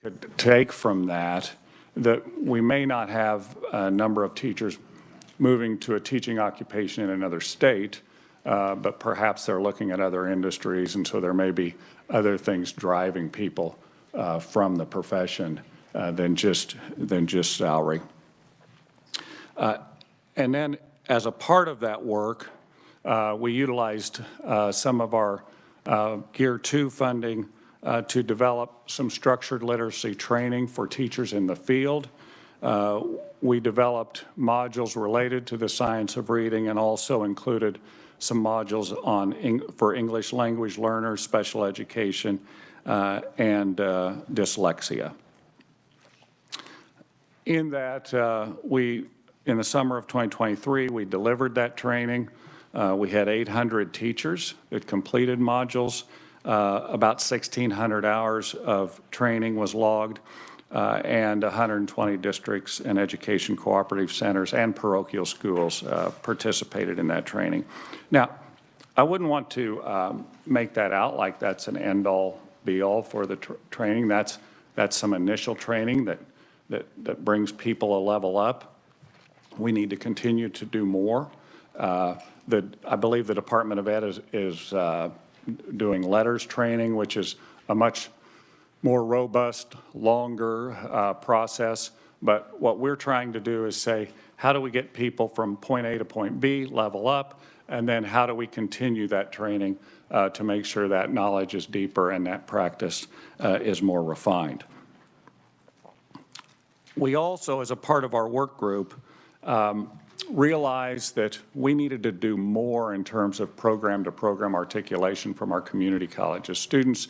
could take from that we may not have a number of teachers moving to a teaching occupation in another state, but perhaps they're looking at other industries, and so there may be other things driving people from the profession than just salary. And then as a part of that work, we utilized some of our Gear 2 funding to develop some structured literacy training for teachers in the field. We developed modules related to the science of reading and also included some modules for English language learners, special education, and dyslexia. In that, in the summer of 2023, we delivered that training. We had 800 teachers that completed modules. About 1,600 hours of training was logged, and 120 districts and education cooperative centers and parochial schools participated in that training. Now, I wouldn't want to make that out like that's an end-all, be-all for the training. That's some initial training that brings people a level up. We need to continue to do more. I believe the Department of Ed is doing letters training, which is a much more robust, longer process. But what we're trying to do is say, how do we get people from point A to point B, level up, and then how do we continue that training to make sure that knowledge is deeper and that practice is more refined. We also, as a part of our work group, realized that we needed to do more in terms of program-to-program articulation from our community colleges. Students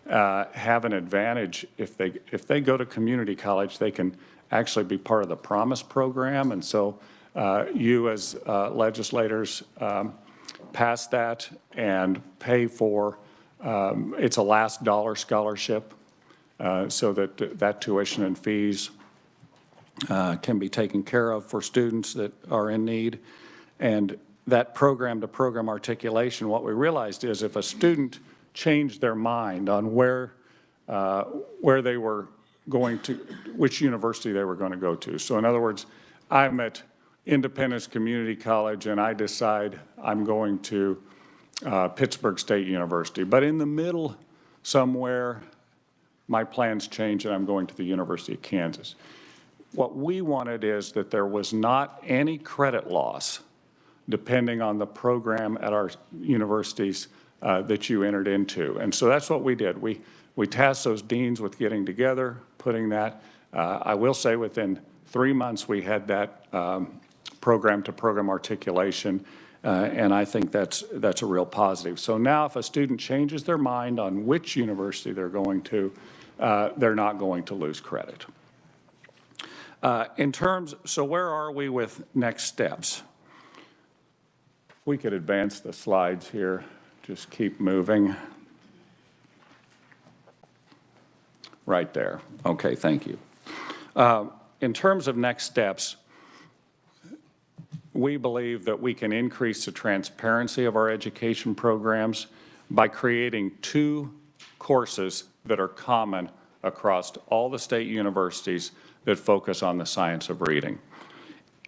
have an advantage if they go to community college. They can actually be part of the Promise program, and so you as legislators pass that and pay for it's a last dollar scholarship so that tuition and fees can be taken care of for students that are in need. And that program-to-program articulation, what we realized is if a student changed their mind on where they were going to, which university they were going to go to. So in other words, I'm at Independence Community College and I decide I'm going to Pittsburgh State University. But in the middle somewhere, my plans change and I'm going to the University of Kansas. What we wanted is that there was not any credit loss depending on the program at our universities that you entered into. And so that's what we did. We tasked those deans with getting together, putting that. I will say within 3 months we had that program-to-program articulation, and I think that's a real positive. So now if a student changes their mind on which university they're going to, they're not going to lose credit. So where are we with next steps? We could advance the slides here, just keep moving. Right there. Okay, thank you. In terms of next steps, we believe that we can increase the transparency of our education programs by creating 2 courses that are common across all the state universities that focus on the science of reading.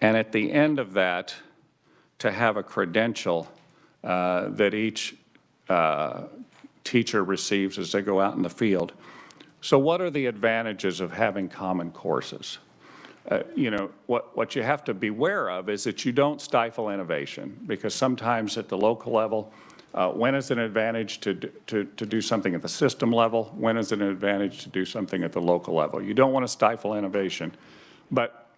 And at the end of that, to have a credential that each teacher receives as they go out in the field. So what are the advantages of having common courses? You know, what you have to beware of is that you don't stifle innovation, because sometimes at the local level, when is it an advantage to do something at the system level? When is it an advantage to do something at the local level? You don't want to stifle innovation. But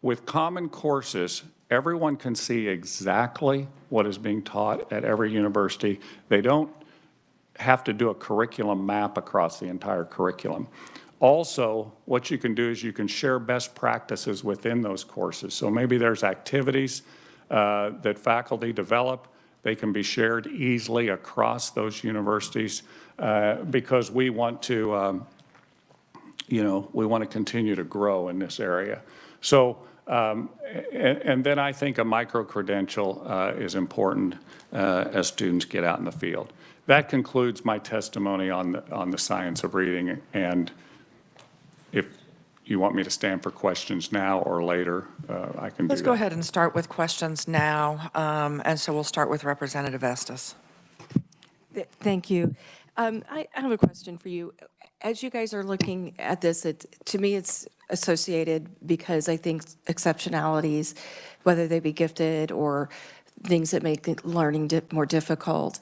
with common courses, everyone can see exactly what is being taught at every university. They don't have to do a curriculum map across the entire curriculum. Also, what you can do is you can share best practices within those courses. So maybe there's activities that faculty develop. They can be shared easily across those universities because we want to, we want to continue to grow in this area. So, and then I think a micro-credential is important as students get out in the field. That concludes my testimony on the science of reading, and if you want me to stand for questions now or later, I can do that. Let's go ahead and start with questions now. And so we'll start with Representative Estes. Thank you. I have a question for you. As you guys are looking at this, to me, it's associated because I think exceptionalities, whether they be gifted or things that make learning more difficult,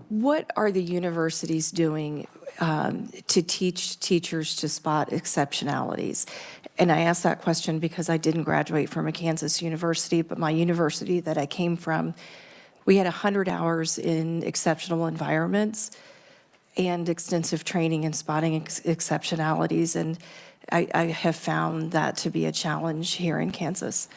what are the universities doing to teach teachers to spot exceptionalities? And I ask that question because I didn't graduate from a Kansas university, but my university that I came from, we had 100 hours in exceptional environments and extensive training in spotting exceptionalities. And I have found that to be a challenge here in Kansas.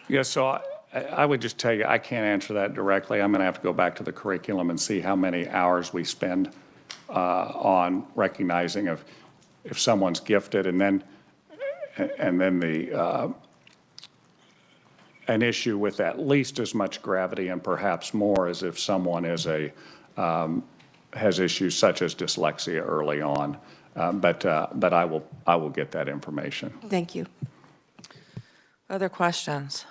Yeah, so I would just tell you, I can't answer that directly. I'm going to have to go back to the curriculum and see how many hours we spend on recognizing if someone's gifted, and then an issue with at least as much gravity and perhaps more as if someone is has issues such as dyslexia early on. But I will get that information. Thank you. Other questions?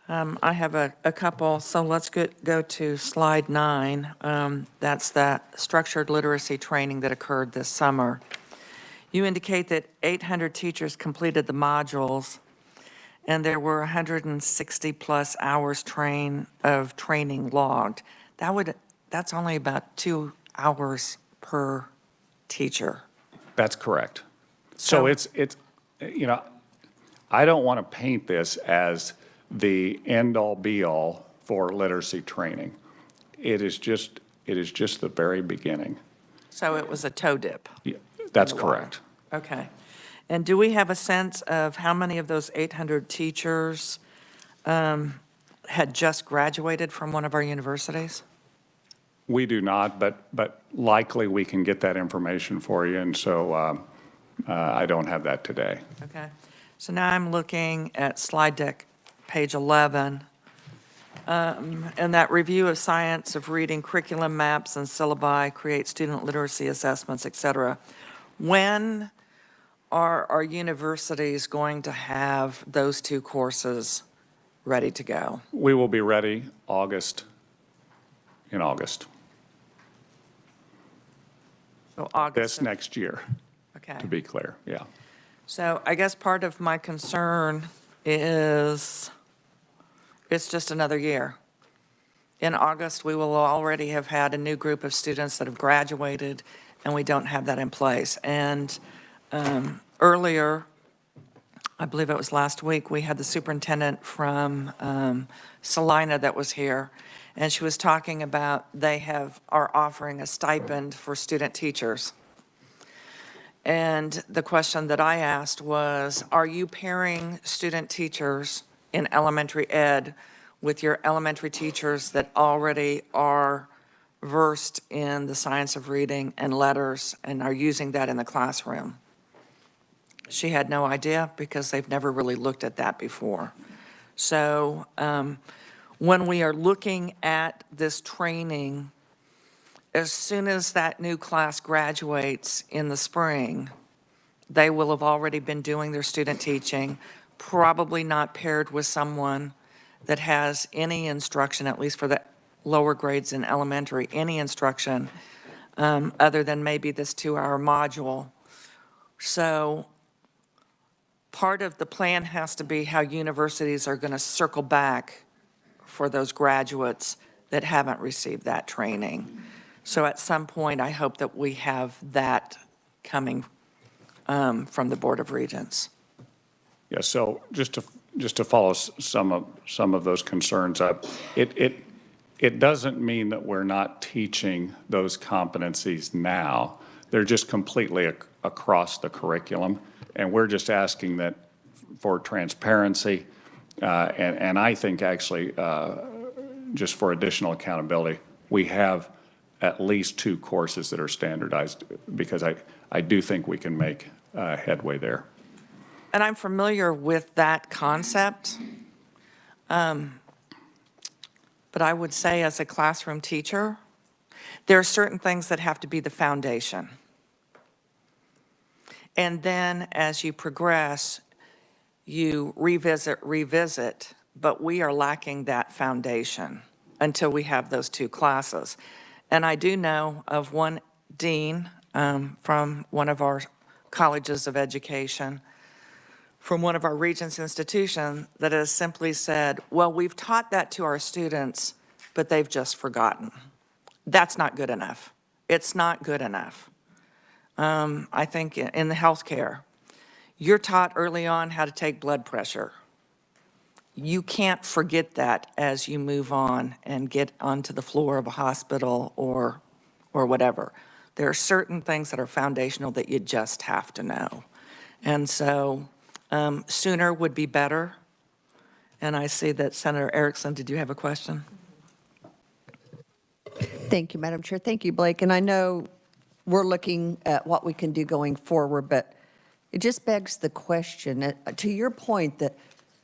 I have a couple, so let's go to slide 9. That's that structured literacy training that occurred this summer. You indicate that 800 teachers completed the modules, and there were 160 plus hours of training logged. That's only about 2 hours per teacher. That's correct. So it's you know, I don't want to paint this as the end-all be-all for literacy training. It is just the very beginning. So it was a toe dip? Yeah, that's correct. Okay. And do we have a sense of how many of those 800 teachers had just graduated from one of our universities? We do not, but likely we can get that information for you, and so I don't have that today. Okay. So now I'm looking at slide deck, page 11, and that review of science of reading curriculum maps and syllabi, create student literacy assessments, et cetera. When are our universities going to have those 2 courses ready to go? We will be ready in August. So August. This next year, Okay. to be clear, yeah. So I guess part of my concern is it's just another year. In August, we will already have had a new group of students that have graduated, and we don't have that in place. And earlier, I believe it was last week, we had the superintendent from Salina that was here, and she was talking about they are offering a stipend for student teachers. And the question that I asked was, are you pairing student teachers in elementary ed with your elementary teachers that already are versed in the science of reading and letters and are using that in the classroom? She had no idea because they've never really looked at that before. So when we are looking at this training, as soon as that new class graduates in the spring, they will have already been doing their student teaching, probably not paired with someone that has any instruction, at least for the lower grades in elementary, any instruction other than maybe this 2-hour module. So part of the plan has to be how universities are going to circle back for those graduates that haven't received that training. So at some point, I hope that we have that coming from the Board of Regents. Yeah, so just to follow some of those concerns up, it doesn't mean that we're not teaching those competencies now. They're just completely across the curriculum, and we're just asking that for transparency, and I think actually just for additional accountability, we have at least 2 courses that are standardized, because I do think we can make headway there. And I'm familiar with that concept, but I would say as a classroom teacher, there are certain things that have to be the foundation. And then as you progress, you revisit, but we are lacking that foundation until we have those two classes. And I do know of one dean from one of our colleges of education, from one of our Regents institution, that has simply said, well, we've taught that to our students, but they've just forgotten. That's not good enough. It's not good enough. I think in the healthcare, you're taught early on how to take blood pressure. You can't forget that as you move on and get onto the floor of a hospital or whatever. There are certain things that are foundational that you just have to know. And so sooner would be better. And I see that Senator Erickson, did you have a question? Thank you, Madam Chair. Thank you, Blake. And I know we're looking at what we can do going forward, but it just begs the question, to your point, that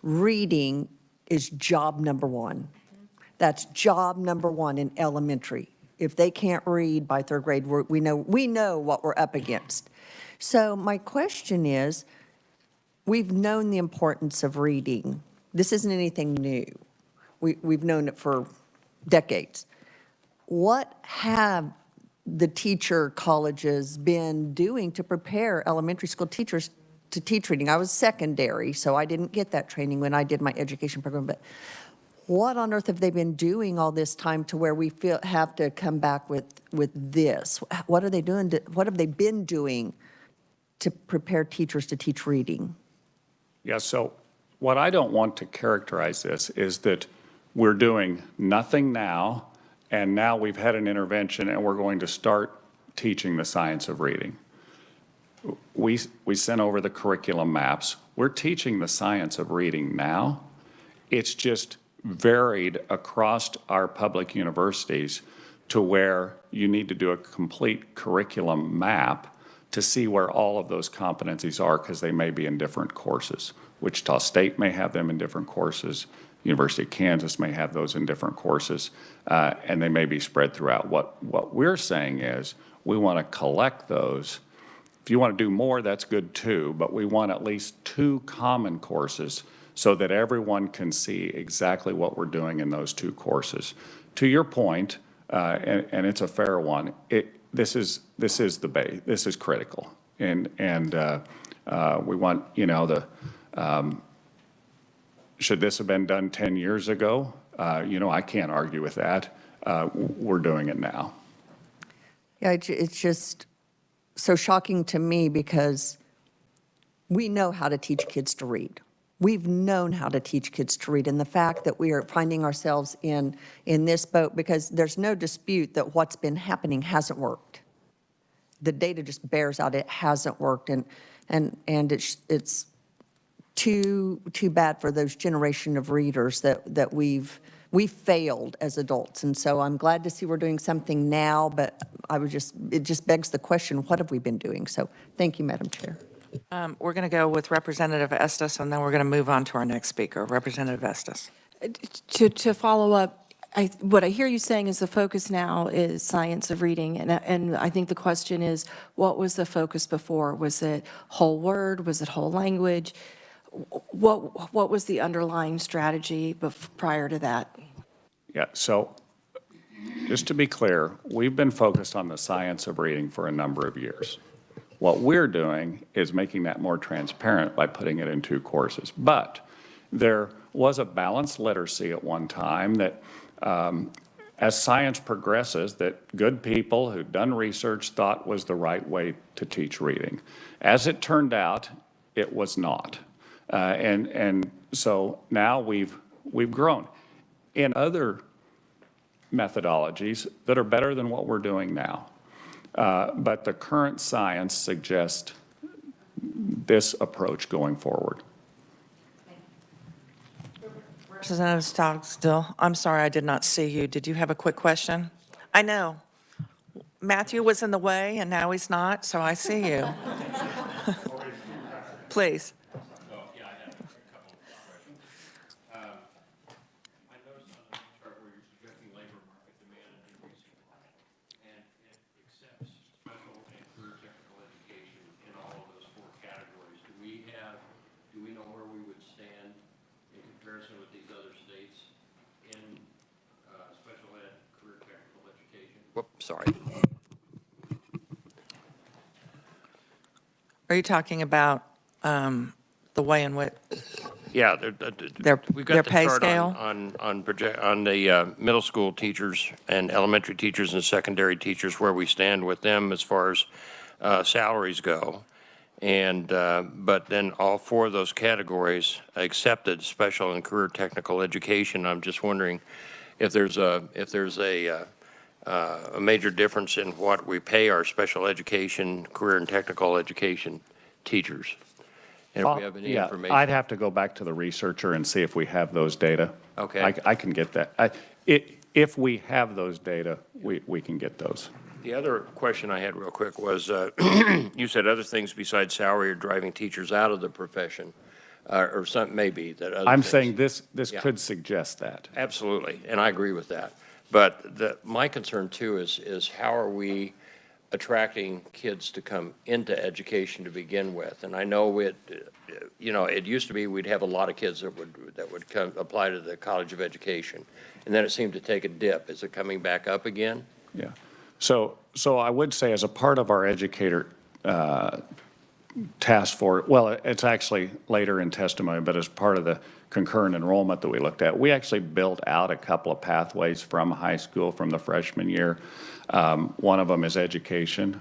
reading is job number one. That's job number one in elementary. If they can't read by third grade, we know what we're up against. So my question is, we've known the importance of reading. This isn't anything new. We've known it for decades. What have the teacher colleges been doing to prepare elementary school teachers to teach reading? I was secondary, so I didn't get that training when I did my education program, but what on earth have they been doing all this time to where we have to come back with this? What are they doing? What have they been doing to prepare teachers to teach reading? Yeah, so what I don't want to characterize this is that we're doing nothing now, and now we've had an intervention and we're going to start teaching the science of reading. We sent over the curriculum maps. We're teaching the science of reading now. It's just varied across our public universities to where you need to do a complete curriculum map to see where all of those competencies are, because they may be in different courses. Wichita State may have them in different courses. University of Kansas may have those in different courses, and they may be spread throughout. What we're saying is we want to collect those. If you want to do more, that's good too, but we want at least 2 common courses so that everyone can see exactly what we're doing in those 2 courses. To your point, and it's a fair one, this is the base. This is critical, and we want, should this have been done 10 years ago? I can't argue with that. We're doing it now. Yeah, it's just so shocking to me because we know how to teach kids to read. We've known how to teach kids to read, and the fact that we are finding ourselves in this boat, because there's no dispute that what's been happening hasn't worked. The data just bears out it hasn't worked, and it's too bad for those generation of readers that we've failed as adults. And so I'm glad to see we're doing something now, but it just begs the question, what have we been doing? So thank you, Madam Chair. We're going to go with Representative Estes, and then we're going to move on to our next speaker. Representative Estes. To follow up, what I hear you saying is the focus now is science of reading, and I think the question is, what was the focus before? Was it whole word? Was it whole language? What was the underlying strategy prior to that? Yeah, so just to be clear, we've been focused on the science of reading for a number of years. What we're doing is making that more transparent by putting it in 2 courses. But there was a balanced literacy at one time that, as science progresses, that good people who'd done research thought was the right way to teach reading. As it turned out, it was not. And so now we've grown in other methodologies that are better than what we're doing now. But the current science suggests this approach going forward. Representative Stockstill, I'm sorry I did not see you. Did you have a quick question? I know. Matthew was in the way, and now he's not, so I see you. Please. comparison with these other states in special ed, career technical education? Whoops, sorry. Are you talking about the way in which Yeah, we've got their the pay chart scale? on the middle school teachers and elementary teachers and secondary teachers, where we stand with them as far as salaries go. And, but then all four of those categories accepted special and career technical education. I'm just wondering if there's a major difference in what we pay our special education, career and technical education teachers. And if we have any Yeah, information. I'd have to go back to the researcher and see if we have those data. Okay. I can get that. If we have those data, we can get those. The other question I had real quick was, you said other things besides salary are driving teachers out of the profession, or some, maybe that other I'm things. saying this Yeah. could suggest that. Absolutely, and I agree with that. But my concern too is how are we attracting kids to come into education to begin with? And I know it used to be we'd have a lot of kids that would come apply to the College of Education, and then it seemed to take a dip. Is it coming back up again? Yeah. So I would say as a part of our educator task force, well, it's actually later in testimony, but as part of the concurrent enrollment that we looked at, we actually built out a couple of pathways from high school from the freshman year. One of them is education.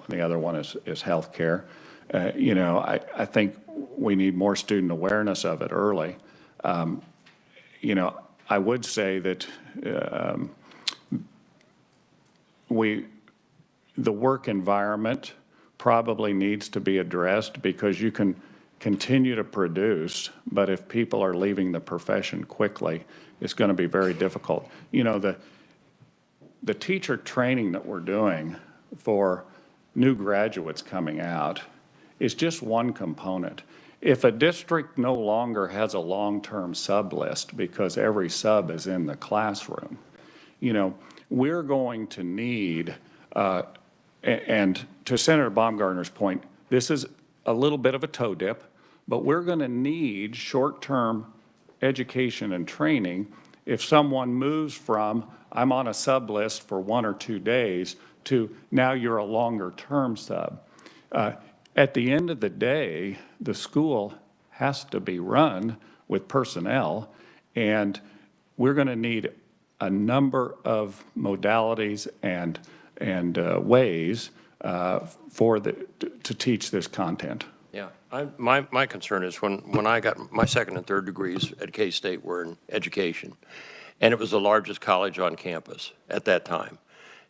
The other one is healthcare. I think we need more student awareness of it early. I would say that the work environment probably needs to be addressed, because you can continue to produce, but if people are leaving the profession quickly, it's going to be very difficult. The teacher training that we're doing for new graduates coming out is just one component. If a district no longer has a long-term sub list because every sub is in the classroom, we're going to need, and to Senator Baumgartner's point, this is a little bit of a toe dip, but we're going to need short-term education and training if someone moves from, I'm on a sub list for 1 or 2 days, to now you're a longer-term sub. At the end of the day, the school has to be run with personnel, and we're going to need a number of modalities and ways to teach this content. Yeah, my concern is when I got my second and third degrees at K-State were in education, and it was the largest college on campus at that time.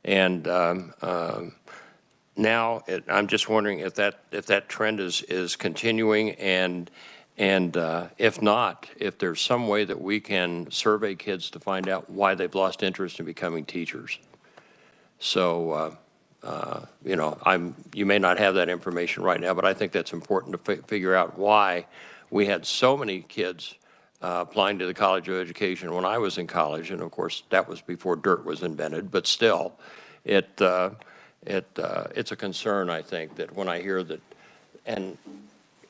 And now I'm just wondering if that trend is continuing, and if not, if there's some way that we can survey kids to find out why they've lost interest in becoming teachers. So, you may not have that information right now, but I think that's important to figure out why we had so many kids applying to the College of Education when I was in college, and of course that was before dirt was invented. But still, it's a concern, I think, that when I hear that, and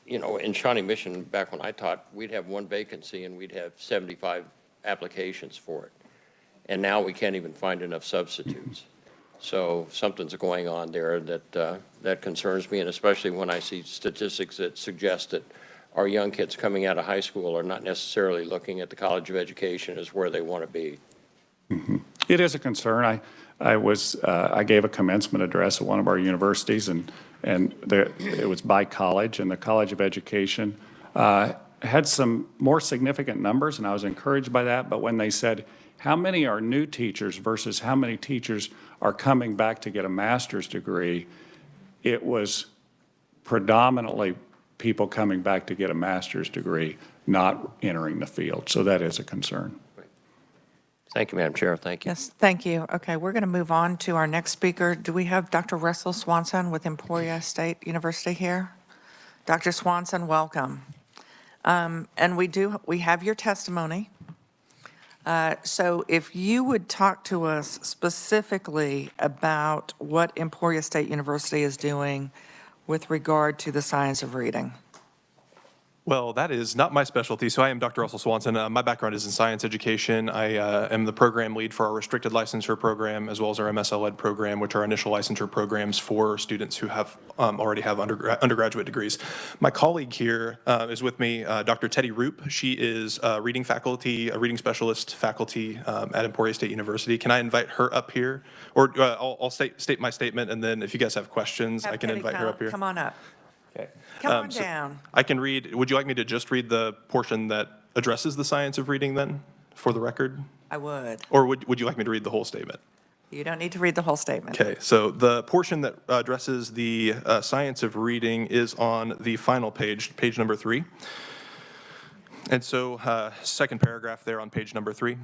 in Shawnee Mission back when I taught, we'd have one vacancy and we'd have 75 applications for it, and now we can't even find enough substitutes. So something's going on there that concerns me, and especially when I see statistics that suggest that our young kids coming out of high school are not necessarily looking at the College of Education as where they want to be. Mm-hmm. It is a concern. I gave a commencement address at one of our universities, and it was by college, and the College of Education had some more significant numbers, and I was encouraged by that. But when they said, how many are new teachers versus how many teachers are coming back to get a master's degree, it was predominantly people coming back to get a master's degree, not entering the field. So that is a concern. Thank you, Madam Chair. Thank you. Yes, thank you. Okay, we're going to move on to our next speaker. Do we have Dr. Russell Swanson with Emporia State University here? Dr. Swanson, welcome. And we have your testimony. So if you would talk to us specifically about what Emporia State University is doing with regard to the science of reading. Well, that is not my specialty. So I am Dr. Russell Swanson. My background is in science education. I am the program lead for our restricted licensure program, as well as our MSL Ed program, which are initial licensure programs for students who have already have undergraduate degrees. My colleague here is with me, Dr. Teddy Roop. She is a reading faculty, a reading specialist faculty at Emporia State University. Can I invite her up here? Or I'll state my statement, and then if you guys have questions, I can invite her up here. Come on up. Okay. Come on So down. I can read, would you like me to just read the portion that addresses the science of reading then, for the record? I would. Or would you like me to read the whole statement? You don't need to read the whole statement. Okay, so the portion that addresses the science of reading is on the final page, page number 3. And so, second paragraph there on page number 3.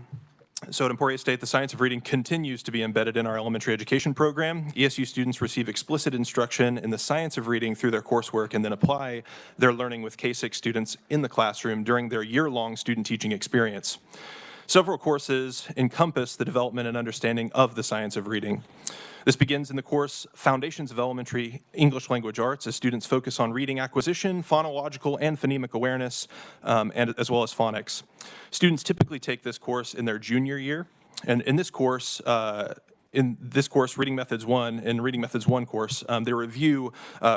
So at Emporia State, the science of reading continues to be embedded in our elementary education program. ESU students receive explicit instruction in the science of reading through their coursework and then apply their learning with K-6 students in the classroom during their year-long student teaching experience. Several courses encompass the development and understanding of the science of reading. This begins in the course Foundations of Elementary English Language Arts as students focus on reading acquisition, phonological and phonemic awareness, and as well as phonics. Students typically take this course in their junior year, and in this course, Reading Methods 1, in Reading Methods 1 course, they review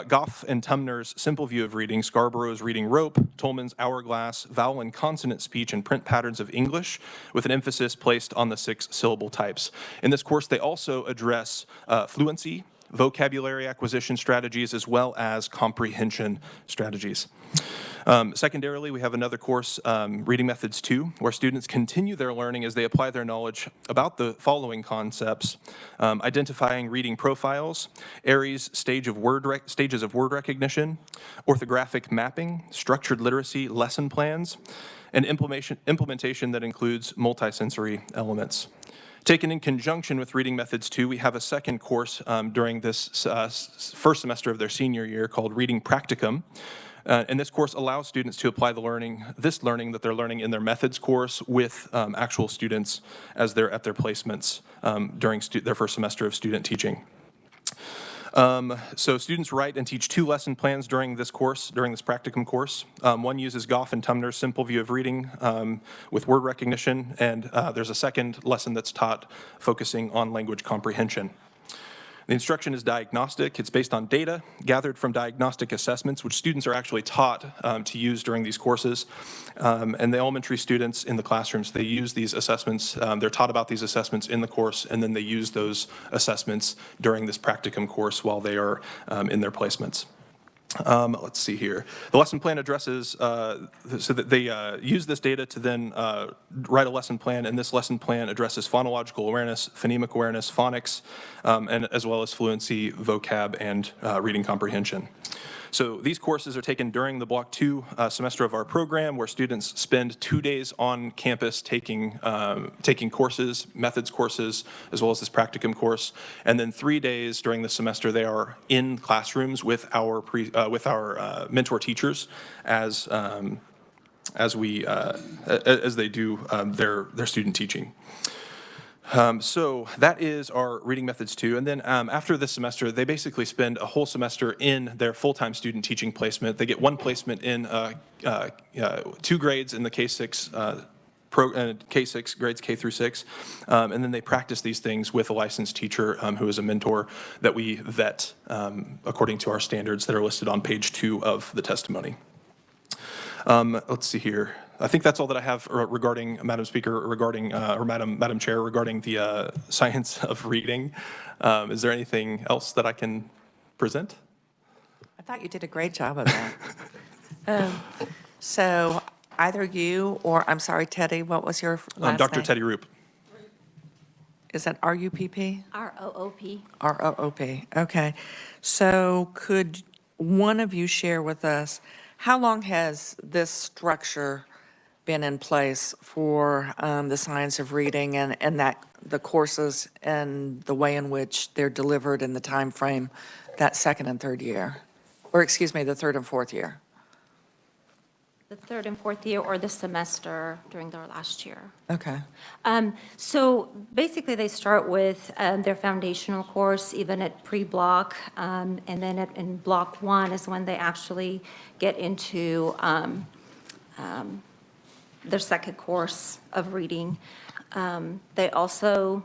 Goff and Tumner's Simple View of Reading, Scarborough's Reading Rope, Tolman's Hourglass, Vowel and Consonant Speech and Print Patterns of English, with an emphasis placed on the 6 syllable types. In this course, they also address fluency, vocabulary acquisition strategies, as well as comprehension strategies. Secondarily, we have another course, Reading Methods 2, where students continue their learning as they apply their knowledge about the following concepts: identifying reading profiles, Aries stages of word recognition, orthographic mapping, structured literacy lesson plans, and implementation that includes multisensory elements. Taken in conjunction with Reading Methods 2, we have a second course during this first semester of their senior year called Reading Practicum. And this course allows students to apply this learning that they're learning in their methods course with actual students as they're at their placements during their first semester of student teaching. So students write and teach 2 lesson plans during this course, during this practicum course. One uses Goff and Tumner's Simple View of Reading with word recognition, and there's a second lesson that's taught focusing on language comprehension. The instruction is diagnostic. It's based on data gathered from diagnostic assessments, which students are actually taught to use during these courses. And the elementary students in the classrooms, they use these assessments. They're taught about these assessments in the course, and then they use those assessments during this practicum course while they are in their placements. Let's see here. The lesson plan addresses, so that they use this data to then write a lesson plan, and this lesson plan addresses phonological awareness, phonemic awareness, phonics, and as well as fluency, vocab, and reading comprehension. So these courses are taken during the Block 2 semester of our program, where students spend 2 days on campus taking courses, methods courses, as well as this practicum course, and then 3 days during the semester they are in classrooms with our mentor teachers as they do their student teaching. So that is our Reading Methods 2. And then after this semester, they basically spend a whole semester in their full-time student teaching placement. They get 1 placement in 2 grades in the K-6 K-6 grades K through 6, and then they practice these things with a licensed teacher who is a mentor that we vet according to our standards that are listed on page 2 of the testimony. Let's see here. I think that's all that I have regarding, Madam Speaker, regarding, or Madam Chair, regarding the science of reading. Is there anything else that I can present? I thought you did a great job of that. So either you or, I'm sorry, Teddy, what was your last name? Dr. Teddy Roop. Is that R-U-P-P? R-O-O-P. R-O-O-P, okay. So could one of you share with us, how long has this structure been in place for the science of reading and that the courses and the way in which they're delivered in the time frame that 2nd and 3rd year? Or excuse me, the 3rd and 4th year? The 3rd and 4th year, or the semester during their last year. Okay. So basically, they start with their foundational course, even at pre-block, and then in block 1 is when they actually get into their second course of reading. They also,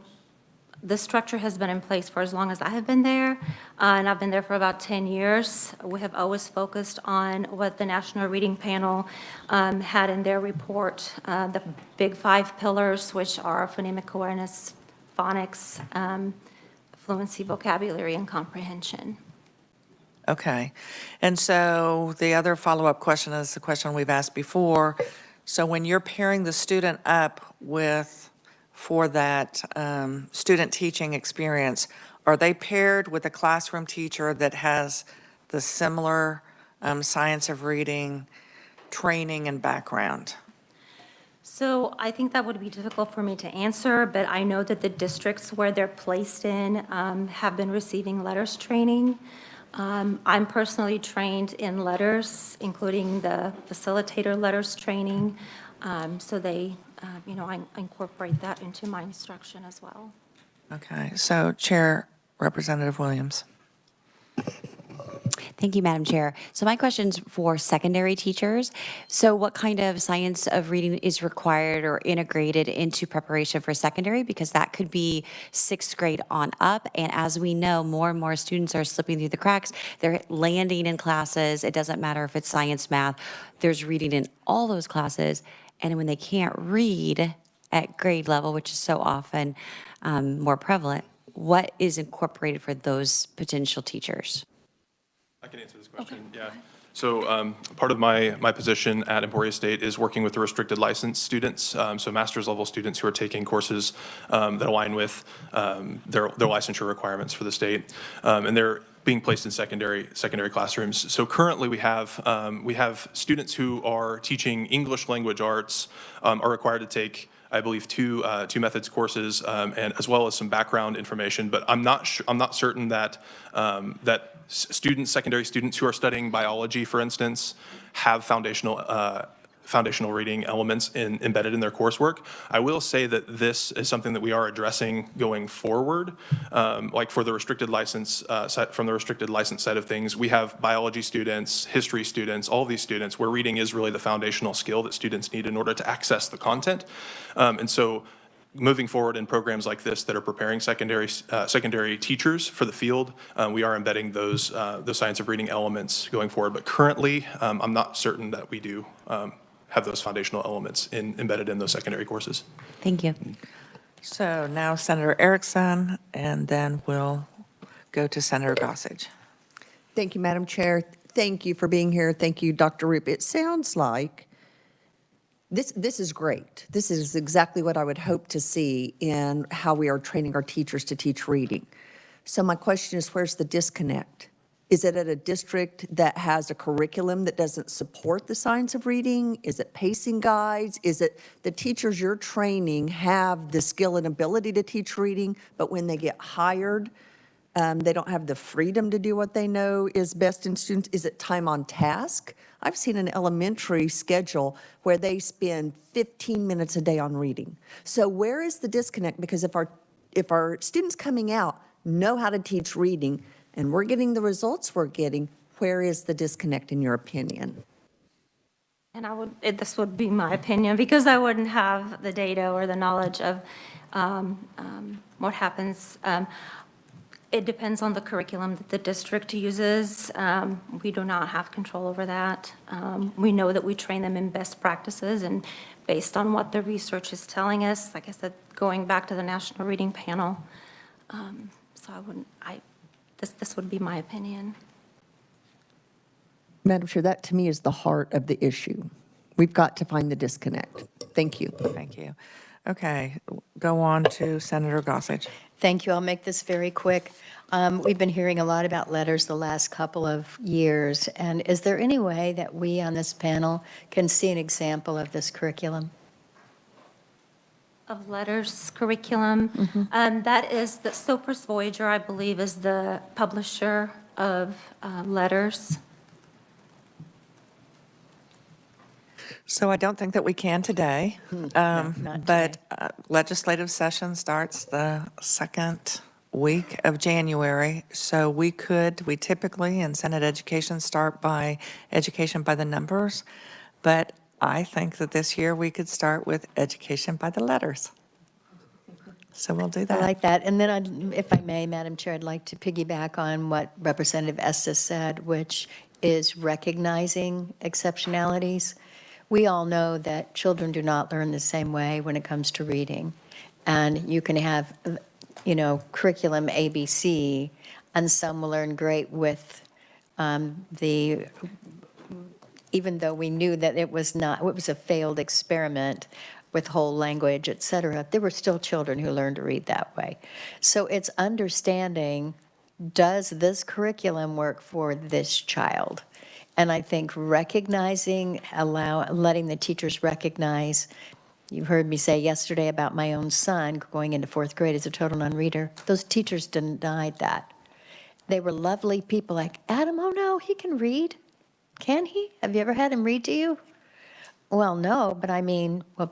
this structure has been in place for as long as I have been there, and I've been there for about 10 years. We have always focused on what the National Reading Panel had in their report, the big 5 pillars, which are phonemic awareness, phonics, fluency, vocabulary, and comprehension. Okay. And so the other follow-up question is the question we've asked before. So when you're pairing the student up for that student teaching experience, are they paired with a classroom teacher that has the similar science of reading training and background? So I think that would be difficult for me to answer, but I know that the districts where they're placed in have been receiving letters training. I'm personally trained in letters, including the facilitator letters training. So they, I incorporate that into my instruction as well. Okay. So Chair Representative Williams. Thank you, Madam Chair. So my question's for secondary teachers. So what kind of science of reading is required or integrated into preparation for secondary? Because that could be 6th grade on up. And as we know, more and more students are slipping through the cracks. They're landing in classes. It doesn't matter if it's science, math. There's reading in all those classes. And when they can't read at grade level, which is so often more prevalent, what is incorporated for those potential teachers? I can answer this question, yeah. So part of my position at Emporia State is working with the restricted license students, so master's level students who are taking courses that align with their licensure requirements for the state, and they're being placed in secondary classrooms. So currently we have students who are teaching English language arts are required to take, I believe, two methods courses, and as well as some background information. But I'm not certain that secondary students who are studying biology, for instance, have foundational reading elements embedded in their coursework. I will say that this is something that we are addressing going forward. Like for the restricted license from the restricted license side of things, we have biology students, history students, all of these students where reading is really the foundational skill that students need in order to access the content. And so moving forward in programs like this that are preparing secondary teachers for the field, we are embedding those science of reading elements going forward. But currently, I'm not certain that we do have those foundational elements embedded in those secondary courses. Thank you. So now Senator Erickson, and then we'll go to Senator Gossage. Thank you, Madam Chair. Thank you for being here. Thank you, Dr. Roop. It sounds like this is great. This is exactly what I would hope to see in how we are training our teachers to teach reading. So my question is, where's the disconnect? Is it at a district that has a curriculum that doesn't support the science of reading? Is it pacing guides? Is it the teachers you're training have the skill and ability to teach reading, but when they get hired, they don't have the freedom to do what they know is best in students? Is it time on task? I've seen an elementary schedule where they spend 15 minutes a day on reading. So where is the disconnect? Because if our students coming out know how to teach reading and we're getting the results we're getting, where is the disconnect in your opinion? And this would be my opinion, because I wouldn't have the data or the knowledge of what happens. It depends on the curriculum that the district uses. We do not have control over that. We know that we train them in best practices, and based on what the research is telling us, like I said, going back to the National Reading Panel. This would be my opinion. Madam Chair, that to me is the heart of the issue. We've got to find the disconnect. Thank you. Thank you. Okay, go on to Senator Gossage. Thank you. I'll make this very quick. We've been hearing a lot about letters the last couple of years, and is there any way that we on this panel can see an example of this curriculum? Of letters curriculum, that is, the Soper's Voyager, I believe, is the publisher of letters. So I don't think that we can today, but legislative session starts the second week of January. So we typically in Senate Education start by education by the numbers, but I think that this year we could start with education by the letters. So we'll do I that. like that. And then, if I may, Madam Chair, I'd like to piggyback on what Representative Estes said, which is recognizing exceptionalities. We all know that children do not learn the same way when it comes to reading. And you can have, curriculum ABC, and some will learn great with even though we knew that it was a failed experiment with whole language, et cetera, there were still children who learned to read that way. So it's understanding, does this curriculum work for this child? And I think recognizing, letting the teachers recognize, you heard me say yesterday about my own son going into 4th grade as a total non-reader. Those teachers denied that. They were lovely people like, Adam, oh no, he can read. Can he? Have you ever had him read to you? Well, no, but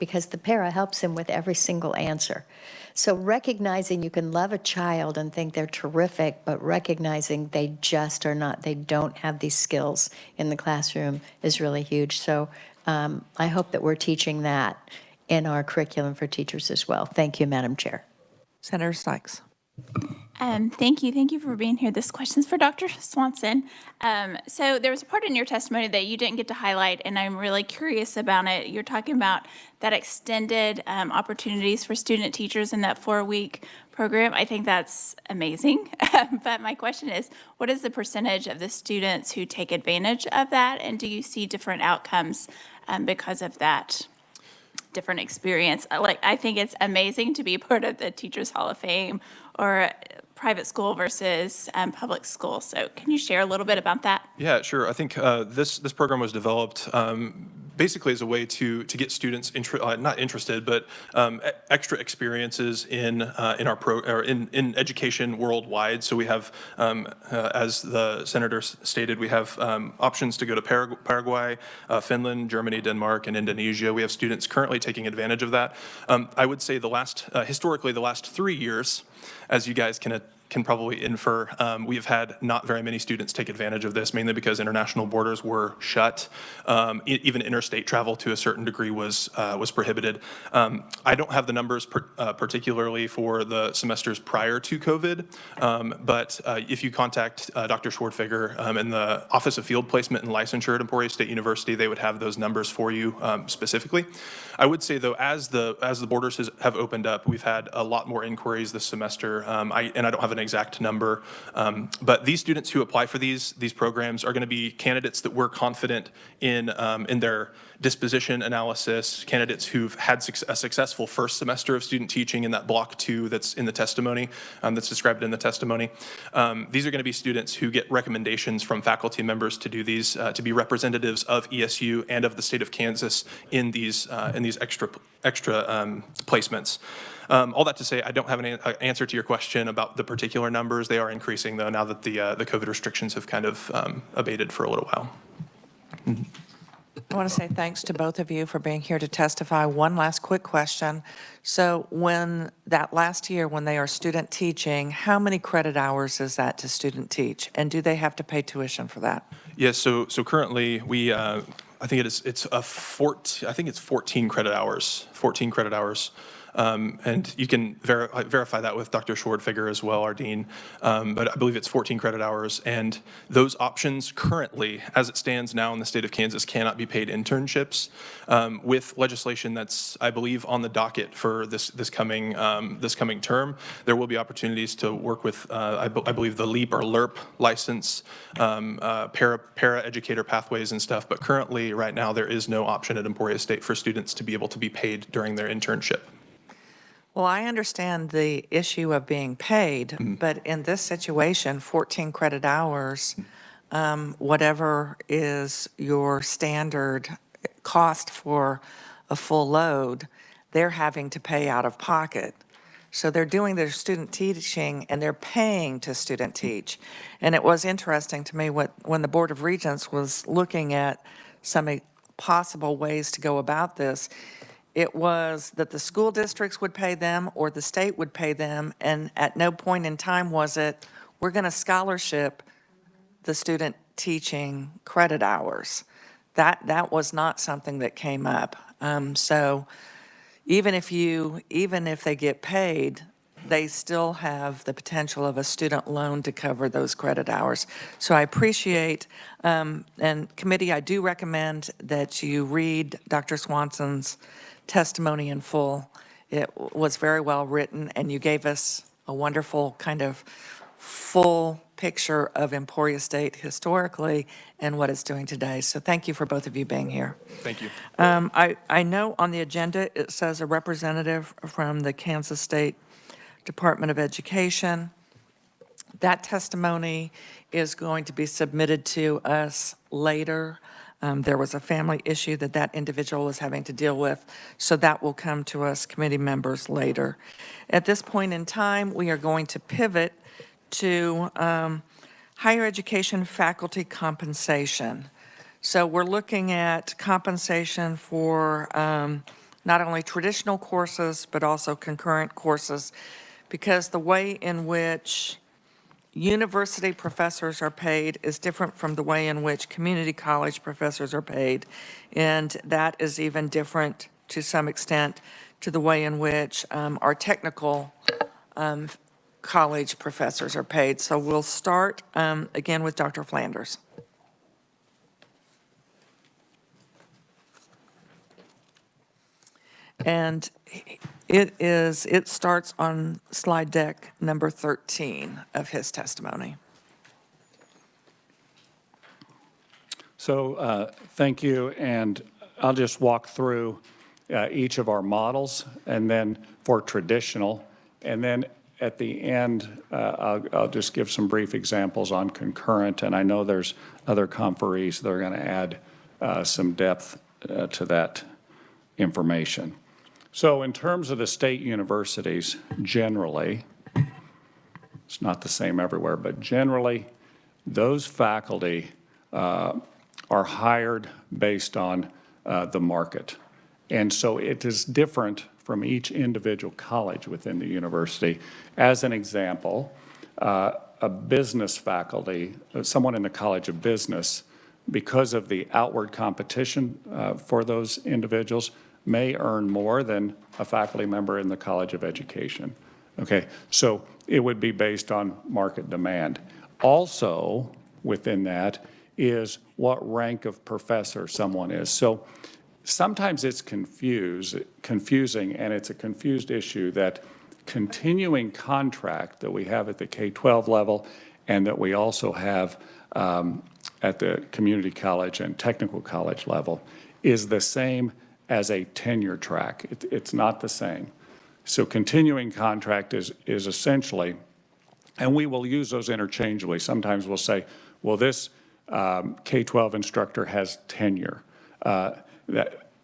because the para helps him with every single answer. So recognizing you can love a child and think they're terrific, but recognizing they just are not, they don't have these skills in the classroom is really huge. So I hope that we're teaching that in our curriculum for teachers as well. Thank you, Madam Chair. Senator Sykes. Thank you. Thank you for being here. This question's for Dr. Swanson. So there was a part in your testimony that you didn't get to highlight, and I'm really curious about it. You're talking about that extended opportunities for student teachers in that 4-week program. I think that's amazing. But my question is, what is the percentage of the students who take advantage of that? And do you see different outcomes because of that different experience? I think it's amazing to be part of the Teachers Hall of Fame or private school versus public school. So can you share a little bit about that? Yeah, sure. I think this program was developed basically as a way to get students not interested, but extra experiences in in education worldwide. So we have, as the senator stated, we have options to go to Paraguay, Finland, Germany, Denmark, and Indonesia. We have students currently taking advantage of that. I would say historically the last 3 years, as you guys can probably infer, we have had not very many students take advantage of this, mainly because international borders were shut. Even interstate travel to a certain degree was prohibited. I don't have the numbers particularly for the semesters prior to COVID, but if you contact Dr. Schwartfeger in the Office of Field Placement and Licensure at Emporia State University, they would have those numbers for you specifically. I would say though, as the borders have opened up, we've had a lot more inquiries this semester. I don't have an exact number, but these students who apply for these programs are going to be candidates that we're confident in their disposition analysis, candidates who've had a successful first semester of student teaching in that block 2 that's in the testimony, that's described in the testimony. These are going to be students who get recommendations from faculty members to do these, to be representatives of ESU and of the state of Kansas in these extra placements. All that to say, I don't have an answer to your question about the particular numbers. They are increasing, though, now that the COVID restrictions have kind of abated for a little while. Mm-hmm. I want to say thanks to both of you for being here to testify. One last quick question. So when that last year, when they are student teaching, how many credit hours is that to student teach? And do they have to pay tuition for that? Yes, so currently we, I think it's 14 credit hours, 14 credit hours. And you can verify that with Dr. Schwartfeger as well, our dean. But I believe it's 14 credit hours. And those options currently, as it stands now in the state of Kansas, cannot be paid internships. With legislation that's, I believe, on the docket for this coming term, there will be opportunities to work with, I believe, the LEAP or LERP license, para-educator pathways and stuff. But currently, right now, there is no option at Emporia State for students to be able to be paid during their internship. Well, I understand the issue of being paid, but in this situation, 14 credit hours, whatever is your standard cost for a full load, they're having to pay out of pocket. So they're doing their student teaching and they're paying to student teach. And it was interesting to me when the Board of Regents was looking at some possible ways to go about this, it was that the school districts would pay them or the state would pay them, and at no point in time was it, we're going to scholarship the student teaching credit hours. that was not something that came up. So even if they get paid, they still have the potential of a student loan to cover those credit hours. So I appreciate, and committee, I do recommend that you read Dr. Swanson's testimony in full. It was very well written, and you gave us a wonderful kind of full picture of Emporia State historically and what it's doing today. So thank you for both of you being here. Thank you. I know on the agenda, it says a representative from the Kansas State Department of Education. That testimony is going to be submitted to us later. There was a family issue that individual was having to deal with, so that will come to us committee members later. At this point in time, we are going to pivot to higher education faculty compensation. So we're looking at compensation for not only traditional courses, but also concurrent courses, because the way in which university professors are paid is different from the way in which community college professors are paid. And that is even different to some extent to the way in which our technical college professors are paid. So we'll start again with Dr. Flanders. And it starts on slide deck number 13 of his testimony. So thank you, and I'll just walk through each of our models, and then for traditional, and then at the end, I'll just give some brief examples on concurrent, and I know there's other conferees that are going to add some depth to that information. So in terms of the state universities, generally, it's not the same everywhere, but generally, those faculty are hired based on the market. And so it is different from each individual college within the university. As an example, a business faculty, someone in the College of Business, because of the outward competition for those individuals, may earn more than a faculty member in the College of Education. Okay, so it would be based on market demand. Also, within that is what rank of professor someone is. So sometimes it's confusing, and it's a confused issue that continuing contract that we have at the K-12 level and that we also have at the community college and technical college level is the same as a tenure track. It's not the same. So continuing contract is essentially, and we will use those interchangeably. Sometimes we'll say, well, this K-12 instructor has tenure.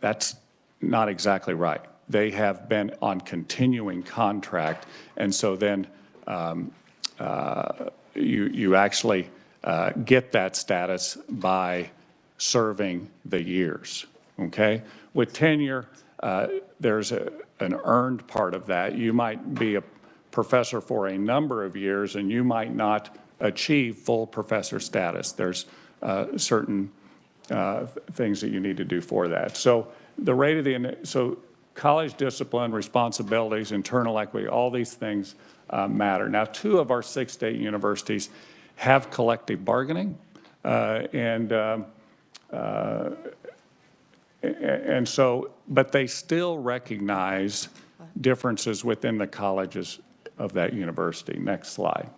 That's not exactly right. They have been on continuing contract, and so then you actually get that status by serving the years, okay? With tenure, there's an earned part of that. You might be a professor for a number of years, and you might not achieve full professor status. There's certain things that you need to do for that. So the rate of so college discipline, responsibilities, internal equity, all these things matter. Now, 2 of our 6 state universities have collective bargaining, and so, but they still recognize differences within the colleges of that university. Next slide.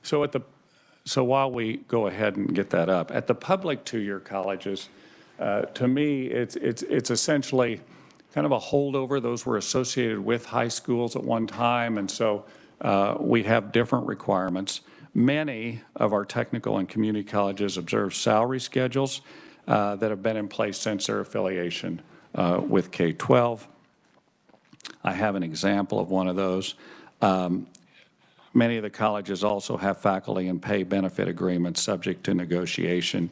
So while we go ahead and get that up, at the public 2-year colleges, to me, it's essentially kind of a holdover. Those were associated with high schools at one time, and so we have different requirements. Many of our technical and community colleges observe salary schedules that have been in place since their affiliation with K-12. I have an example of one of those. Many of the colleges also have faculty and pay benefit agreements subject to negotiation.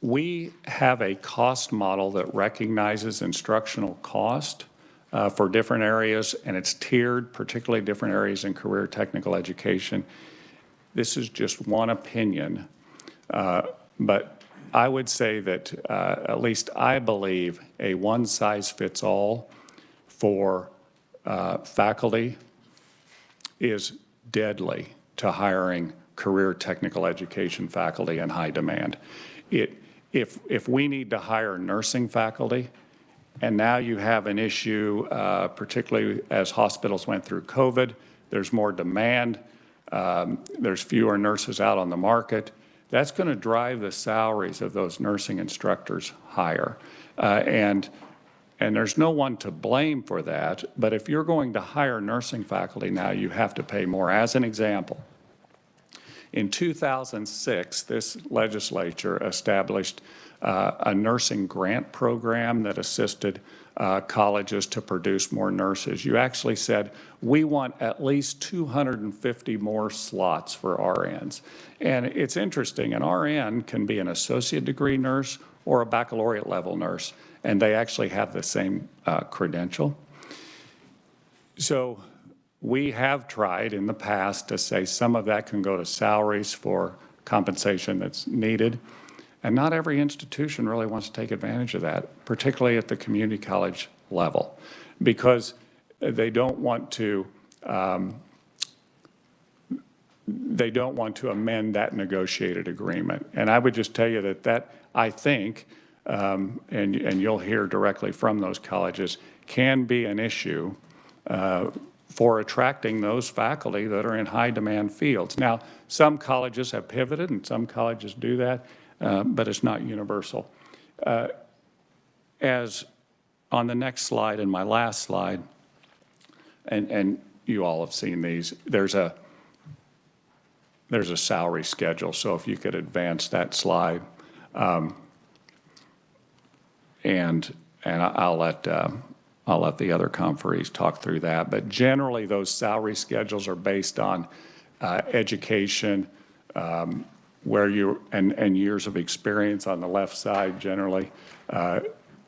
We have a cost model that recognizes instructional cost for different areas, and it's tiered, particularly different areas in career technical education. This is just one opinion, but I would say that at least I believe a one-size-fits-all for faculty is deadly to hiring career technical education faculty in high demand. If we need to hire nursing faculty, and now you have an issue, particularly as hospitals went through COVID, there's more demand, there's fewer nurses out on the market, that's going to drive the salaries of those nursing instructors higher. And there's no one to blame for that, but if you're going to hire nursing faculty now, you have to pay more. As an example, in 2006, this legislature established a nursing grant program that assisted colleges to produce more nurses. You actually said, we want at least 250 more slots for RNs. And it's interesting, an RN can be an associate degree nurse or a baccalaureate level nurse, and they actually have the same credential. So we have tried in the past to say some of that can go to salaries for compensation that's needed. And not every institution really wants to take advantage of that, particularly at the community college level, because they don't want to amend that negotiated agreement. And I would just tell you that I think, and you'll hear directly from those colleges, can be an issue for attracting those faculty that are in high demand fields. Now, some colleges have pivoted and some colleges do that, but it's not universal. As on the next slide and my last slide, and you all have seen these, there's a salary schedule. So if you could advance that slide, and I'll let the other conferees talk through that. But generally, those salary schedules are based on education, where you and years of experience on the left side. Generally,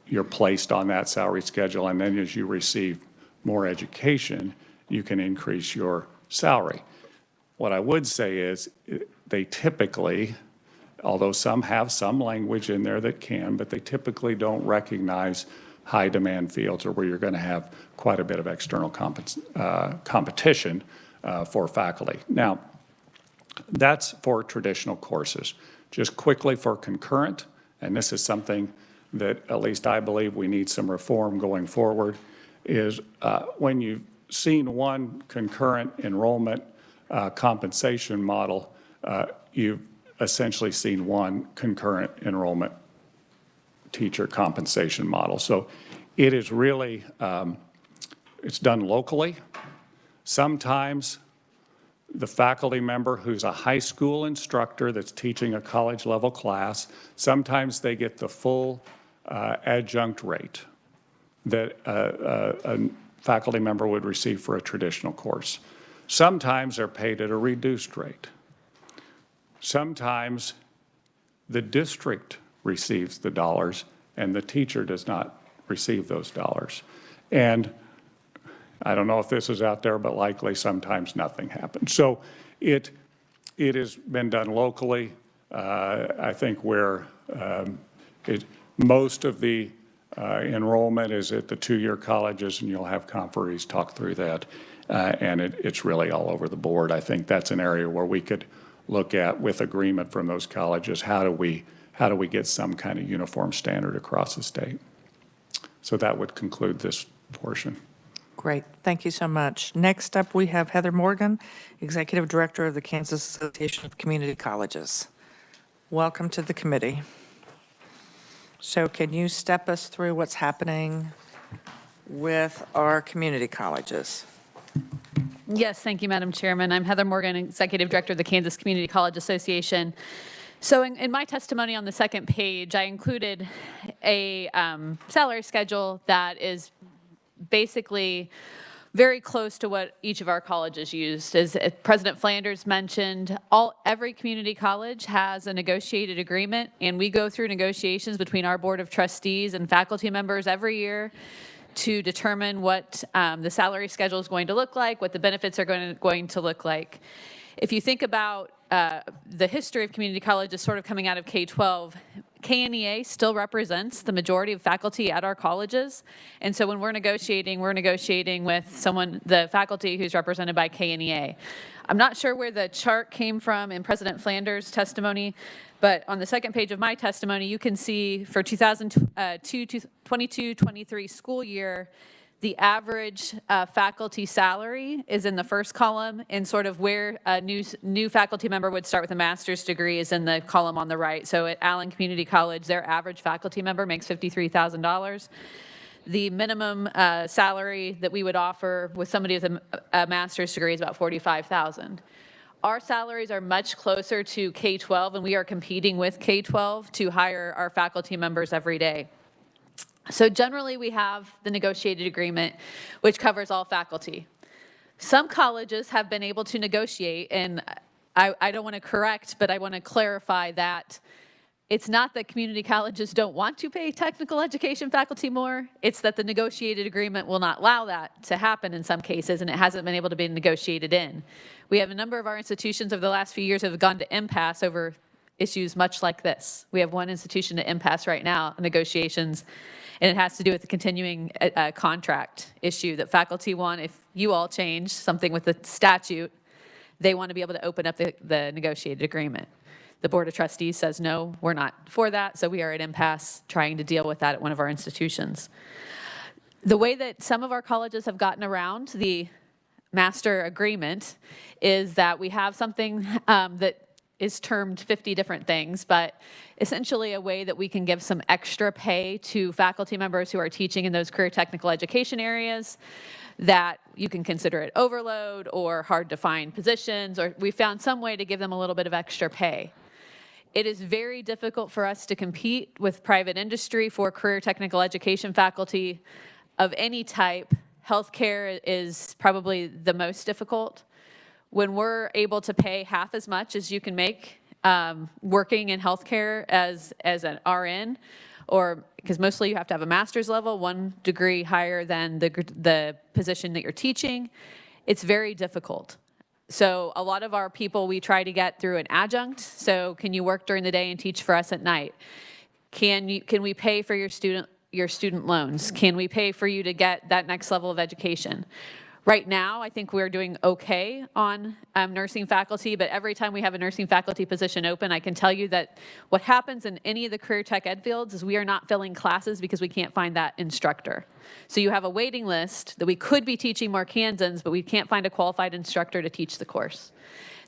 you're placed on that salary schedule, and then as you receive more education, you can increase your salary. What I would say is they typically, although some have some language in there that can, but they typically don't recognize high demand fields or where you're going to have quite a bit of external competition for faculty. Now, that's for traditional courses. Just quickly for concurrent, and this is something that at least I believe we need some reform going forward, is when you've seen one concurrent enrollment compensation model, you've essentially seen one concurrent enrollment teacher compensation model. So it is really, it's done locally. Sometimes the faculty member who's a high school instructor that's teaching a college level class, sometimes they get the full adjunct rate that a faculty member would receive for a traditional course. Sometimes they're paid at a reduced rate. Sometimes the district receives the dollars and the teacher does not receive those dollars. And I don't know if this is out there, but likely sometimes nothing happens. So it has been done locally. I think where most of the enrollment is at the two-year colleges, and you'll have conferees talk through that. And it's really all over the board. I think that's an area where we could look at, with agreement from those colleges, how do we get some kind of uniform standard across the state? So that would conclude this portion. Great, thank you so much. Next up, we have Heather Morgan, Executive Director of the Kansas Association of Community Colleges. Welcome to the committee. So can you step us through what's happening with our community colleges? Yes, thank you, Madam Chairman. I'm Heather Morgan, Executive Director of the Kansas Community College Association. So in my testimony on the second page, I included a salary schedule that is basically very close to what each of our colleges used. As President Flanders mentioned, every community college has a negotiated agreement, and we go through negotiations between our Board of Trustees and faculty members every year to determine what the salary schedule is going to look like, what the benefits are going to look like. If you think about the history of community colleges sort of coming out of K-12, KNEA still represents the majority of faculty at our colleges. And so when we're negotiating with the faculty who's represented by KNEA. I'm not sure where the chart came from in President Flanders' testimony, but on the second page of my testimony, you can see for 2022-23 school year, the average faculty salary is in the first column, and sort of where a new faculty member would start with a master's degree is in the column on the right. So at Allen Community College, their average faculty member makes $53,000. The minimum salary that we would offer with somebody with a master's degree is about $45,000. Our salaries are much closer to K-12, and we are competing with K-12 to hire our faculty members every day. So generally, we have the negotiated agreement, which covers all faculty. Some colleges have been able to negotiate, and I don't want to correct, but I want to clarify that it's not that community colleges don't want to pay technical education faculty more. It's that the negotiated agreement will not allow that to happen in some cases, and it hasn't been able to be negotiated in. We have a number of our institutions over the last few years have gone to impasse over issues much like this. We have one institution to impasse right now, negotiations, and it has to do with the continuing contract issue that faculty want. If you all change something with the statute, they want to be able to open up the negotiated agreement. The Board of Trustees says, no, we're not for that, so we are at impasse trying to deal with that at one of our institutions. The way that some of our colleges have gotten around the master agreement is that we have something that is termed 50 different things, but essentially a way that we can give some extra pay to faculty members who are teaching in those career technical education areas, that you can consider it overload or hard to find positions, or we found some way to give them a little bit of extra pay. It is very difficult for us to compete with private industry for career technical education faculty of any type. Healthcare is probably the most difficult. When we're able to pay half as much as you can make working in healthcare as an RN, or because mostly you have to have a master's level, 1 degree higher than the position that you're teaching, it's very difficult. So a lot of our people we try to get through an adjunct. So can you work during the day and teach for us at night? Can we pay for your student loans? Can we pay for you to get that next level of education? Right now, I think we're doing okay on nursing faculty, but every time we have a nursing faculty position open, I can tell you that what happens in any of the career tech ed fields is we are not filling classes because we can't find that instructor. So you have a waiting list that we could be teaching more Kansans, but we can't find a qualified instructor to teach the course.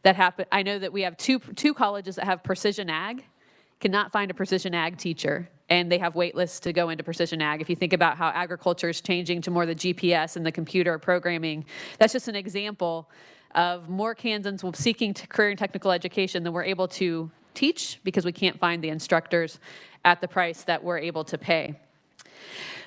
That happen. I know that we have two colleges that have precision ag, cannot find a precision ag teacher, and they have wait lists to go into precision ag. If you think about how agriculture is changing to more the GPS and the computer programming, that's just an example of more Kansans seeking career and technical education than we're able to teach because we can't find the instructors at the price that we're able to pay.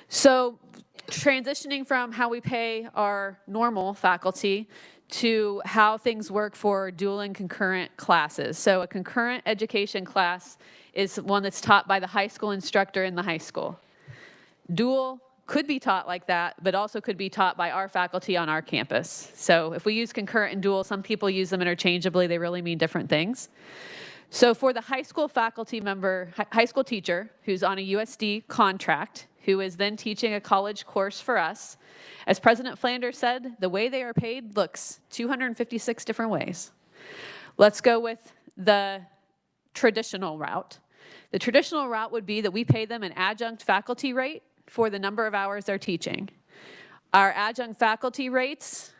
So transitioning from how we pay our normal faculty to how things work for dual and concurrent classes. So a concurrent education class is one that's taught by the high school instructor in the high school. Dual could be taught like that, but also could be taught by our faculty on our campus. So if we use concurrent and dual, some people use them interchangeably. They really mean different things. So for the high school faculty member, high school teacher who's on a USD contract, who is then teaching a college course for us, as President Flanders said, the way they are paid looks 256 different ways. Let's go with the traditional route. The traditional route would be that we pay them an adjunct faculty rate for the number of hours they're teaching. Our adjunct faculty rates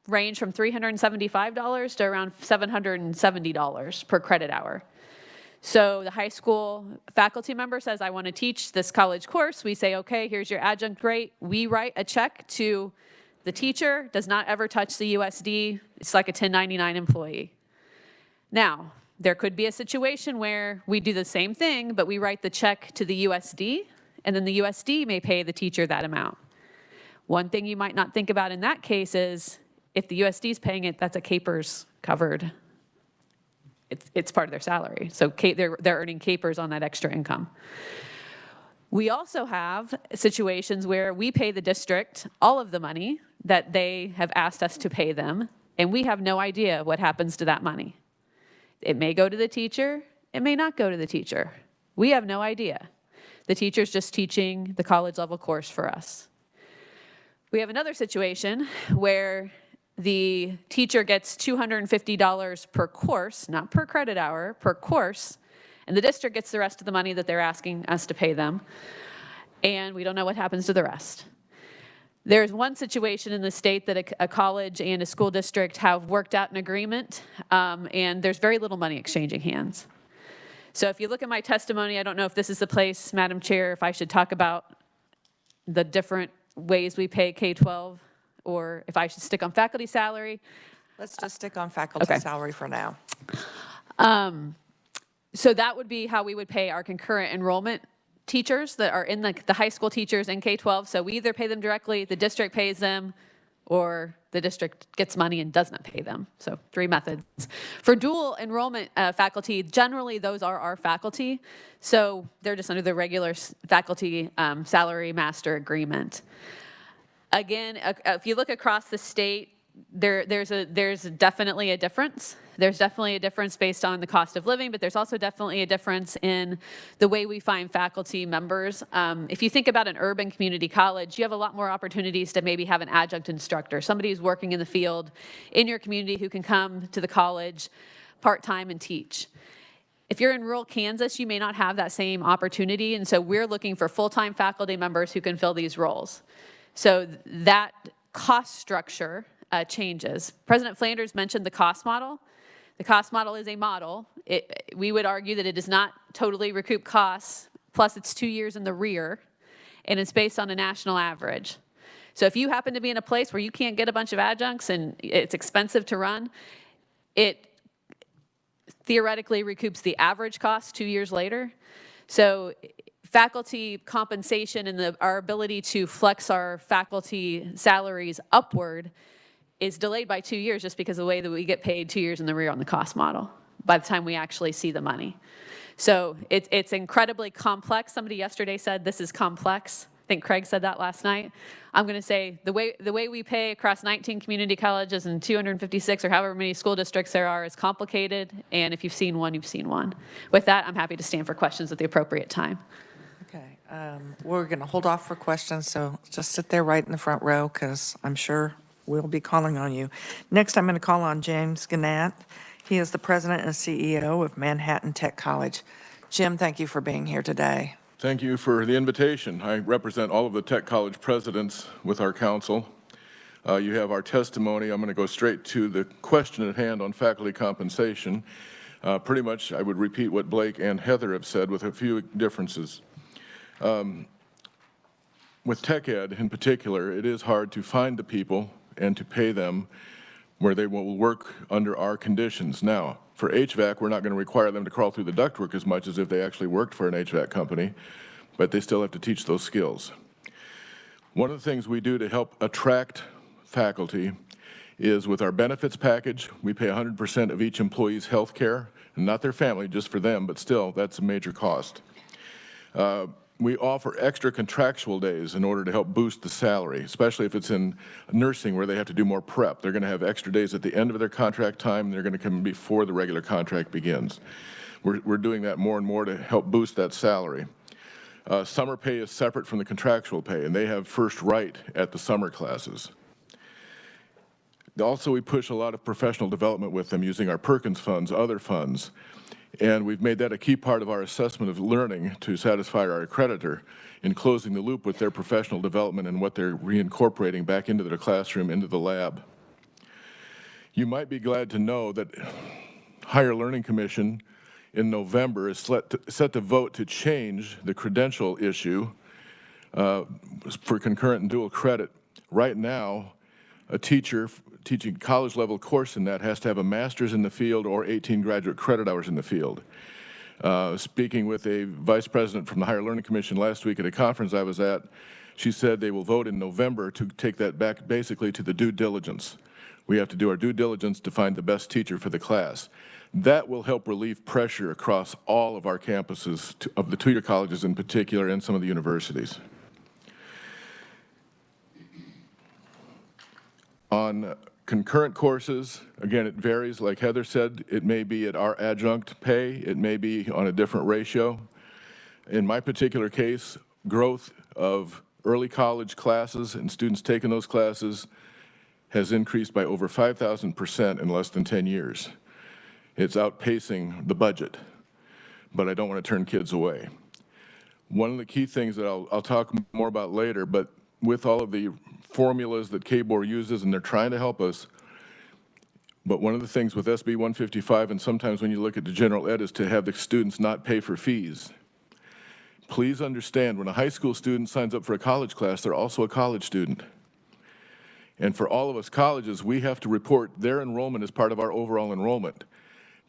range from $375 to around $770 per credit hour. So the high school faculty member says, I want to teach this college course. We say, okay, here's your adjunct rate. We write a check to the teacher, does not ever touch the USD. It's like a 1099 employee. Now, there could be a situation where we do the same thing, but we write the check to the USD, and then the USD may pay the teacher that amount. One thing you might not think about in that case is if the USD is paying it, that's a CAPERS covered. It's part of their salary. So they're earning CAPERS on that extra income. We also have situations where we pay the district all of the money that they have asked us to pay them, and we have no idea what happens to that money. It may go to the teacher, it may not go to the teacher. We have no idea. The teacher's just teaching the college level course for us. We have another situation where the teacher gets $250 per course, not per credit hour, per course, and the district gets the rest of the money that they're asking us to pay them, and we don't know what happens to the rest. There's one situation in the state that a college and a school district have worked out an agreement, and there's very little money exchanging hands. So if you look at my testimony, I don't know if this is the place, Madam Chair, if I should talk about the different ways we pay K-12, or if I should stick on faculty salary. Let's just stick on faculty Okay. salary for now. So that would be how we would pay our concurrent enrollment teachers that are in the high school teachers in K-12. So we either pay them directly, the district pays them, or the district gets money and does not pay them. So 3 methods. For dual enrollment faculty, generally those are our faculty. So they're just under the regular faculty salary master agreement. Again, if you look across the state, there's definitely a difference. There's definitely a difference based on the cost of living, but there's also definitely a difference in the way we find faculty members. If you think about an urban community college, you have a lot more opportunities to maybe have an adjunct instructor, somebody who's working in the field in your community who can come to the college part-time and teach. If you're in rural Kansas, you may not have that same opportunity, and so we're looking for full-time faculty members who can fill these roles. So that cost structure changes. President Flanders mentioned the cost model. The cost model is a model. We would argue that it does not totally recoup costs, plus it's 2 years in the rear, and it's based on a national average. So if you happen to be in a place where you can't get a bunch of adjuncts and it's expensive to run, it theoretically recoups the average cost 2 years later. So faculty compensation and our ability to flex our faculty salaries upward is delayed by 2 years just because of the way that we get paid 2 years in the rear on the cost model by the time we actually see the money. So it's incredibly complex. Somebody yesterday said this is complex. I think Craig said that last night. I'm going to say the way we pay across 19 community colleges and 256 or however many school districts there are is complicated, and if you've seen one, you've seen one. With that, I'm happy to stand for questions at the appropriate time. Okay, we're going to hold off for questions, so just sit there right in the front row because I'm sure we'll be calling on you. Next, I'm going to call on James Gannett. He is the president and CEO of Manhattan Tech College. Jim, thank you for being here today. Thank you for the invitation. I represent all of the tech college presidents with our council. You have our testimony. I'm going to go straight to the question at hand on faculty compensation. Pretty much, I would repeat what Blake and Heather have said with a few differences. With tech ed in particular, it is hard to find the people and to pay them where they will work under our conditions. Now, for HVAC, we're not going to require them to crawl through the ductwork as much as if they actually worked for an HVAC company, but they still have to teach those skills. One of the things we do to help attract faculty is with our benefits package, we pay 100% of each employee's health care, and not their family, just for them, but still, that's a major cost. We offer extra contractual days in order to help boost the salary, especially if it's in nursing where they have to do more prep. They're going to have extra days at the end of their contract time, and they're going to come before the regular contract begins. We're doing that more and more to help boost that salary. Summer pay is separate from the contractual pay, and they have first right at the summer classes. Also, we push a lot of professional development with them using our Perkins funds, other funds. And we've made that a key part of our assessment of learning to satisfy our accreditor in closing the loop with their professional development and what they're reincorporating back into their classroom, into the lab. You might be glad to know that Higher Learning Commission in November is set to vote to change the credential issue for concurrent and dual credit. Right now, a teacher teaching college-level course in that has to have a master's in the field or 18 graduate credit hours in the field. Speaking with a vice president from the Higher Learning Commission last week at a conference I was at, she said they will vote in November to take that back basically to the due diligence. We have to do our due diligence to find the best teacher for the class. That will help relieve pressure across all of our campuses, of the two-year colleges in particular, and some of the universities. On concurrent courses, again, it varies. Like Heather said, it may be at our adjunct pay. It may be on a different ratio. In my particular case, growth of early college classes and students taking those classes has increased by over 5,000% in less than 10 years. It's outpacing the budget, but I don't want to turn kids away. One of the key things that I'll talk more about later, but with all of the formulas that KBOR uses, and they're trying to help us, but one of the things with SB 155, and sometimes when you look at the general ed, is to have the students not pay for fees. Please understand, when a high school student signs up for a college class, they're also a college student. And for all of us colleges, we have to report their enrollment as part of our overall enrollment.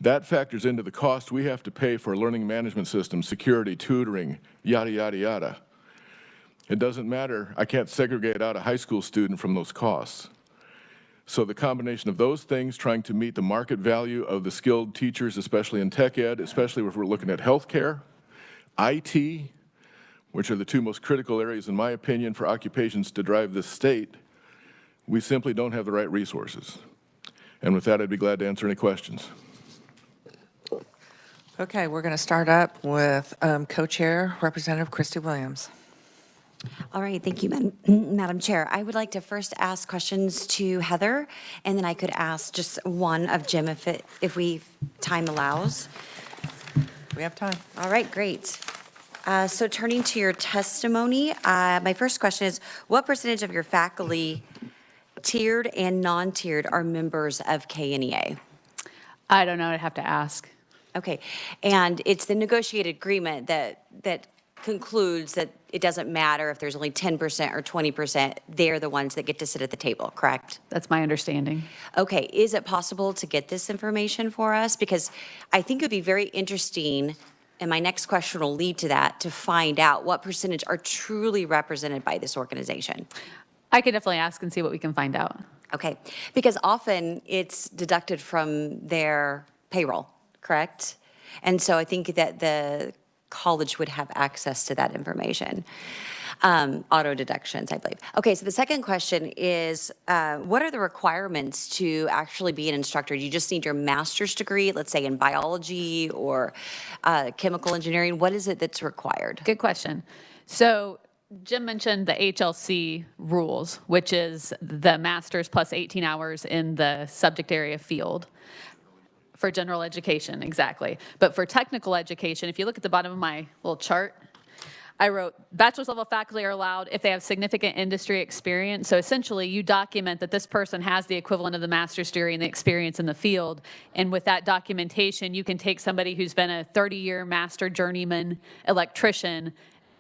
That factors into the cost we have to pay for learning management systems, security, tutoring, yada, yada, yada. It doesn't matter. I can't segregate out a high school student from those costs. So the combination of those things, trying to meet the market value of the skilled teachers, especially in tech ed, especially if we're looking at healthcare, IT, which are the two most critical areas, in my opinion, for occupations to drive this state, we simply don't have the right resources. And with that, I'd be glad to answer any questions. Okay, we're going to start up with co-chair Representative Christy Williams. All right, thank you, Madam Chair. I would like to first ask questions to Heather, and then I could ask just one of Jim if time allows. We have time. All right, great. So turning to your testimony, my first question is, what percentage of your faculty, tiered and non-tiered, are members of KNEA? I don't know, I'd have to ask. Okay, and it's the negotiated agreement that concludes that it doesn't matter if there's only 10% or 20%, they're the ones that get to sit at the table, correct? That's my understanding. Okay, is it possible to get this information for us? Because I think it would be very interesting, and my next question will lead to that, to find out what percentage are truly represented by this organization. I could definitely ask and see what we can find out. Okay, because often it's deducted from their payroll, correct? And so I think that the college would have access to that information. Auto deductions, I believe. Okay, so the second question is, what are the requirements to actually be an instructor? You just need your master's degree, let's say in biology or chemical engineering. What is it that's required? Good question. So Jim mentioned the HLC rules, which is the master's plus 18 hours in the subject area field. For general education, exactly. But for technical education, if you look at the bottom of my little chart, I wrote, bachelor's level faculty are allowed if they have significant industry experience. So essentially, you document that this person has the equivalent of the master's degree and the experience in the field. And with that documentation, you can take somebody who's been a 30-year master journeyman electrician,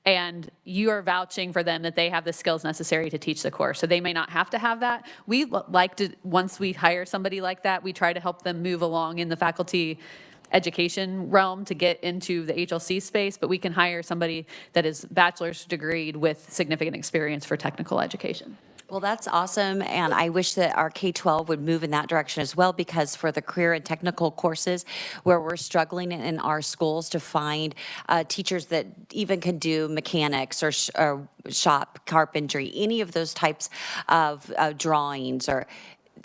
and you are vouching for them that they have the skills necessary to teach the course. So they may not have to have that. We like to, once we hire somebody like that, we try to help them move along in the faculty education realm to get into the HLC space, but we can hire somebody that is bachelor's degreed with significant experience for technical education. Well, that's awesome, and I wish that our K-12 would move in that direction as well, because for the career and technical courses where we're struggling in our schools to find teachers that even can do mechanics or shop carpentry, any of those types of drawings, or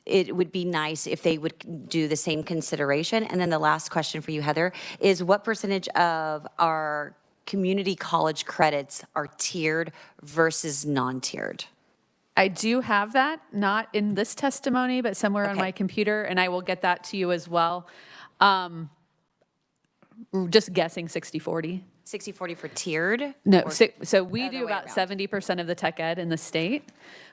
it would be nice if they would do the same consideration. And then the last question for you, Heather, is what percentage of our community college credits are tiered versus non-tiered? I do have that, not in this testimony, but somewhere on my computer, and I will get that to you as well. Just guessing 60-40. 60-40 for tiered? No, so we do about 70% of the tech ed in the state.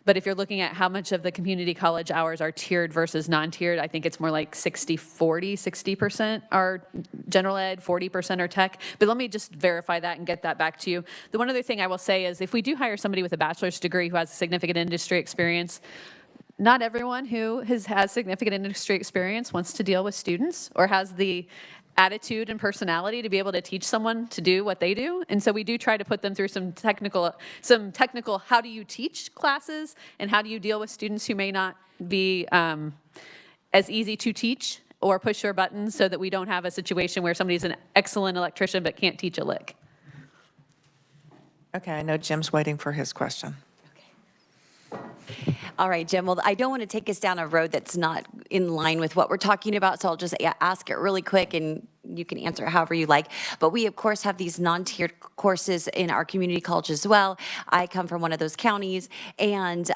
But if you're looking at how much of the community college hours are tiered versus non-tiered, I think it's more like 60-40, 60% are general ed, 40% are tech. But let me just verify that and get that back to you. The one other thing I will say is if we do hire somebody with a bachelor's degree who has significant industry experience, not everyone who has significant industry experience wants to deal with students or has the attitude and personality to be able to teach someone to do what they do. And so we do try to put them through some technical how do you teach classes and how do you deal with students who may not be as easy to teach or push your buttons so that we don't have a situation where somebody's an excellent electrician but can't teach a lick. Okay, I know Jim's waiting for his question. All right, Jim. Well, I don't want to take us down a road that's not in line with what we're talking about, so I'll just ask it really quick, and you can answer it however you like. But we, of course, have these non-tiered courses in our community college as well. I come from one of those counties, and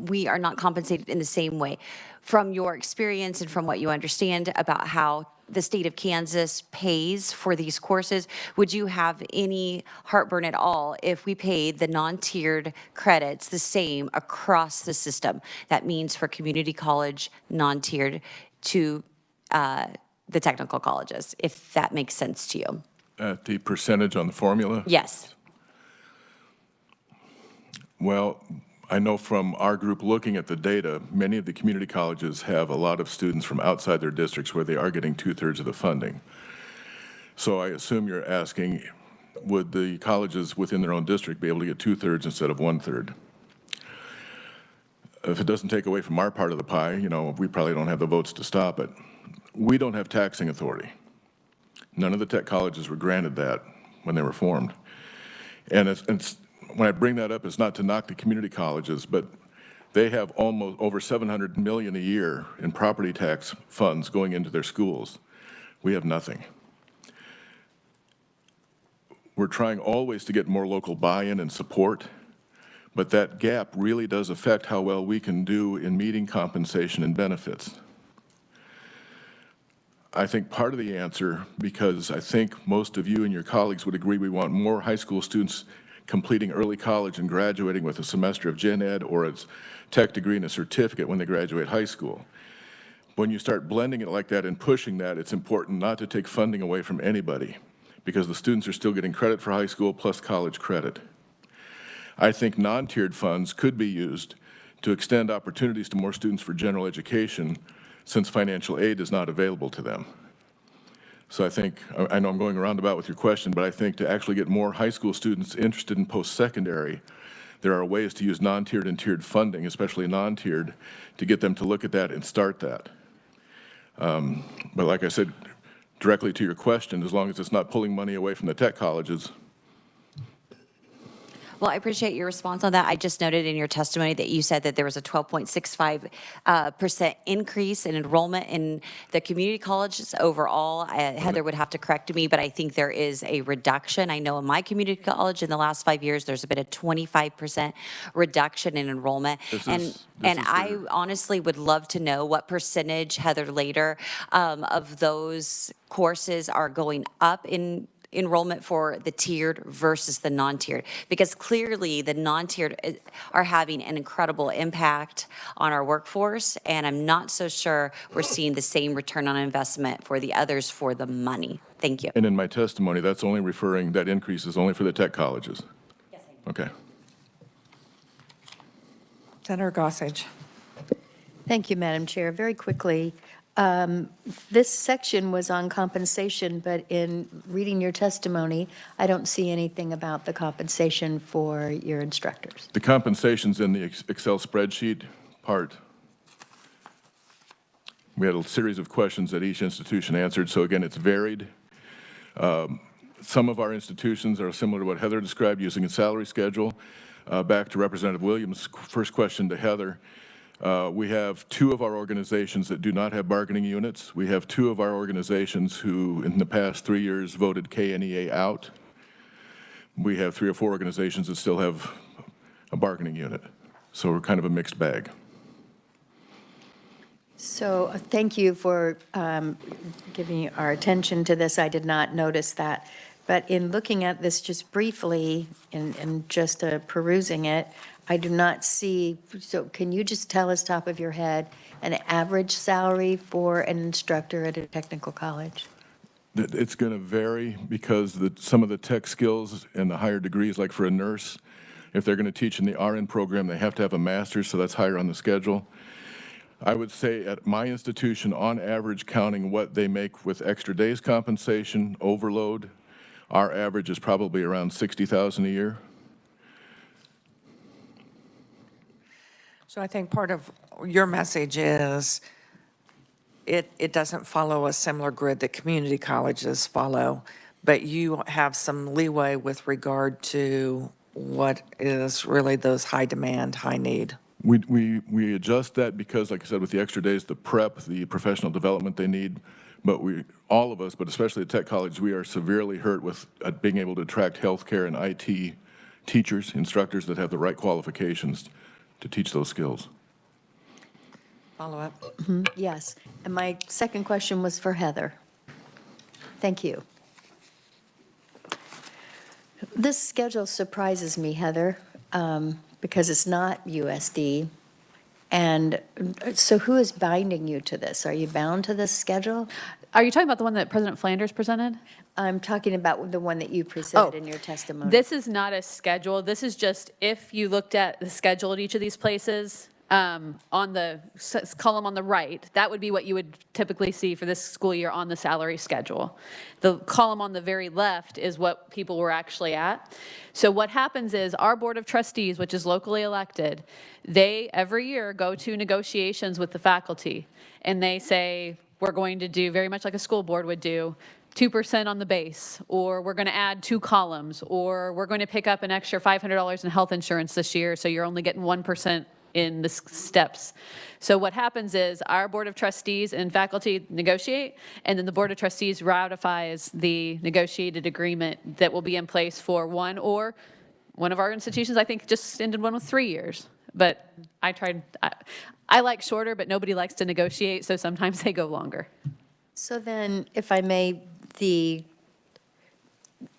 we are not compensated in the same way. From your experience and from what you understand about how the state of Kansas pays for these courses, would you have any heartburn at all if we paid the non-tiered credits the same across the system? That means for community college, non-tiered, to the technical colleges, if that makes sense to you. At the percentage on the formula? Yes. Well, I know from our group looking at the data, many of the community colleges have a lot of students from outside their districts where they are getting 2/3 of the funding. So I assume you're asking, would the colleges within their own district be able to get 2/3 instead of 1/3? If it doesn't take away from our part of the pie, you know, we probably don't have the votes to stop it. We don't have taxing authority. None of the tech colleges were granted that when they were formed. And when I bring that up, it's not to knock the community colleges, but they have almost over $700 million a year in property tax funds going into their schools. We have nothing. We're trying always to get more local buy-in and support, but that gap really does affect how well we can do in meeting compensation and benefits. I think part of the answer, because I think most of you and your colleagues would agree we want more high school students completing early college and graduating with a semester of gen ed or a tech degree and a certificate when they graduate high school. When you start blending it like that and pushing that, it's important not to take funding away from anybody, because the students are still getting credit for high school plus college credit. I think non-tiered funds could be used to extend opportunities to more students for general education, since financial aid is not available to them. So I think, I know I'm going roundabout with your question, but I think to actually get more high school students interested in post-secondary, there are ways to use non-tiered and tiered funding, especially non-tiered, to get them to look at that and start that. But like I said, directly to your question, as long as it's not pulling money away from the tech colleges. Well, I appreciate your response on that. I just noted in your testimony that you said that there was a 12.65% increase in enrollment in the community colleges overall. Heather would have to correct me, but I think there is a reduction. I know in my community college in the last 5 years, there's been a 25% reduction in enrollment. I honestly would love to know what percentage, Heather, later, of those courses are going up in enrollment for the tiered versus the non-tiered, because clearly the non-tiered are having an incredible impact on our workforce, and I'm not so sure we're seeing the same return on investment for the others for the money. Thank you. And in my testimony, that's only referring, that increase is only for the tech colleges. Yes, okay. Senator Gossage. Thank you, Madam Chair. Very quickly, this section was on compensation, but in reading your testimony, I don't see anything about the compensation for your instructors. The compensation's in the Excel spreadsheet part. We had a series of questions that each institution answered, so again, it's varied. Some of our institutions are similar to what Heather described, using a salary schedule. Back to Representative Williams' first question to Heather. We have 2 of our organizations that do not have bargaining units. We have 2 of our organizations who, in the past 3 years, voted KNEA out. We have 3 or 4 organizations that still have a bargaining unit. So we're kind of a mixed bag. So thank you for giving our attention to this. I did not notice that. But in looking at this just briefly and just perusing it, I do not see, so can you just tell us, top of your head, an average salary for an instructor at a technical college? It's going to vary because some of the tech skills and the higher degrees, like for a nurse, if they're going to teach in the RN program, they have to have a master's, so that's higher on the schedule. I would say at my institution, on average, counting what they make with extra days compensation, overload, our average is probably around $60,000 a year. So I think part of your message is it doesn't follow a similar grid that community colleges follow, but you have some leeway with regard to what is really those high demand, high need. We adjust that because, like I said, with the extra days, the prep, the professional development they need, but all of us, but especially at Tech College, we are severely hurt with being able to attract healthcare and IT teachers, instructors that have the right qualifications to teach those skills. Follow up? Yes. And my second question was for Heather. Thank you. This schedule surprises me, Heather, because it's not USD. And so who is binding you to this? Are you bound to this schedule? Are you talking about the one that President Flanders presented? I'm talking about the one that you presented in your testimony. This is not a schedule. This is just if you looked at the schedule at each of these places, on the column on the right, that would be what you would typically see for this school year on the salary schedule. The column on the very left is what people were actually at. So what happens is our Board of Trustees, which is locally elected, they every year go to negotiations with the faculty, and they say, we're going to do very much like a school board would do, 2% on the base, or we're going to add 2 columns, or we're going to pick up an extra $500 in health insurance this year, so you're only getting 1% in the steps. So what happens is our Board of Trustees and faculty negotiate, and then the Board of Trustees ratifies the negotiated agreement that will be in place for one of our institutions, I think, just ended one with 3 years. But I like shorter, but nobody likes to negotiate, so sometimes they go longer. So then, if I may,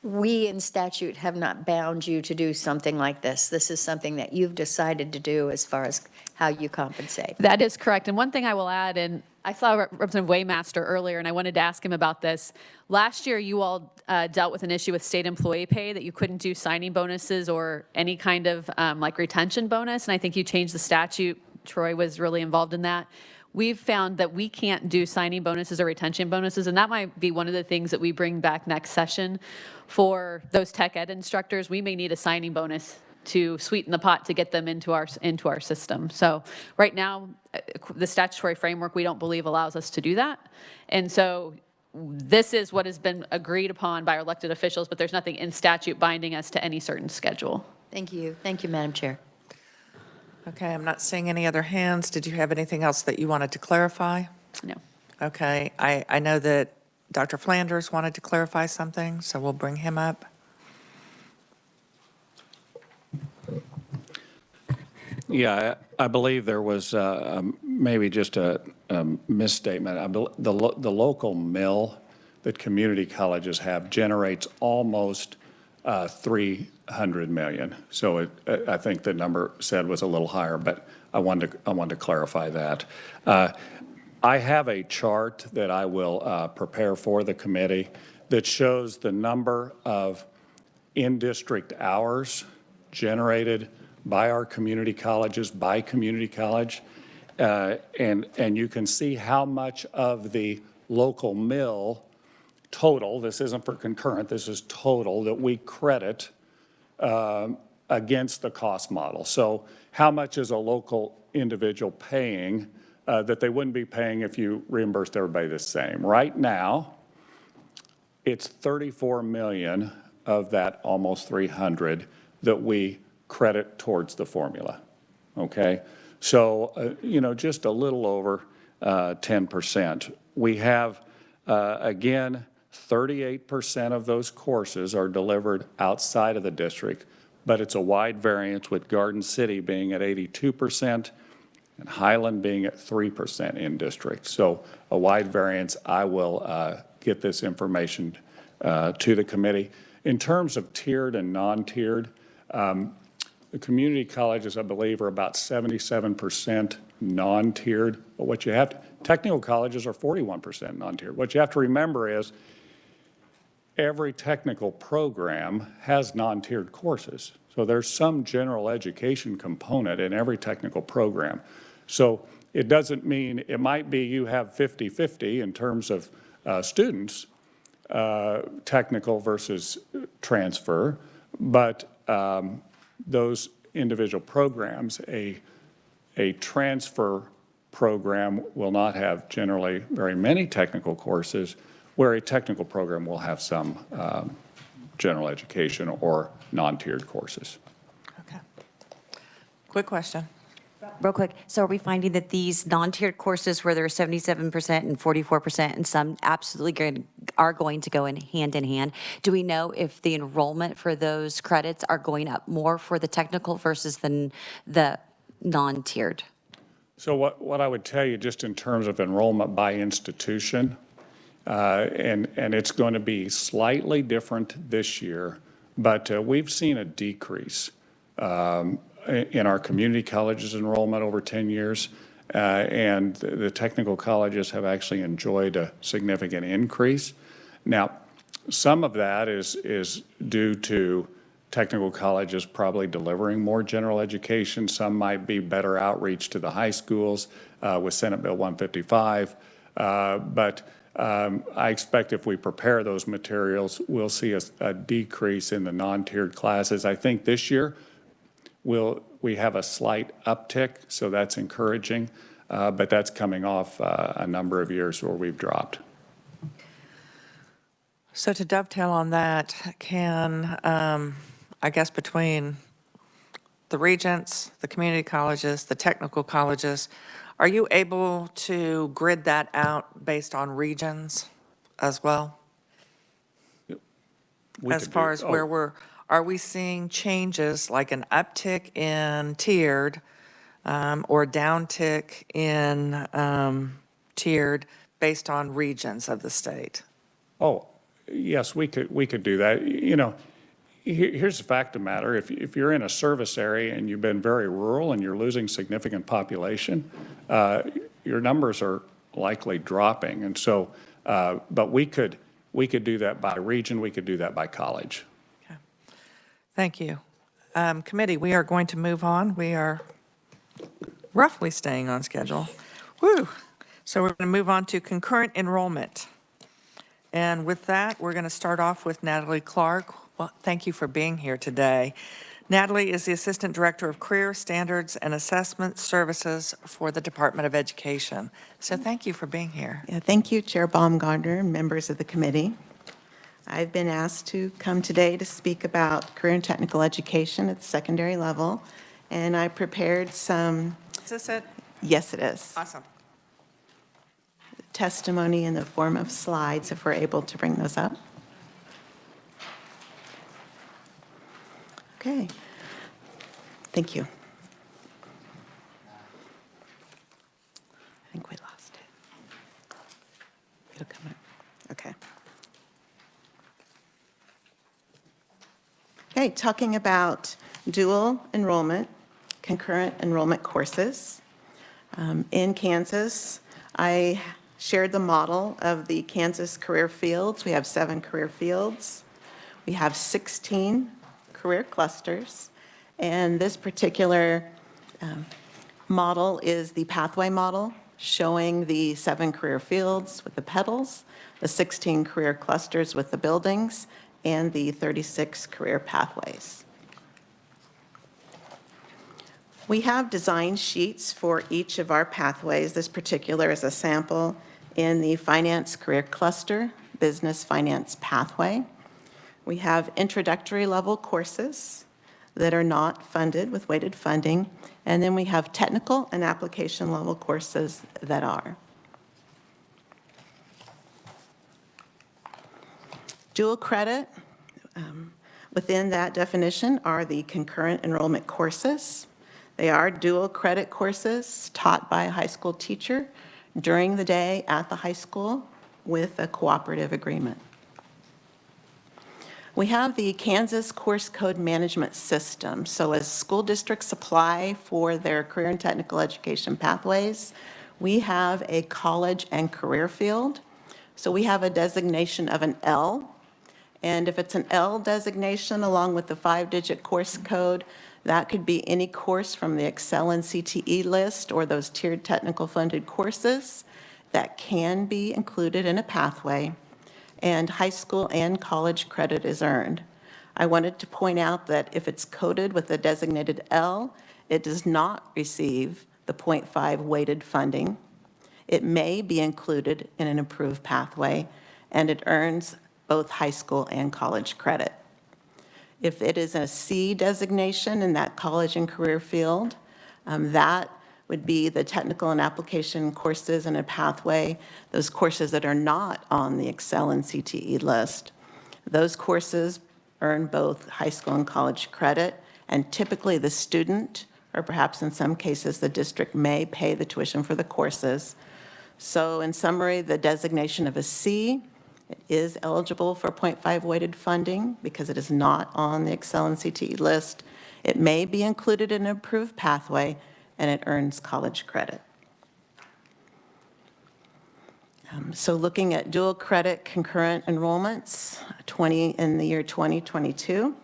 we in statute have not bound you to do something like this. This is something that you've decided to do as far as how you compensate. That is correct. And one thing I will add, and I saw Representative Waymaster earlier, and I wanted to ask him about this. Last year, you all dealt with an issue with state employee pay that you couldn't do signing bonuses or any kind of like retention bonus, and I think you changed the statute. Troy was really involved in that. We've found that we can't do signing bonuses or retention bonuses, and that might be one of the things that we bring back next session for those tech ed instructors. We may need a signing bonus to sweeten the pot to get them into our system. So right now, the statutory framework we don't believe allows us to do that, and so this is what has been agreed upon by our elected officials, but there's nothing in statute binding us to any certain schedule. Thank you. Thank you, Madam Chair. Okay, I'm not seeing any other hands. Did you have anything else that you wanted to clarify? No. Okay, I know that Dr. Flanders wanted to clarify something, so we'll bring him up. Yeah, I believe there was maybe just a misstatement. The local mill that community colleges have generates almost 300 million. So I think the number said was a little higher, but I wanted to clarify that. I have a chart that I will prepare for the committee that shows the number of in-district hours generated by our community colleges, by community college, and you can see how much of the local mill total, this isn't for concurrent, this is total, that we credit against the cost model. So how much is a local individual paying that they wouldn't be paying if you reimbursed everybody the same? Right now, it's 34 million of that almost 300 that we credit towards the formula, okay? So, just a little over 10%. We have, again, 38% of those courses are delivered outside of the district, but it's a wide variance with Garden City being at 82% and Highland being at 3% in district. So a wide variance. I will get this information to the committee. In terms of tiered and non-tiered, the community colleges, I believe, are about 77% non-tiered, but what you have to, technical colleges are 41% non-tiered. What you have to remember is every technical program has non-tiered courses. So there's some general education component in every technical program. So it doesn't mean, it might be you have 50-50 in terms of students, technical versus transfer, but those individual programs, a transfer program will not have generally very many technical courses, where a technical program will have some general education or non-tiered courses. Okay. Quick question. Real quick, so are we finding that these non-tiered courses where there are 77% and 44% and some absolutely are going to go in hand, do we know if the enrollment for those credits are going up more for the technical versus the non-tiered? So what I would tell you just in terms of enrollment by institution, and it's going to be slightly different this year, but we've seen a decrease in our community colleges enrollment over 10 years, and the technical colleges have actually enjoyed a significant increase. Now, some of that is due to technical colleges probably delivering more general education. Some might be better outreach to the high schools with Senate Bill 155. But I expect if we prepare those materials, we'll see a decrease in the non-tiered classes. I think this year we have a slight uptick, so that's encouraging. But that's coming off a number of years where we've dropped. So to dovetail on that, can, I guess between the regents, the community colleges, the technical colleges, are you able to grid that out based on regions as well? As far as where are we seeing changes like an uptick in tiered or downtick in tiered based on regions of the state? Oh, yes, we could do that. You know, here's the fact of the matter. If you're in a service area and you've been very rural and you're losing significant population, your numbers are likely dropping. And so, but we could do that by region. We could do that by college. Okay. Thank you. Committee, we are going to move on. We are roughly staying on schedule. Woo! So we're going to move on to concurrent enrollment. And with that, we're going to start off with Natalie Clark. Well, thank you for being here today. Natalie is the Assistant Director of Career Standards and Assessment Services for the Department of Education. So thank you for being here. Yeah, thank you, Chair Baumgartner and members of the committee. I've been asked to come today to speak about career and technical education at the secondary level, and I prepared some. Is this it? Yes, it is. Awesome. Testimony in the form of slides, if we're able to bring those up. Okay. Thank you. I think we lost it. It'll come up. Okay. Okay, talking about dual enrollment, concurrent enrollment courses. In Kansas, I shared the model of the Kansas career fields. We have 7 career fields. We have 16 career clusters. And this particular model is the pathway model, showing the 7 career fields with the petals, the 16 career clusters with the buildings, and the 36 career pathways. We have design sheets for each of our pathways. This particular is a sample in the finance career cluster, business finance pathway. We have introductory level courses that are not funded with weighted funding, and then we have technical and application level courses that are. Dual credit, within that definition are the concurrent enrollment courses. They are dual credit courses taught by a high school teacher during the day at the high school with a cooperative agreement. We have the Kansas Course Code Management System. So as school districts apply for their career and technical education pathways, we have a college and career field. So we have a designation of an L. And if it's an L designation along with the 5-digit course code, that could be any course from the Excel and CTE list or those tiered technical funded courses that can be included in a pathway, and high school and college credit is earned. I wanted to point out that if it's coded with a designated L, it does not receive the 0.5 weighted funding. It may be included in an approved pathway, and it earns both high school and college credit. If it is a C designation in that college and career field, that would be the technical and application courses in a pathway, those courses that are not on the Excel and CTE list. Those courses earn both high school and college credit, and typically the student, or perhaps in some cases the district, may pay the tuition for the courses. So in summary, the designation of a C, it is eligible for 0.5 weighted funding because it is not on the Excel and CTE list. It may be included in an approved pathway, and it earns college credit. So looking at dual credit concurrent enrollments, in the year 2022,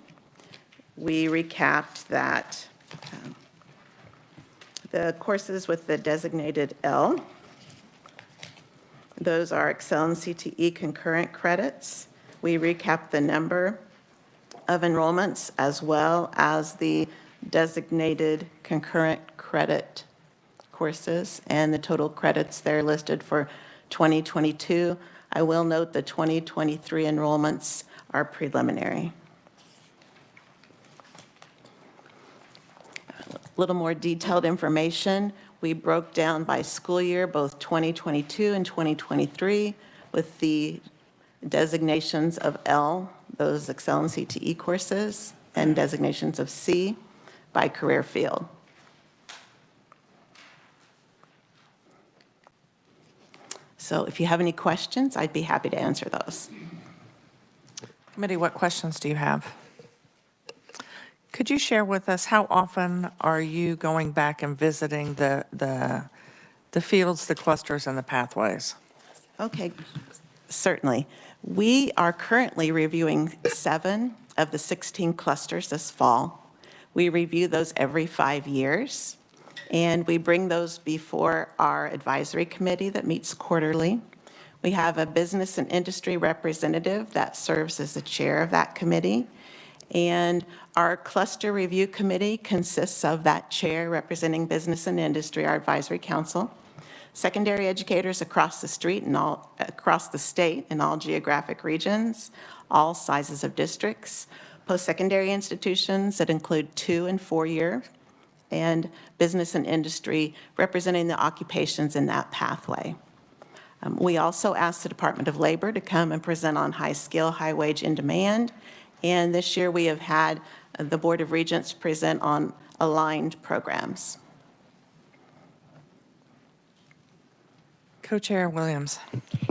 we recapped that the courses with the designated L, those are Excel and CTE concurrent credits. We recapped the number of enrollments as well as the designated concurrent credit courses and the total credits there listed for 2022. I will note the 2023 enrollments are preliminary. A little more detailed information. We broke down by school year, both 2022 and 2023, with the designations of L, those Excel and CTE courses, and designations of C by career field. So if you have any questions, I'd be happy to answer those. Committee, what questions do you have? Could you share with us how often are you going back and visiting the fields, the clusters, and the pathways? Okay, certainly. We are currently reviewing 7 of the 16 clusters this fall. We review those every 5 years, and we bring those before our advisory committee that meets quarterly. We have a business and industry representative that serves as the chair of that committee. And our cluster review committee consists of that chair representing business and industry, our advisory council, secondary educators across the street and across the state in all geographic regions, all sizes of districts, post-secondary institutions that include 2- and 4-year, and business and industry representing the occupations in that pathway. We also asked the Department of Labor to come and present on high skill, high wage in demand. And this year we have had the Board of Regents present on aligned programs. Co-Chair Williams.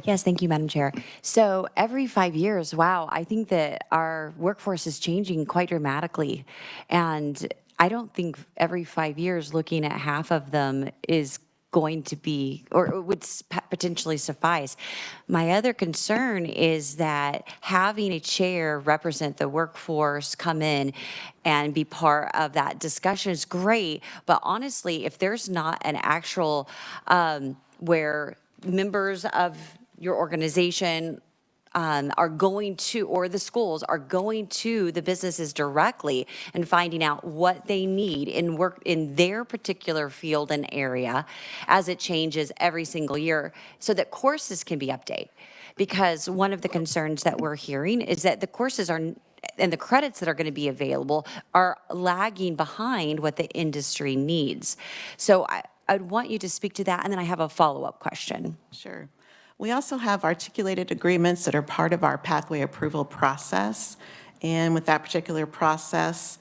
Yes, thank you, Madam Chair. So every 5 years, wow, I think that our workforce is changing quite dramatically. And I don't think every 5 years looking at half of them is going to be, or would potentially suffice. My other concern is that having a chair represent the workforce, come in and be part of that discussion is great, but honestly, if there's not an actual, where members of your organization are going to, or the schools are going to the businesses directly and finding out what they need in work in their particular field and area as it changes every single year so that courses can be updated. Because one of the concerns that we're hearing is that the courses are and the credits that are going to be available are lagging behind what the industry needs. So I'd want you to speak to that, and then I have a follow-up question. Sure. We also have articulated agreements that are part of our pathway approval process. And with that particular process,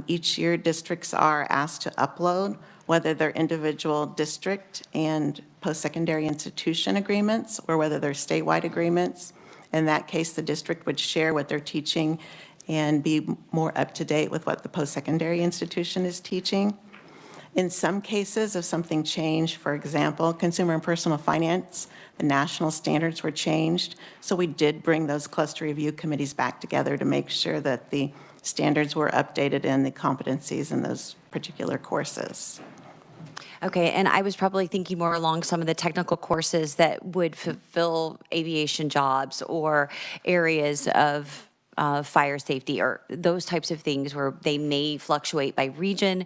each year districts are asked to upload whether they're individual district and post-secondary institution agreements or whether they're statewide agreements. In that case, the district would share what they're teaching and be more up to date with what the post-secondary institution is teaching. In some cases, if something changed, for example, consumer and personal finance, the national standards were changed. So we did bring those cluster review committees back together to make sure that the standards were updated and the competencies in those particular courses. Okay, and I was probably thinking more along some of the technical courses that would fulfill aviation jobs or areas of fire safety or those types of things where they may fluctuate by region.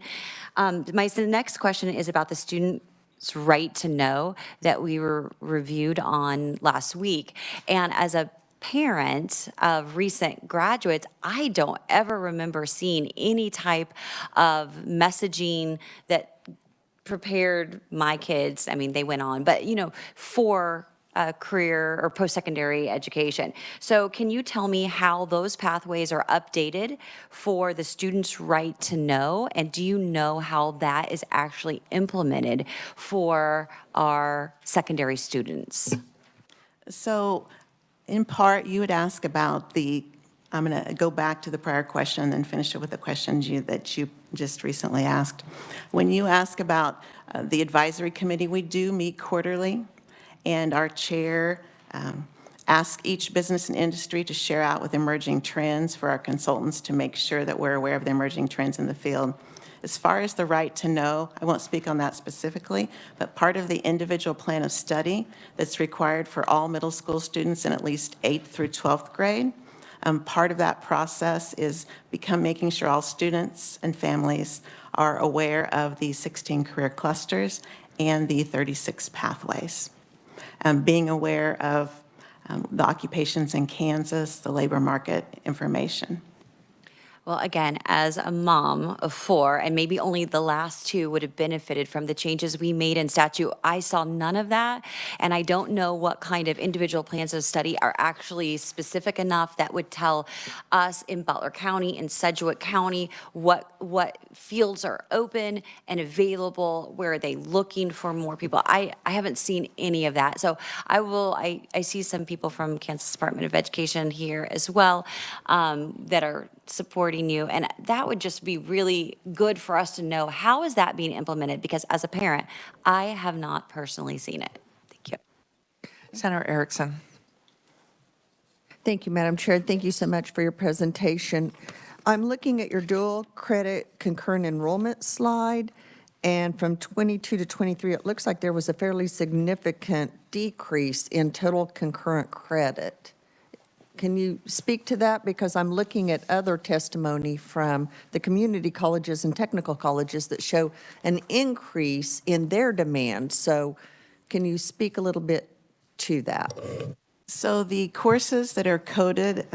My next question is about the student's right to know that we were reviewed on last week. And as a parent of recent graduates, I don't ever remember seeing any type of messaging that prepared my kids. I mean, they went on, but for career or post-secondary education. So can you tell me how those pathways are updated for the student's right to know? And do you know how that is actually implemented for our secondary students? So in part, you would ask about I'm going to go back to the prior question and then finish it with the questions that you just recently asked. When you ask about the advisory committee, we do meet quarterly, and our chair asks each business and industry to share out with emerging trends for our consultants to make sure that we're aware of the emerging trends in the field. As far as the right to know, I won't speak on that specifically, but part of the individual plan of study that's required for all middle school students in at least 8th through 12th grade, part of that process is making sure all students and families are aware of the 16 career clusters and the 36 pathways. Being aware of the occupations in Kansas, the labor market information. Well, again, as a mom of 4, and maybe only the last 2 would have benefited from the changes we made in statute, I saw none of that, and I don't know what kind of individual plans of study are actually specific enough that would tell us in Butler County, in Sedgwick County, what fields are open and available, where are they looking for more people. I haven't seen any of that. So I see some people from Kansas Department of Education here as well that are supporting you, and that would just be really good for us to know, how is that being implemented? Because as a parent, I have not personally seen it. Thank you. Senator Erickson. Thank you, Madam Chair. Thank you so much for your presentation. I'm looking at your dual credit concurrent enrollment slide, and from 22 to 23, it looks like there was a fairly significant decrease in total concurrent credit. Can you speak to that? Because I'm looking at other testimony from the community colleges and technical colleges that show an increase in their demand. So can you speak a little bit to that? So the courses that are coded,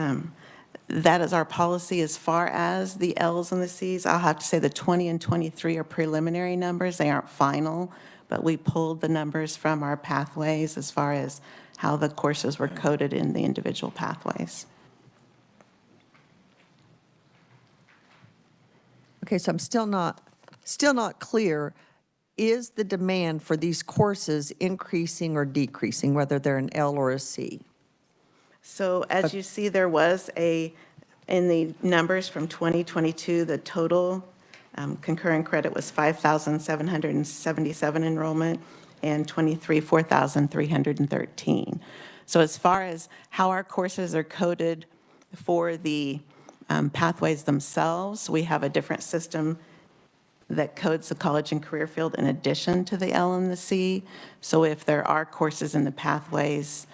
that is our policy as far as the L's and the C's. I'll have to say the 20 and 23 are preliminary numbers. They aren't final, but we pulled the numbers from our pathways as far as how the courses were coded in the individual pathways. Okay, so I'm still not clear. Is the demand for these courses increasing or decreasing, whether they're an L or a C? So as you see, there was in the numbers from 2022, the total concurrent credit was 5,777 enrollment, and 23, 4,313. So as far as how our courses are coded for the pathways themselves, we have a different system that codes the college and career field in addition to the L and the C. So if there are courses in the pathways,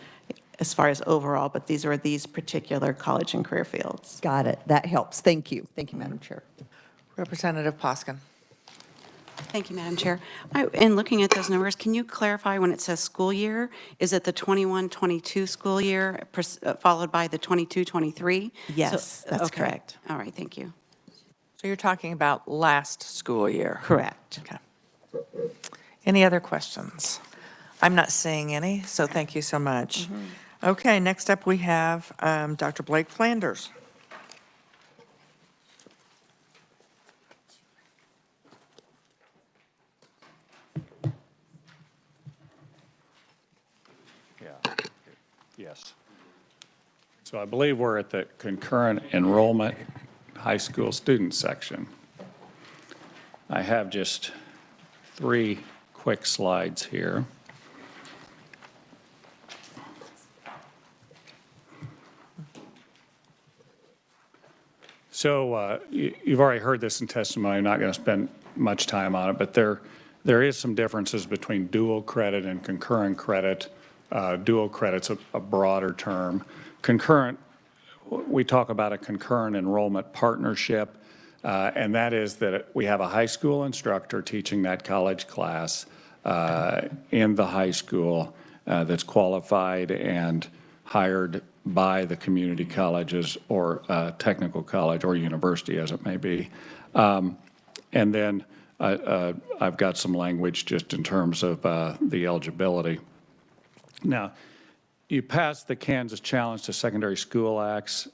as far as overall, but these are these particular college and career fields. Got it. That helps. Thank you. Thank you, Madam Chair. Representative Poskin. Thank you, Madam Chair. In looking at those numbers, can you clarify when it says school year, is it the 21-22 school year followed by the 22-23? Yes, that's okay. correct. All right, thank you. So you're talking about last school year? Correct. Okay. Any other questions? I'm not seeing any, so thank you so much. Okay, next up we have Dr. Blake Flanders. Yes. So I believe we're at the concurrent enrollment high school student section. I have just 3 quick slides here. So you've already heard this in testimony. I'm not going to spend much time on it, but there is some differences between dual credit and concurrent credit. Dual credit's a broader term. Concurrent, we talk about a concurrent enrollment partnership, and that is that we have a high school instructor teaching that college class in the high school that's qualified and hired by the community colleges or technical college or university, as it may be. And then I've got some language just in terms of the eligibility. Now, you passed the Kansas Challenge to Secondary School Acts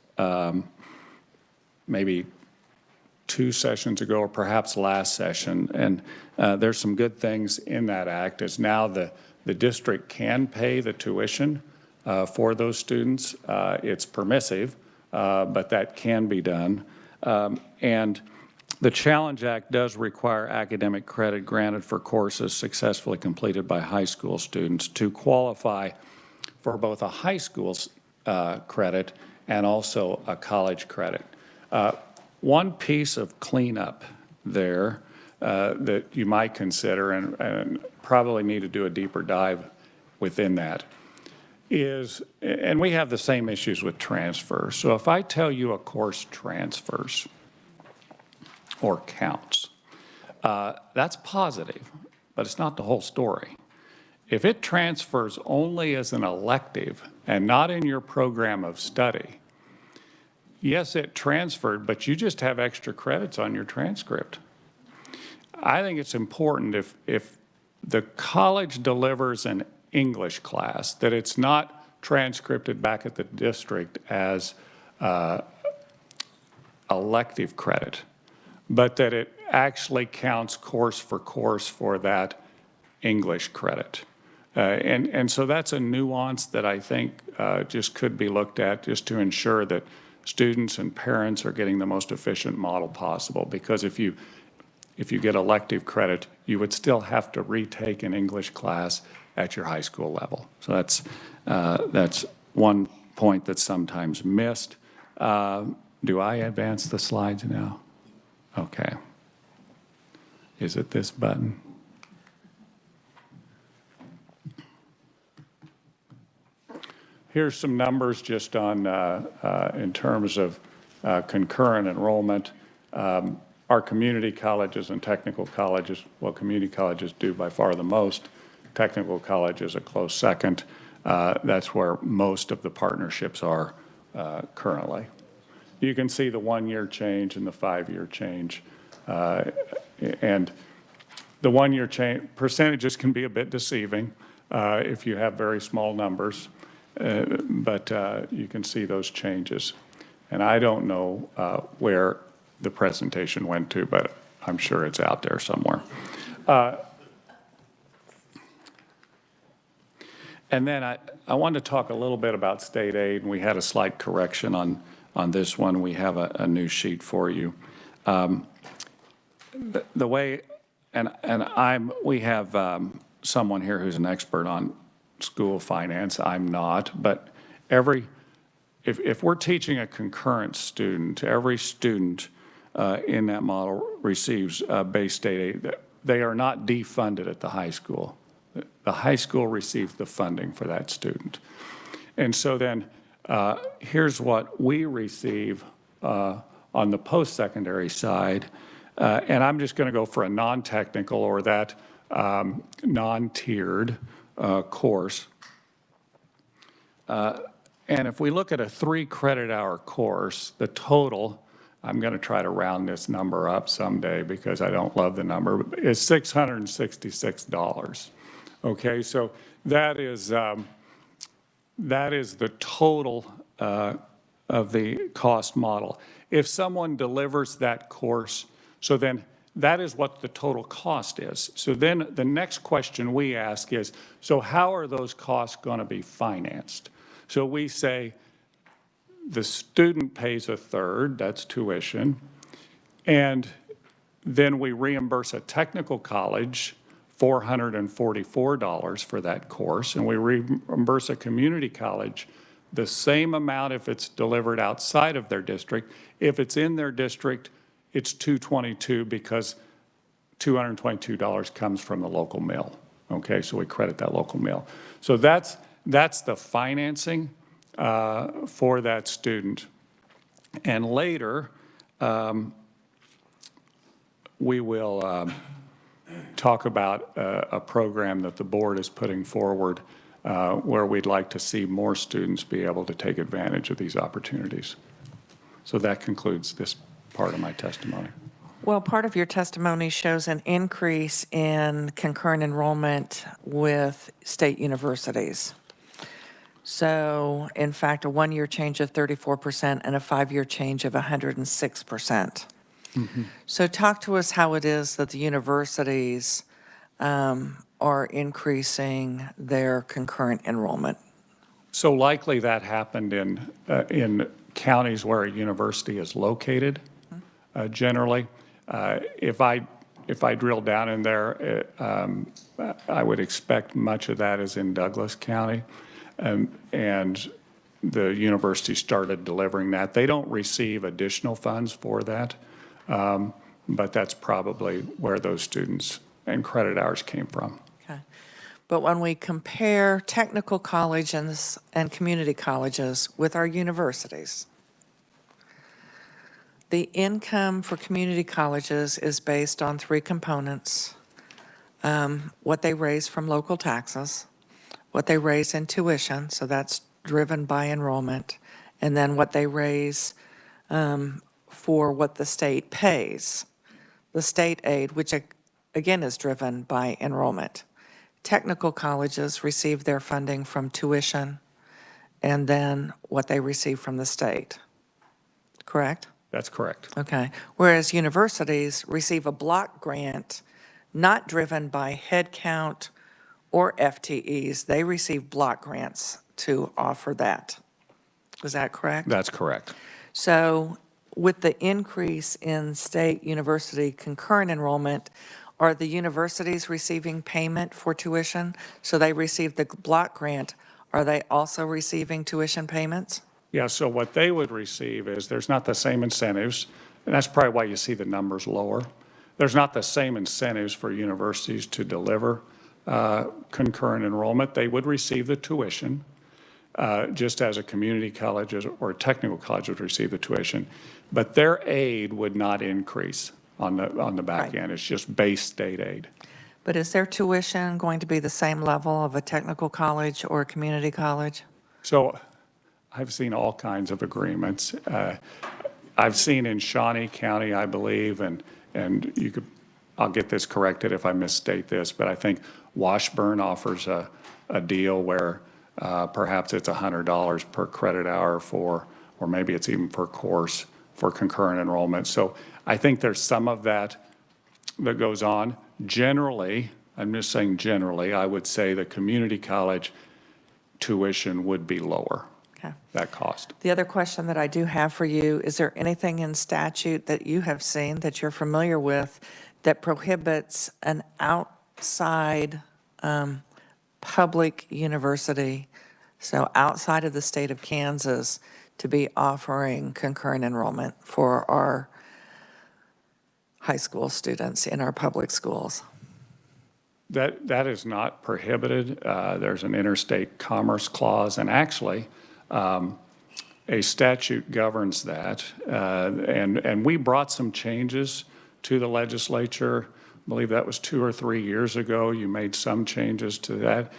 maybe 2 sessions ago or perhaps last session, and there's some good things in that act. As now the district can pay the tuition for those students. It's permissive, but that can be done. And the Challenge Act does require academic credit granted for courses successfully completed by high school students to qualify for both a high school credit and also a college credit. One piece of cleanup there that you might consider and probably need to do a deeper dive within that is, and we have the same issues with transfers. So if I tell you a course transfers or counts, that's positive, but it's not the whole story. If it transfers only as an elective and not in your program of study, yes, it transferred, but you just have extra credits on your transcript. I think it's important if the college delivers an English class that it's not transcripted back at the district as elective credit, but that it actually counts course for that English credit. And so that's a nuance that I think just could be looked at just to ensure that students and parents are getting the most efficient model possible. Because if you get elective credit, you would still have to retake an English class at your high school level. So that's one point that's sometimes missed. Do I advance the slides now? Okay. Is it this button? Here's some numbers just on in terms of concurrent enrollment. Our community colleges and technical colleges, well, community colleges do by far the most. Technical colleges a close second. That's where most of the partnerships are currently. You can see the 1-year change and the 5-year change. And the 1-year change, percentages can be a bit deceiving if you have very small numbers. But you can see those changes. And I don't know where the presentation went to, but I'm sure it's out there somewhere. And then I wanted to talk a little bit about state aid, and we had a slight correction on this one. We have a new sheet for you. The way, we have someone here who's an expert on school finance. I'm not, but if we're teaching a concurrent student, every student in that model receives base state aid. They are not defunded at the high school. The high school receives the funding for that student. And so then here's what we receive on the post-secondary side. And I'm just going to go for a non-technical or that non-tiered course. And if we look at a 3-credit-hour course, the total, I'm going to try to round this number up someday because I don't love the number, is $666. Okay, so that is the total of the cost model. If someone delivers that course, so then that is what the total cost is. So then the next question we ask is, so how are those costs going to be financed? So we say the student pays a third, that's tuition, and then we reimburse a technical college $444 for that course, and we reimburse a community college the same amount if it's delivered outside of their district. If it's in their district, it's $222 because $222 comes from the local mill. Okay, so we credit that local mill. So that's the financing for that student. And later, we will talk about a program that the board is putting forward where we'd like to see more students be able to take advantage of these opportunities. So that concludes this part of my testimony. Well, part of your testimony shows an increase in concurrent enrollment with state universities. So, in fact, a one-year change of 34% and a five-year change of 106%. So talk to us how it is that the universities are increasing their concurrent enrollment. So likely that happened in counties where a university is located, generally. If I drill down in there, I would expect much of that is in Douglas County. And the university started delivering that. They don't receive additional funds for that, but that's probably where those students and credit hours came from. Okay. But when we compare technical colleges and community colleges with our universities, the income for community colleges is based on three components: what they raise from local taxes, what they raise in tuition, so that's driven by enrollment, and then what they raise for what the state pays, the state aid, which again is driven by enrollment. Technical colleges receive their funding from tuition and then what they receive from the state, correct? That's correct. Okay. Whereas universities receive a block grant not driven by head count or FTEs. They receive block grants to offer that. Is that correct? That's correct. So with the increase in state university concurrent enrollment, are the universities receiving payment for tuition? So they receive the block grant. Are they also receiving tuition payments? Yeah, so what they would receive is there's not the same incentives, and that's probably why you see the numbers lower. There's not the same incentives for universities to deliver concurrent enrollment. They would receive the tuition, just as a community college or a technical college would receive the tuition, but their aid would not increase on the back end. It's just base state aid. But is their tuition going to be the same level of a technical college or a community college? So I've seen all kinds of agreements. I've seen in Shawnee County, I believe, and you could, I'll get this corrected if I misstate this, but I think Washburn offers a deal where perhaps it's $100 per credit hour for, or maybe it's even per course for concurrent enrollment. So I think there's some of that that goes on. Generally, I'm just saying generally, I would say the community college tuition would be lower. That cost. The other question that I do have for you, is there anything in statute that you have seen that you're familiar with that prohibits an outside public university, so outside of the state of Kansas, to be offering concurrent enrollment for our high school students in our public schools? That is not prohibited. There's an interstate commerce clause, and actually, a statute governs that, and we brought some changes to the legislature. I believe that was 2 or 3 years ago. You made some changes to that.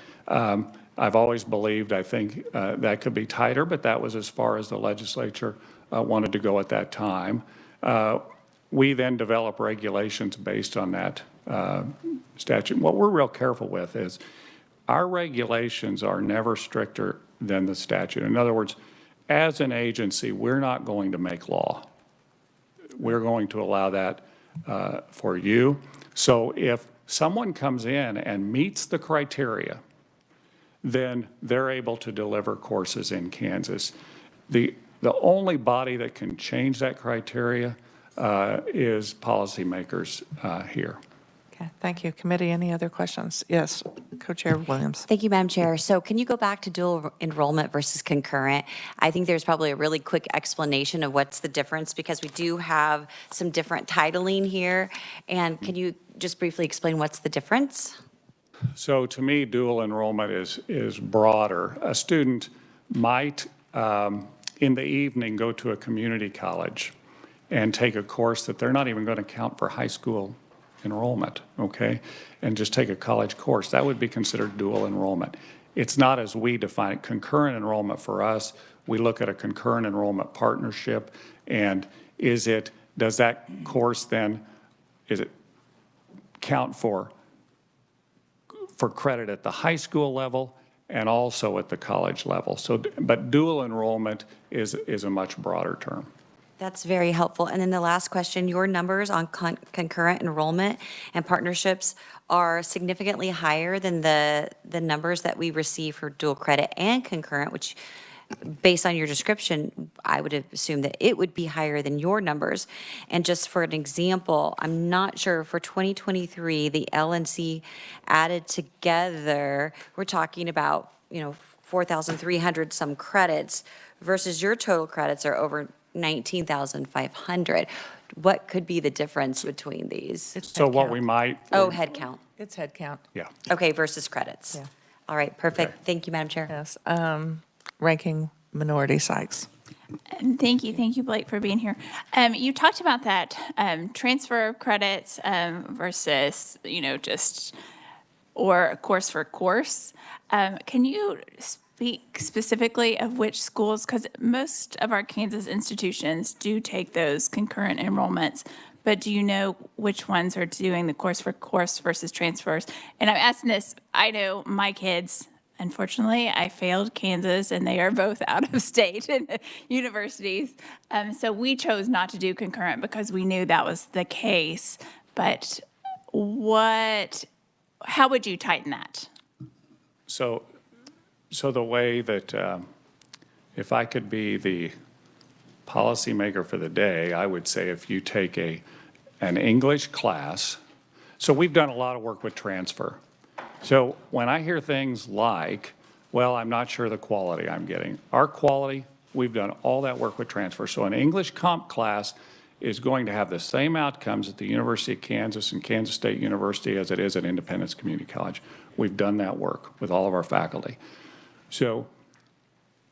I've always believed, I think, that could be tighter, but that was as far as the legislature wanted to go at that time. We then develop regulations based on that statute. What we're real careful with is our regulations are never stricter than the statute. In other words, as an agency, we're not going to make law. We're going to allow that for you. So if someone comes in and meets the criteria, then they're able to deliver courses in Kansas. The only body that can change that criteria is policymakers here. Okay, thank you. Committee, any other questions? Yes, Co-Chair Williams. Thank you, Madam Chair. So can you go back to dual enrollment versus concurrent? I think there's probably a really quick explanation of what's the difference, because we do have some different titling here. And can you just briefly explain what's the difference? So to me, dual enrollment is broader. A student might in the evening go to a community college and take a course that they're not even going to count for high school enrollment, okay? And just take a college course. That would be considered dual enrollment. It's not as we define it. Concurrent enrollment for us, we look at a concurrent enrollment partnership, and does that course then, is it count for credit at the high school level and also at the college level? So, but dual enrollment is a much broader term. That's very helpful. And then the last question, your numbers on concurrent enrollment and partnerships are significantly higher than the numbers that we receive for dual credit and concurrent, which based on your description, I would assume that it would be higher than your numbers. And just for an example, I'm not sure for 2023, the LNC added together, we're talking about, 4,300 some credits versus your total credits are over 19,500. What could be the difference between these? So what we might. Oh, head count. It's head count. Yeah. Okay, versus credits. Yeah. All right, perfect. Okay. Thank you, Madam Chair. Yes. Ranking Minority Sykes. Thank you, Blake, for being here. You talked about that transfer of credits versus, or course for course. Can you speak specifically of which schools, because most of our Kansas institutions do take those concurrent enrollments, but do you know which ones are doing the course for course versus transfers? And I'm asking this, I know my kids, unfortunately, I failed Kansas, and they are both out of state universities. So we chose not to do concurrent because we knew that was the case. But how would you tighten that? So the way that, if I could be the policymaker for the day, I would say if you take an English class, so we've done a lot of work with transfer. So when I hear things like, well, I'm not sure the quality I'm getting. Our quality, we've done all that work with transfer. So an English comp class is going to have the same outcomes at the University of Kansas and Kansas State University as it is at Independence Community College. We've done that work with all of our faculty. So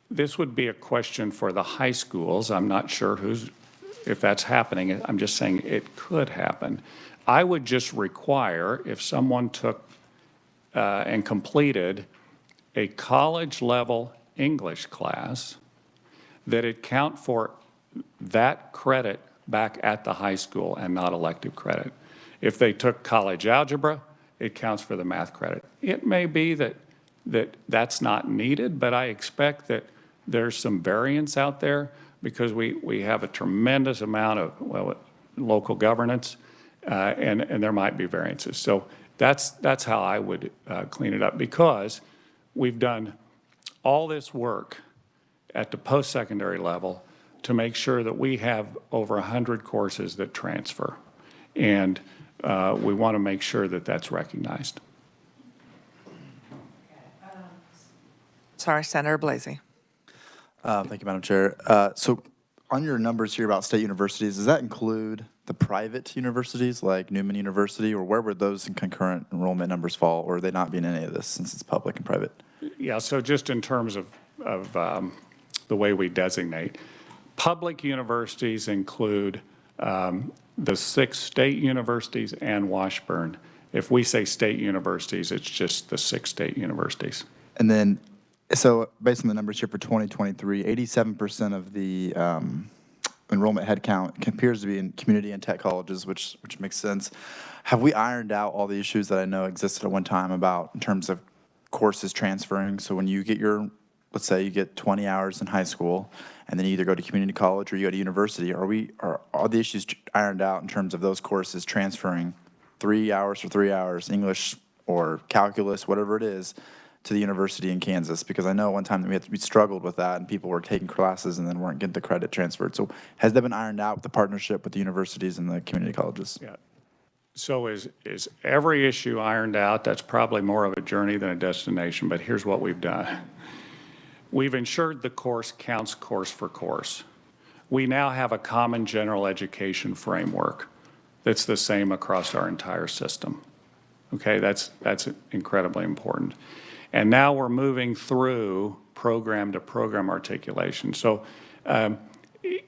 this would be a question for the high schools. I'm not sure if that's happening. I'm just saying it could happen. I would just require, if someone took and completed a college-level English class, that it count for that credit back at the high school and not elective credit. If they took college algebra, it counts for the math credit. It may be that's not needed, but I expect that there's some variance out there because we have a tremendous amount of local governance, and there might be variances. So that's how I would clean it up, because we've done all this work at the post-secondary level to make sure that we have over 100 courses that transfer. And we want to make sure that that's recognized. Sorry, Senator Blasey. Thank you, Madam Chair. So on your numbers here about state universities, does that include the private universities like Newman University, or where would those concurrent enrollment numbers fall, or are they not being any of this since it's public and private? Yeah, so just in terms of the way we designate, public universities include the 6 state universities and Washburn. If we say state universities, it's just the 6 state universities. And then, so based on the numbers here for 2023, 87% of the enrollment headcount appears to be in community and tech colleges, which makes sense. Have we ironed out all the issues that I know existed at one time about in terms of courses transferring? So when you get let's say you get 20 hours in high school, and then you either go to community college or you go to university, are all the issues ironed out in terms of those courses transferring 3 hours for 3 hours, English or calculus, whatever it is, to the university in Kansas? Because I know one time that we struggled with that, and people were taking classes and then weren't getting the credit transferred. So has that been ironed out with the partnership with the universities and the community colleges? Yeah. So is every issue ironed out? That's probably more of a journey than a destination, but here's what we've done. We've ensured the course counts course for course. We now have a common general education framework that's the same across our entire system. Okay, that's incredibly important. And now we're moving through program to program articulation. So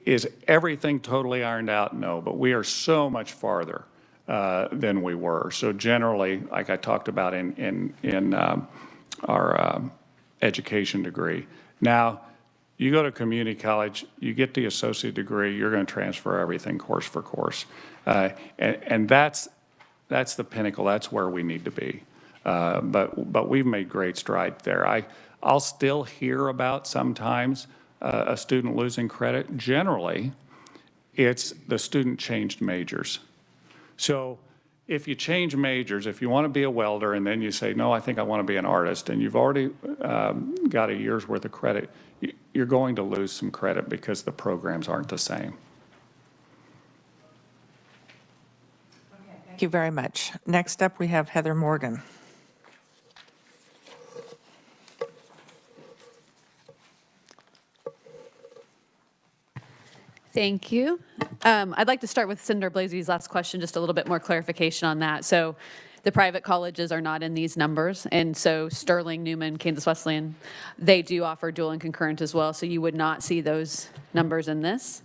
Is everything totally ironed out? No, but we are so much farther than we were. So generally, like I talked about in our education degree. Now, you go to community college, you get the associate degree, you're going to transfer everything course for course. And that's the pinnacle. That's where we need to be. But we've made great strides there. I'll still hear about sometimes a student losing credit. Generally, it's the student changed majors. So if you change majors, if you want to be a welder and then you say, no, I think I want to be an artist, and you've already got a year's worth of credit, you're going to lose some credit because the programs aren't the same. Thank you very much. Next up, we have Heather Morgan. Thank you. I'd like to start with Senator Blasey's last question, just a little bit more clarification on that. So the private colleges are not in these numbers, and so Sterling, Newman, Kansas Wesleyan, they do offer dual and concurrent as well, so you would not see those numbers in this.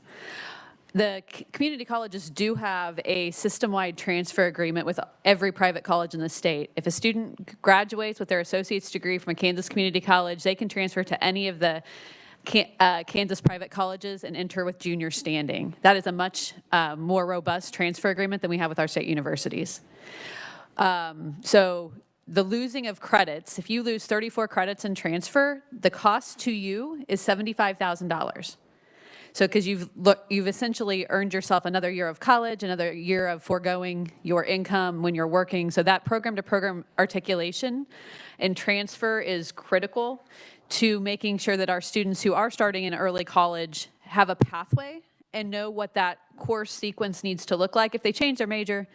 The community colleges do have a system-wide transfer agreement with every private college in the state. If a student graduates with their associate's degree from a Kansas community college, they can transfer to any of the Kansas private colleges and enter with junior standing. That is a much more robust transfer agreement than we have with our state universities. So the losing of credits, if you lose 34 credits in transfer, the cost to you is $75,000. So because you've essentially earned yourself another year of college, another year of foregoing your income when you're working. So that program-to-program articulation and transfer is critical to making sure that our students who are starting in early college have a pathway and know what that course sequence needs to look like. If they change their major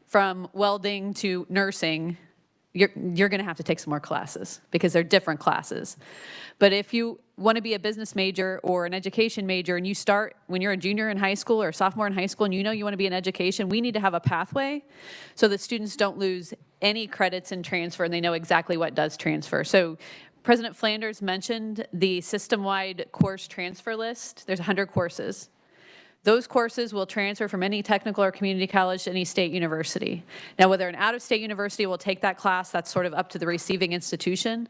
from welding to nursing, you're going to have to take some more classes because they're different classes. But if you want to be a business major or an education major and you start when you're a junior in high school or a sophomore in high school and you know you want to be in education, we need to have a pathway so that students don't lose any credits in transfer and they know exactly what does transfer. So President Flanders mentioned the system-wide course transfer list. There's 100 courses. Those courses will transfer from any technical or community college to any state university. Now, whether an out-of-state university will take that class, that's sort of up to the receiving institution,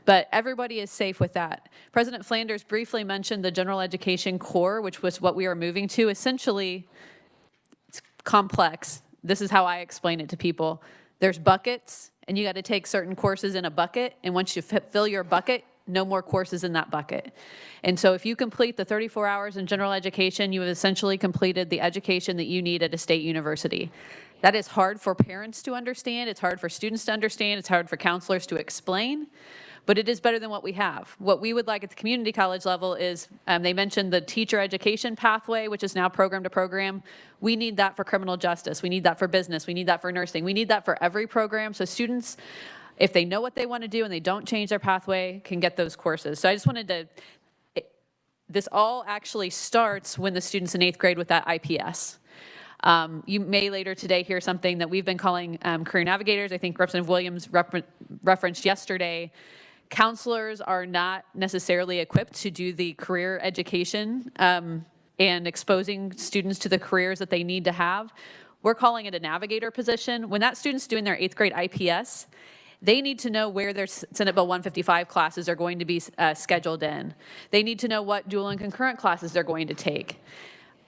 but everybody is safe with that. President Flanders briefly mentioned the general education core, which was what we are moving to. Essentially, it's complex. This is how I explain it to people. There's buckets, and you got to take certain courses in a bucket, and once you fill your bucket, no more courses in that bucket. And so if you complete the 34 hours in general education, you have essentially completed the education that you need at a state university. That is hard for parents to understand, it's hard for students to understand, it's hard for counselors to explain, but it is better than what we have. What we would like at the community college level is, they mentioned the teacher education pathway, which is now program to program. We need that for criminal justice, we need that for business, we need that for nursing, we need that for every program, so students, if they know what they want to do and they don't change their pathway, can get those courses. So I just wanted to, this all actually starts when the student's in 8th grade with that IPS. You may later today hear something that we've been calling career navigators. I think Representative Williams referenced yesterday. Counselors are not necessarily equipped to do the career education and exposing students to the careers that they need to have. We're calling it a navigator position. When that student's doing their 8th grade IPS, they need to know where their Senate Bill 155 classes are going to be scheduled in. They need to know what dual and concurrent classes they're going to take.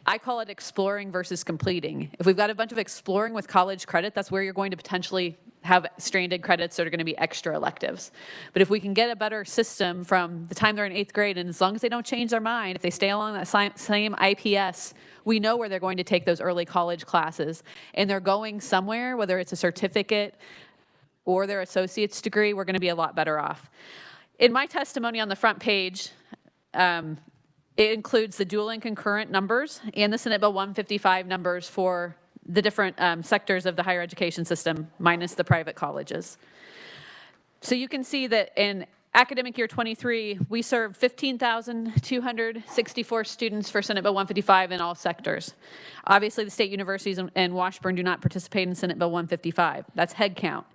I call it exploring versus completing. If we've got a bunch of exploring with college credit, that's where you're going to potentially have stranded credits that are going to be extra electives. But if we can get a better system from the time they're in 8th grade, and as long as they don't change their mind, if they stay along that same IPS, we know where they're going to take those early college classes. And they're going somewhere, whether it's a certificate or their associate's degree, we're going to be a lot better off. In my testimony on the front page, it includes the dual and concurrent numbers and the Senate Bill 155 numbers for the different sectors of the higher education system, minus the private colleges. So you can see that in academic year 23, we served 15,264 students for Senate Bill 155 in all sectors. Obviously, the state universities and Washburn do not participate in Senate Bill 155. That's head count.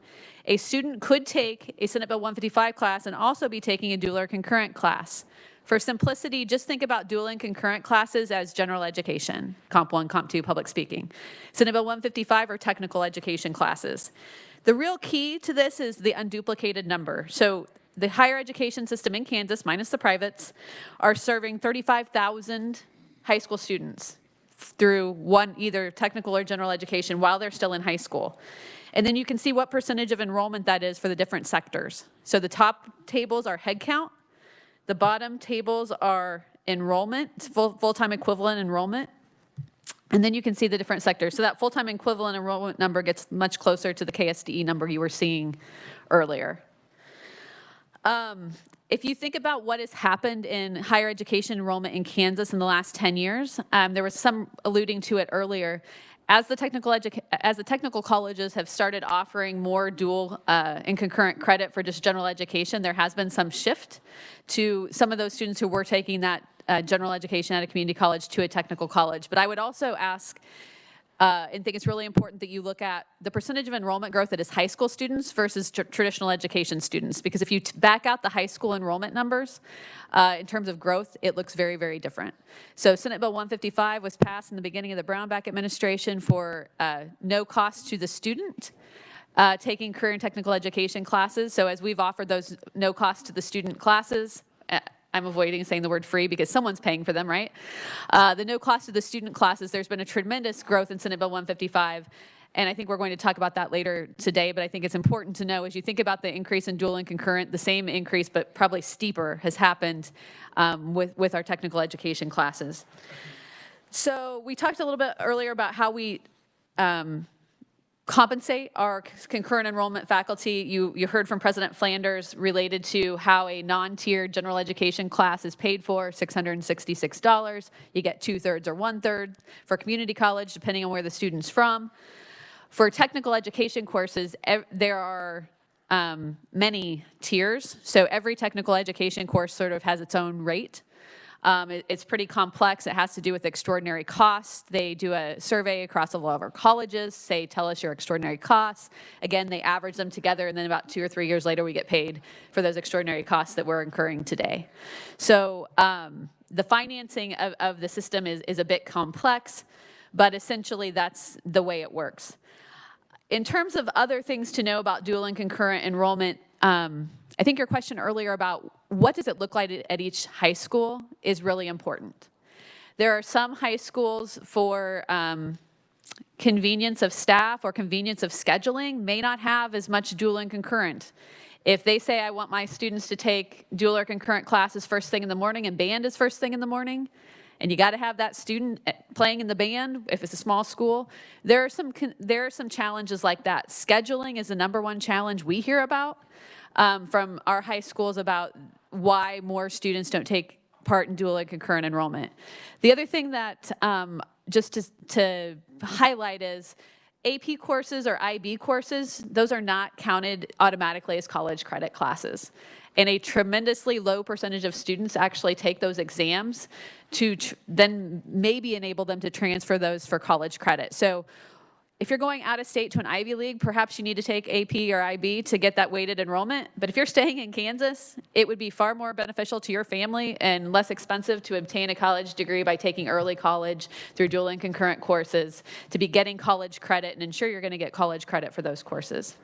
A student could take a Senate Bill 155 class and also be taking a dual or concurrent class For simplicity, just think about dual and concurrent classes as general education, Comp 1, Comp 2, public speaking. Senate Bill 155 are technical education classes. The real key to this is the unduplicated number. So the higher education system in Kansas, minus the privates, are serving 35,000 high school students through one, either technical or general education, while they're still in high school. And then you can see what percentage of enrollment that is for the different sectors. So the top tables are head count. The bottom tables are enrollment, full-time equivalent enrollment. And then you can see the different sectors. So that full-time equivalent enrollment number gets much closer to the KSDE number you were seeing earlier. If you think about what has happened in higher education enrollment in Kansas in the last 10 years, there was some alluding to it earlier. As the technical colleges have started offering more dual and concurrent credit for just general education, there has been some shift to some of those students who were taking that general education at a community college to a technical college. But I would also ask and think it's really important that you look at the percentage of enrollment growth that is high school students versus traditional education students. Because if you back out the high school enrollment numbers, in terms of growth, it looks very, very different. So Senate Bill 155 was passed in the beginning of the Brownback administration for no cost to the student taking career and technical education classes. So as we've offered those no cost to the student classes, I'm avoiding saying the word free because someone's paying for them, right? The no cost of the student classes, there's been a tremendous growth in Senate Bill 155, and I think we're going to talk about that later today, but I think it's important to know as you think about the increase in dual and concurrent, the same increase, but probably steeper, has happened with our technical education classes. So we talked a little bit earlier about how we compensate our concurrent enrollment faculty. You heard from President Flanders related to how a non-tiered general education class is paid for, $666. You get 2/3 or 1/3 for community college, depending on where the student's from. For technical education courses, there are many tiers. So every technical education course sort of has its own rate. It's pretty complex. It has to do with extraordinary costs. They do a survey across all of our colleges, say, tell us your extraordinary costs. Again, they average them together, and then about 2 or 3 years later, we get paid for those extraordinary costs that we're incurring today. So the financing of the system is a bit complex, but essentially that's the way it works. In terms of other things to know about dual and concurrent enrollment, I think your question earlier about what does it look like at each high school is really important. There are some high schools for convenience of staff or convenience of scheduling may not have as much dual and concurrent. If they say, I want my students to take dual or concurrent classes first thing in the morning and band is first thing in the morning, and you got to have that student playing in the band if it's a small school, there are some challenges like that. Scheduling is the #1 challenge we hear about from our high schools about why more students don't take part in dual and concurrent enrollment. The other thing that just to highlight is AP courses or IB courses, those are not counted automatically as college credit classes. And a tremendously low percentage of students actually take those exams to then maybe enable them to transfer those for college credit. So if you're going out of state to an Ivy League, perhaps you need to take AP or IB to get that weighted enrollment. But if you're staying in Kansas, it would be far more beneficial to your family and less expensive to obtain a college degree by taking early college through dual and concurrent courses to be getting college credit and ensure you're going to get college credit for those courses.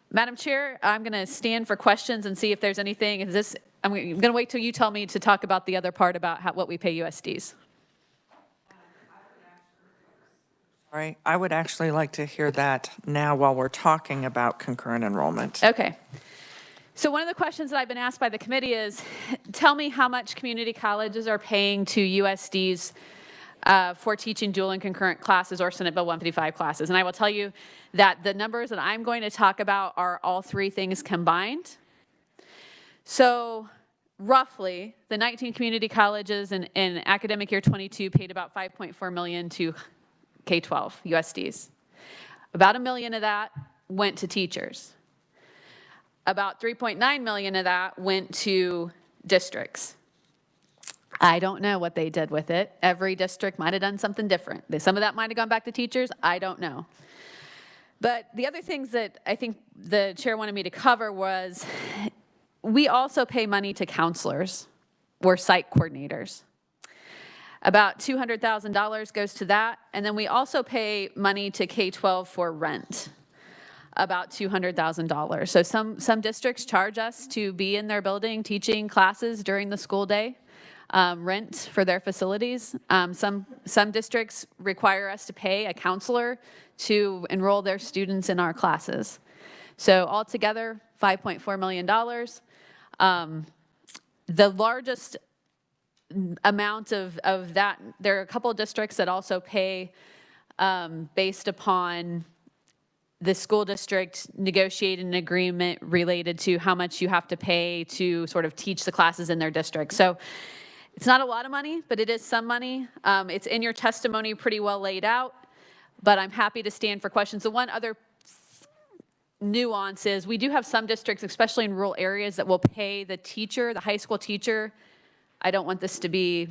Madam Chair, I'm going to stand for questions and see if there's anything. I'm going to wait till you tell me to talk about the other part about what we pay USDs. All right, I would actually like to hear that now while we're talking about concurrent enrollment. Okay. So one of the questions that I've been asked by the committee is, tell me how much community colleges are paying to USDs for teaching dual and concurrent classes or Senate Bill 155 classes. And I will tell you that the numbers that I'm going to talk about are all three things combined. So roughly, the 19 community colleges in academic year 22 paid about $5.4 million to K-12 USDs. About $1 million of that went to teachers. About $3.9 million of that went to districts. I don't know what they did with it. Every district might have done something different. Some of that might have gone back to teachers. I don't know. But the other things that I think the chair wanted me to cover was we also pay money to counselors or site coordinators. About $200,000 goes to that, and then we also pay money to K-12 for rent, about $200,000. So some districts charge us to be in their building teaching classes during the school day, rent for their facilities. Some districts require us to pay a counselor to enroll their students in our classes. So altogether, $5.4 million. The largest amount of that, there are a couple of districts that also pay based upon the school district negotiate an agreement related to how much you have to pay to sort of teach the classes in their district. So it's not a lot of money, but it is some money. It's in your testimony pretty well laid out, but I'm happy to stand for questions. The one other nuance is we do have some districts, especially in rural areas, that will pay the teacher, the high school teacher. I don't want this to be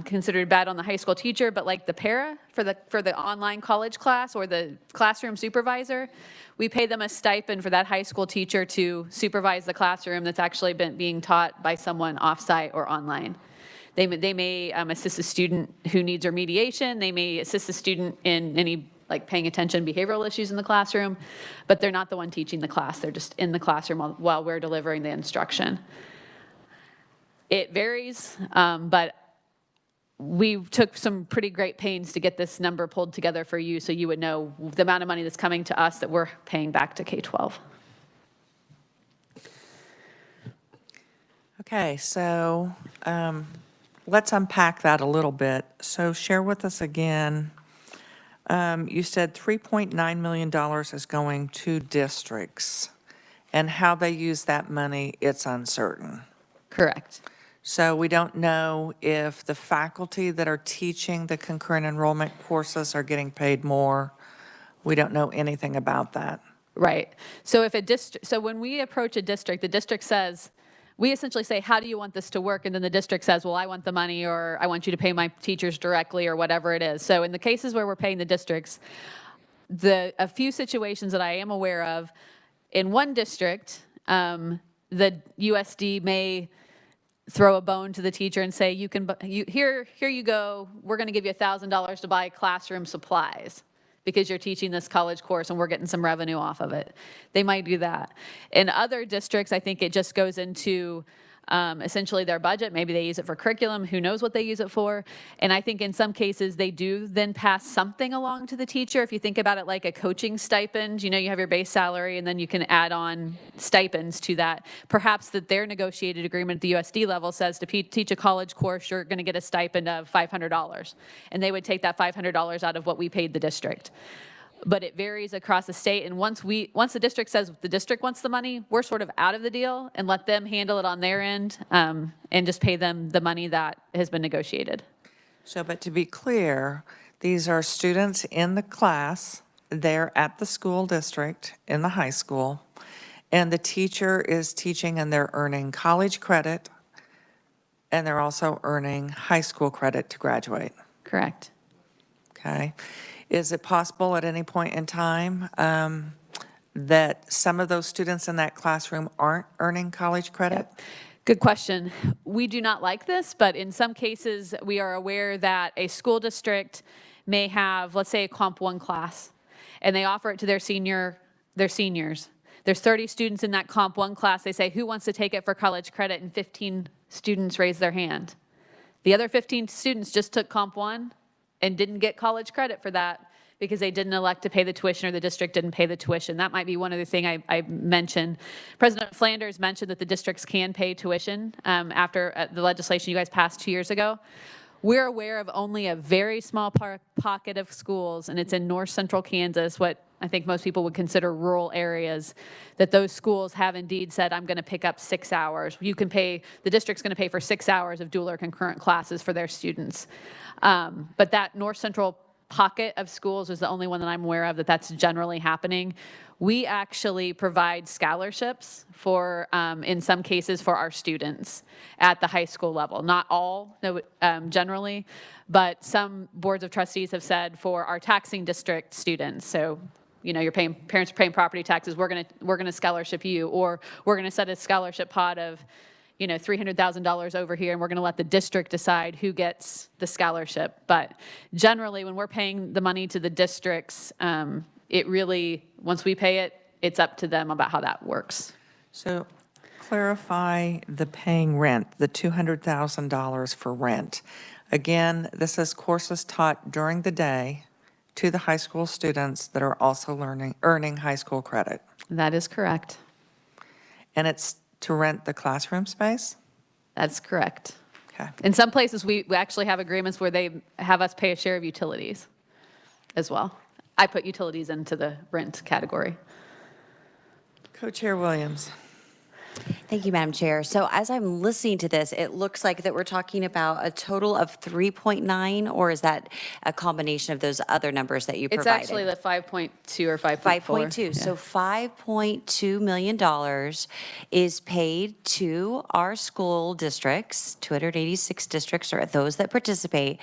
considered bad on the high school teacher, but like the para for the online college class or the classroom supervisor, we pay them a stipend for that high school teacher to supervise the classroom that's actually being taught by someone offsite or online. They may assist a student who needs remediation. They may assist a student in any like paying attention behavioral issues in the classroom, but they're not the one teaching the class. They're just in the classroom while we're delivering the instruction. It varies, but we took some pretty great pains to get this number pulled together for you so you would know the amount of money that's coming to us that we're paying back to K-12. Okay, so let's unpack that a little bit. So share with us again, you said $3.9 million is going to districts, and how they use that money, it's uncertain. Correct. So we don't know if the faculty that are teaching the concurrent enrollment courses are getting paid more. We don't know anything about that. Right. So if so when we approach a district, the district says, we essentially say, how do you want this to work? And then the district says, well, I want the money, or I want you to pay my teachers directly, or whatever it is. So in the cases where we're paying the districts, a few situations that I am aware of, in one district, the USD may throw a bone to the teacher and say, here you go, we're going to give you $1,000 to buy classroom supplies because you're teaching this college course and we're getting some revenue off of it. They might do that. In other districts, I think it just goes into essentially their budget. Maybe they use it for curriculum. Who knows what they use it for? And I think in some cases they do then pass something along to the teacher. If you think about it like a coaching stipend, you know, you have your base salary and then you can add on stipends to that. Perhaps that their negotiated agreement at the USD level says to teach a college course, you're going to get a stipend of $500. And they would take that $500 out of what we paid the district. But it varies across the state, and once the district says the district wants the money, we're sort of out of the deal and let them handle it on their end and just pay them the money that has been negotiated. So, but to be clear, these are students in the class, they're at the school district in the high school, and the teacher is teaching and they're earning college credit, and they're also earning high school credit to graduate. Correct. Okay. Is it possible at any point in time that some of those students in that classroom aren't earning college credit? Yep. Good question. We do not like this, but in some cases, we are aware that a school district may have, let's say, a Comp 1 class, and they offer it to their seniors. There's 30 students in that Comp 1 class. They say, who wants to take it for college credit? And 15 students raise their hand. The other 15 students just took Comp 1 and didn't get college credit for that because they didn't elect to pay the tuition or the district didn't pay the tuition. That might be one other thing I mentioned. President Flanders mentioned that the districts can pay tuition after the legislation you guys passed 2 years ago. We're aware of only a very small pocket of schools, and it's in north central Kansas, what I think most people would consider rural areas, that those schools have indeed said, I'm going to pick up 6 hours. You can pay, the district's going to pay for 6 hours of dual or concurrent classes for their students. But that north central pocket of schools is the only one that I'm aware of that's generally happening. We actually provide scholarships for, in some cases, for our students at the high school level. Not all, generally, but some boards of trustees have said for our taxing district students. So, you know, parents are paying property taxes. We're gonna scholarship you, or we're gonna set a scholarship pot of, $300,000 over here, and we're going to let the district decide who gets the scholarship. But generally, when we're paying the money to the districts, it really, once we pay it, it's up to them about how that works. So clarify the paying rent, the $200,000 for rent. Again, this is courses taught during the day to the high school students that are also earning high school credit. That is correct. And it's to rent the classroom space? That's correct. Okay. In some places, we actually have agreements where they have us pay a share of utilities as well. I put utilities into the rent category. Co-Chair Williams. Thank you, Madam Chair. So as I'm listening to this, it looks like that we're talking about a total of 3.9, or is that a combination of those other numbers that you It's provided? actually the 5.2 or 5.4. 5.2. Yeah. So $5.2 million is paid to our school districts, 286 districts, or those that participate.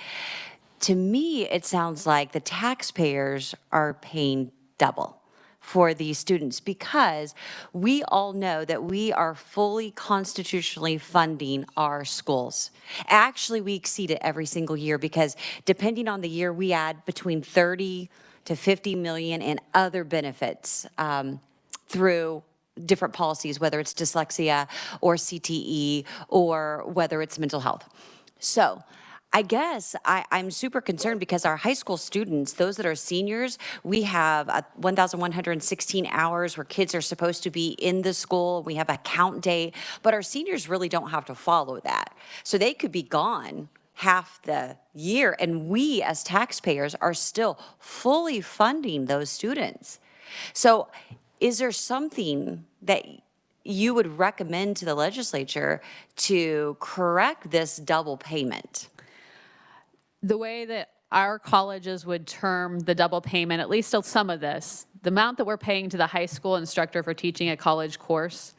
To me, it sounds like the taxpayers are paying double for these students, because we all know that we are fully constitutionally funding our schools. Actually, we exceed it every single year, because depending on the year, we add between 30 to 50 million in other benefits through different policies, whether it's dyslexia or CTE or whether it's mental health. So I guess I'm super concerned, because our high school students, those that are seniors, we have 1,116 hours where kids are supposed to be in the school. We have a count date, but our seniors really don't have to follow that. So they could be gone half the year, and we as taxpayers are still fully funding those students. So is there something that you would recommend to the legislature to correct this double payment? The way that our colleges would term the double payment, at least some of this, the amount that we're paying to the high school instructor for teaching a college course,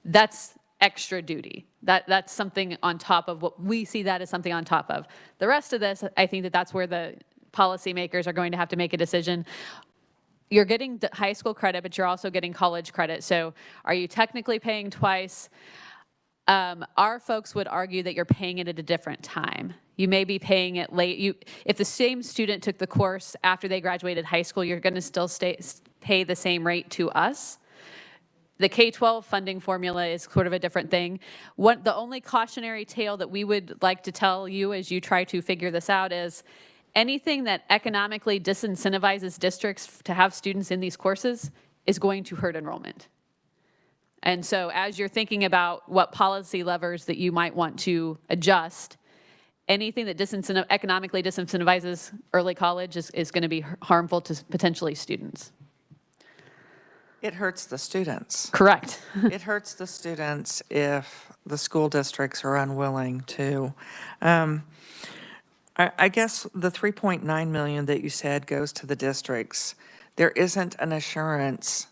that's extra duty. That's something on top of what we see that as something on top of. The rest of this, I think that's where the policymakers are going to have to make a decision. You're getting the high school credit, but you're also getting college credit. So are you technically paying twice? Our folks would argue that you're paying it at a different time. You may be paying it late. If the same student took the course after they graduated high school, you're going to still pay the same rate to us. The K-12 funding formula is sort of a different thing. The only cautionary tale that we would like to tell you as you try to figure this out is anything that economically disincentivizes districts to have students in these courses is going to hurt enrollment. And so as you're thinking about what policy levers that you might want to adjust, anything that economically disincentivizes early college is going to be harmful to potentially students. It hurts the students. Correct. It hurts the students if the school districts are unwilling to. I guess the 3.9 million that you said goes to the districts. There isn't an assurance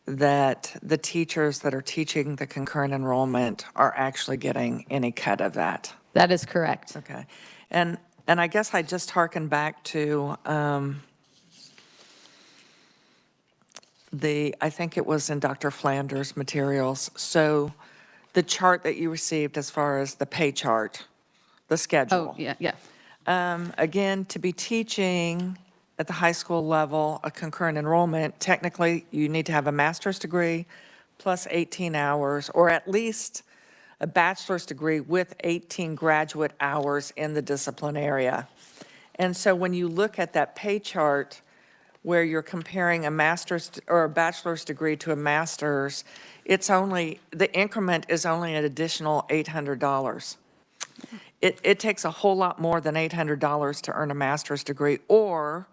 that the teachers that are teaching the concurrent enrollment are actually getting any cut of that. That is correct. Okay. And I guess I just hearken back to I think it was in Dr. Flanders' materials. So the chart that you received as far as the pay chart, the schedule. Oh, yeah. Again, to be teaching at the high school level a concurrent enrollment, technically you need to have a master's degree plus 18 hours, or at least a bachelor's degree with 18 graduate hours in the discipline area. And so when you look at that pay chart where you're comparing a master's or a bachelor's degree to a master's, it's only, the increment is only an additional $800. It takes a whole lot more than $800 to earn a master's degree or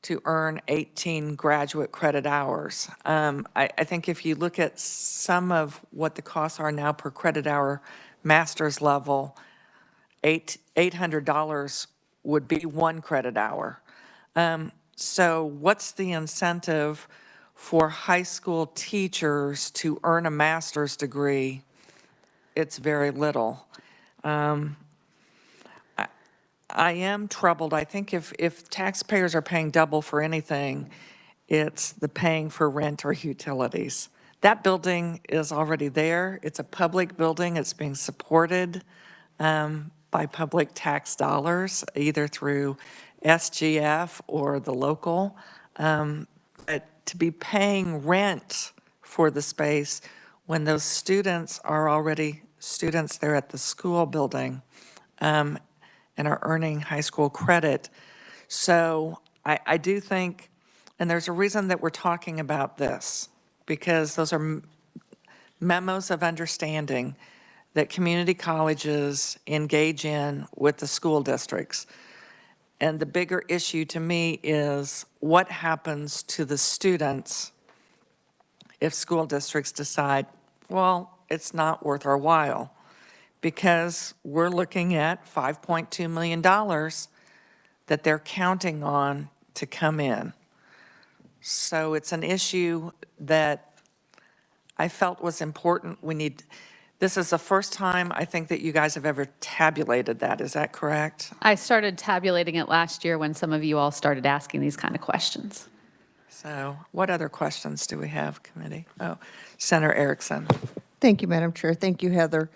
to earn 18 graduate credit hours. I think if you look at some of what the costs are now per credit hour master's level, $800 would be 1 credit hour. So what's the incentive for high school teachers to earn a master's degree? It's very little. I am troubled. I think if taxpayers are paying double for anything, it's the paying for rent or utilities. That building is already there. It's a public building. It's being supported by public tax dollars, either through SGF or the local. But to be paying rent for the space when those students are already students there at the school building and are earning high school credit. So I do think, and there's a reason that we're talking about this, because those are memos of understanding that community colleges engage in with the school districts. And the bigger issue to me is what happens to the students if school districts decide, well, it's not worth our while, because we're looking at $5.2 million that they're counting on to come in. So it's an issue that I felt was important. This is the first time I think that you guys have ever tabulated that. Is that correct? I started tabulating it last year when some of you all started asking these kind of questions. So what other questions do we have, committee? Oh, Senator Erickson. Thank you, Madam Chair. Thank you, Heather.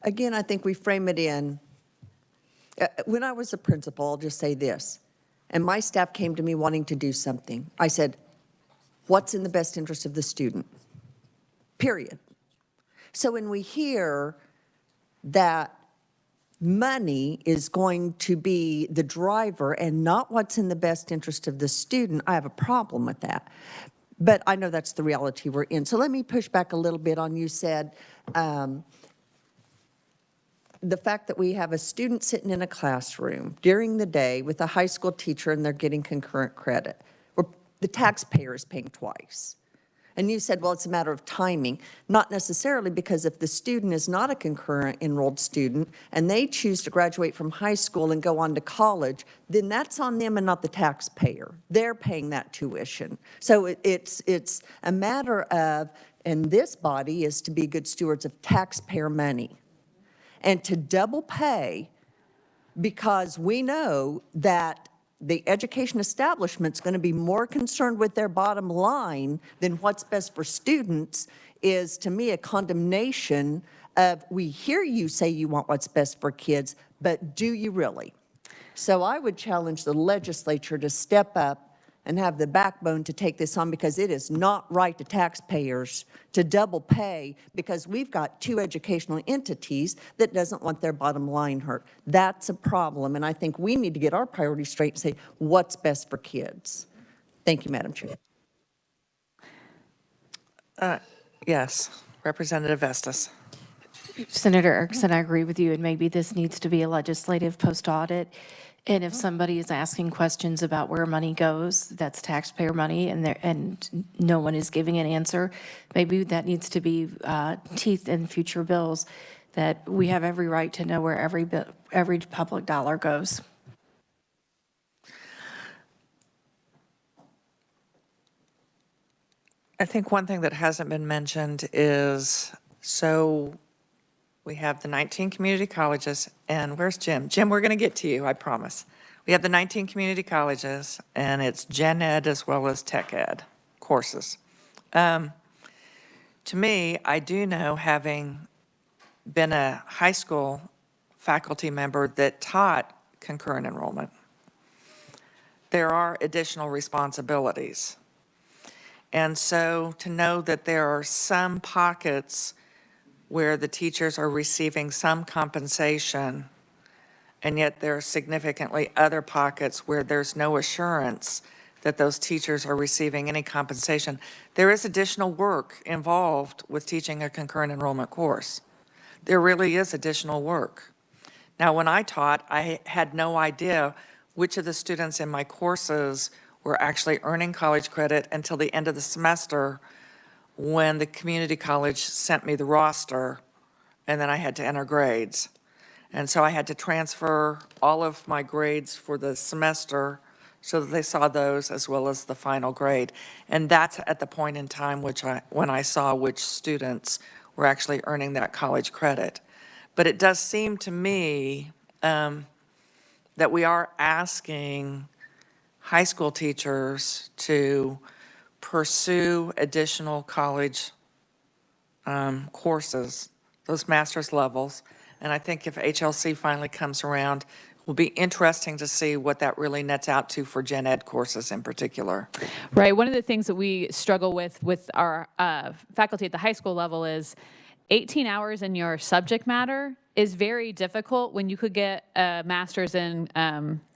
Again, I think we frame it in, when I was a principal, I'll just say this, and my staff came to me wanting to do something. I said, what's in the best interest of the student? Period. So when we hear that money is going to be the driver and not what's in the best interest of the student, I have a problem with that. But I know that's the reality we're in. So let me push back a little bit on you said, the fact that we have a student sitting in a classroom during the day with a high school teacher and they're getting concurrent credit, where the taxpayer is paying twice. And you said, well, it's a matter of timing. Not necessarily, because if the student is not a concurrent enrolled student and they choose to graduate from high school and go on to college, then that's on them and not the taxpayer. They're paying that tuition. So it's a matter of, and this body is to be good stewards of taxpayer money. And to double pay, because we know that the education establishment's going to be more concerned with their bottom line than what's best for students, is to me a condemnation of, we hear you say you want what's best for kids, but do you really? So I would challenge the legislature to step up and have the backbone to take this on, because it is not right to taxpayers to double pay because we've got two educational entities that doesn't want their bottom line hurt. That's a problem, and I think we need to get our priorities straight and say what's best for kids. Thank you, Madam Chair. Yes, Representative Estes. Senator Erickson, I agree with you, and maybe this needs to be a legislative post-audit. And if somebody is asking questions about where money goes, that's taxpayer money, and no one is giving an answer, maybe that needs to be teeth in future bills, that we have every right to know where every public dollar goes. I think one thing that hasn't been mentioned is, so we have the 19 community colleges, and where's Jim? Jim, we're going to get to you, I promise. We have the 19 community colleges, and it's gen ed as well as tech ed courses. To me, I do know, having been a high school faculty member that taught concurrent enrollment, there are additional responsibilities. And so to know that there are some pockets where the teachers are receiving some compensation, and yet there are significantly other pockets where there's no assurance that those teachers are receiving any compensation. There is additional work involved with teaching a concurrent enrollment course. There really is additional work. Now, when I taught, I had no idea which of the students in my courses were actually earning college credit until the end of the semester, when the community college sent me the roster, and then I had to enter grades. And so I had to transfer all of my grades for the semester so that they saw those as well as the final grade. And that's at the point in time when I saw which students were actually earning that college credit. But it does seem to me that we are asking high school teachers to pursue additional college courses, those master's levels. And I think if HLC finally comes around, it will be interesting to see what that really nets out to for gen ed courses in particular. Right. One of the things that we struggle with our faculty at the high school level is 18 hours in your subject matter is very difficult when you could get a master's in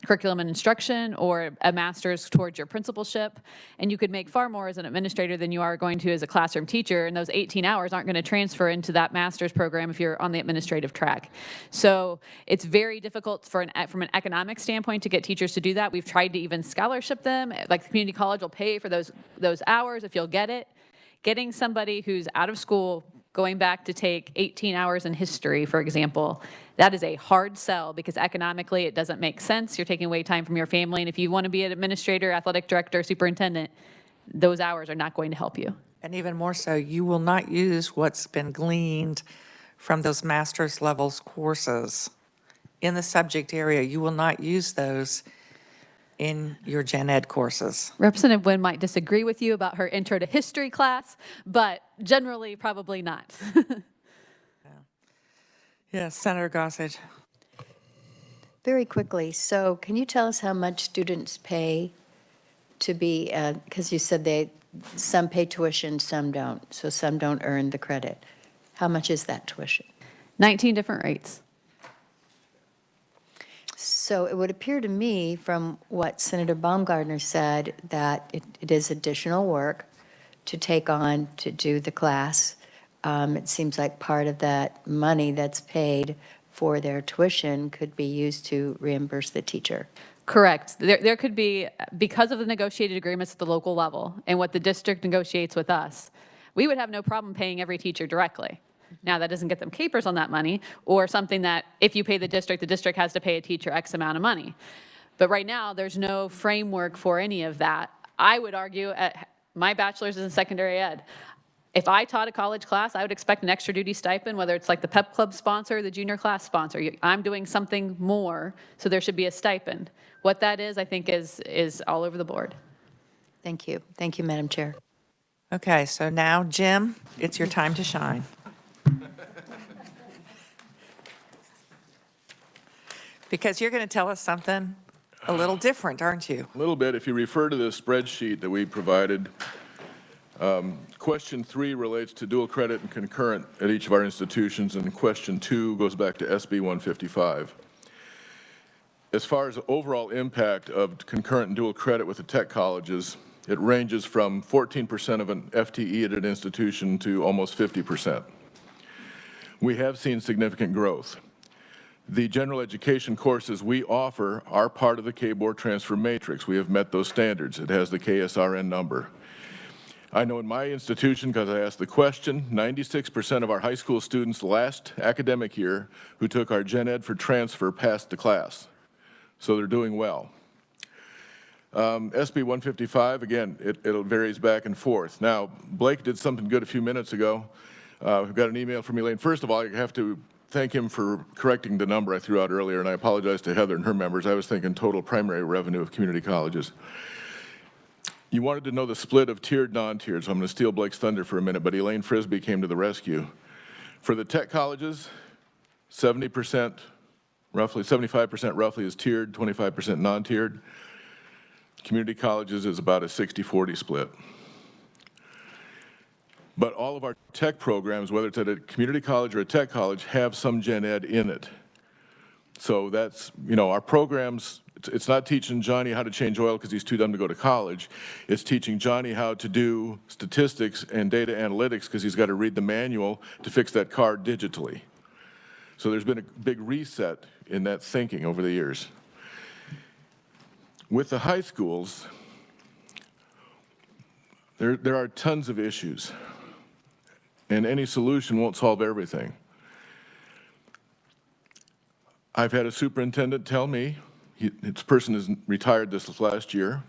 curriculum and instruction or a master's towards your principalship, and you could make far more as an administrator than you are going to as a classroom teacher, and those 18 hours aren't going to transfer into that master's program if you're on the administrative track. So it's very difficult from an economic standpoint to get teachers to do that. We've tried to even scholarship them, like the community college will pay for those hours if you'll get it. Getting somebody who's out of school going back to take 18 hours in history, for example, that is a hard sell because economically it doesn't make sense. You're taking away time from your family. And if you want to be an administrator, athletic director, superintendent, those hours are not going to help you. And even more so, you will not use what's been gleaned from those master's levels courses in the subject area. You will not use those in your gen ed courses. Representative Wynn might disagree with you about her intro to history class, but generally probably not. Yes, Senator Gossage. Very quickly, so can you tell us how much students pay to be, because you said some pay tuition, some don't, so some don't earn the credit. How much is that tuition? 19 different rates. So it would appear to me from what Senator Baumgardner said that it is additional work to take on to do the class. It seems like part of that money that's paid for their tuition could be used to reimburse the teacher. Correct. There could be, because of the negotiated agreements at the local level and what the district negotiates with us, we would have no problem paying every teacher directly. Now, that doesn't get them capers on that money, or something that if you pay the district has to pay a teacher X amount of money. But right now, there's no framework for any of that. I would argue, my bachelor's is in secondary ed. If I taught a college class, I would expect an extra duty stipend, whether it's like the PEP club sponsor, the junior class sponsor. I'm doing something more, so there should be a stipend. What that is, I think, is all over the board. Thank you. Thank you, Madam Chair. Okay, so now, Jim, it's your time to shine. Because you're going to tell us something a little different, aren't you? A little bit. If you refer to the spreadsheet that we provided, question 3 relates to dual credit and concurrent at each of our institutions, and question 2 goes back to SB 155. As far as the overall impact of concurrent and dual credit with the tech colleges, it ranges from 14% of an FTE at an institution to almost 50%. We have seen significant growth. The general education courses we offer are part of the K-Board transfer matrix. We have met those standards. It has the KSRN number. I know in my institution, because I asked the question, 96% of our high school students last academic year who took our gen ed for transfer passed the class. So they're doing well. SB 155, again, it varies back and forth. Now, Blake did something good a few minutes ago. We've got an email from Elaine. First of all, I have to thank him for correcting the number I threw out earlier, and I apologize to Heather and her members. I was thinking total primary revenue of community colleges. You wanted to know the split of tiered, non-tiered, so I'm going to steal Blake's thunder for a minute, but Elaine Frisbee came to the rescue. For the tech colleges, 70%, roughly 75% roughly is tiered, 25% non-tiered. Community colleges is about a 60-40 split. But all of our tech programs, whether it's at a community college or a tech college, have some gen ed in it. So that's, our programs, it's not teaching Johnny how to change oil because he's too dumb to go to college. It's teaching Johnny how to do statistics and data analytics because he's got to read the manual to fix that car digitally. So there's been a big reset in that thinking over the years. With the high schools, there are tons of issues, and any solution won't solve everything. I've had a superintendent tell me, this person is retired this last year,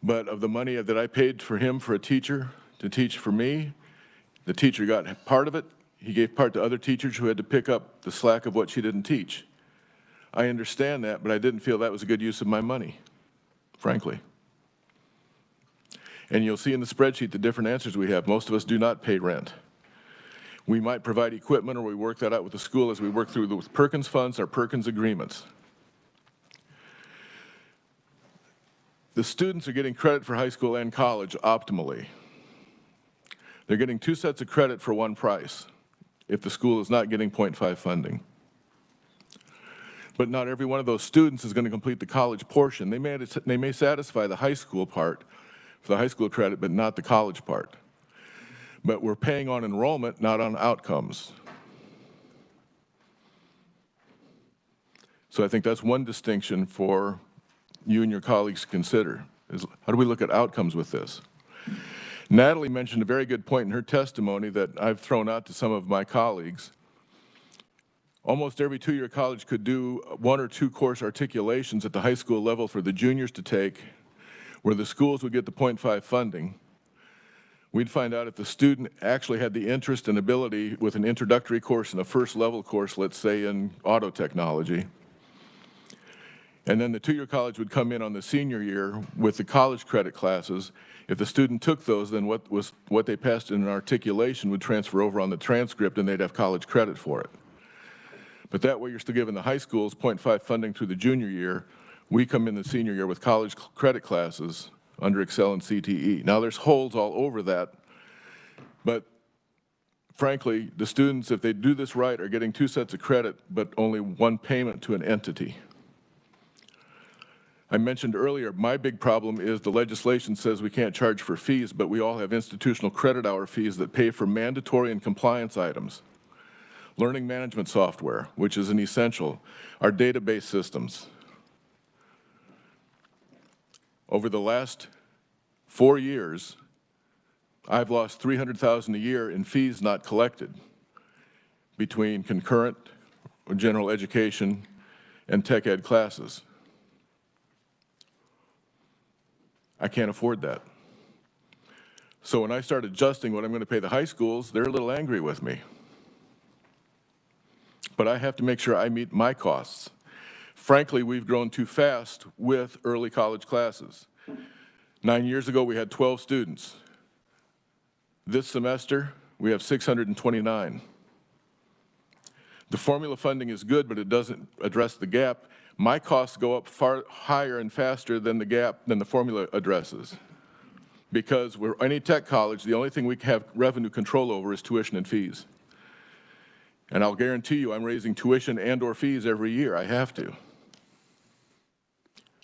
but of the money that I paid for him for a teacher to teach for me, the teacher got part of it. He gave part to other teachers who had to pick up the slack of what she didn't teach. I understand that, but I didn't feel that was a good use of my money, frankly. And you'll see in the spreadsheet the different answers we have. Most of us do not pay rent. We might provide equipment, or we work that out with the school as we work through with Perkins funds or Perkins agreements. The students are getting credit for high school and college optimally. They're getting 2 sets of credit for one price if the school is not getting 0.5 funding. But not every one of those students is going to complete the college portion. They may satisfy the high school part for the high school credit, but not the college part. But we're paying on enrollment, not on outcomes. So I think that's one distinction for you and your colleagues to consider, is how do we look at outcomes with this? Natalie mentioned a very good point in her testimony that I've thrown out to some of my colleagues. Almost every two-year college could do 1 or 2 course articulations at the high school level for the juniors to take, where the schools would get the 0.5 funding. We'd find out if the student actually had the interest and ability with an introductory course and a first level course, let's say in auto technology. And then the two-year college would come in on the senior year with the college credit classes. If the student took those, then what they passed in an articulation would transfer over on the transcript, and they'd have college credit for it. But that way you're still giving the high schools 0.5 funding through the junior year. We come in the senior year with college credit classes under Excel and CTE. Now there's holes all over that, but frankly, the students, if they do this right, are getting 2 sets of credit, but only 1 payment to an entity. I mentioned earlier, my big problem is the legislation says we can't charge for fees, but we all have institutional credit hour fees that pay for mandatory and compliance items. Learning management software, which is an essential, our database systems. Over the last 4 years, I've lost $300,000 a year in fees not collected between concurrent, general education, and tech ed classes. I can't afford that. So when I start adjusting what I'm going to pay the high schools, they're a little angry with me. But I have to make sure I meet my costs. Frankly, we've grown too fast with early college classes. 9 years ago, we had 12 students. This semester, we have 629. The formula funding is good, but it doesn't address the gap. My costs go up far higher and faster than the gap than the formula addresses. Because we're any tech college, the only thing we have revenue control over is tuition and fees. And I'll guarantee you I'm raising tuition and or fees every year. I have to.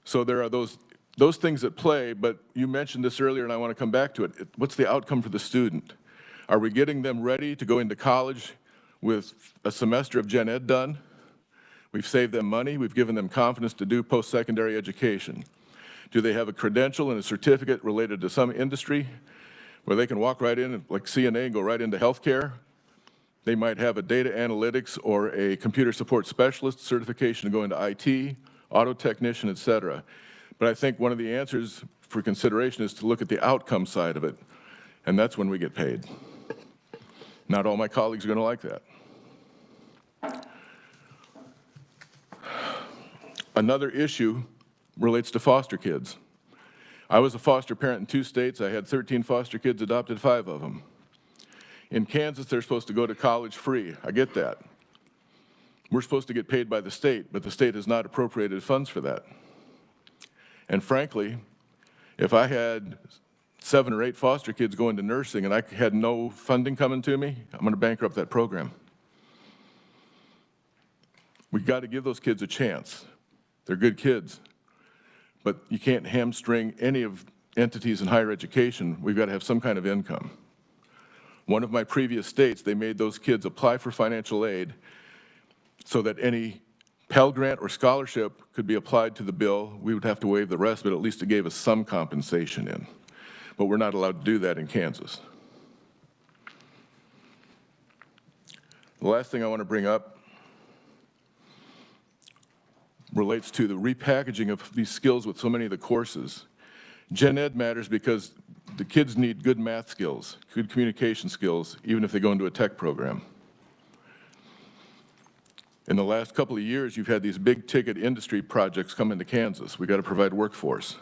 So there are those things at play, but you mentioned this earlier and I want to come back to it. What's the outcome for the student? Are we getting them ready to go into college with a semester of gen ed done? We've saved them money. We've given them confidence to do post-secondary education. Do they have a credential and a certificate related to some industry where they can walk right in, like CNA, and go right into healthcare? They might have a data analytics or a computer support specialist certification to go into IT, auto technician, et cetera. But I think one of the answers for consideration is to look at the outcome side of it, and that's when we get paid. Not all my colleagues are going to like that. Another issue relates to foster kids. I was a foster parent in 2 states. I had 13 foster kids, adopted 5 of them. In Kansas, they're supposed to go to college free. I get that. We're supposed to get paid by the state, but the state has not appropriated funds for that. And frankly, if I had 7 or 8 foster kids going to nursing and I had no funding coming to me, I'm going to bankrupt that program. We've got to give those kids a chance. They're good kids, but you can't hamstring any of entities in higher education. We've got to have some kind of income. One of my previous states, they made those kids apply for financial aid so that any Pell Grant or scholarship could be applied to the bill. We would have to waive the rest, but at least it gave us some compensation in. But we're not allowed to do that in Kansas. The last thing I want to bring up relates to the repackaging of these skills with so many of the courses. Gen Ed matters because the kids need good math skills, good communication skills, even if they go into a tech program. In the last couple of years, you've had these big ticket industry projects come into Kansas. We've got to provide workforce.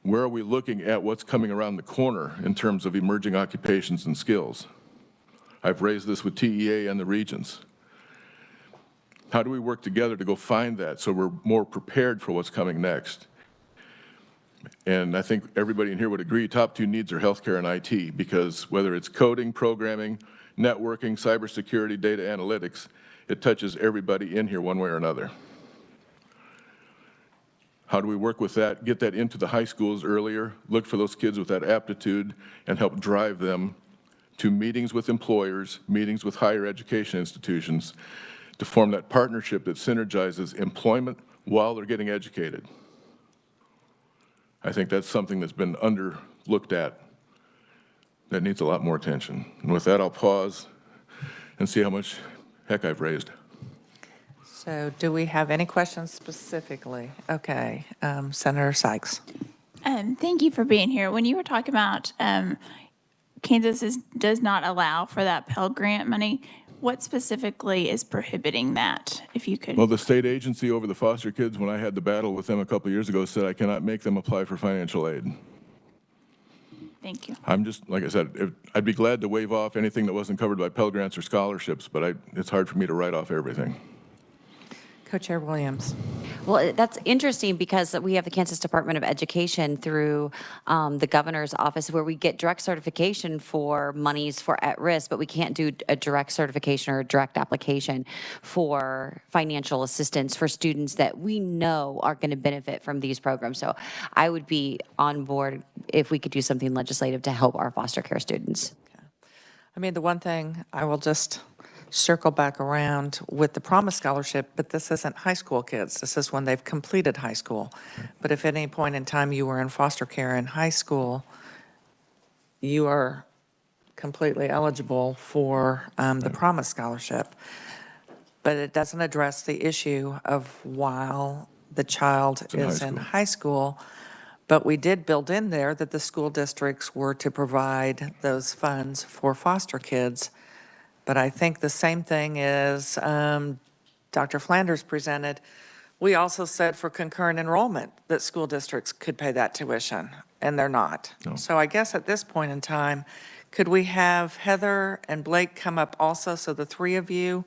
Where are we looking at what's coming around the corner in terms of emerging occupations and skills? I've raised this with TEA and the regents. How do we work together to go find that so we're more prepared for what's coming next? And I think everybody in here would agree top two needs are healthcare and IT, because whether it's coding, programming, networking, cybersecurity, data analytics, it touches everybody in here one way or another. How do we work with that, get that into the high schools earlier, look for those kids with that aptitude, and help drive them to meetings with employers, meetings with higher education institutions, to form that partnership that synergizes employment while they're getting educated. I think that's something that's been underlooked at that needs a lot more attention. And with that, I'll pause and see how much heck I've raised. So do we have any questions specifically? Okay, Senator Sykes. Thank you for being here. When you were talking about Kansas does not allow for that Pell Grant money, what specifically is prohibiting that, if you could? Well, the state agency over the foster kids, when I had the battle with them a couple of years ago, said I cannot make them apply for financial aid. Thank you. I'm just, like I said, I'd be glad to waive off anything that wasn't covered by Pell Grants or scholarships, but it's hard for me to write off everything. Co-Chair Williams. Well, that's interesting because we have the Kansas Department of Education through the governor's office where we get direct certification for monies for at-risk, but we can't do a direct certification or a direct application for financial assistance for students that we know are going to benefit from these programs. So I would be on board if we could do something legislative to help our foster care students. Okay. I mean, the one thing I will just circle back around with the Promise Scholarship, but this isn't high school kids. This is when they've completed high school. But if at any point in time you were in foster care in high school, you are completely eligible for the Promise Scholarship. But it doesn't address the issue of while the child is in high school. But we did build in there that the school districts were to provide those funds for foster kids. But I think the same thing is Dr. Flanders presented. We also said for concurrent enrollment that school districts could pay that tuition, and they're not. No. So I guess at this point in time, could we have Heather and Blake come up also, so the three of you,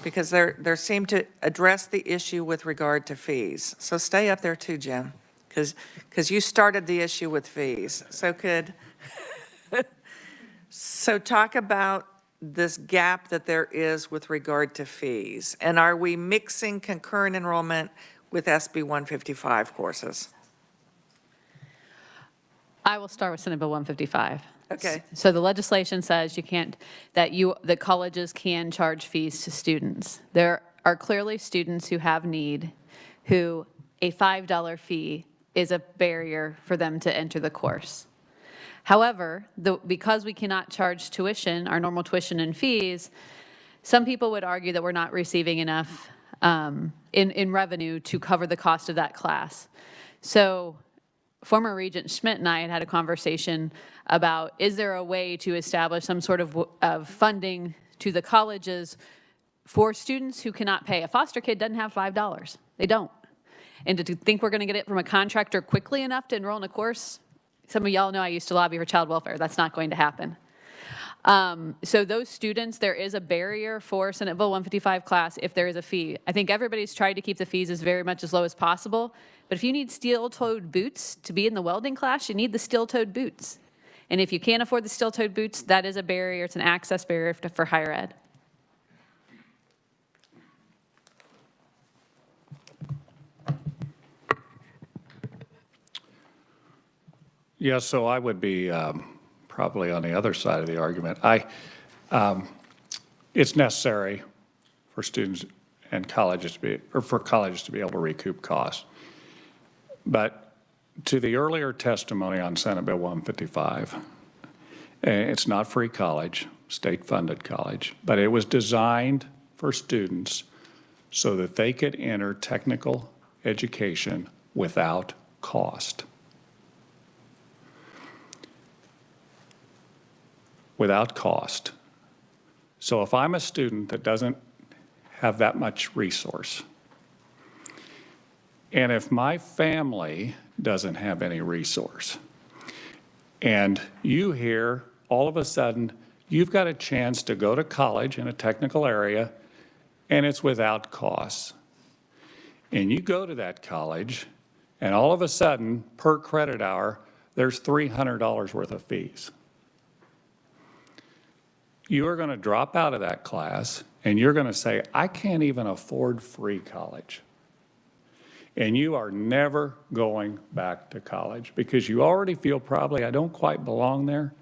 because there seem to address the issue with regard to fees. So stay up there too, Jim, because you started the issue with fees. So so talk about this gap that there is with regard to fees. And are we mixing concurrent enrollment with SB 155 courses? I will start with Senate Bill 155. Okay. So the legislation says you can't, that colleges can charge fees to students. There are clearly students who have need, who a $5 fee is a barrier for them to enter the course. However, because we cannot charge tuition, our normal tuition and fees, some people would argue that we're not receiving enough in revenue to cover the cost of that class. So former Regent Schmidt and I had a conversation about, is there a way to establish some sort of funding to the colleges for students who cannot pay? A foster kid doesn't have $5. They don't. And to think we're going to get it from a contractor quickly enough to enroll in a course, some of y'all know I used to lobby for child welfare. That's not going to happen. So those students, there is a barrier for Senate Bill 155 class if there is a fee. I think everybody's tried to keep the fees as very much as low as possible. But if you need steel-toed boots to be in the welding class, you need the steel-toed boots. And if you can't afford the steel-toed boots, that is a barrier. It's an access barrier for higher ed. Yeah, so I would be probably on the other side of the argument. It's necessary for students and colleges for colleges to be able to recoup costs. But to the earlier testimony on Senate Bill 155, it's not free college, state-funded college, but it was designed for students so that they could enter technical education without cost. Without cost. So if I'm a student that doesn't have that much resource, and if my family doesn't have any resource. And you here, all of a sudden, you've got a chance to go to college in a technical area, and it's without costs. And you go to that college, and all of a sudden, per credit hour, there's $300 worth of fees. You are going to drop out of that class, and you're going to say, I can't even afford free college. And you are never going back to college because you already feel probably I don't quite belong there.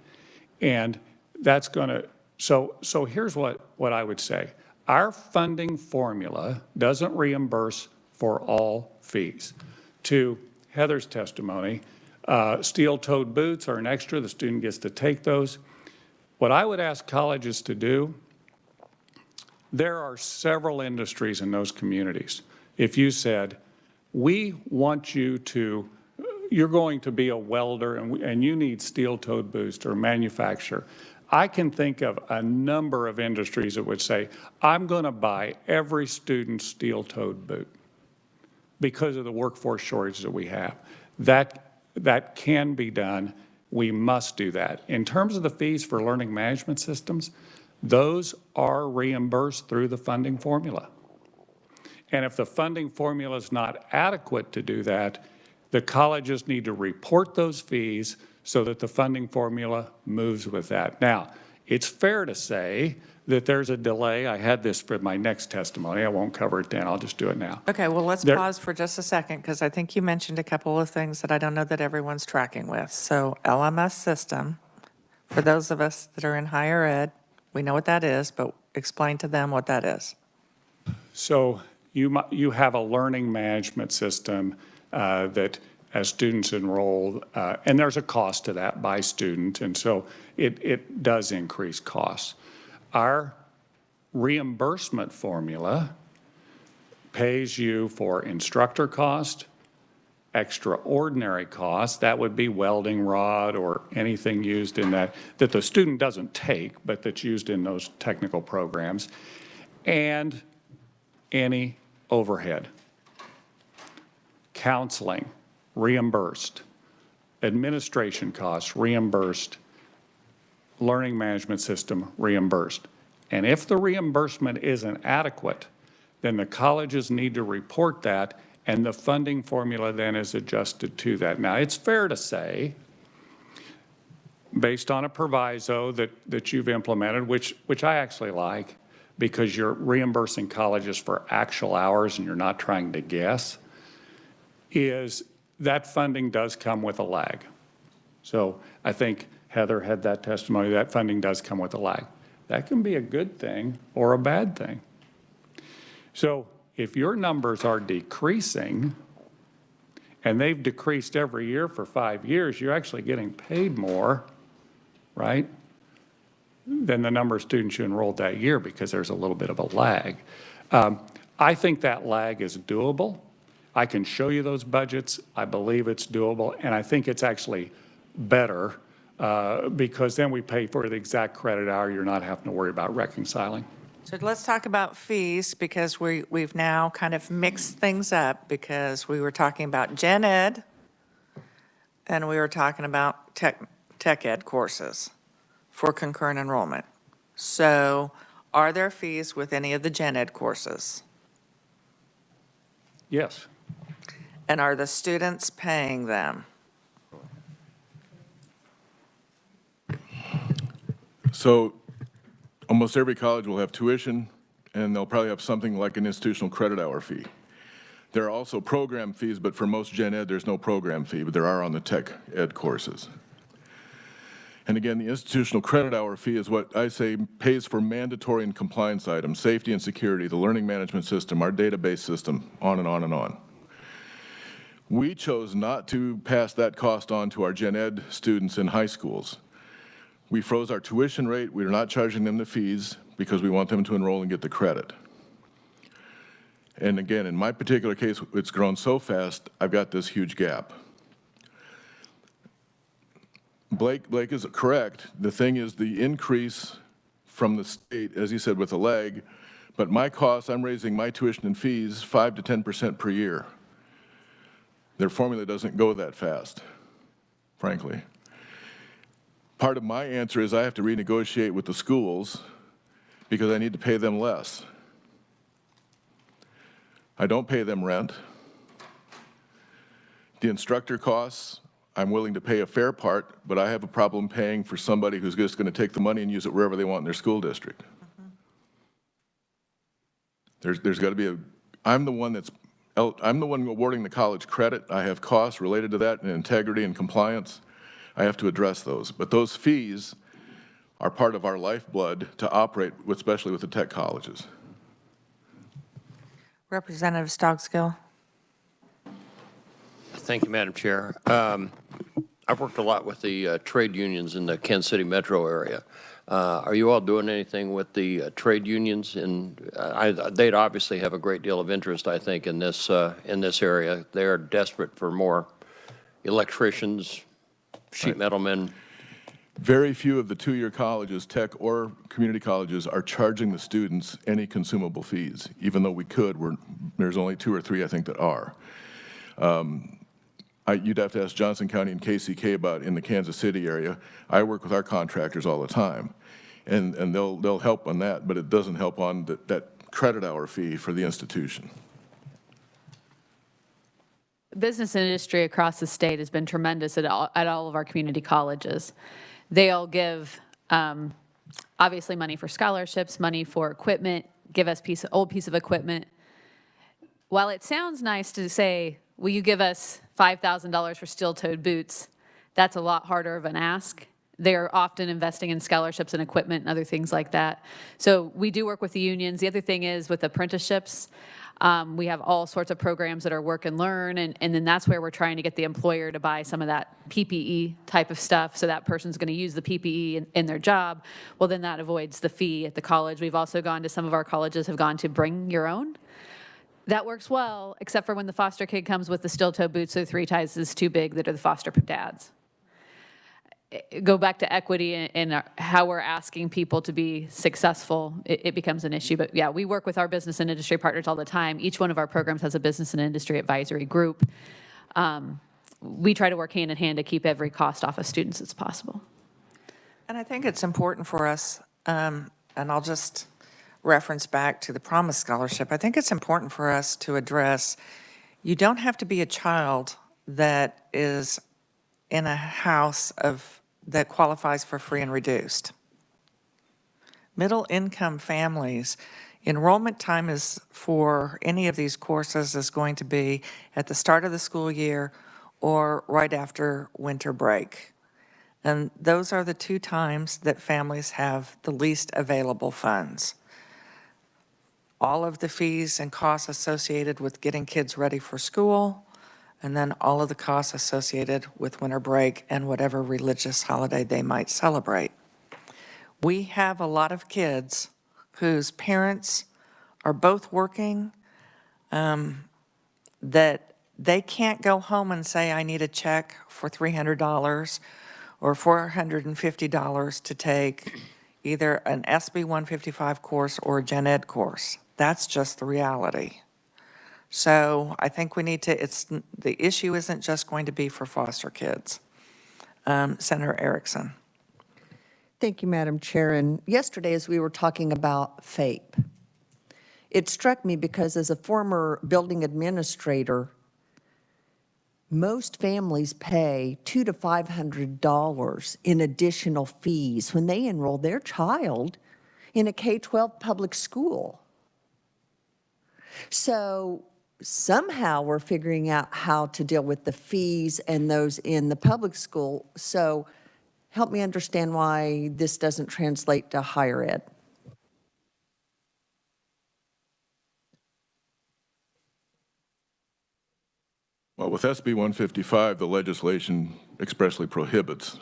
And that's going to, so here's what I would say. Our funding formula doesn't reimburse for all fees. To Heather's testimony, steel-toed boots are an extra. The student gets to take those. What I would ask colleges to do, there are several industries in those communities. If you said, we want you to, you're going to be a welder and you need steel-toed boots or manufacturer, I can think of a number of industries that would say, I'm going to buy every student's steel-toed boot because of the workforce shortage that we have. That can be done. We must do that. In terms of the fees for learning management systems, those are reimbursed through the funding formula. And if the funding formula is not adequate to do that, the colleges need to report those fees so that the funding formula moves with that. Now, it's fair to say that there's a delay. I had this for my next testimony. I won't cover it then. I'll just do it now. Okay, well, let's pause for just a second because I think you mentioned a couple of things that I don't know that everyone's tracking with. So LMS system, for those of us that are in higher ed, we know what that is, but explain to them what that is. So you have a learning management system that as students enroll, and there's a cost to that by student, and so it does increase costs. Our reimbursement formula pays you for instructor cost, extraordinary cost, that would be welding rod or anything used in that the student doesn't take, but that's used in those technical programs, and any overhead. Counseling, reimbursed. Administration costs, reimbursed. Learning management system, reimbursed. And if the reimbursement isn't adequate, then the colleges need to report that, and the funding formula then is adjusted to that. Now, it's fair to say, based on a proviso that you've implemented, which I actually like, because you're reimbursing colleges for actual hours and you're not trying to guess, is that funding does come with a lag. So I think Heather had that testimony, that funding does come with a lag. That can be a good thing or a bad thing. So if your numbers are decreasing, and they've decreased every year for 5 years, you're actually getting paid more, right, than the number of students you enrolled that year because there's a little bit of a lag. I think that lag is doable. I can show you those budgets. I believe it's doable, and I think it's actually better because then we pay for the exact credit hour. You're not having to worry about reconciling. So let's talk about fees because we've now kind of mixed things up because we were talking about gen ed and we were talking about tech ed courses for concurrent enrollment. So are there fees with any of the gen ed courses? Yes. And are the students paying them? So almost every college will have tuition, and they'll probably have something like an institutional credit hour fee. There are also program fees, but for most gen ed, there's no program fee, but there are on the tech ed courses. And again, the institutional credit hour fee is what I say pays for mandatory and compliance items, safety and security, the learning management system, our database system, on and on and on. We chose not to pass that cost on to our gen ed students in high schools. We froze our tuition rate. We are not charging them the fees because we want them to enroll and get the credit. And again, in my particular case, it's grown so fast, I've got this huge gap. Blake is correct. The thing is the increase from the state, as you said, with a lag, but my costs, I'm raising my tuition and fees 5 to 10% per year. Their formula doesn't go that fast, frankly. Part of my answer is I have to renegotiate with the schools because I need to pay them less. I don't pay them rent. The instructor costs, I'm willing to pay a fair part, but I have a problem paying for somebody who's just going to take the money and use it wherever they want in their school district. There's got to be I'm the one awarding the college credit. I have costs related to that and integrity and compliance. I have to address those. But those fees are part of our lifeblood to operate, especially with the tech colleges. Representative Stogskill. Thank you, Madam Chair. I've worked a lot with the trade unions in the Kansas City metro area. Are you all doing anything with the trade unions? And they'd obviously have a great deal of interest, I think, in this area. They are desperate for more electricians, sheet metal men. Very few of the two-year colleges, tech or community colleges, are charging the students any consumable fees, even though we could. There's only 2 or 3, I think, that are. You'd have to ask Johnson County and KCK about in the Kansas City area. I work with our contractors all the time, and they'll help on that, but it doesn't help on that credit hour fee for the institution. Business and industry across the state has been tremendous at all of our community colleges. They all give, obviously, money for scholarships, money for equipment, give us old piece of equipment. While it sounds nice to say, will you give us $5,000 for steel-toed boots, that's a lot harder of an ask. They're often investing in scholarships and equipment and other things like that. So we do work with the unions. The other thing is with apprenticeships, we have all sorts of programs that are work and learn, and then that's where we're trying to get the employer to buy some of that PPE type of stuff, so that person's going to use the PPE in their job. Well, then that avoids the fee at the college. We've also gone to, some of our colleges have gone to bring your own. That works well, except for when the foster kid comes with the steel-toe boots that are 3 sizes too big that are the foster dads. Go back to equity and how we're asking people to be successful, it becomes an issue. But yeah, we work with our business and industry partners all the time. Each one of our programs has a business and industry advisory group. We try to work hand in hand to keep every cost off of students as possible. And I think it's important for us, and I'll just reference back to the Promise Scholarship. I think it's important for us to address, you don't have to be a child that is in a house that qualifies for free and reduced. Middle income families, enrollment time is for any of these courses is going to be at the start of the school year or right after winter break. And those are the 2 times that families have the least available funds. All of the fees and costs associated with getting kids ready for school, and then all of the costs associated with winter break and whatever religious holiday they might celebrate. We have a lot of kids whose parents are both working, that they can't go home and say, I need a check for $300 or $450 to take either an SB 155 course or a Gen Ed course. That's just the reality. So I think we need to, the issue isn't just going to be for foster kids. Senator Erickson. Thank you, Madam Chair. And yesterday, as we were talking about FAPE, it struck me because as a former building administrator, most families pay $200 to $500 in additional fees when they enroll their child in a K-12 public school. So somehow we're figuring out how to deal with the fees and those in the public school. So help me understand why this doesn't translate to higher ed. Well, with SB 155, the legislation expressly prohibits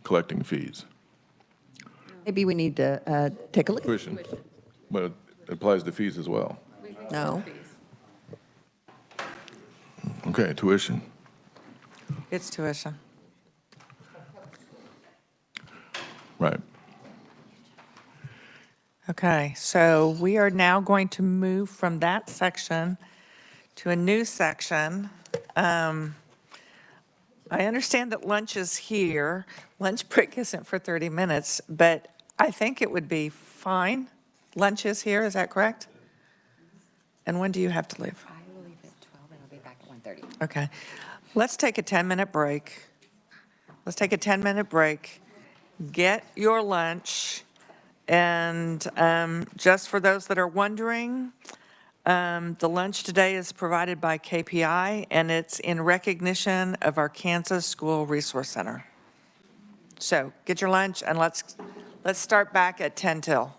collecting fees. Maybe we need to take a look at Tuition, but it applies to fees as well. No. Okay, tuition. It's tuition. Right. Okay, so we are now going to move from that section to a new section I understand that lunch is here. Lunch break isn't for 30 minutes, but I think it would be fine. Lunch is here, is that correct? And when do you have to leave? I will leave at 12 and I'll be back at 1:30. Okay. Let's take a 10-minute break. Let's take a 10-minute break. Get your lunch. And just for those that are wondering, the lunch today is provided by KPI, and it's in recognition of our Kansas School Resource Center. So get your lunch, and let's start back at 10 till.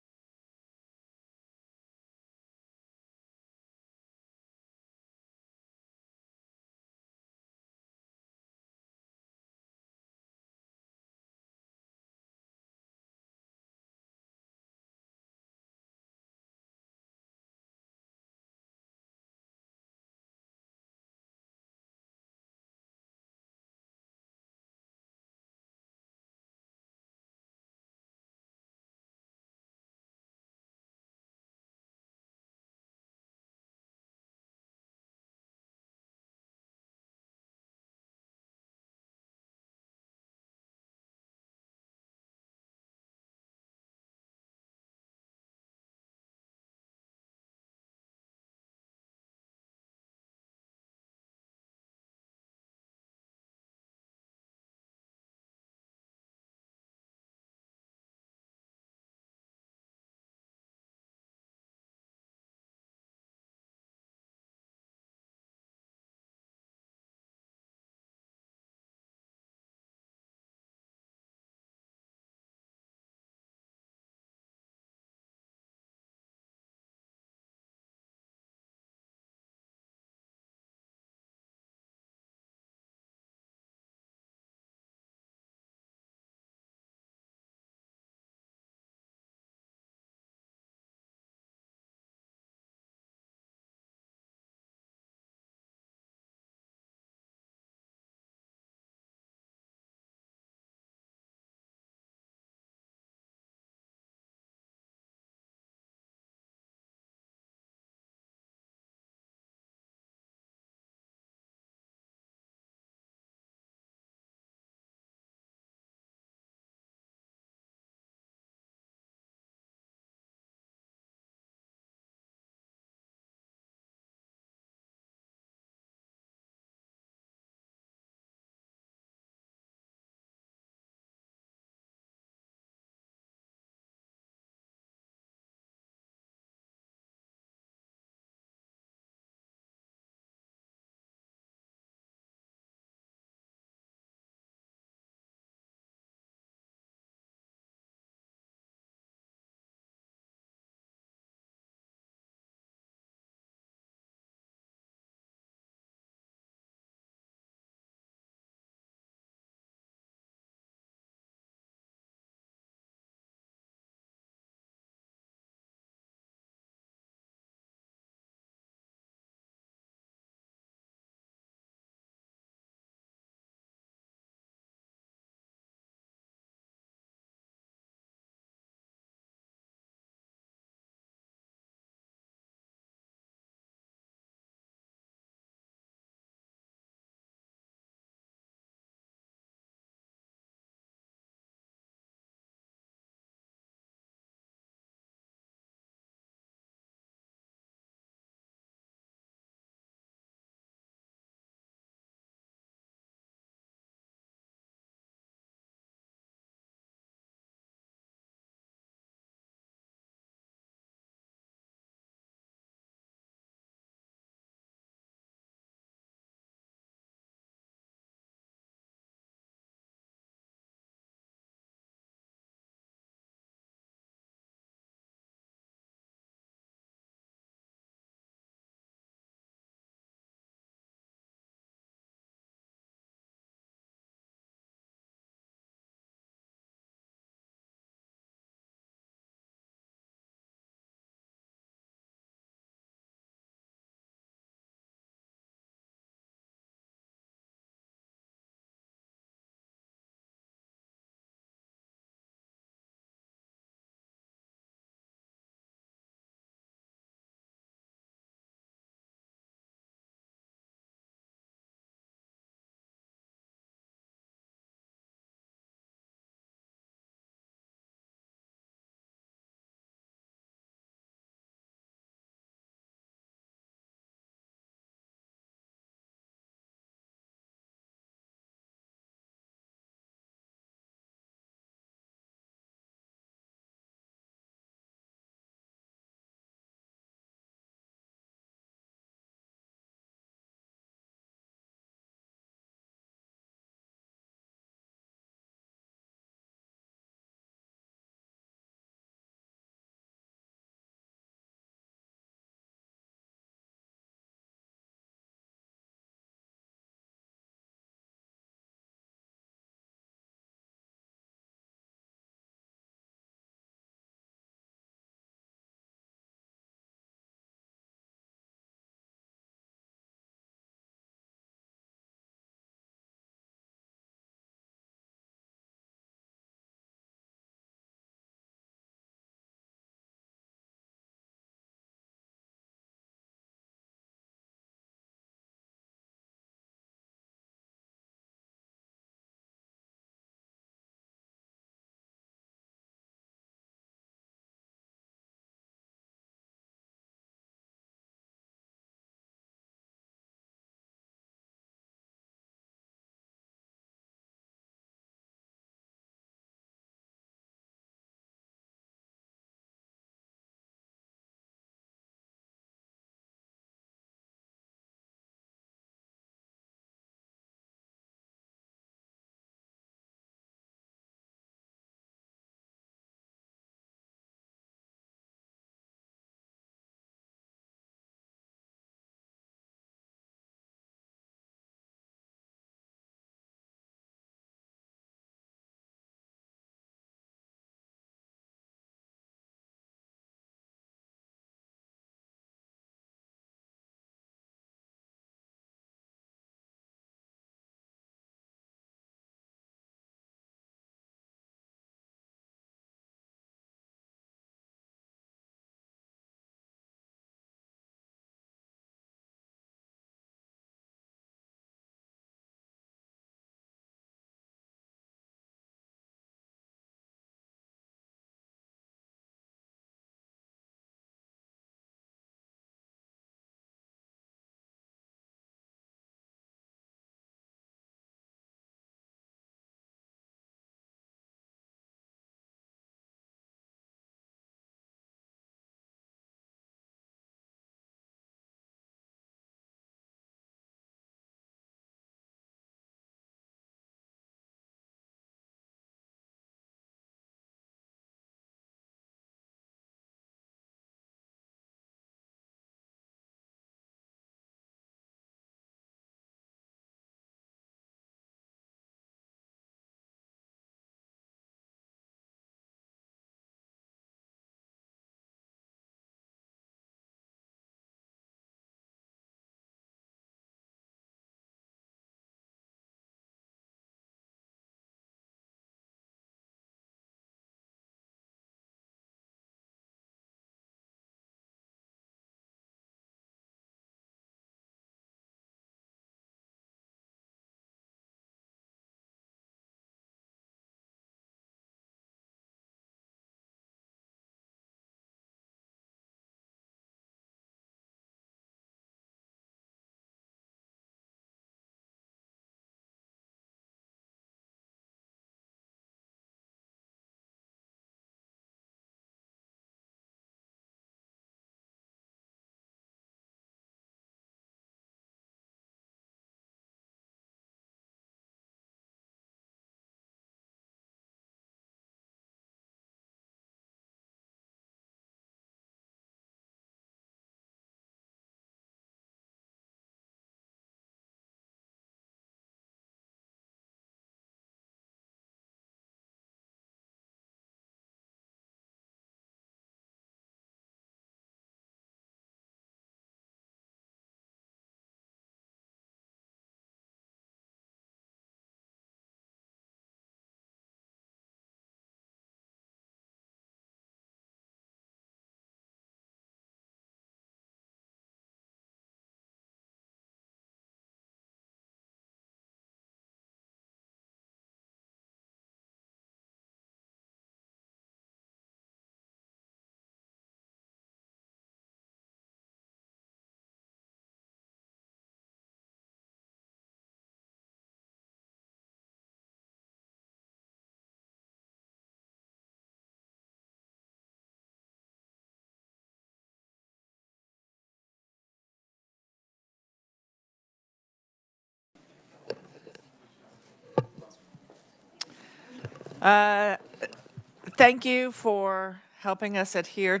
Thank you for helping us adhere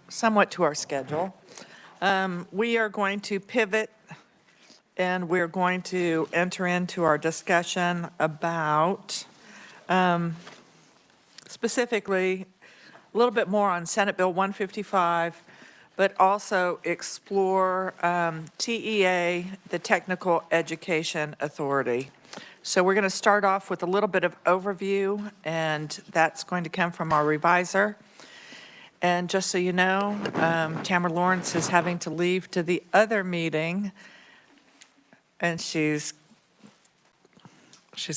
somewhat to our schedule. We are going to pivot and we're going to enter into our discussion about specifically a little bit more on Senate Bill 155, but also explore TEA, the Technical Education Authority. So we're going to start off with a little bit of overview, and that's going to come from our reviser. And just so you know, Tamara Lawrence is having to leave to the other meeting, and she's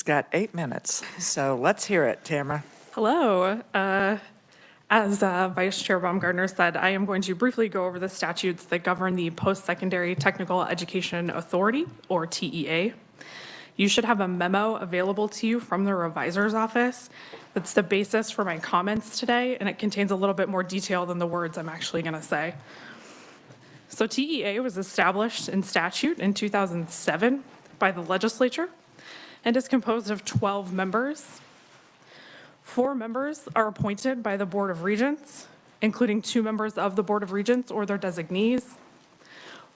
got 8 minutes. So let's hear it, Tamara. Hello. As Vice Chair Baumgartner said, I am going to briefly go over the statutes that govern the Post-Secondary Technical Education Authority, or TEA. You should have a memo available to you from the revisor's office. That's the basis for my comments today, and it contains a little bit more detail than the words I'm actually going to say. So TEA was established in statute in 2007 by the Legislature and is composed of 12 members. 4 members are appointed by the Board of Regents, including 2 members of the Board of Regents or their designees,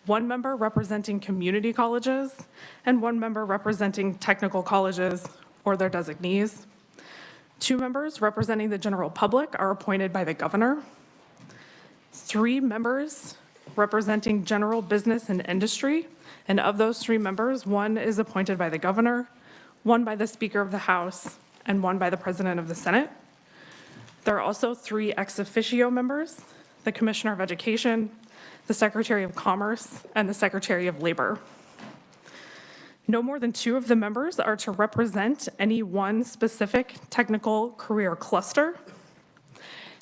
1 member representing community colleges, and 1 member representing technical colleges or their designees. 2 members representing the general public are appointed by the governor. 3 members representing general business and industry, and of those 3 members, 1 is appointed by the governor, 1 by the Speaker of the House, and 1 by the President of the Senate. There are also 3 ex officio members, the Commissioner of Education, the Secretary of Commerce, and the Secretary of Labor. No more than 2 of the members are to represent any one specific technical career cluster.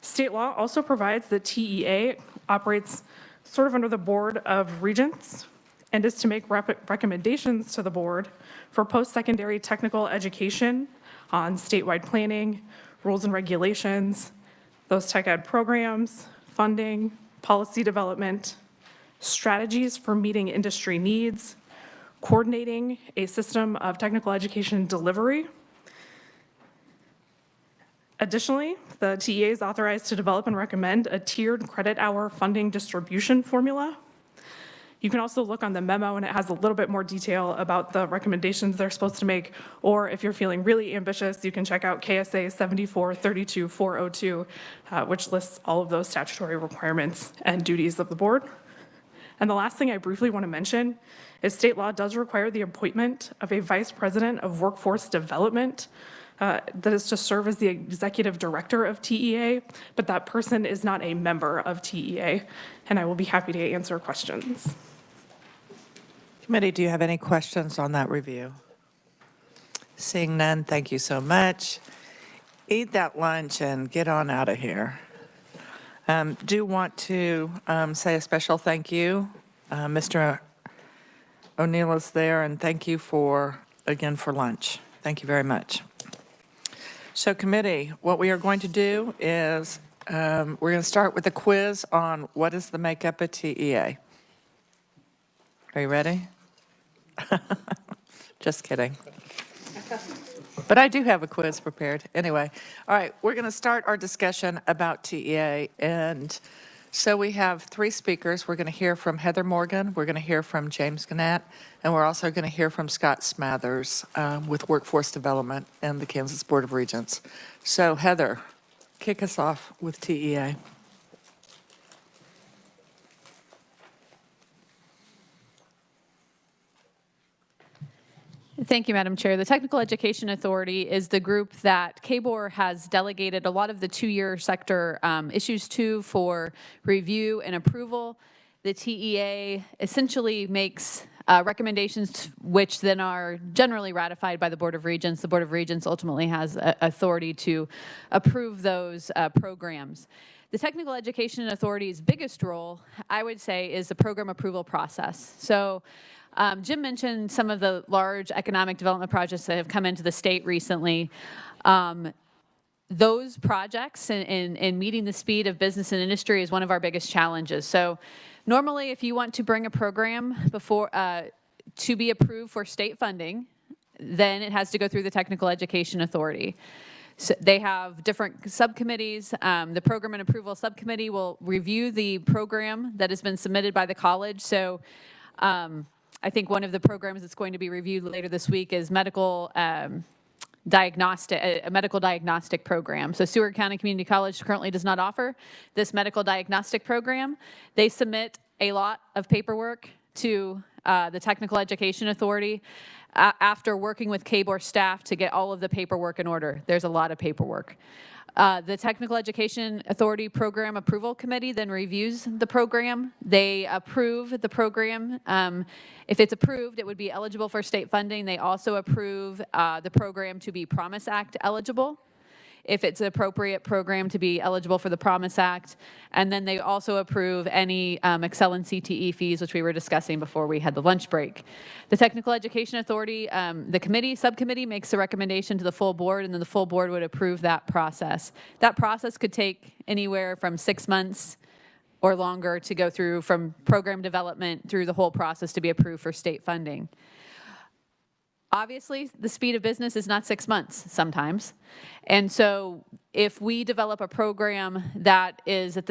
State law also provides that TEA operates sort of under the Board of Regents and is to make recommendations to the board for post-secondary technical education on statewide planning, rules and regulations, those tech ed programs, funding, policy development, strategies for meeting industry needs, coordinating a system of technical education delivery. Additionally, the TEA is authorized to develop and recommend a tiered credit hour funding distribution formula. You can also look on the memo, and it has a little bit more detail about the recommendations they're supposed to make, or if you're feeling really ambitious, you can check out KSA 7432-402, which lists all of those statutory requirements and duties of the board. And the last thing I briefly want to mention is state law does require the appointment of a vice president of workforce development that is to serve as the executive director of TEA, but that person is not a member of TEA, and I will be happy to answer questions. Committee, do you have any questions on that review? Seeing none, thank you so much. Eat that lunch and get on out of here. Do want to say a special thank you. Mr. O'Neill is there, and thank you again for lunch. Thank you very much. So committee, what we are going to do is we're going to start with a quiz on what is the makeup of TEA. Are you ready? Just kidding. But I do have a quiz prepared. Anyway, all right, we're going to start our discussion about TEA. And so we have 3 speakers. We're going to hear from Heather Morgan, we're going to hear from James Gannett, and we're also going to hear from Scott Smathers with Workforce Development and the Kansas Board of Regents. So Heather, kick us off with TEA. Thank you, Madam Chair. The Technical Education Authority is the group that KBOR has delegated a lot of the 2-year sector issues to for review and approval. The TEA essentially makes recommendations which then are generally ratified by the Board of Regents. The Board of Regents ultimately has authority to approve those programs. The Technical Education Authority's biggest role, I would say, is the program approval process. So Jim mentioned some of the large economic development projects that have come into the state recently. Those projects in meeting the speed of business and industry is one of our biggest challenges. So normally, if you want to bring a program before to be approved for state funding, then it has to go through the Technical Education Authority. So they have different subcommittees. The Program and Approval Subcommittee will review the program that has been submitted by the college. So I think one of the programs that's going to be reviewed later this week is a medical diagnostic program. So Seward County Community College currently does not offer this medical diagnostic program. They submit a lot of paperwork to the Technical Education Authority after working with KBOR staff to get all of the paperwork in order. There's a lot of paperwork. The Technical Education Authority Program Approval Committee then reviews the program. They approve the program. If it's approved, it would be eligible for state funding. They also approve the program to be Promise Act eligible, if it's an appropriate program to be eligible for the Promise Act. And then they also approve any Excel and CTE fees, which we were discussing before we had the lunch break. The Technical Education Authority, the subcommittee makes a recommendation to the full board, and then the full board would approve that process. That process could take anywhere from 6 months or longer to go through, from program development through the whole process to be approved for state funding. Obviously, the speed of business is not 6 months sometimes. And so if we develop a program that is at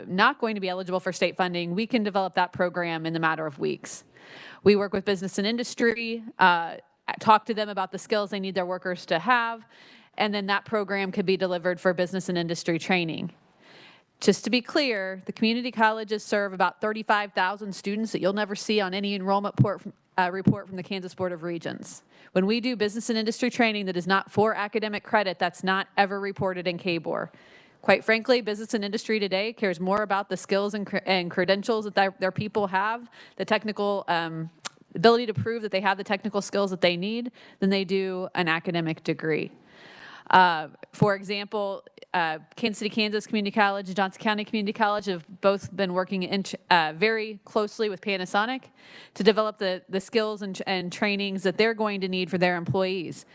not going to be eligible for state funding, we can develop that program in the matter of weeks. We work with business and industry, talk to them about the skills they need their workers to have, and then that program could be delivered for business and industry training. Just to be clear, the community colleges serve about 35,000 students that you'll never see on any enrollment report from the Kansas Board of Regents. When we do business and industry training that is not for academic credit, that's not ever reported in KBOR. Quite frankly, business and industry today cares more about the skills and credentials that their people have, the technical ability to prove that they have the technical skills that they need, than they do an academic degree. For example, Kansas City, Kansas Community College and Johnson County Community College have both been working very closely with Panasonic to develop the skills and trainings that they're going to need for their employees.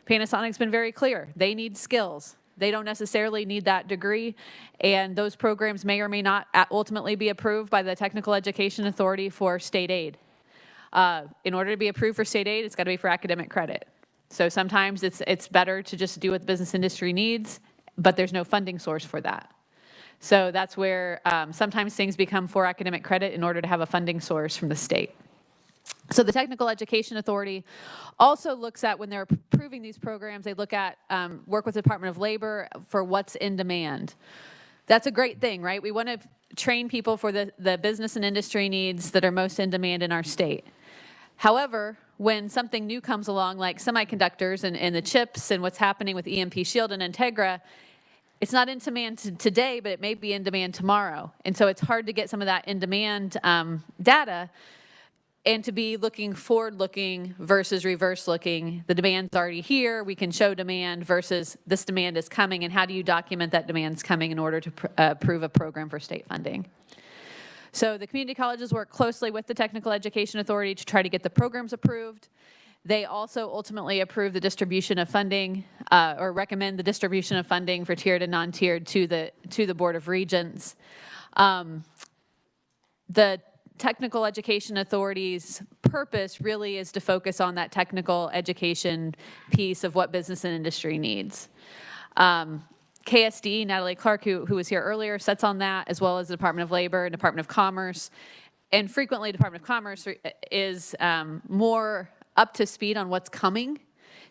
Panasonic's been very clear. They need skills. They don't necessarily need that degree, and those programs may or may not ultimately be approved by the Technical Education Authority for state aid. In order to be approved for state aid, it's got to be for academic credit. So sometimes it's better to just do what the business industry needs, but there's no funding source for that. So that's where sometimes things become for academic credit in order to have a funding source from the state. So the Technical Education Authority also looks at, when they're approving these programs, they look at, work with the Department of Labor for what's in demand. That's a great thing, right? We want to train people for the business and industry needs that are most in demand in our state. However, when something new comes along, like semiconductors and the chips and what's happening with EMP Shield and Integra, it's not in demand today, but it may be in demand tomorrow. And so it's hard to get some of that in-demand data and to be looking forward-looking versus reverse-looking. The demand's already here. We can show demand versus this demand is coming, and how do you document that demand's coming in order to approve a program for state funding? So the community colleges work closely with the Technical Education Authority to try to get the programs approved. They also ultimately approve the distribution of funding or recommend the distribution of funding for tiered and non-tiered to the Board of Regents. The Technical Education Authority's purpose really is to focus on that technical education piece of what business and industry needs. KSD, Natalie Clark, who was here earlier, sits on that, as well as the Department of Labor and Department of Commerce. And frequently, Department of Commerce is more up to speed on what's coming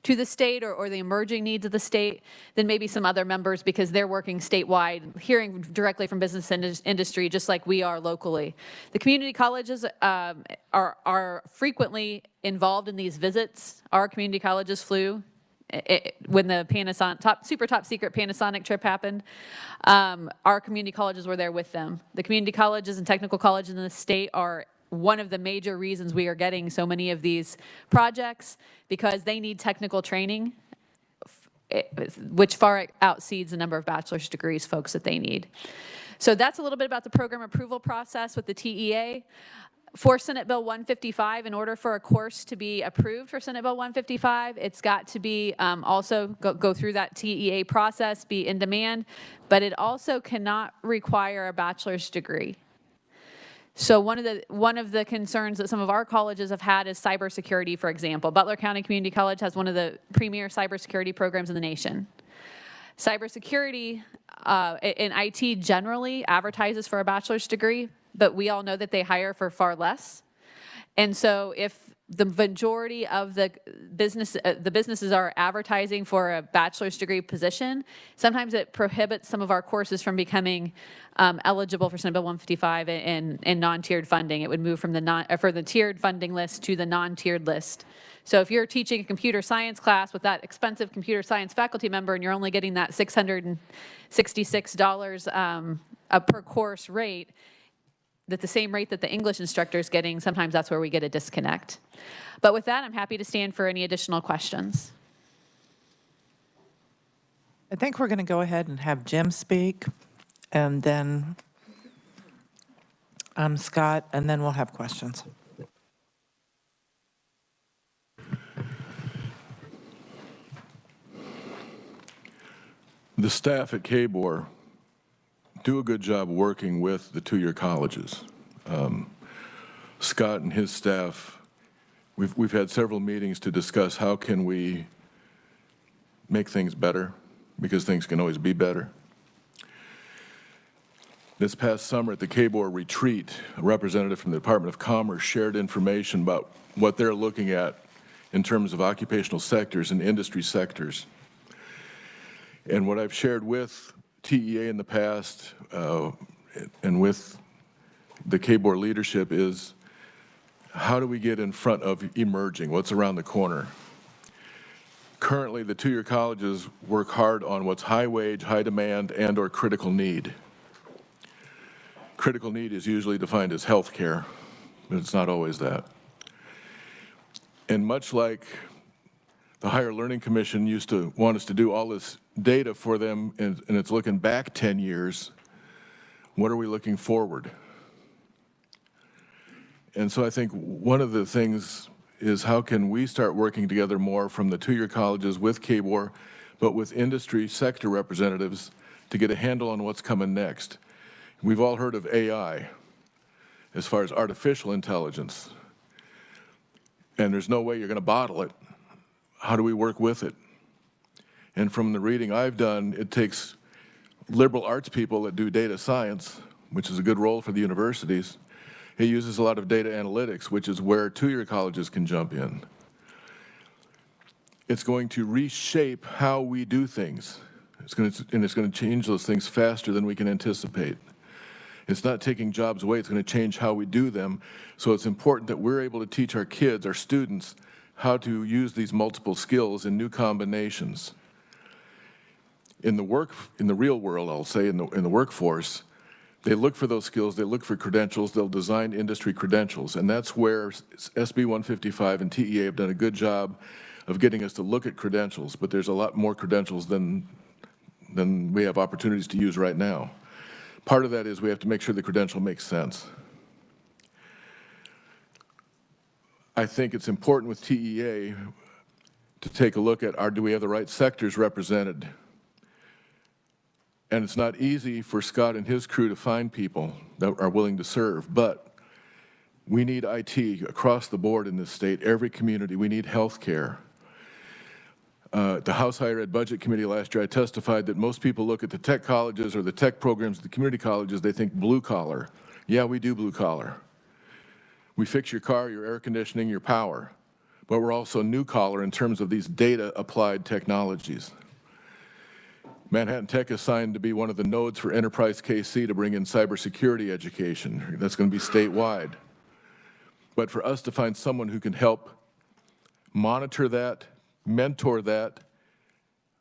to the state or the emerging needs of the state than maybe some other members, because they're working statewide, hearing directly from business and industry, just like we are locally. The community colleges are frequently involved in these visits. Our community colleges flew when the Panasonic super top secret Panasonic trip happened. Our community colleges were there with them. The community colleges and technical colleges in the state are one of the major reasons we are getting so many of these projects, because they need technical training, which far exceeds the number of bachelor's degrees folks that they need. So that's a little bit about the program approval process with the TEA. For Senate Bill 155, in order for a course to be approved for Senate Bill 155, it's got to be also go through that TEA process, be in demand, but it also cannot require a bachelor's degree. So one of the concerns that some of our colleges have had is cybersecurity, for example. Butler County Community College has one of the premier cybersecurity programs in the nation. Cybersecurity in IT generally advertises for a bachelor's degree, but we all know that they hire for far less. And so if the majority of the businesses are advertising for a bachelor's degree position, sometimes it prohibits some of our courses from becoming eligible for Senate Bill 155 and non-tiered funding. It would move from the tiered funding list to the non-tiered list. So if you're teaching a computer science class with that expensive computer science faculty member and you're only getting that $666 per course rate, at the same rate that the English instructor is getting, sometimes that's where we get a disconnect. But with that, I'm happy to stand for any additional questions. I think we're going to go ahead and have Jim speak, and then Scott, and then we'll have questions. The staff at KBOR do a good job working with the two-year colleges. Scott and his staff, we've had several meetings to discuss how can we make things better, because things can always be better. This past summer at the KBOR retreat, a representative from the Department of Commerce shared information about what they're looking at in terms of occupational sectors and industry sectors. And what I've shared with TEA in the past and with the KBOR leadership is, how do we get in front of emerging, what's around the corner? Currently, the two-year colleges work hard on what's high wage, high demand, and or critical need. Critical need is usually defined as health care, but it's not always that. And much like the Higher Learning Commission used to want us to do all this data for them, and it's looking back 10 years, what are we looking forward? And so I think one of the things is, how can we start working together more from the two-year colleges with KBOR, but with industry sector representatives to get a handle on what's coming next. We've all heard of AI as far as artificial intelligence, and there's no way you're going to bottle it. How do we work with it? And from the reading I've done, it takes liberal arts people that do data science, which is a good role for the universities. It uses a lot of data analytics, which is where two-year colleges can jump in. It's going to reshape how we do things. It's going to change those things faster than we can anticipate. It's not taking jobs away, it's going to change how we do them. So it's important that we're able to teach our kids, our students, how to use these multiple skills in new combinations. In the real world, I'll say, in the workforce, they look for those skills, they look for credentials, they'll design industry credentials, and that's where SB 155 and TEA have done a good job of getting us to look at credentials, but there's a lot more credentials than we have opportunities to use right now. Part of that is we have to make sure the credential makes sense. I think it's important with TEA to take a look at, do we have the right sectors represented? And it's not easy for Scott and his crew to find people that are willing to serve, but we need IT across the board in this state, every community. We need health care. The House Higher Ed Budget Committee last year, I testified that most people look at the tech colleges or the tech programs at the community colleges, they think blue collar. Yeah, we do blue collar. We fix your car, your air conditioning, your power, but we're also new collar in terms of these data applied technologies. Manhattan Tech is signed to be one of the nodes for Enterprise KC to bring in cybersecurity education. That's going to be statewide. But for us to find someone who can help monitor that, mentor that,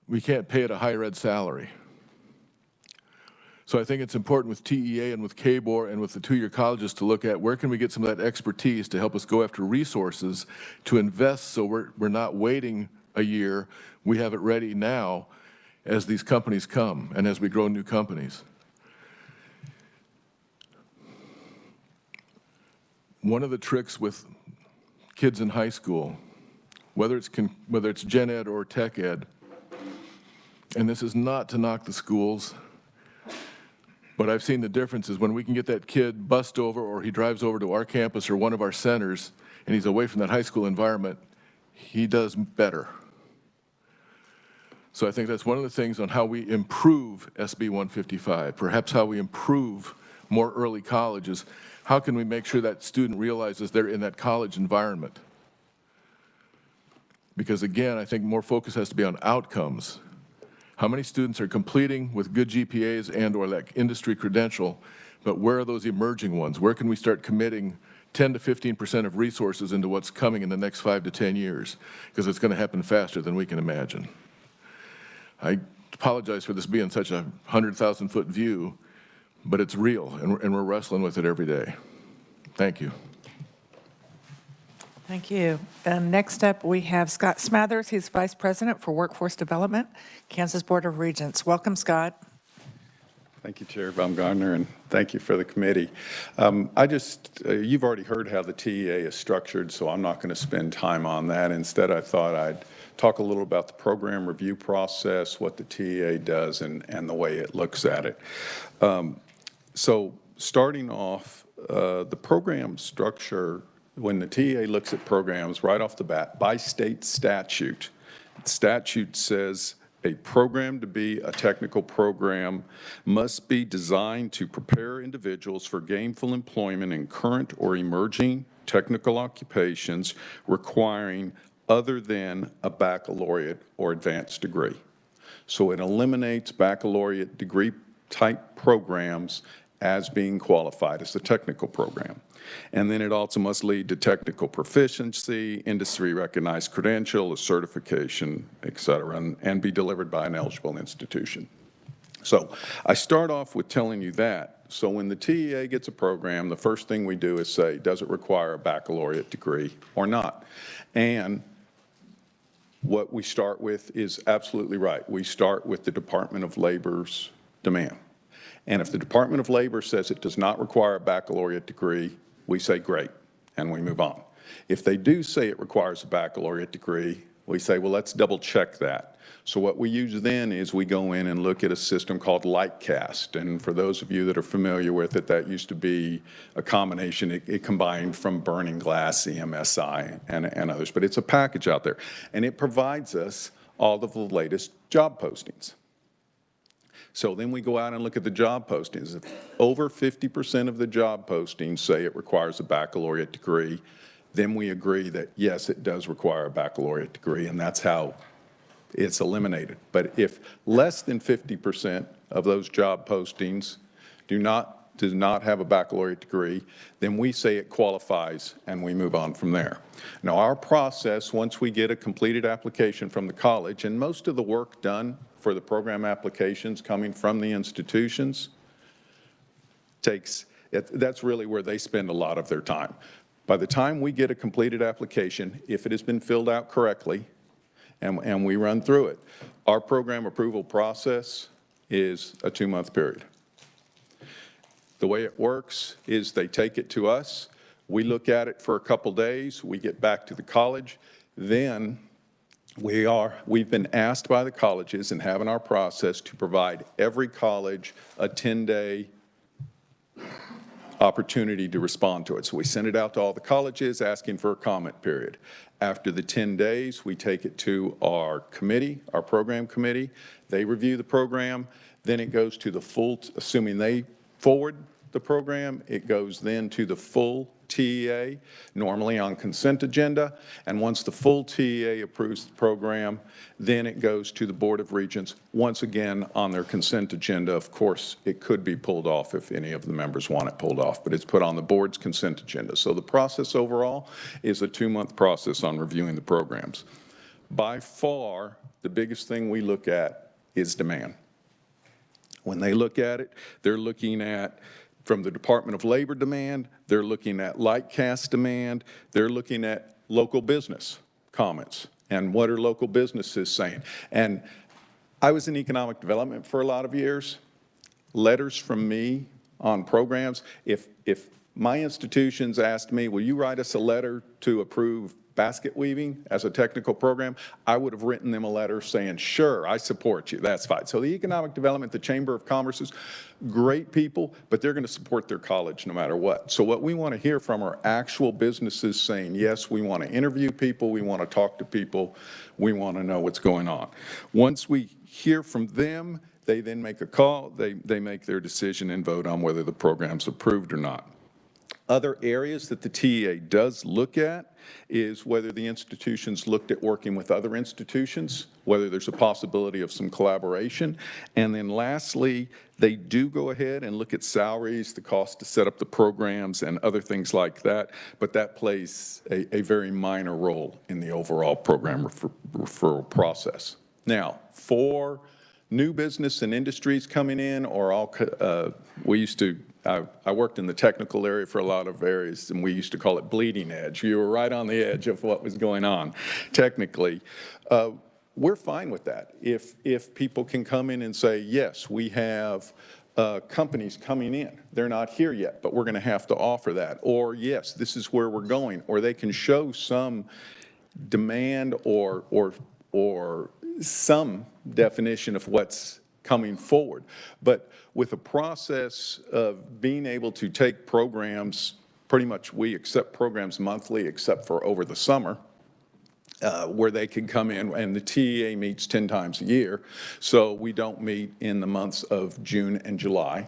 we can't pay it a higher ed salary. So I think it's important with TEA and with KBOR and with the two-year colleges to look at where can we get some of that expertise to help us go after resources to invest, so we're not waiting a year. We have it ready now as these companies come and as we grow new companies. One of the tricks with kids in high school, whether it's gen ed or tech ed, and this is not to knock the schools, but I've seen the differences when we can get that kid bussed over, or he drives over to our campus or one of our centers and he's away from that high school environment, he does better. So I think that's one of the things on how we improve SB 155, perhaps how we improve more early colleges. How can we make sure that student realizes they're in that college environment? Because again, I think more focus has to be on outcomes. How many students are completing with good GPAs and or that industry credential, but where are those emerging ones? Where can we start committing 10 to 15% of resources into what's coming in the next 5 to 10 years? Because it's going to happen faster than we can imagine. I apologize for this being such a 100,000-foot view, but it's real, and we're wrestling with it every day. Thank you. Thank you. And next up, we have Scott Smathers. He's Vice President for Workforce Development, Kansas Board of Regents. Welcome, Scott. Thank you, Chair Baumgartner, and thank you for the committee. You've already heard how the TEA is structured, so I'm not going to spend time on that. Instead, I thought I'd talk a little about the program review process, what the TEA does, and the way it looks at it. So starting off, the program structure, when the TEA looks at programs right off the bat, by state statute, the statute says a program to be a technical program must be designed to prepare individuals for gainful employment in current or emerging technical occupations requiring other than a baccalaureate or advanced degree. So it eliminates baccalaureate degree type programs as being qualified as a technical program. And then it also must lead to technical proficiency, industry recognized credential, a certification, et cetera, and be delivered by an eligible institution. So I start off with telling you that. So when the TEA gets a program, the first thing we do is say, does it require a baccalaureate degree or not? And what we start with is absolutely right. We start with the Department of Labor's demand. And if the Department of Labor says it does not require a baccalaureate degree, we say great, and we move on. If they do say it requires a baccalaureate degree, we say, well, let's double check that. So what we use then is we go in and look at a system called LightCast. And for those of you that are familiar with it, that used to be a combination. It combined from Burning Glass, EMSI, and others. But it's a package out there. And it provides us all of the latest job postings. So then we go out and look at the job postings. If over 50% of the job postings say it requires a baccalaureate degree, then we agree that, yes, it does require a baccalaureate degree, and that's how it's eliminated. But if less than 50% of those job postings do not have a baccalaureate degree, then we say it qualifies and we move on from there. Now our process, once we get a completed application from the college, and most of the work done for the program applications coming from the institutions that's really where they spend a lot of their time. By the time we get a completed application, if it has been filled out correctly, and we run through it, our program approval process is a 2-month period. The way it works is they take it to us, we look at it for a couple days, we get back to the college, then we've been asked by the colleges and have in our process to provide every college a 10-day opportunity to respond to it. So we send it out to all the colleges asking for a comment period. After the 10 days, we take it to our committee, our program committee. They review the program. Then it goes to the full, assuming they forward the program, it goes then to the full TEA, normally on consent agenda. And once the full TEA approves the program, then it goes to the Board of Regents, once again on their consent agenda. Of course, it could be pulled off if any of the members want it pulled off, but it's put on the board's consent agenda. So the process overall is a 2-month process on reviewing the programs. By far, the biggest thing we look at is demand. When they look at it, they're looking at, from the Department of Labor demand, they're looking at LightCast demand, they're looking at local business comments, and what are local businesses saying. And I was in economic development for a lot of years. Letters from me on programs, if my institutions asked me, will you write us a letter to approve basket weaving as a technical program, I would have written them a letter saying, sure, I support you, that's fine. So the Economic Development, the Chamber of Commerce's, great people, but they're going to support their college no matter what. So what we want to hear from are actual businesses saying, yes, we want to interview people, we want to talk to people, we want to know what's going on. Once we hear from them, they then make a call, they make their decision and vote on whether the program's approved or not. Other areas that the TEA does look at is whether the institutions looked at working with other institutions, whether there's a possibility of some collaboration. And then lastly, they do go ahead and look at salaries, the cost to set up the programs, and other things like that, but that plays a very minor role in the overall program referral process. Now, for new business and industries coming in, or all, I worked in the technical area for a lot of areas, and we used to call it bleeding edge. You were right on the edge of what was going on technically. We're fine with that. If people can come in and say, yes, we have companies coming in. They're not here yet, but we're going to have to offer that. Or, yes, this is where we're going. Or they can show some demand or some definition of what's coming forward. But with a process of being able to take programs, pretty much we accept programs monthly except for over the summer, where they can come in, and the TEA meets 10 times a year, so we don't meet in the months of June and July.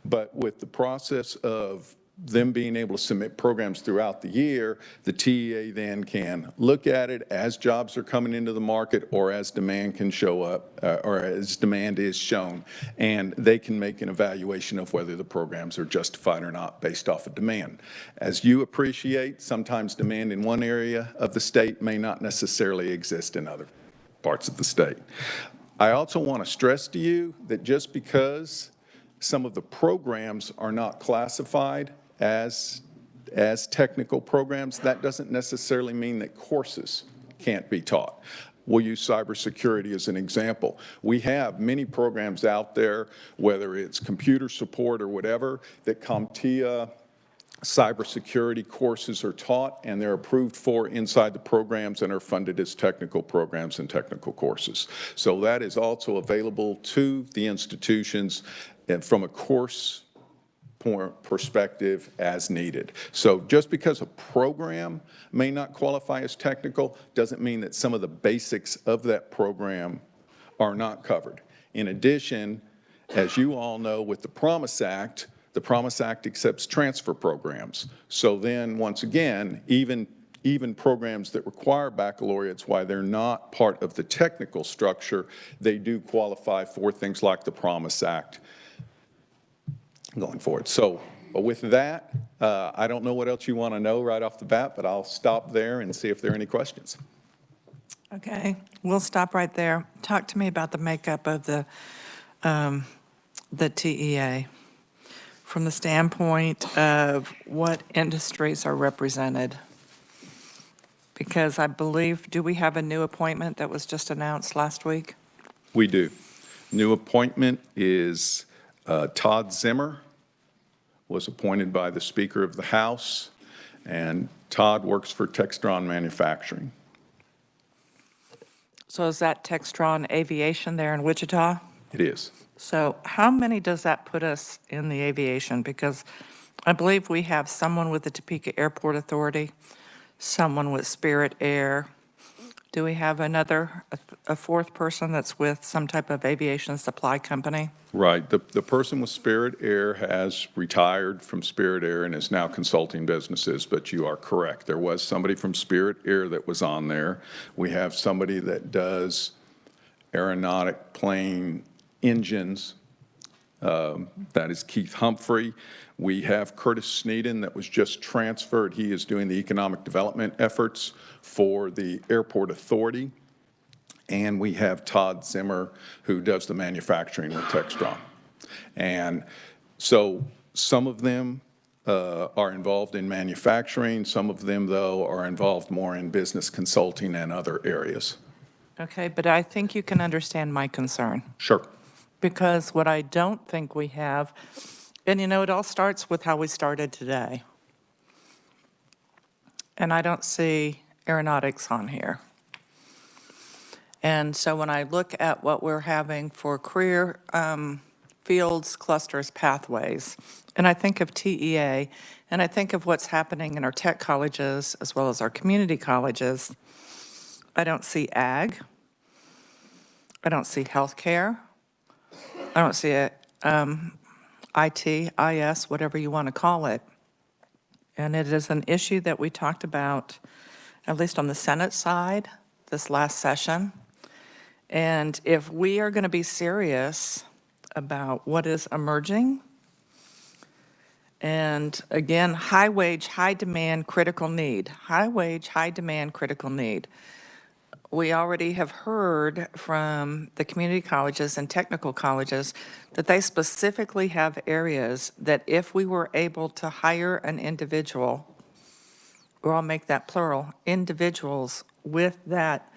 But with the process of them being able to submit programs throughout the year, the TEA then can look at it as jobs are coming into the market or as demand can show up, or as demand is shown, and they can make an evaluation of whether the programs are justified or not based off of demand. As you appreciate, sometimes demand in one area of the state may not necessarily exist in other parts of the state. I also want to stress to you that just because some of the programs are not classified as technical programs, that doesn't necessarily mean that courses can't be taught. We'll use cybersecurity as an example. We have many programs out there, whether it's computer support or whatever, that CompTIA cybersecurity courses are taught, and they're approved for inside the programs and are funded as technical programs and technical courses. So that is also available to the institutions and from a course perspective as needed. So just because a program may not qualify as technical doesn't mean that some of the basics of that program are not covered. In addition, as you all know, with the Promise Act accepts transfer programs. So then, once again, even programs that require baccalaureates, while they're not part of the technical structure, they do qualify for things like the Promise Act going forward. So with that, I don't know what else you want to know right off the bat, but I'll stop there and see if there are any questions. Okay, we'll stop right there. Talk to me about the makeup of the TEA from the standpoint of what industries are represented. Because I believe, do we have a new appointment that was just announced last week? We do. New appointment is Todd Zimmer, was appointed by the Speaker of the House, and Todd works for Textron Manufacturing. So is that Textron Aviation there in Wichita? It is. So how many does that put us in the aviation? Because I believe we have someone with the Topeka Airport Authority, someone with Spirit Air. Do we have a fourth person that's with some type of aviation supply company? Right. The person with Spirit Air has retired from Spirit Air and is now consulting businesses, but you are correct. There was somebody from Spirit Air that was on there. We have somebody that does aeronautic plane engines. That is Keith Humphrey. We have Curtis Sneeden that was just transferred. He is doing the economic development efforts for the Airport Authority. And we have Todd Zimmer, who does the manufacturing with Textron. And so some of them are involved in manufacturing. Some of them, though, are involved more in business consulting and other areas. Okay, but I think you can understand my concern. Sure. Because what I don't think we have, and you know, it all starts with how we started today. And I don't see aeronautics on here. And so when I look at what we're having for career fields, clusters, pathways, and I think of TEA, and I think of what's happening in our tech colleges as well as our community colleges, I don't see ag. I don't see healthcare. I don't see IT, IS, whatever you want to call it. And it is an issue that we talked about, at least on the Senate side, this last session. And if we are going to be serious about what is emerging, and again, high wage, high demand, critical need, high wage, high demand, critical need. We already have heard from the community colleges and technical colleges that they specifically have areas that if we were able to hire an individual, or I'll make that plural, individuals with that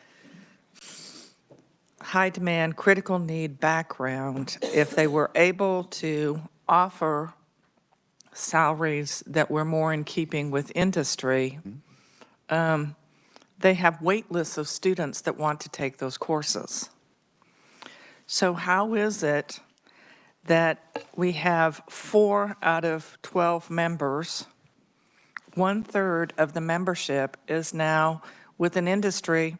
high demand, critical need background, if they were able to offer salaries that were more in keeping with industry, they have wait lists of students that want to take those courses. So how is it that we have 4 out of 12 members, 1/3 of the membership is now with an industry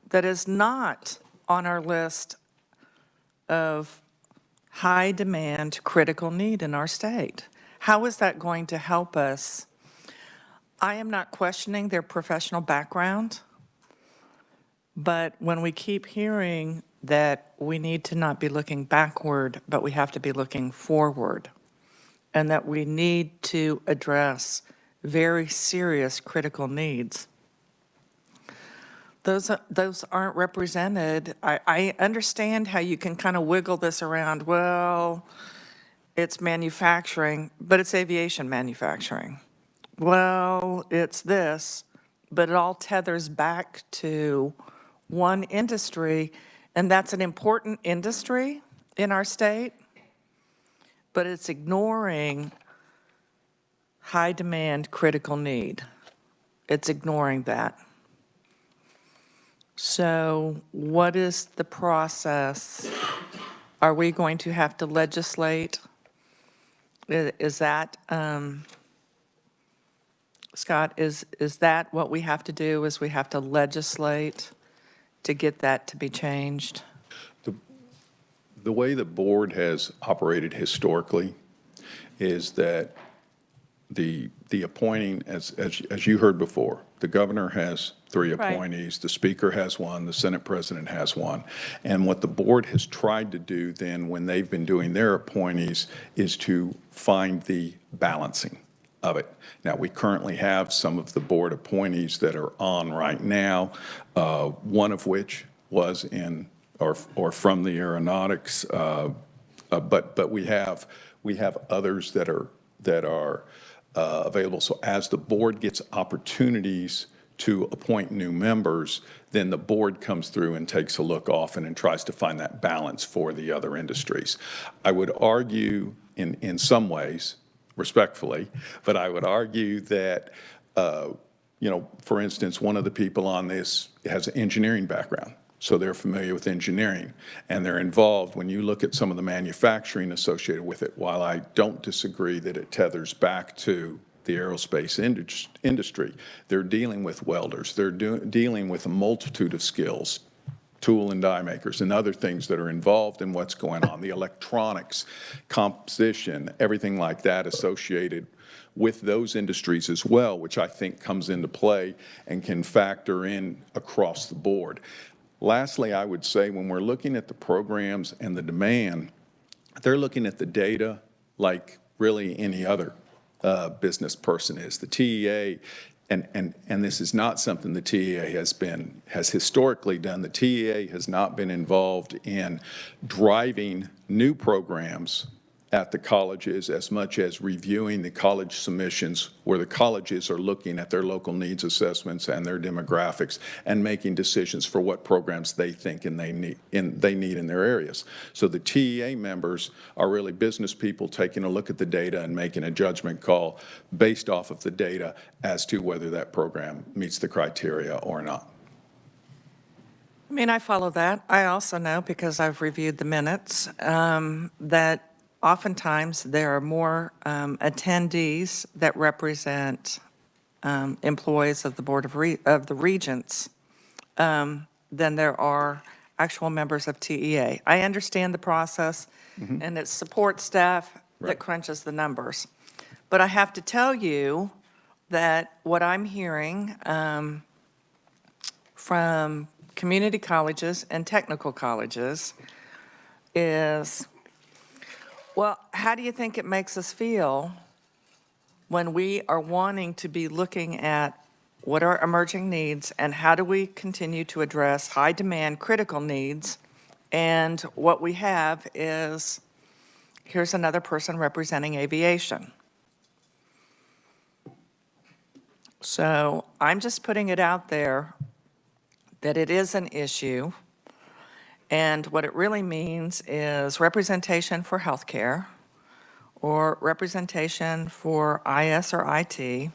that is not on our list of high demand, critical need in our state? How is that going to help us? I am not questioning their professional background, but when we keep hearing that we need to not be looking backward, but we have to be looking forward, and that we need to address very serious critical needs, those aren't represented. I understand how you can kind of wiggle this around. Well, it's manufacturing, but it's aviation manufacturing. Well, it's this, but it all tethers back to one industry, and that's an important industry in our state, but it's ignoring high demand, critical need. It's ignoring that. So what is the process? Are we going to have to legislate? Is that, Scott, is that what we have to do, is we have to legislate to get that to be changed? The way the board has operated historically is that the appointing, as you heard before, the governor has 3 Right. appointees, the speaker has 1, the Senate president has 1. And what the board has tried to do then when they've been doing their appointees is to find the balancing of it. Now, we currently have some of the board appointees that are on right now, one of which was in or from the aeronautics, but we have others that are available. So as the board gets opportunities to appoint new members, then the board comes through and takes a look often and tries to find that balance for the other industries. I would argue in some ways, respectfully, but I would argue that, for instance, one of the people on this has an engineering background. So they're familiar with engineering, and they're involved. When you look at some of the manufacturing associated with it, while I don't disagree that it tethers back to the aerospace industry, they're dealing with welders. They're dealing with a multitude of skills, tool and die makers, and other things that are involved in what's going on, the electronics, composition, everything like that associated with those industries as well, which I think comes into play and can factor in across the board. Lastly, I would say when we're looking at the programs and the demand, they're looking at the data like really any other business person is. The TEA, and this is not something the TEA has historically done. The TEA has not been involved in driving new programs at the colleges as much as reviewing the college submissions where the colleges are looking at their local needs assessments and their demographics and making decisions for what programs they think and they need in their areas. So the TEA members are really business people taking a look at the data and making a judgment call based off of the data as to whether that program meets the criteria or not. I mean, I follow that. I also know, because I've reviewed the minutes, that oftentimes there are more attendees that represent employees of the Board of the Regents than there are actual members of TEA. I understand the process, and it's support staff that crunches the numbers. But I have to tell you that what I'm hearing from community colleges and technical colleges is, well, how do you think it makes us feel when we are wanting to be looking at what are emerging needs and how do we continue to address high demand critical needs, and what we have is, here's another person representing aviation. So I'm just putting it out there that it is an issue, and what it really means is representation for healthcare or representation for IS or IT.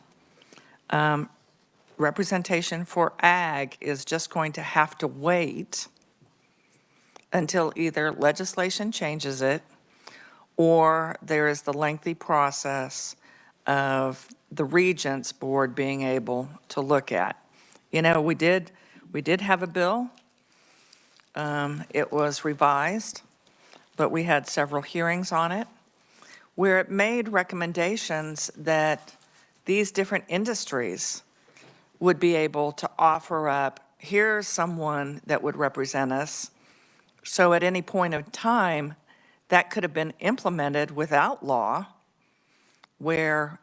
Representation for ag is just going to have to wait until either legislation changes it or there is the lengthy process of the Regents Board being able to look at. You know, we did have a bill. It was revised, but we had several hearings on it where it made recommendations that these different industries would be able to offer up, here's someone that would represent us. So at any point of time, that could have been implemented without law, where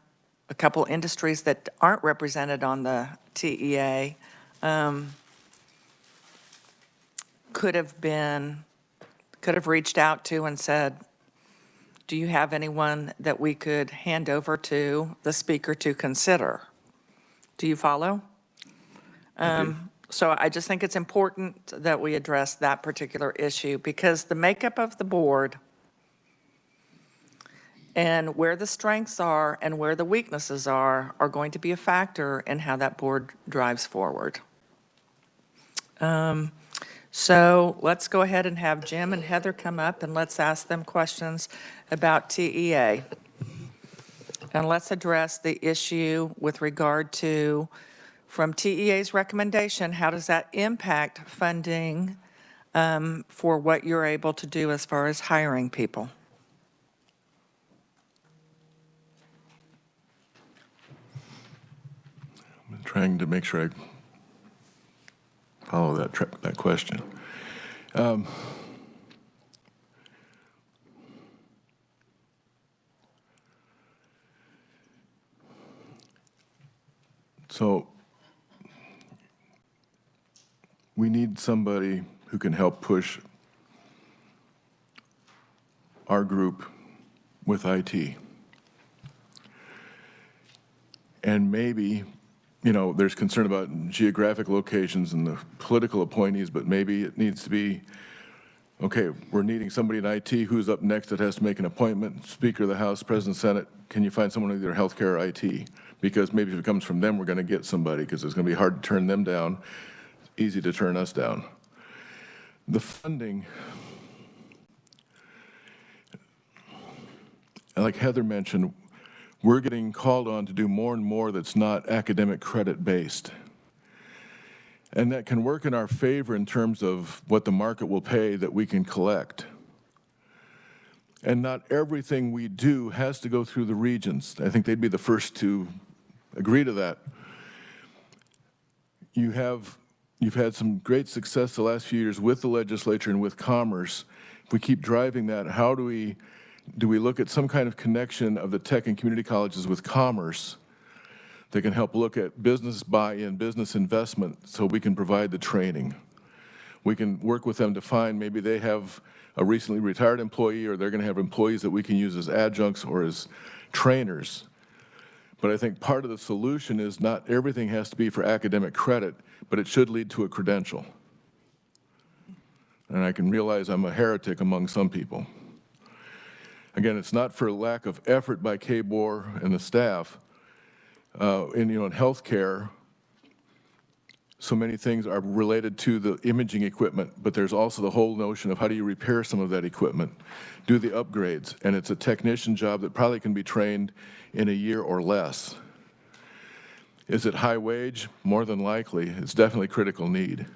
a couple industries that aren't represented on the TEA could have reached out to and said, do you have anyone that we could hand over to the speaker to consider? Do you follow? So I just think it's important that we address that particular issue, because the makeup of the board and where the strengths are and where the weaknesses are going to be a factor in how that board drives forward. So let's go ahead and have Jim and Heather come up and let's ask them questions about TEA. And let's address the issue with regard to, from TEA's recommendation, how does that impact funding for what you're able to do as far as hiring people? I'm trying to make sure I follow that question. So we need somebody who can help push our group with IT. And maybe, you know, there's concern about geographic locations and the political appointees, but maybe it needs to be, okay, we're needing somebody in IT, who's up next that has to make an appointment, Speaker of the House, President, Senate, can you find someone with either healthcare or IT? Because maybe if it comes from them, we're going to get somebody, because it's going to be hard to turn them down, easy to turn us down. The funding, like Heather mentioned, we're getting called on to do more and more that's not academic credit based. And that can work in our favor in terms of what the market will pay that we can collect. And not everything we do has to go through the Regents. I think they'd be the first to agree to that. You've had some great success the last few years with the legislature and with Commerce. If we keep driving that, how do we look at some kind of connection of the tech and community colleges with Commerce that can help look at business buy-in, business investment, so we can provide the training? We can work with them to find, maybe they have a recently retired employee, or they're going to have employees that we can use as adjuncts or as trainers. But I think part of the solution is not everything has to be for academic credit, but it should lead to a credential. And I can realize I'm a heretic among some people. Again, it's not for lack of effort by KBOR and the staff. In healthcare, so many things are related to the imaging equipment, but there's also the whole notion of how do you repair some of that equipment, do the upgrades, and it's a technician job that probably can be trained in a year or less. Is it high wage? More than likely. It's definitely critical need.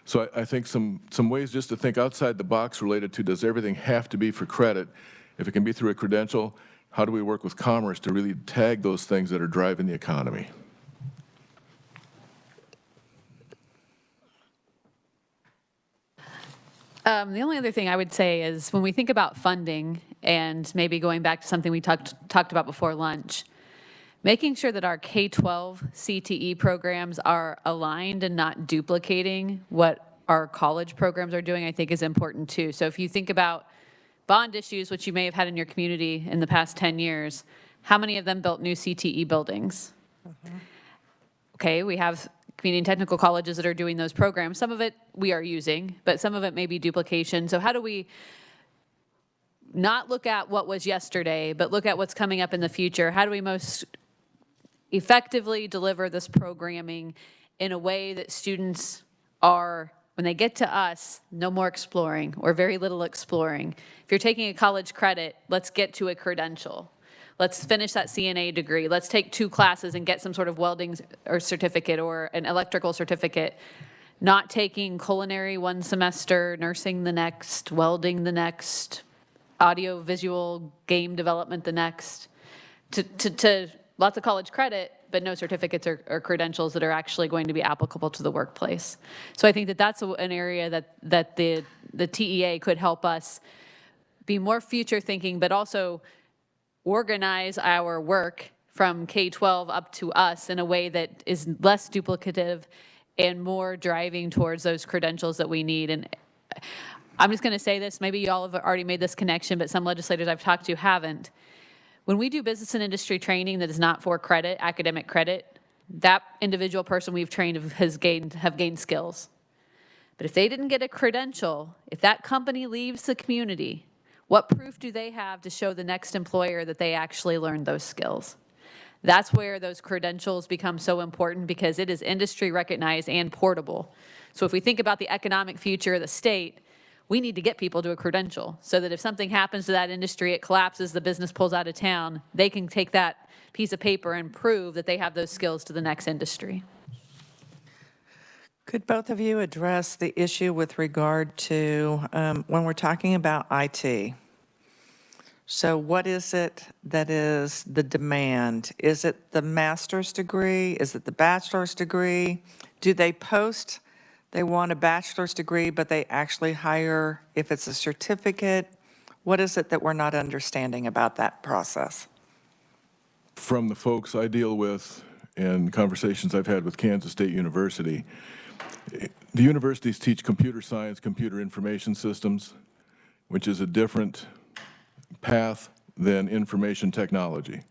So I think some ways just to think outside the box related to, does everything have to be for credit? If it can be through a credential, how do we work with commerce to really tag those things that are driving the economy? The only other thing I would say is when we think about funding, and maybe going back to something we talked about before lunch, making sure that our K-12 CTE programs are aligned and not duplicating what our college programs are doing, I think is important too. So if you think about bond issues, which you may have had in your community in the past 10 years, how many of them built new CTE buildings? Okay, we have community and technical colleges that are doing those programs. Some of it we are using, but some of it may be duplication. So how do we not look at what was yesterday, but look at what's coming up in the future? How do we most effectively deliver this programming in a way that students are, when they get to us, no more exploring or very little exploring? If you're taking a college credit, let's get to a credential. Let's finish that CNA degree. Let's take 2 classes and get some sort of welding or certificate or an electrical certificate. Not taking culinary 1 semester, nursing the next, welding the next, audio visual game development the next. To lots of college credit, but no certificates or credentials that are actually going to be applicable to the workplace. So I think that that's an area that the TEA could help us be more future thinking, but also organize our work from K-12 up to us in a way that is less duplicative and more driving towards those credentials that we need. And I'm just going to say this, maybe you all have already made this connection, but some legislators I've talked to haven't. When we do business and industry training that is not for credit, academic credit, that individual person we've trained have gained skills. But if they didn't get a credential, if that company leaves the community, what proof do they have to show the next employer that they actually learned those skills? That's where those credentials become so important, because it is industry recognized and portable. So if we think about the economic future of the state, we need to get people to a credential so that if something happens to that industry, it collapses, the business pulls out of town, they can take that piece of paper and prove that they have those skills to the next industry. Could both of you address the issue with regard to when we're talking about IT? So what is it that is the demand? Is it the master's degree? Is it the bachelor's degree? Do they post, they want a bachelor's degree, but they actually hire if it's a certificate? What is it that we're not understanding about that process? From the folks I deal with and conversations I've had with Kansas State University, the universities teach computer science, computer information systems, which is a different path than information technology.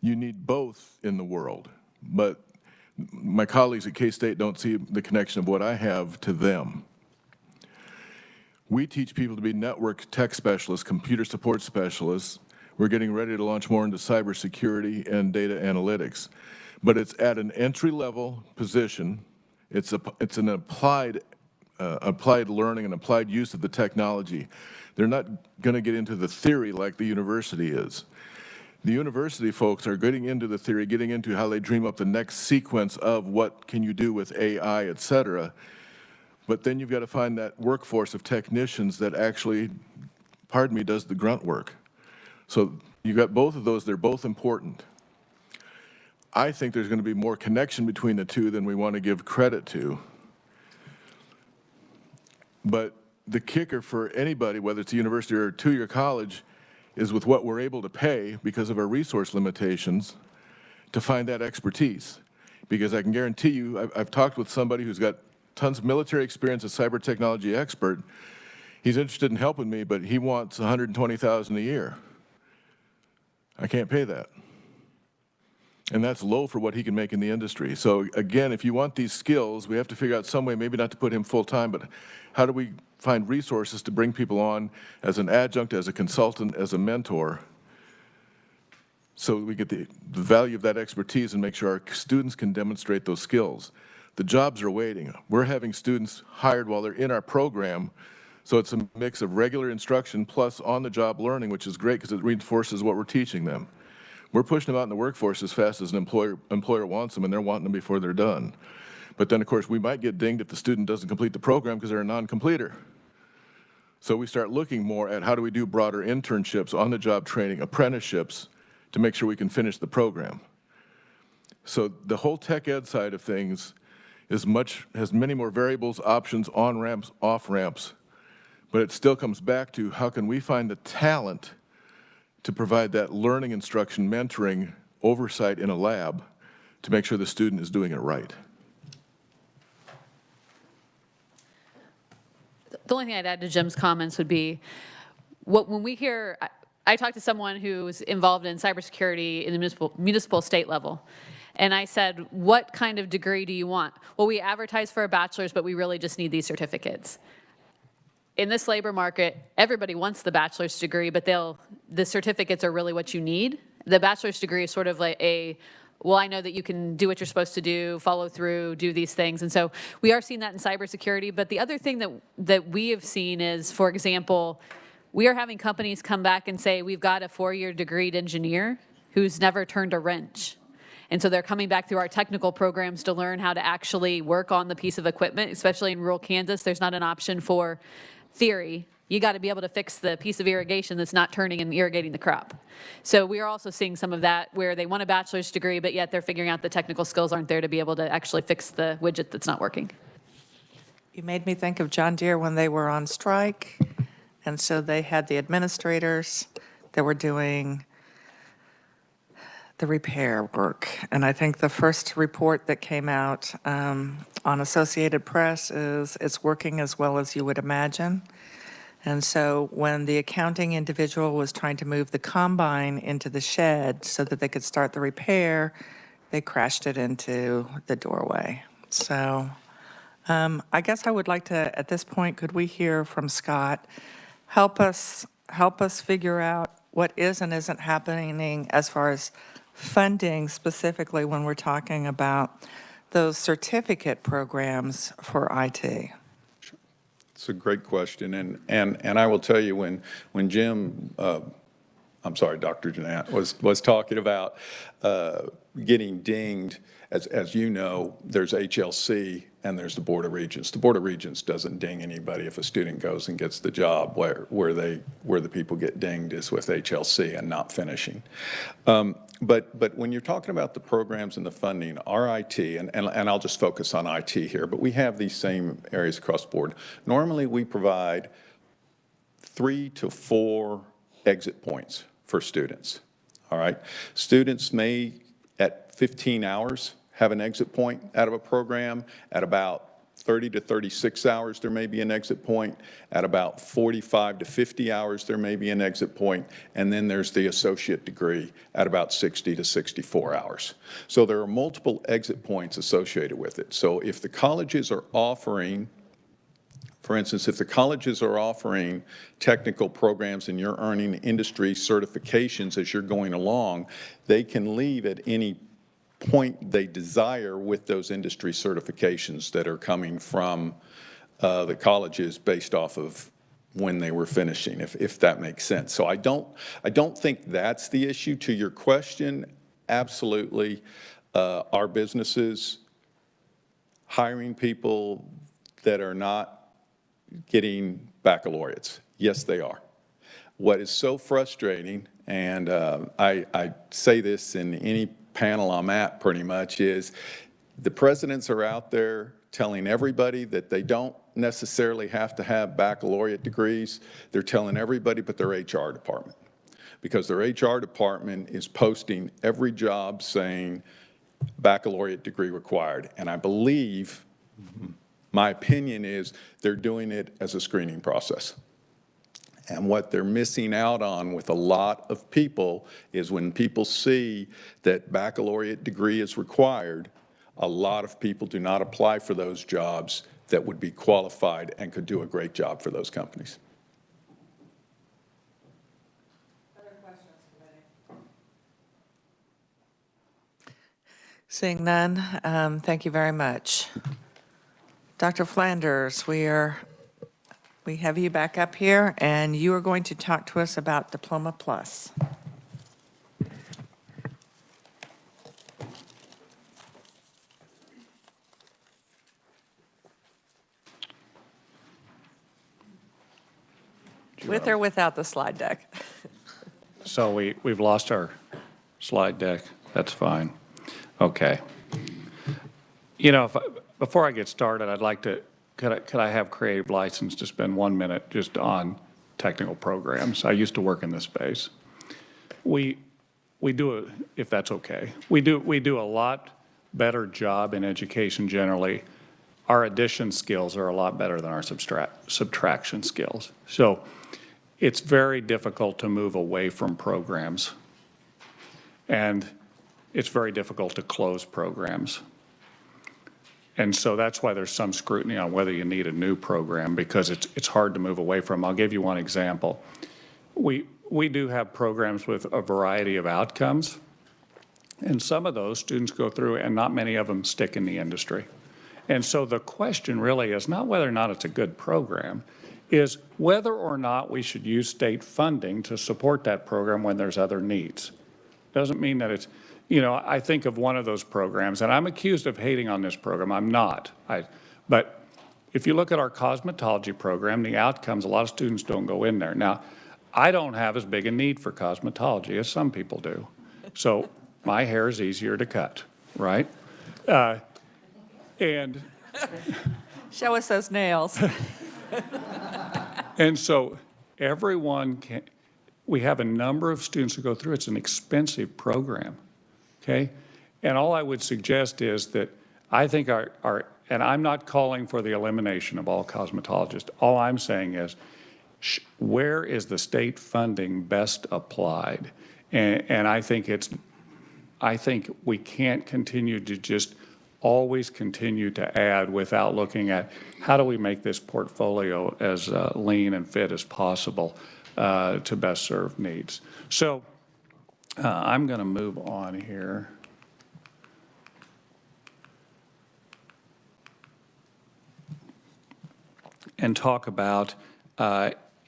You need both in the world, but my colleagues at K-State don't see the connection of what I have to them. We teach people to be network tech specialists, computer support specialists. We're getting ready to launch more into cybersecurity and data analytics, but it's at an entry-level position. It's an applied learning and applied use of the technology. They're not going to get into the theory like the university is. The university folks are getting into the theory, getting into how they dream up the next sequence of what can you do with AI, et cetera. But then you've got to find that workforce of technicians that actually, pardon me, does the grunt work. So you've got both of those. They're both important. I think there's going to be more connection between the two than we want to give credit to. But the kicker for anybody, whether it's a university or a two-year college, is with what we're able to pay because of our resource limitations to find that expertise. Because I can guarantee you, I've talked with somebody who's got tons of military experience, a cyber technology expert. He's interested in helping me, but he wants $120,000 a year. I can't pay that. And that's low for what he can make in the industry. So again, if you want these skills, we have to figure out some way, maybe not to put him full-time, but how do we find resources to bring people on as an adjunct, as a consultant, as a mentor, so we get the value of that expertise and make sure our students can demonstrate those skills. The jobs are waiting. We're having students hired while they're in our program, so it's a mix of regular instruction plus on-the-job learning, which is great because it reinforces what we're teaching them. We're pushing them out in the workforce as fast as an employer wants them, and they're wanting them before they're done. But then, of course, we might get dinged if the student doesn't complete the program because they're a non-completer. So we start looking more at how do we do broader internships, on-the-job training, apprenticeships, to make sure we can finish the program. So the whole tech ed side of things has many more variables, options, on-ramps, off-ramps, but it still comes back to how can we find the talent to provide that learning, instruction, mentoring, oversight in a lab to make sure the student is doing it right. The only thing I'd add to Jim's comments would be, when we hear, I talked to someone who's involved in cybersecurity in the municipal state level. And I said, what kind of degree do you want? Well, we advertise for a bachelor's, but we really just need these certificates. In this labor market, everybody wants the bachelor's degree, but the certificates are really what you need. The bachelor's degree is sort of like well, I know that you can do what you're supposed to do, follow through, do these things. And so we are seeing that in cybersecurity. But the other thing that we have seen is, for example, we are having companies come back and say, we've got a 4-year degreed engineer who's never turned a wrench. And so they're coming back through our technical programs to learn how to actually work on the piece of equipment, especially in rural Kansas. There's not an option for theory. You got to be able to fix the piece of irrigation that's not turning and irrigating the crop. So we are also seeing some of that where they want a bachelor's degree, but yet they're figuring out the technical skills aren't there to be able to actually fix the widget that's not working. You made me think of John Deere when they were on strike, and so they had the administrators that were doing the repair work. And I think the first report that came out on Associated Press is it's working as well as you would imagine. And so when the accounting individual was trying to move the combine into the shed so that they could start the repair, they crashed it into the doorway. So I guess I would like to, at this point, could we hear from Scott? Help us figure out what is and isn't happening as far as funding, specifically when we're talking about those certificate programs for IT. It's a great question, and I will tell you, when Jim, I'm sorry, Dr. Jeanette, was talking about getting dinged, as you know, there's HLC and there's the Board of Regents. The Board of Regents doesn't ding anybody if a student goes and gets the job. Where the people get dinged is with HLC and not finishing. But when you're talking about the programs and the funding, our IT, and I'll just focus on IT here, but we have these same areas across the board. Normally, we provide 3 to 4 exit points for students, all right? Students may, at 15 hours, have an exit point out of a program. At about 30 to 36 hours, there may be an exit point. At about 45 to 50 hours, there may be an exit point. And then there's the associate degree at about 60 to 64 hours. So there are multiple exit points associated with it. So if the colleges are offering, for instance, if the colleges are offering technical programs and you're earning industry certifications as you're going along, they can leave at any point they desire with those industry certifications that are coming from the colleges based off of when they were finishing, if that makes sense. So I don't think that's the issue. To your question, absolutely, our businesses hiring people that are not getting baccalaureates. Yes, they are. What is so frustrating, and I say this in any panel I'm at pretty much, is the presidents are out there telling everybody that they don't necessarily have to have baccalaureate degrees. They're telling everybody but their HR department, because their HR department is posting every job saying baccalaureate degree required. And I believe, my opinion is, they're doing it as a screening process. And what they're missing out on with a lot of people is when people see that baccalaureate degree is required, a lot of people do not apply for those jobs that would be qualified and could do a great job for those companies. Seeing none, thank you very much. Dr. Flanders, we have you back up here, and you are going to talk to us about Diploma Plus. With or without the slide deck? So we've lost our slide deck. That's fine. Okay. You know, before I get started, I'd like to, could I have creative license to spend 1 minute just on technical programs? I used to work in this space. We do, if that's okay, we do a lot better job in education generally. Our addition skills are a lot better than our subtraction skills. So it's very difficult to move away from programs. And it's very difficult to close programs. And so that's why there's some scrutiny on whether you need a new program, because it's hard to move away from. I'll give you one example. We do have programs with a variety of outcomes, and some of those students go through and not many of them stick in the industry. And so the question really is not whether or not it's a good program, is whether or not we should use state funding to support that program when there's other needs. Doesn't mean that it's, you know, I think of one of those programs, and I'm accused of hating on this program. I'm not. But if you look at our cosmetology program, the outcomes, a lot of students don't go in there. Now, I don't have as big a need for cosmetology as some people do. So my hair is easier to cut, right? And show us those nails. And so everyone can, we have a number of students who go through. It's an expensive program. Okay? And all I would suggest is that I think and I'm not calling for the elimination of all cosmetologists. All I'm saying is, where is the state funding best applied? And I think we can't continue to just always continue to add without looking at how do we make this portfolio as lean and fit as possible to best serve needs. So I'm going to move on here. And talk about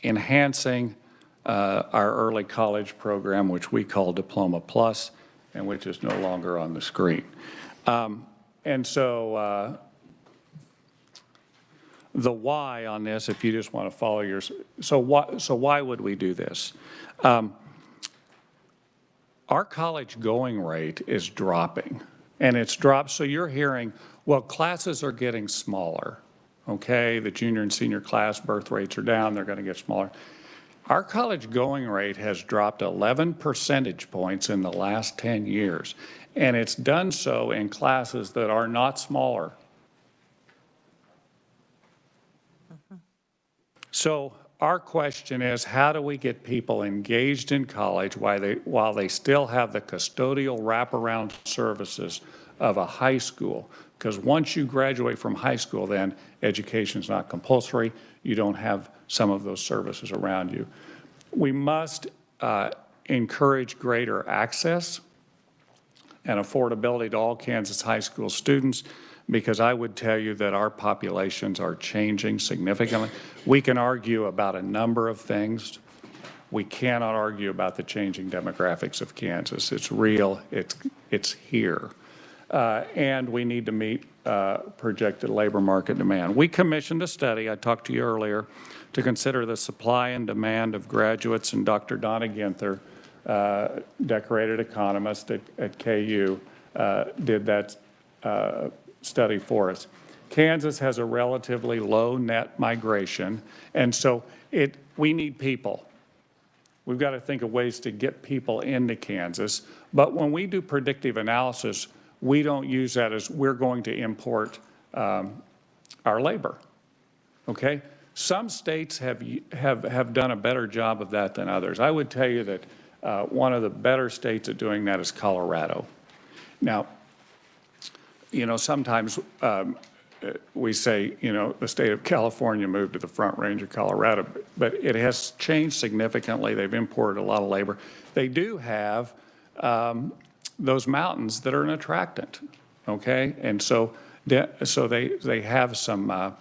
enhancing our early college program, which we call Diploma Plus, and which is no longer on the screen. And so the why on this, if you just want to follow yours, so why would we do this? Our college going rate is dropping, and it's dropped. So you're hearing, well, classes are getting smaller. Okay, the junior and senior class birth rates are down, they're going to get smaller. Our college going rate has dropped 11 percentage points in the last 10 years, and it's done so in classes that are not smaller. So our question is, how do we get people engaged in college while they still have the custodial wraparound services of a high school? Because once you graduate from high school, then education is not compulsory. You don't have some of those services around you. We must encourage greater access and affordability to all Kansas high school students, because I would tell you that our populations are changing significantly. We can argue about a number of things. We cannot argue about the changing demographics of Kansas. It's real, it's here. And we need to meet projected labor market demand. We commissioned a study, I talked to you earlier, to consider the supply and demand of graduates, and Dr. Donna Ginther, decorated economist at KU, did that study for us. Kansas has a relatively low net migration, and so we need people. We've got to think of ways to get people into Kansas, but when we do predictive analysis, we don't use that as we're going to import our labor, okay? Some states have done a better job of that than others. I would tell you that one of the better states at doing that is Colorado. Now, you know, sometimes we say, you know, the state of California moved to the Front Range of Colorado, but it has changed significantly. They've imported a lot of labor. They do have those mountains that are an attractant, okay? And so they have some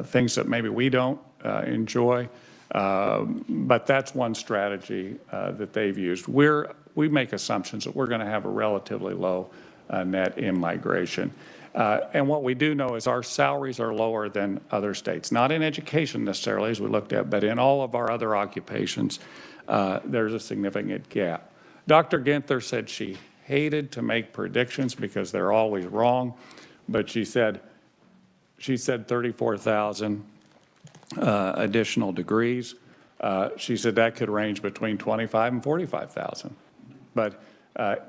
things that maybe we don't enjoy, but that's one strategy that they've used. We make assumptions that we're going to have a relatively low net in-migration. And what we do know is our salaries are lower than other states, not in education necessarily, as we looked at, but in all of our other occupations, there's a significant gap. Dr. Ginther said she hated to make predictions because they're always wrong, but she said 34,000 additional degrees. She said that could range between 25 and 45,000. But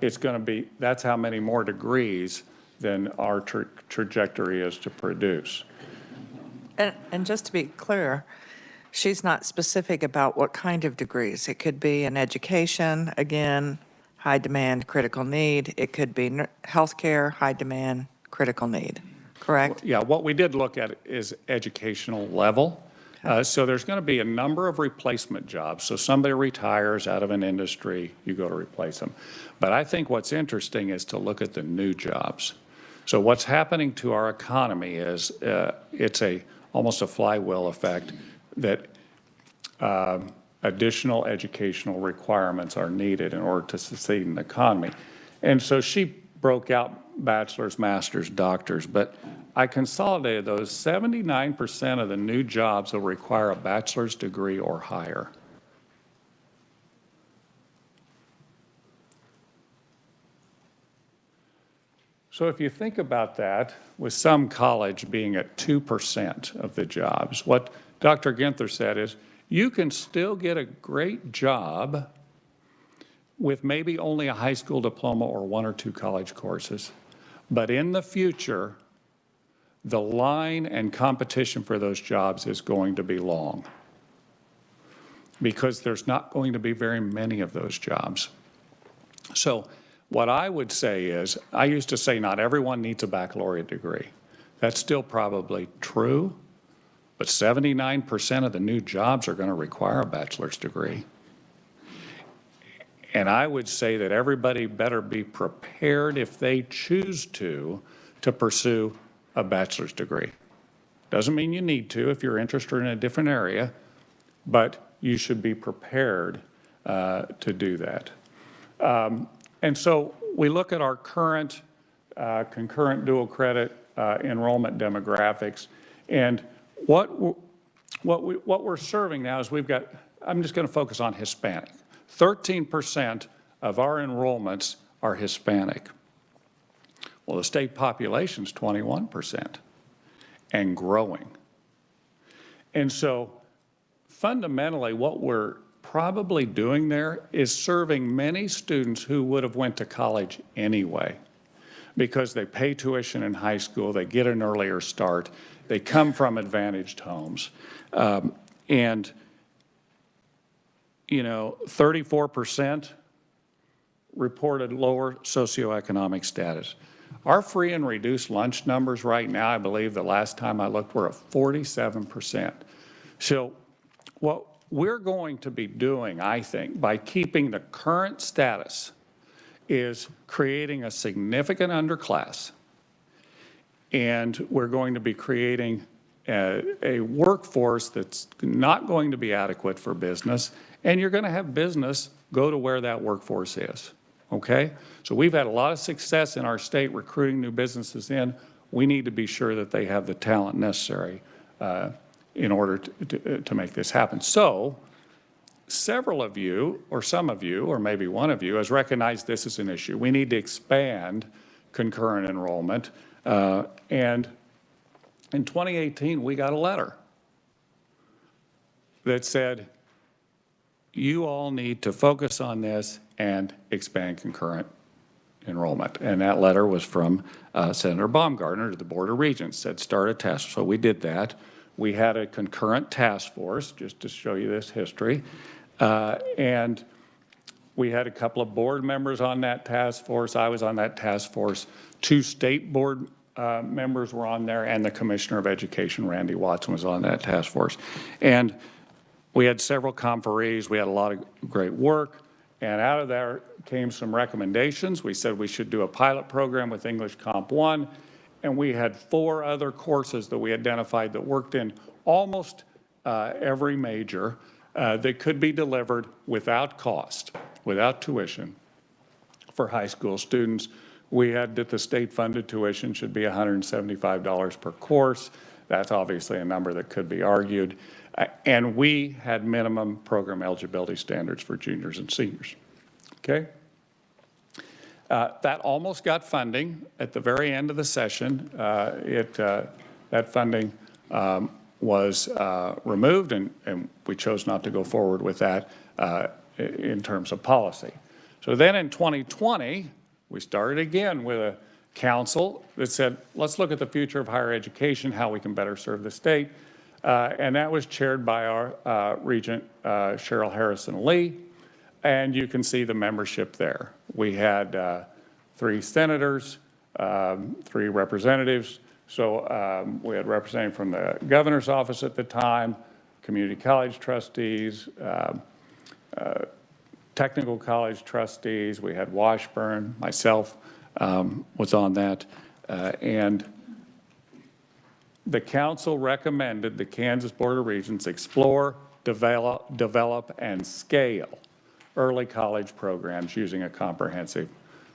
it's going to be, that's how many more degrees than our trajectory is to produce. And just to be clear, she's not specific about what kind of degrees. It could be in education, again, high demand, critical need. It could be healthcare, high demand, critical need, correct? Yeah, what we did look at is educational level. So there's going to be a number of replacement jobs. So somebody retires out of an industry, you go to replace them. But I think what's interesting is to look at the new jobs. So what's happening to our economy is it's almost a flywheel effect that additional educational requirements are needed in order to succeed in the economy. And so she broke out bachelor's, master's, doctors, but I consolidated those. 79% of the new jobs will require a bachelor's degree or higher. So if you think about that, with some college being at 2% of the jobs, what Dr. Ginther said is you can still get a great job with maybe only a high school diploma or 1 or 2 college courses. But in the future, the line and competition for those jobs is going to be long because there's not going to be very many of those jobs. So what I would say is, I used to say not everyone needs a baccalaureate degree. That's still probably true, but 79% of the new jobs are going to require a bachelor's degree. And I would say that everybody better be prepared if they choose to pursue a bachelor's degree. Doesn't mean you need to if you're interested in a different area, but you should be prepared to do that. And so we look at our current concurrent dual credit enrollment demographics, and what we're serving now is we've got, I'm just going to focus on Hispanic. 13% of our enrollments are Hispanic. Well, the state population is 21% and growing. And so fundamentally what we're probably doing there is serving many students who would have went to college anyway because they pay tuition in high school, they get an earlier start, they come from advantaged homes. And you know, 34% reported lower socioeconomic status. Our free and reduced lunch numbers right now, I believe the last time I looked, were at 47%. So what we're going to be doing, I think, by keeping the current status is creating a significant underclass. And we're going to be creating a workforce that's not going to be adequate for business, and you're going to have business go to where that workforce is, okay? So we've had a lot of success in our state recruiting new businesses in. We need to be sure that they have the talent necessary in order to make this happen. So several of you, or some of you, or maybe one of you, has recognized this as an issue. We need to expand concurrent enrollment. And in 2018, we got a letter that said, you all need to focus on this and expand concurrent enrollment. And that letter was from Senator Baumgartner to the Board of Regents, said start a test. So we did that. We had a concurrent task force, just to show you this history, and we had a couple of board members on that task force. I was on that task force. 2 state board members were on there, and the Commissioner of Education, Randy Watson, was on that task force. And we had several conferees. We had a lot of great work. And out of there came some recommendations. We said we should do a pilot program with English Comp 1. And we had 4 other courses that we identified that worked in almost every major that could be delivered without cost, without tuition for high school students. We had that the state-funded tuition should be $175 per course. That's obviously a number that could be argued. And we had minimum program eligibility standards for juniors and seniors. Okay? That almost got funding at the very end of the session. That funding was removed, and we chose not to go forward with that in terms of policy. So then in 2020, we started again with a council that said, let's look at the future of higher education, how we can better serve the state. And that was chaired by our Regent Cheryl Harrison Lee. And you can see the membership there. We had 3 senators, 3 representatives. So we had representative from the governor's office at the time, community college trustees, technical college trustees. We had Washburn, myself was on that. And the council recommended the Kansas Board of Regents explore, develop, and scale early college programs using a comprehensive,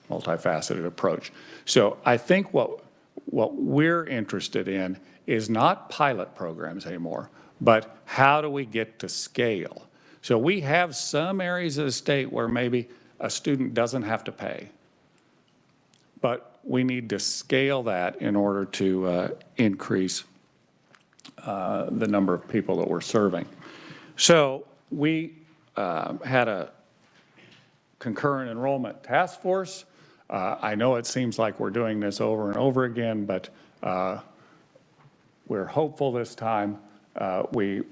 multifaceted approach. So I think what we're interested in is not pilot programs anymore, but how do we get to scale? So we have some areas of the state where maybe a student doesn't have to pay, but we need to scale that in order to increase the number of people that we're serving. So we had a concurrent enrollment task force. I know it seems like we're doing this over and over again, but we're hopeful this time. We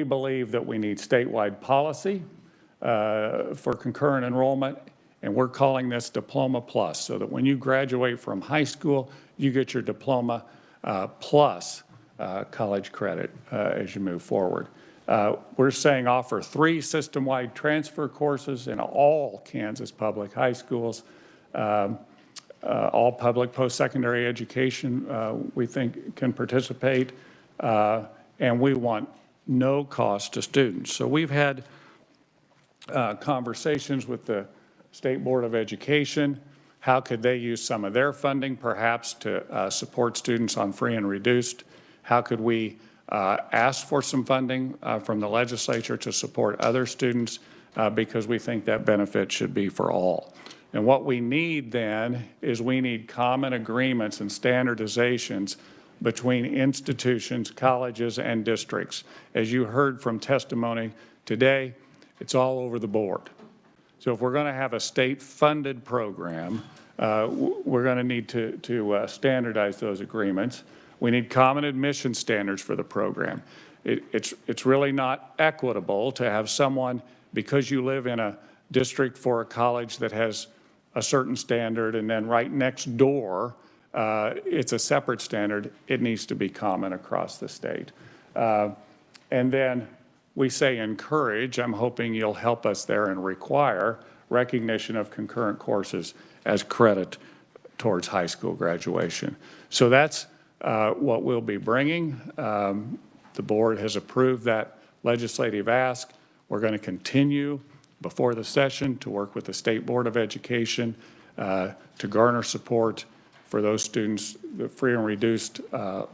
believe that we need statewide policy for concurrent enrollment, and we're calling this Diploma Plus, so that when you graduate from high school, you get your diploma plus college credit as you move forward. We're saying offer 3 system-wide transfer courses in all Kansas public high schools. All public post-secondary education, we think, can participate, and we want no cost to students. So we've had conversations with the State Board of Education. How could they use some of their funding, perhaps, to support students on free and reduced? How could we ask for some funding from the legislature to support other students, because we think that benefit should be for all. And what we need then is we need common agreements and standardizations between institutions, colleges, and districts. As you heard from testimony today, it's all over the board. So if we're going to have a state-funded program, we're going to need to standardize those agreements. We need common admission standards for the program. It's really not equitable to have someone, because you live in a district for a college that has a certain standard, and then right next door, it's a separate standard. It needs to be common across the state. And then we say encourage. I'm hoping you'll help us there and require recognition of concurrent courses as credit towards high school graduation. So that's what we'll be bringing. The board has approved that legislative ask. We're going to continue before the session to work with the State Board of Education to garner support for those students, the free and reduced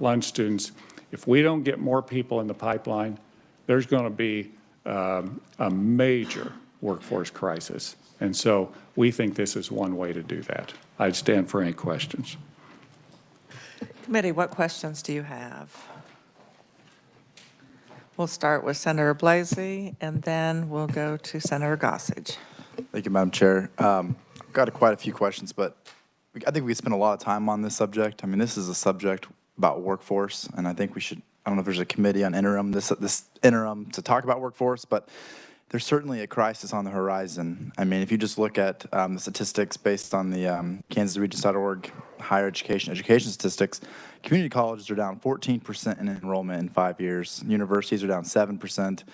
lunch students. If we don't get more people in the pipeline, there's going to be a major workforce crisis. And so we think this is one way to do that. I'd stand for any questions. Committee, what questions do you have? We'll start with Senator Blasey, and then we'll go to Senator Gossage. Thank you, Madam Chair. I've got quite a few questions, but I think we spend a lot of time on this subject. I mean, this is a subject about workforce, and I think we should I don't know if there's a committee on interim, this interim to talk about workforce, but there's certainly a crisis on the horizon. I mean, if you just look at the statistics based on the kansasregents.org higher education statistics, community colleges are down 14% in enrollment in 5 years. Universities are down 7%.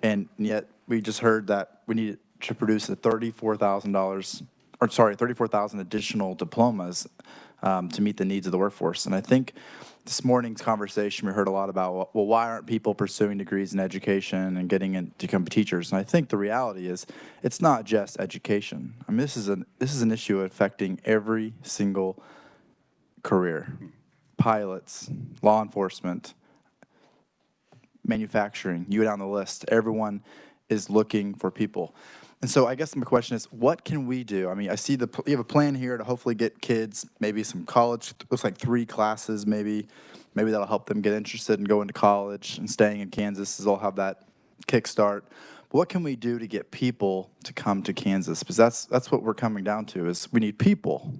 And yet we just heard that we need to produce $34,000 additional diplomas to meet the needs of the workforce. And I think this morning's conversation, we heard a lot about, well, why aren't people pursuing degrees in education and getting in to become teachers? And I think the reality is it's not just education. I mean, this is an issue affecting every single career. Pilots, law enforcement, manufacturing, you go down the list. Everyone is looking for people. And so I guess my question is, what can we do? I mean, I see you have a plan here to hopefully get kids, maybe some college, looks like 3 classes maybe. Maybe that'll help them get interested in going to college and staying in Kansas, as they'll have that kickstart. But what can we do to get people to come to Kansas? Because that's what we're coming down to, is we need people.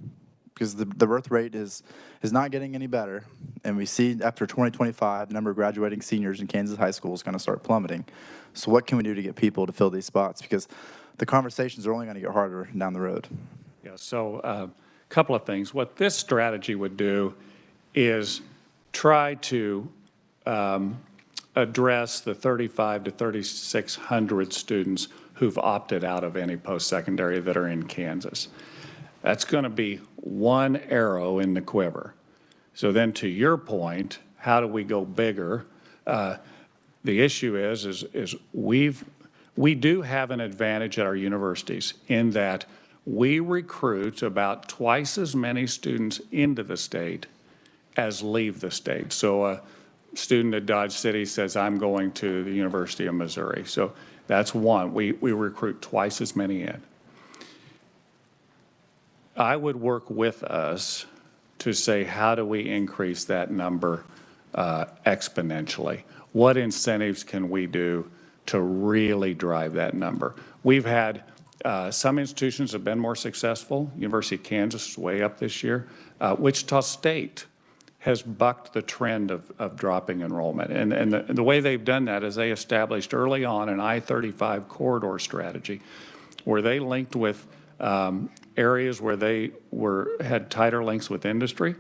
Because the birth rate is not getting any better. And we see after 2025, the number of graduating seniors in Kansas high school is going to start plummeting. So what can we do to get people to fill these spots? Because the conversations are only going to get harder down the road. Yeah, so a couple of things. What this strategy would do is try to address the 3,500 to 3,600 students who've opted out of any post-secondary that are in Kansas. That's going to be one arrow in the quiver. So then to your point, how do we go bigger? The issue is we do have an advantage at our universities in that we recruit about twice as many students into the state as leave the state. So a student at Dodge City says, I'm going to the University of Missouri. So that's one. We recruit twice as many in. I would work with us to say, how do we increase that number exponentially? What incentives can we do to really drive that number? We've had some institutions have been more successful. University of Kansas is way up this year. Wichita State has bucked the trend of dropping enrollment. And the way they've done that is they established early on an I-35 corridor strategy where they linked with areas where they had tighter links with industry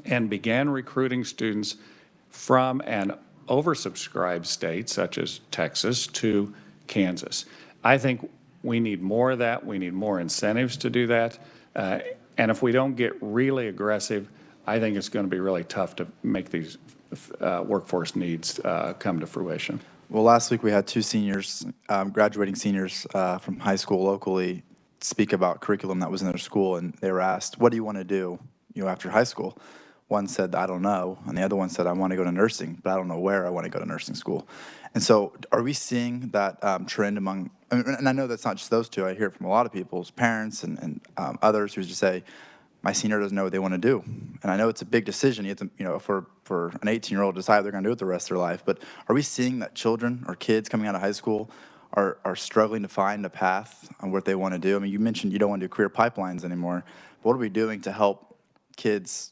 and began recruiting students from an oversubscribed state such as Texas to Kansas. I think we need more of that. We need more incentives to do that. And if we don't get really aggressive, I think it's going to be really tough to make these workforce needs come to fruition. Well, last week we had 2 seniors, graduating seniors from high school locally, speak about curriculum that was in their school, and they were asked, what do you want to do, after high school? One said, I don't know, and the other one said, I want to go to nursing, but I don't know where I want to go to nursing school. And so are we seeing that trend among, and I know that's not just those 2, I hear it from a lot of people's parents and others who just say, my senior doesn't know what they want to do. And I know it's a big decision, you have to, for an 18-year-old to decide they're going to do it the rest of their life, but are we seeing that children or kids coming out of high school are struggling to find a path on what they want to do? I mean, you mentioned you don't want to do career pipelines anymore. What are we doing to help kids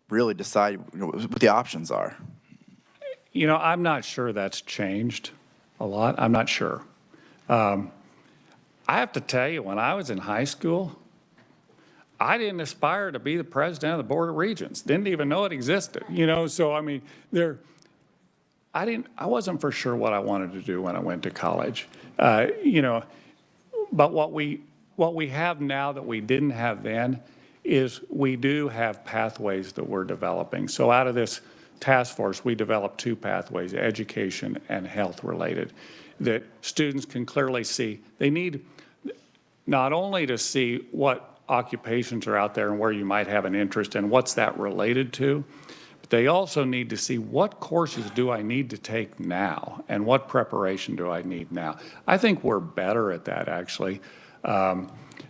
really decide what the options are? I'm not sure that's changed a lot. I'm not sure. I have to tell you, when I was in high school, I didn't aspire to be the president of the Board of Regents. Didn't even know it existed. So I mean, I wasn't for sure what I wanted to do when I went to college. But what we have now that we didn't have then is we do have pathways that we're developing. So out of this task force, we developed 2 pathways, education and health related, that students can clearly see. They need not only to see what occupations are out there and where you might have an interest and what's that related to, but they also need to see what courses do I need to take now and what preparation do I need now. I think we're better at that actually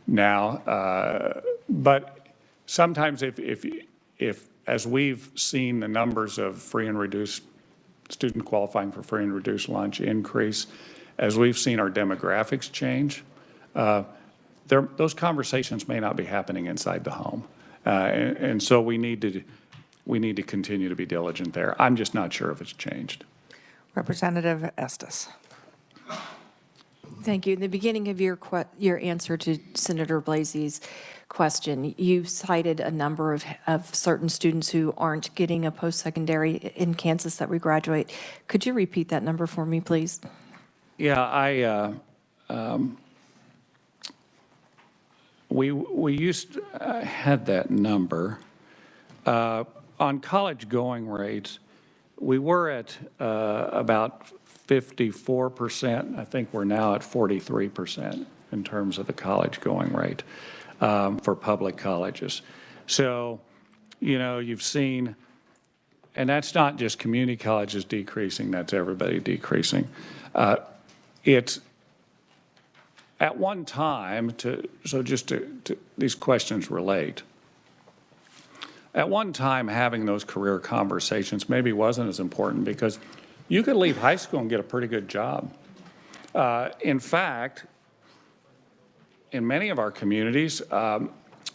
now, but sometimes if as we've seen the numbers of free and reduced student qualifying for free and reduced lunch increase, as we've seen our demographics change, those conversations may not be happening inside the home. And so we need to we need to continue to be diligent there. I'm just not sure if it's changed. Representative Estes. Thank you. In the beginning of your answer to Senator Blasey's question, you cited a number of certain students who aren't getting a post-secondary in Kansas that we graduate. Could you repeat that number for me, please? Yeah, we used to had that number. On college going rates, we were at about 54%. I think we're now at 43% in terms of the college going rate for public colleges. So, you know, you've seen, and that's not just community colleges decreasing, that's everybody decreasing. It's at one time, these questions relate. At one time, having those career conversations maybe wasn't as important because you could leave high school and get a pretty good job. In fact, in many of our communities,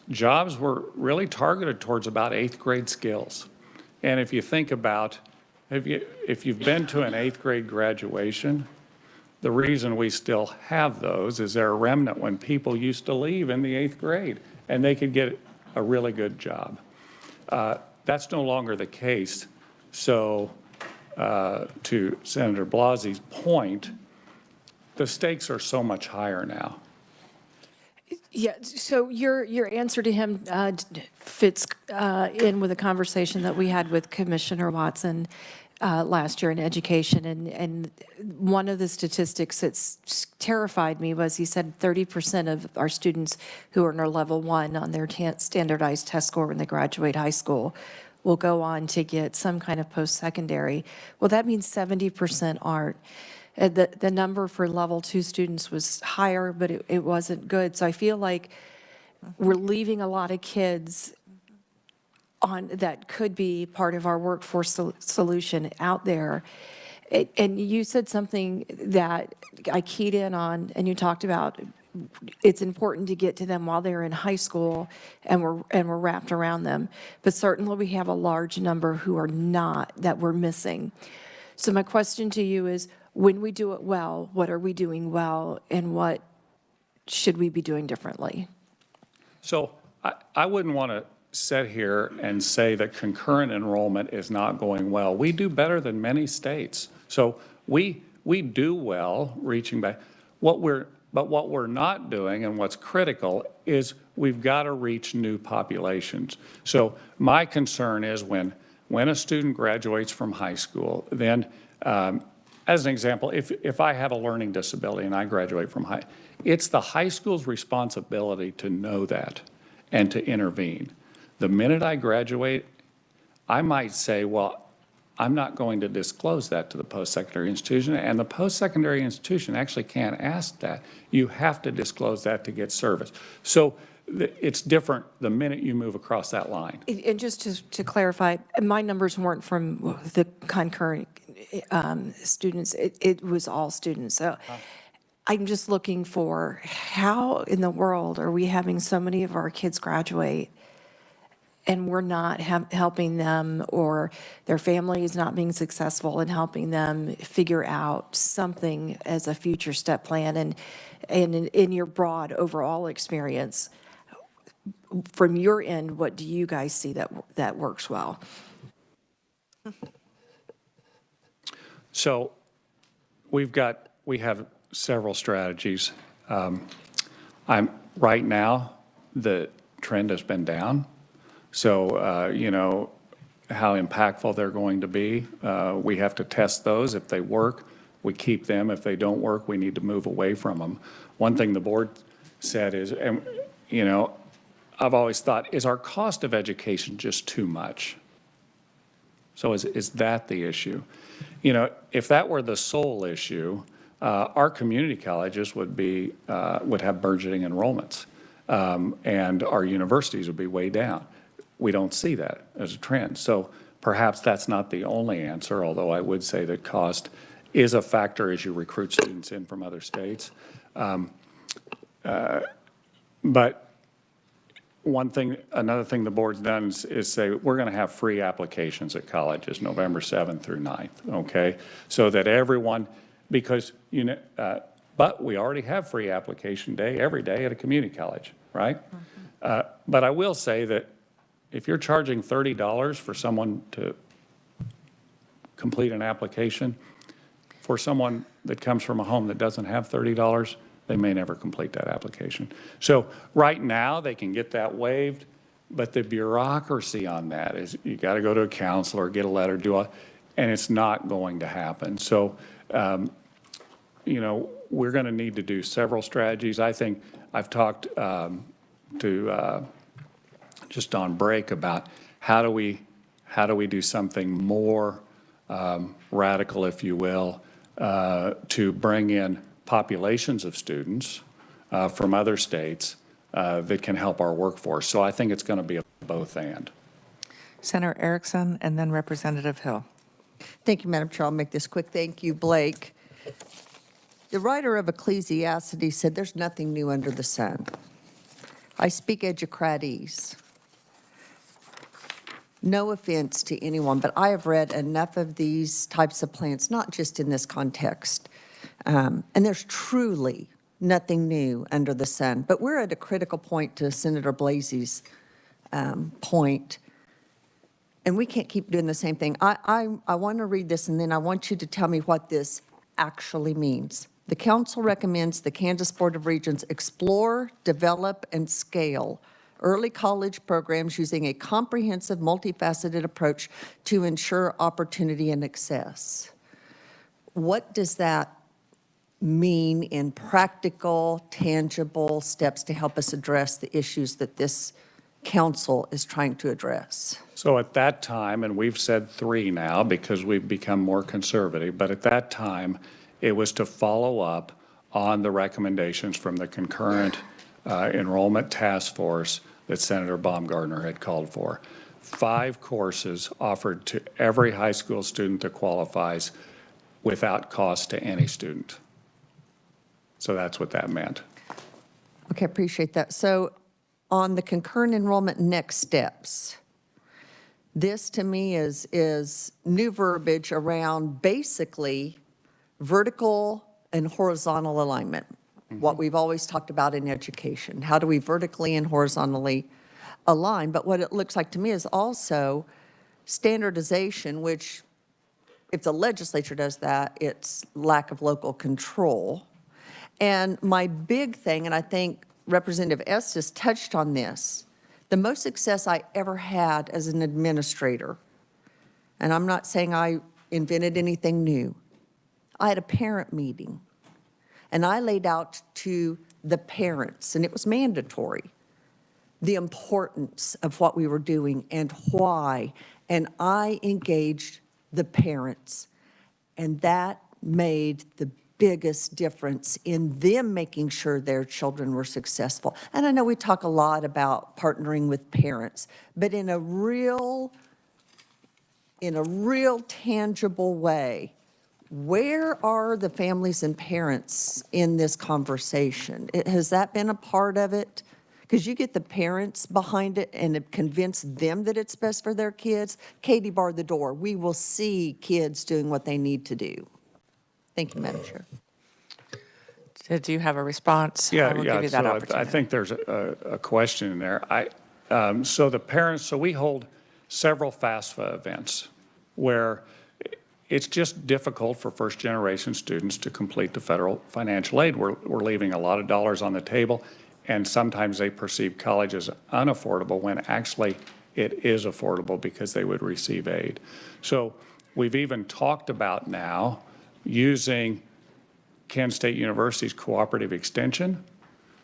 jobs were really targeted towards about 8th grade skills. And if you think about, if you've been to an 8th grade graduation, the reason we still have those is they're a remnant when people used to leave in the 8th grade and they could get a really good job. That's no longer the case. So to Senator Blasey's point, the stakes are so much higher now. Yeah, so your answer to him fits in with a conversation that we had with Commissioner Watson last year in education. And one of the statistics that's terrified me was he said 30% of our students who are in our level 1 on their standardized test score when they graduate high school will go on to get some kind of post-secondary. Well, that means 70% aren't. The number for level 2 students was higher, but it wasn't good. So I feel like we're leaving a lot of kids on that could be part of our workforce solution out there. And you said something that I keyed in on, and you talked about it's important to get to them while they're in high school and we're wrapped around them. But certainly we have a large number who are not, that we're missing. So my question to you is, when we do it well, what are we doing well, and what should we be doing differently? So I wouldn't want to sit here and say that concurrent enrollment is not going well. We do better than many states. So we do well reaching back. What we're not doing, and what's critical, is we've got to reach new populations. So my concern is when a student graduates from high school, then as an example, if I have a learning disability and I graduate from it's the high school's responsibility to know that and to intervene. The minute I graduate, I might say, well, I'm not going to disclose that to the post-secondary institution, and the post-secondary institution actually can't ask that. You have to disclose that to get service. So it's different the minute you move across that line. And just to clarify, my numbers weren't from the concurrent students. It was all students. So I'm just looking for how in the world are we having so many of our kids graduate and we're not helping them, or their family is not being successful in helping them figure out something as a future step plan. And in your broad overall experience, from your end, what do you guys see that works well? So we have several strategies. Right now, the trend has been down. So, you know, how impactful they're going to be. We have to test those. If they work, we keep them. If they don't work, we need to move away from them. One thing the board said is, and, you know, I've always thought, is our cost of education just too much? So is that the issue? You know, if that were the sole issue, our community colleges would have burgeoning enrollments, and our universities would be way down. We don't see that as a trend. So perhaps that's not the only answer, although I would say that cost is a factor as you recruit students in from other states. But another thing the board's done is say, we're going to have free applications at colleges November 7th through 9th, okay? So that everyone, because, but we already have free application day every day at a community college, right? But I will say that if you're charging $30 for someone to complete an application, for someone that comes from a home that doesn't have $30, they may never complete that application. So right now, they can get that waived, but the bureaucracy on that is you got to go to a counselor, get a letter, and it's not going to happen. So, we're going to need to do several strategies. I think I've talked to just on break about how do we do something more radical, if you will, to bring in populations of students from other states that can help our workforce. So I think it's going to be a both and. Senator Erickson and then Representative Hill. Thank you, Madam Chair. I'll make this quick. Thank you, Blake. The writer of Ecclesiastes said there's nothing new under the sun. I speak educratese. No offense to anyone, but I have read enough of these types of plans, not just in this context. And there's truly nothing new under the sun. But we're at a critical point to Senator Blasey's point, and we can't keep doing the same thing. I want to read this, and then I want you to tell me what this actually means. The council recommends the Kansas Board of Regents explore, develop, and scale early college programs using a comprehensive, multifaceted approach to ensure opportunity and access. What does that mean in practical, tangible steps to help us address the issues that this council is trying to address? So at that time, and we've said 3 now because we've become more conservative, but at that time, it was to follow up on the recommendations from the Concurrent Enrollment Task Force that Senator Baumgartner had called for. 5 courses offered to every high school student that qualifies without cost to any student. So that's what that meant. Okay, appreciate that. So on the concurrent enrollment next steps, this to me is new verbiage around basically vertical and horizontal alignment, what we've always talked about in education. How do we vertically and horizontally align? But what it looks like to me is also standardization, which if the legislature does that, it's lack of local control. And my big thing, and I think Representative Estes touched on this, the most success I ever had as an administrator, and I'm not saying I invented anything new, I had a parent meeting, and I laid out to the parents, and it was mandatory, the importance of what we were doing and why, and I engaged the parents, and that made the biggest difference in them making sure their children were successful. And I know we talk a lot about partnering with parents, but in a real tangible way, where are the families and parents in this conversation? Has that been a part of it? Because you get the parents behind it and convince them that it's best for their kids. Katie barred the door. We will see kids doing what they need to do. Thank you, Madam Chair. Did you have a response? Yeah, I will give you that so opportunity. I think there's a question in there. So the parents, so we hold several FAFSA events where it's just difficult for first-generation students to complete the federal financial aid. We're leaving a lot of dollars on the table, and sometimes they perceive college as unaffordable when actually it is affordable because they would receive aid. So we've even talked about now using Kent State University's cooperative extension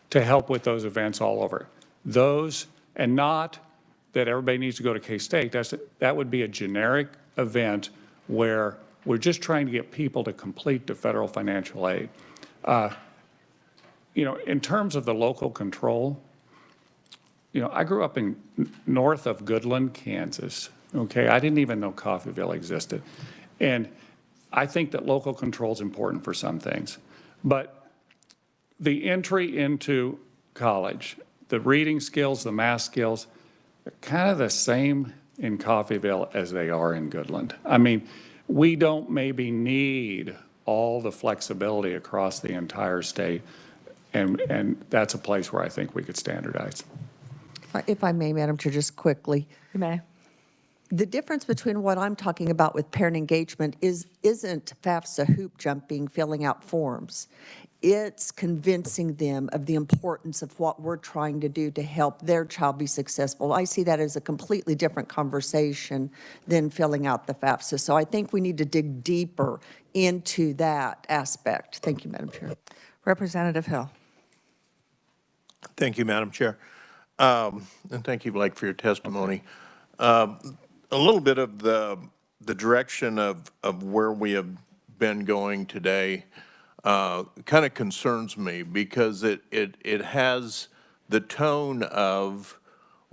to help with those events all over. Those, and not that everybody needs to go to K-State, that would be a generic event where we're just trying to get people to complete the federal financial aid. In terms of the local control, I grew up in north of Goodland, Kansas, okay? I didn't even know Coffeyville existed. And I think that local control is important for some things. But the entry into college, the reading skills, the math skills, they're kind of the same in Coffeyville as they are in Goodland. I mean, we don't maybe need all the flexibility across the entire state, and that's a place where I think we could standardize. If I may, Madam Chair, just quickly. You may. The difference between what I'm talking about with parent engagement isn't FAFSA hoop jumping, filling out forms. It's convincing them of the importance of what we're trying to do to help their child be successful. I see that as a completely different conversation than filling out the FAFSA. So I think we need to dig deeper into that aspect. Thank you, Madam Chair. Representative Hill. Thank you, Madam Chair. And thank you, Blake, for your testimony. A little bit of the direction of where we have been going today kind of concerns me, because it has the tone of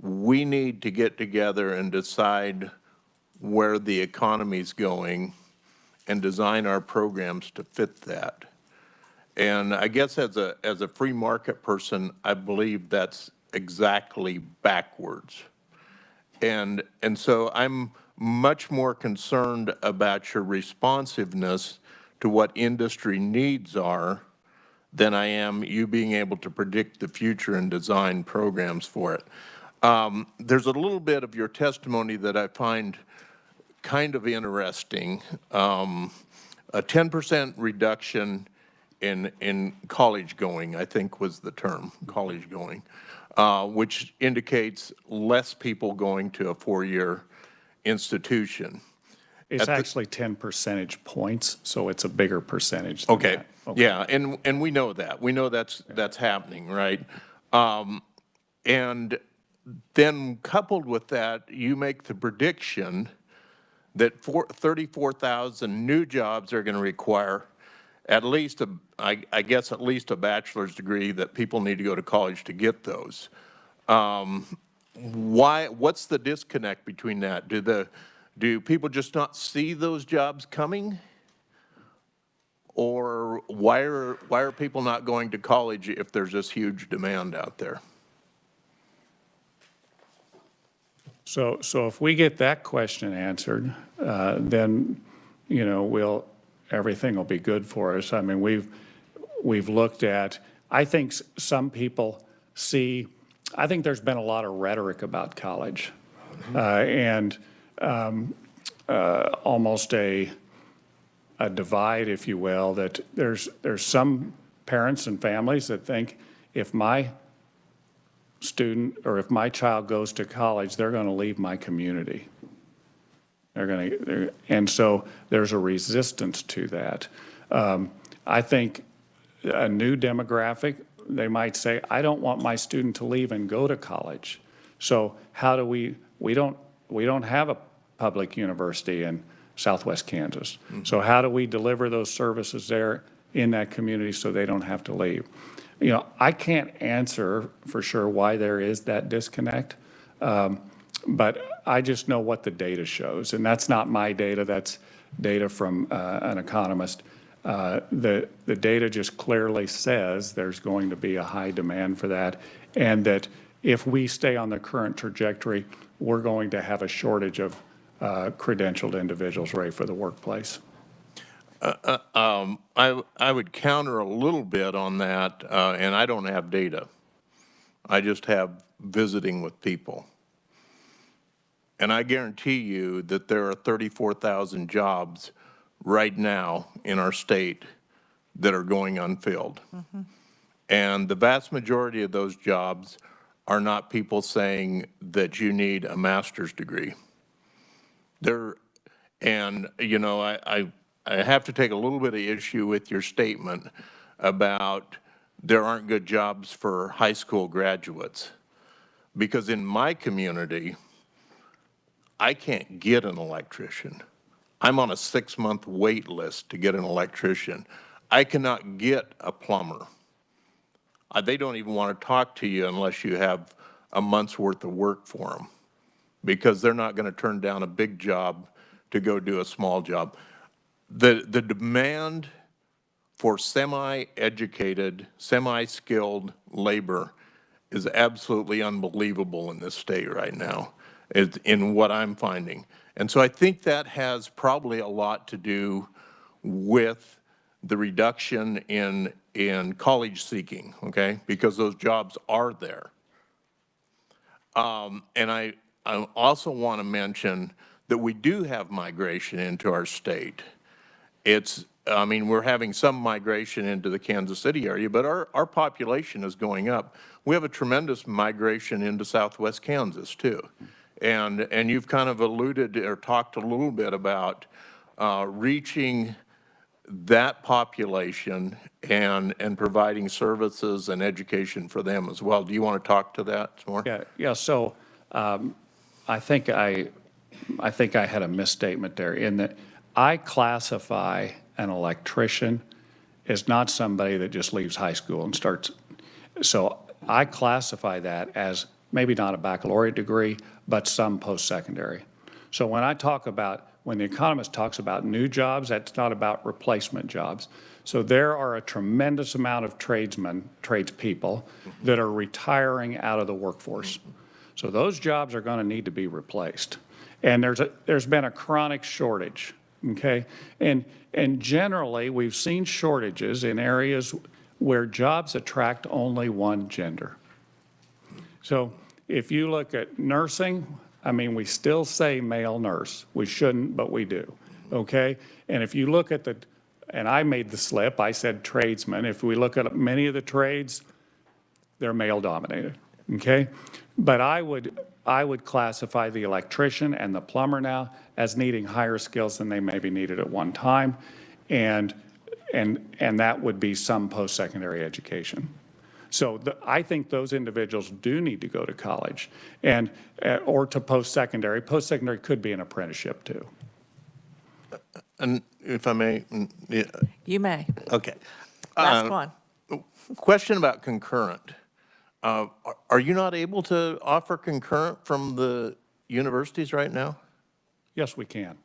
we need to get together and decide where the economy's going and design our programs to fit that. And I guess as a free market person, I believe that's exactly backwards. And so I'm much more concerned about your responsiveness to what industry needs are than I am you being able to predict the future and design programs for it. There's a little bit of your testimony that I find kind of interesting. A 10% reduction in college going, I think was the term, college going, which indicates less people going to a four-year institution. It's actually 10 percentage points, so it's a bigger percentage than Okay. that. Okay. Yeah, and we know that. We know that's happening, right? And then coupled with that, you make the prediction that 34,000 new jobs are going to require at least I guess at least a bachelor's degree, that people need to go to college to get those. What's the disconnect between that? Do people just not see those jobs coming? Or why are people not going to college if there's this huge demand out there? So if we get that question answered, then, you know, everything will be good for us. I mean, we've looked at, I think some people see, I think there's been a lot of rhetoric about college, and almost a divide, if you will, that there's some parents and families that think if my student or if my child goes to college, they're going to leave my community. And so there's a resistance to that. I think a new demographic, they might say, I don't want my student to leave and go to college. So how do we don't have a public university in Southwest Kansas. Mm-hmm. So how do we deliver those services there in that community so they don't have to leave? You know, I can't answer for sure why there is that disconnect. But I just know what the data shows, and that's not my data, that's data from an economist. The data just clearly says there's going to be a high demand for that, and that if we stay on the current trajectory, we're going to have a shortage of credentialed individuals ready for the workplace. I would counter a little bit on that, and I don't have data. I just have visiting with people. And I guarantee you that there are 34,000 jobs right now in our state that are going unfilled. Mm-hmm. And the vast majority of those jobs are not people saying that you need a master's degree. And you know, I have to take a little bit of issue with your statement about there aren't good jobs for high school graduates. Because in my community, I can't get an electrician. I'm on a 6-month wait list to get an electrician. I cannot get a plumber. They don't even want to talk to you unless you have a month's worth of work for them, because they're not going to turn down a big job to go do a small job. The demand for semi-educated, semi-skilled labor is absolutely unbelievable in this state right now, in what I'm finding. And so I think that has probably a lot to do with the reduction in college seeking, okay? Because those jobs are there. And I also want to mention that we do have migration into our state. I mean, we're having some migration into the Kansas City area, but our population is going up. We have a tremendous migration into southwest Kansas too. And you've kind of alluded or talked a little bit about reaching that population and providing services and education for them as well. Do you want to talk to that some more? Yeah. So I think I had a misstatement there in that I classify an electrician as not somebody that just leaves high school and starts. So I classify that as maybe not a baccalaureate degree, but some post-secondary. So when the economist talks about new jobs, that's not about replacement jobs. So there are a tremendous amount of tradespeople that are retiring out of the workforce. So those jobs are going to need to be replaced. And there's been a chronic shortage, okay? And generally, we've seen shortages in areas where jobs attract only one gender. So if you look at nursing, I mean, we still say male nurse. We shouldn't, but we do, okay? And if you look at and I made the slip, I said tradesmen. If we look at many of the trades, they're male dominated, okay? But I would classify the electrician and the plumber now as needing higher skills than they maybe needed at one time. And that would be some post-secondary education. So I think those individuals do need to go to college or to post-secondary. Post-secondary could be an apprenticeship too. And if I may. Yeah. You may. Okay. Last one. Question about concurrent. Are you not able to offer concurrent from the universities right now? Yes, we can.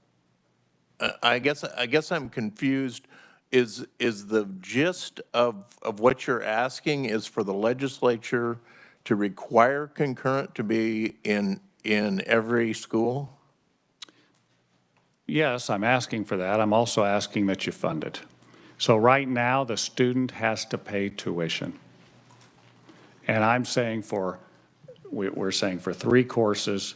I guess I'm confused. Is the gist of what you're asking is for the legislature to require concurrent to be in every school? Yes, I'm asking for that. I'm also asking that you fund it. So right now, the student has to pay tuition. And I'm saying we're saying for 3 courses,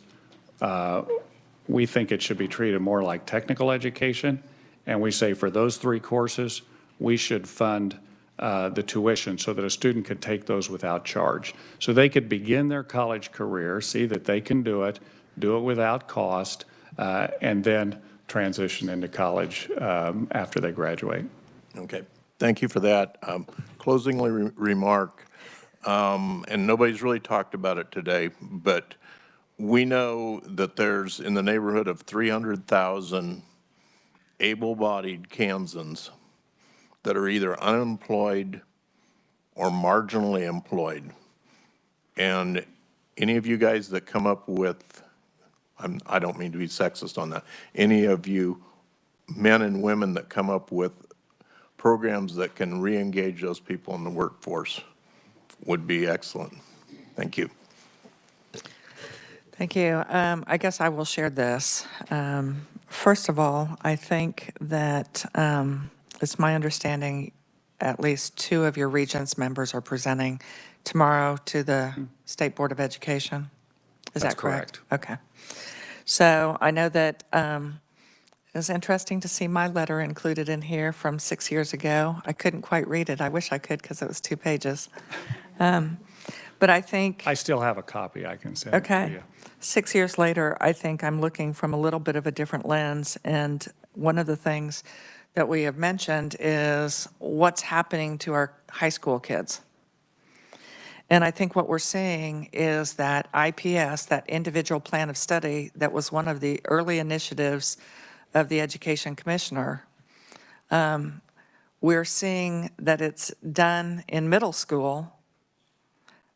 we think it should be treated more like technical education. And we say for those 3 courses, we should fund the tuition so that a student could take those without charge. So they could begin their college career, see that they can do it without cost, and then transition into college after they graduate. Okay, thank you for that. Closing remark, and nobody's really talked about it today, but we know that there's in the neighborhood of 300,000 able-bodied Kansans that are either unemployed or marginally employed. And any of you guys that come up with, I don't mean to be sexist on that, any of you men and women that come up with programs that can re-engage those people in the workforce would be excellent. Thank you. Thank you. I guess I will share this. First of all, I think that it's my understanding at least 2 of your regents members are presenting tomorrow to the State Board of Education. Is that correct? Okay. So I know that it was interesting to see my letter included in here from 6 years ago. I couldn't quite read it. I wish I could because it was 2 pages. But I think... I still have a copy I can send to you. 6 years later, I think I'm looking from a little bit of a different lens. And one of the things that we have mentioned is what's happening to our high school kids. And I think what we're seeing is that IPS, that individual plan of study, that was one of the early initiatives of the Education Commissioner, we're seeing that it's done in middle school,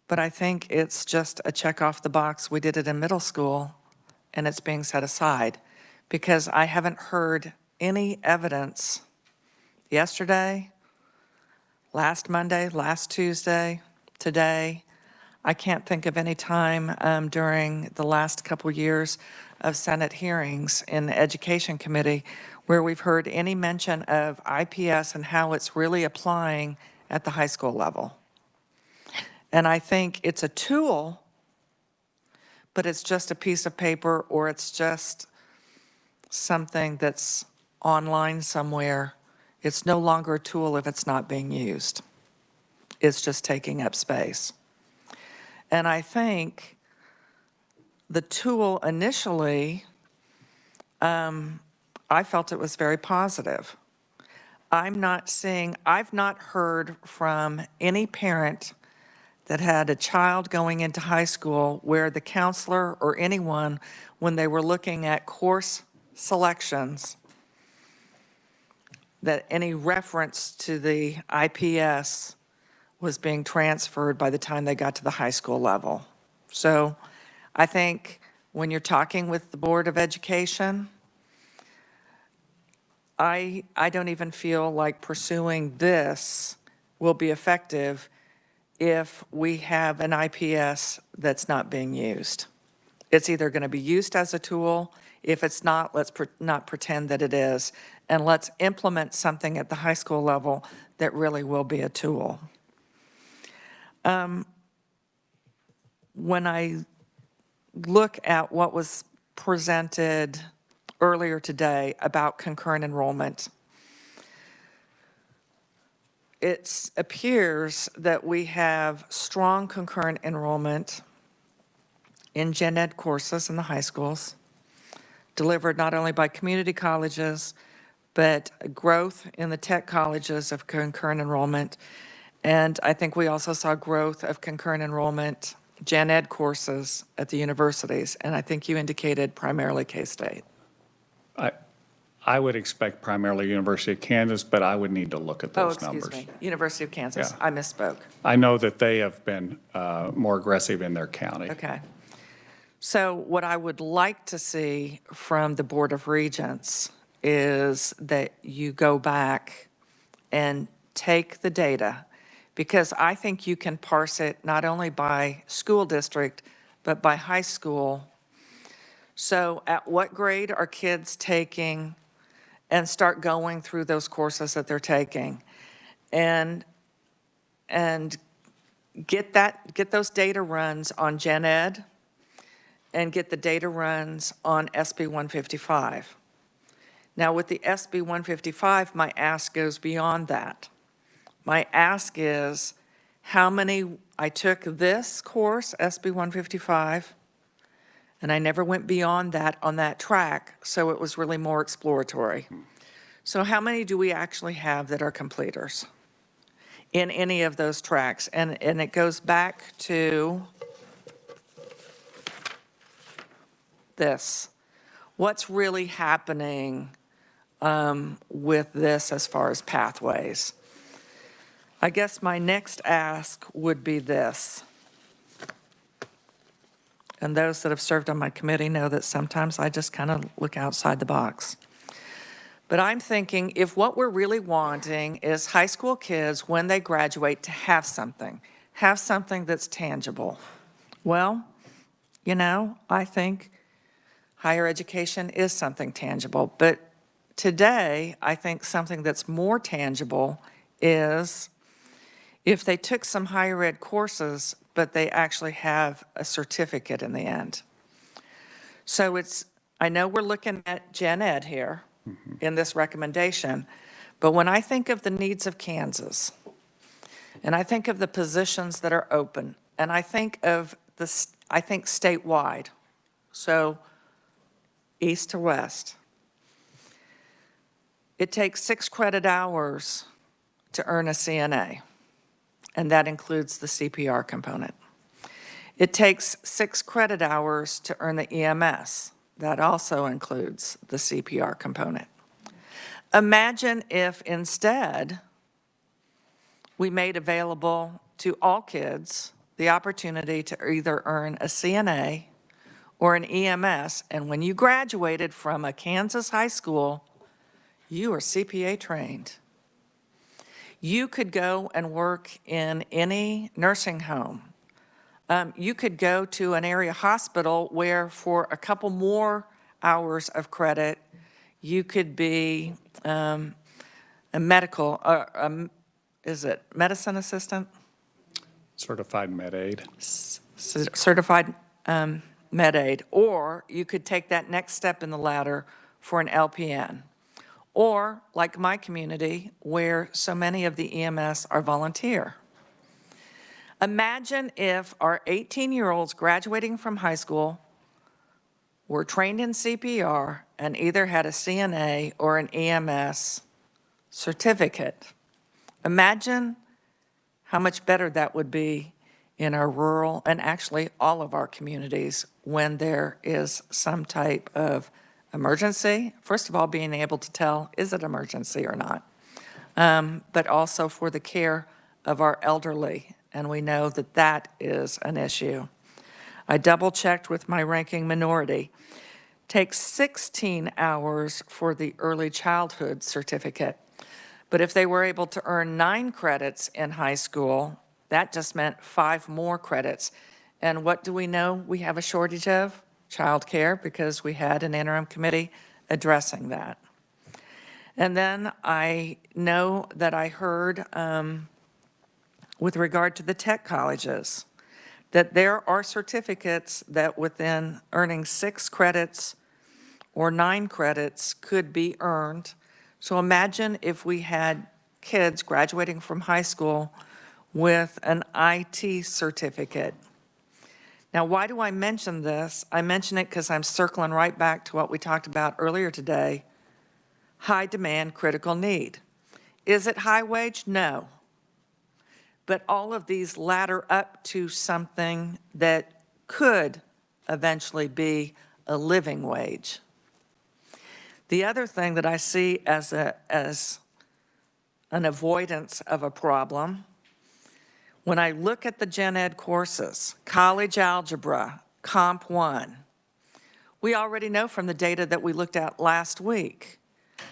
but I think it's just a check off the box. We did it in middle school, and it's being set aside because I haven't heard any evidence yesterday, last Monday, last Tuesday, today. I can't think of any time during the last couple years of Senate hearings in the Education Committee where we've heard any mention of IPS and how it's really applying at the high school level. And I think it's a tool, but it's just a piece of paper, or it's just something that's online somewhere. It's no longer a tool if it's not being used. It's just taking up space. And I think the tool initially, I felt it was very positive. I've not heard from any parent that had a child going into high school where the counselor or anyone, when they were looking at course selections, that any reference to the IPS was being transferred by the time they got to the high school level. So I think when you're talking with the Board of Education, I don't even feel like pursuing this will be effective if we have an IPS that's not being used. It's either going to be used as a tool. If it's not, let's not pretend that it is. And let's implement something at the high school level that really will be a tool. When I look at what was presented earlier today about concurrent enrollment, it appears that we have strong concurrent enrollment in gen ed courses in the high schools, delivered not only by community colleges, but growth in the tech colleges of concurrent enrollment. And I think we also saw growth of concurrent enrollment gen ed courses at the universities. And I think you indicated primarily K-State. I would expect primarily University of Kansas, but I would need to look at those numbers. Excuse me, University of Kansas. Yeah. I misspoke. I know that they have been more aggressive in their county. Okay. So what I would like to see from the Board of Regents is that you go back and take the data, because I think you can parse it not only by school district, but by high school. So at what grade are kids taking, and start going through those courses that they're taking, and get those data runs on gen ed, and get the data runs on SB 155. Now with the SB 155, my ask goes beyond that. My ask is how many, I took this course, SB 155, and I never went beyond that on that track, so it was really more exploratory. So how many do we actually have that are completers in any of those tracks? And it goes back to this. What's really happening with this as far as pathways? I guess my next ask would be this. And those that have served on my committee know that sometimes I just kind of look outside the box. But I'm thinking if what we're really wanting is high school kids, when they graduate, to have something that's tangible. Well, you know, I think higher education is something tangible. But today, I think something that's more tangible is if they took some higher ed courses, but they actually have a certificate in the end. So I know we're looking at gen ed here in this recommendation, but when I think of the needs of Kansas, and I think of the positions that are open, and I think of statewide, so east to west, it takes 6 credit hours to earn a CNA. And that includes the CPR component. It takes 6 credit hours to earn the EMS. That also includes the CPR component. Imagine if instead we made available to all kids the opportunity to either earn a CNA or an EMS, and when you graduated from a Kansas high school, you are CPA trained. You could go and work in any nursing home, You could go to an area hospital where for a couple more hours of credit, you could be a medical, is it medicine assistant? Certified med aid. Certified med aid, or you could take that next step in the ladder for an LPN. Or, like my community, where so many of the EMS are volunteer. Imagine if our 18-year-olds graduating from high school were trained in CPR and either had a CNA or an EMS certificate. Imagine how much better that would be in our rural, and actually all of our communities, when there is some type of emergency. First of all, being able to tell, is it emergency or not? But also for the care of our elderly, and we know that that is an issue. I double-checked with my ranking minority. Takes 16 hours for the early childhood certificate. But if they were able to earn 9 credits in high school, that just meant 5 more credits. And what do we know we have a shortage of? Childcare, because we had an interim committee addressing that. And then I know that I heard with regard to the tech colleges, that there are certificates that within earning 6 credits or 9 credits could be earned. So imagine if we had kids graduating from high school with an IT certificate. Now, why do I mention this? I mention it because I'm circling right back to what we talked about earlier today, high demand, critical need. Is it high wage? No. But all of these ladder up to something that could eventually be a living wage. The other thing that I see as an avoidance of a problem, when I look at the gen ed courses, college algebra, Comp 1, we already know from the data that we looked at last week,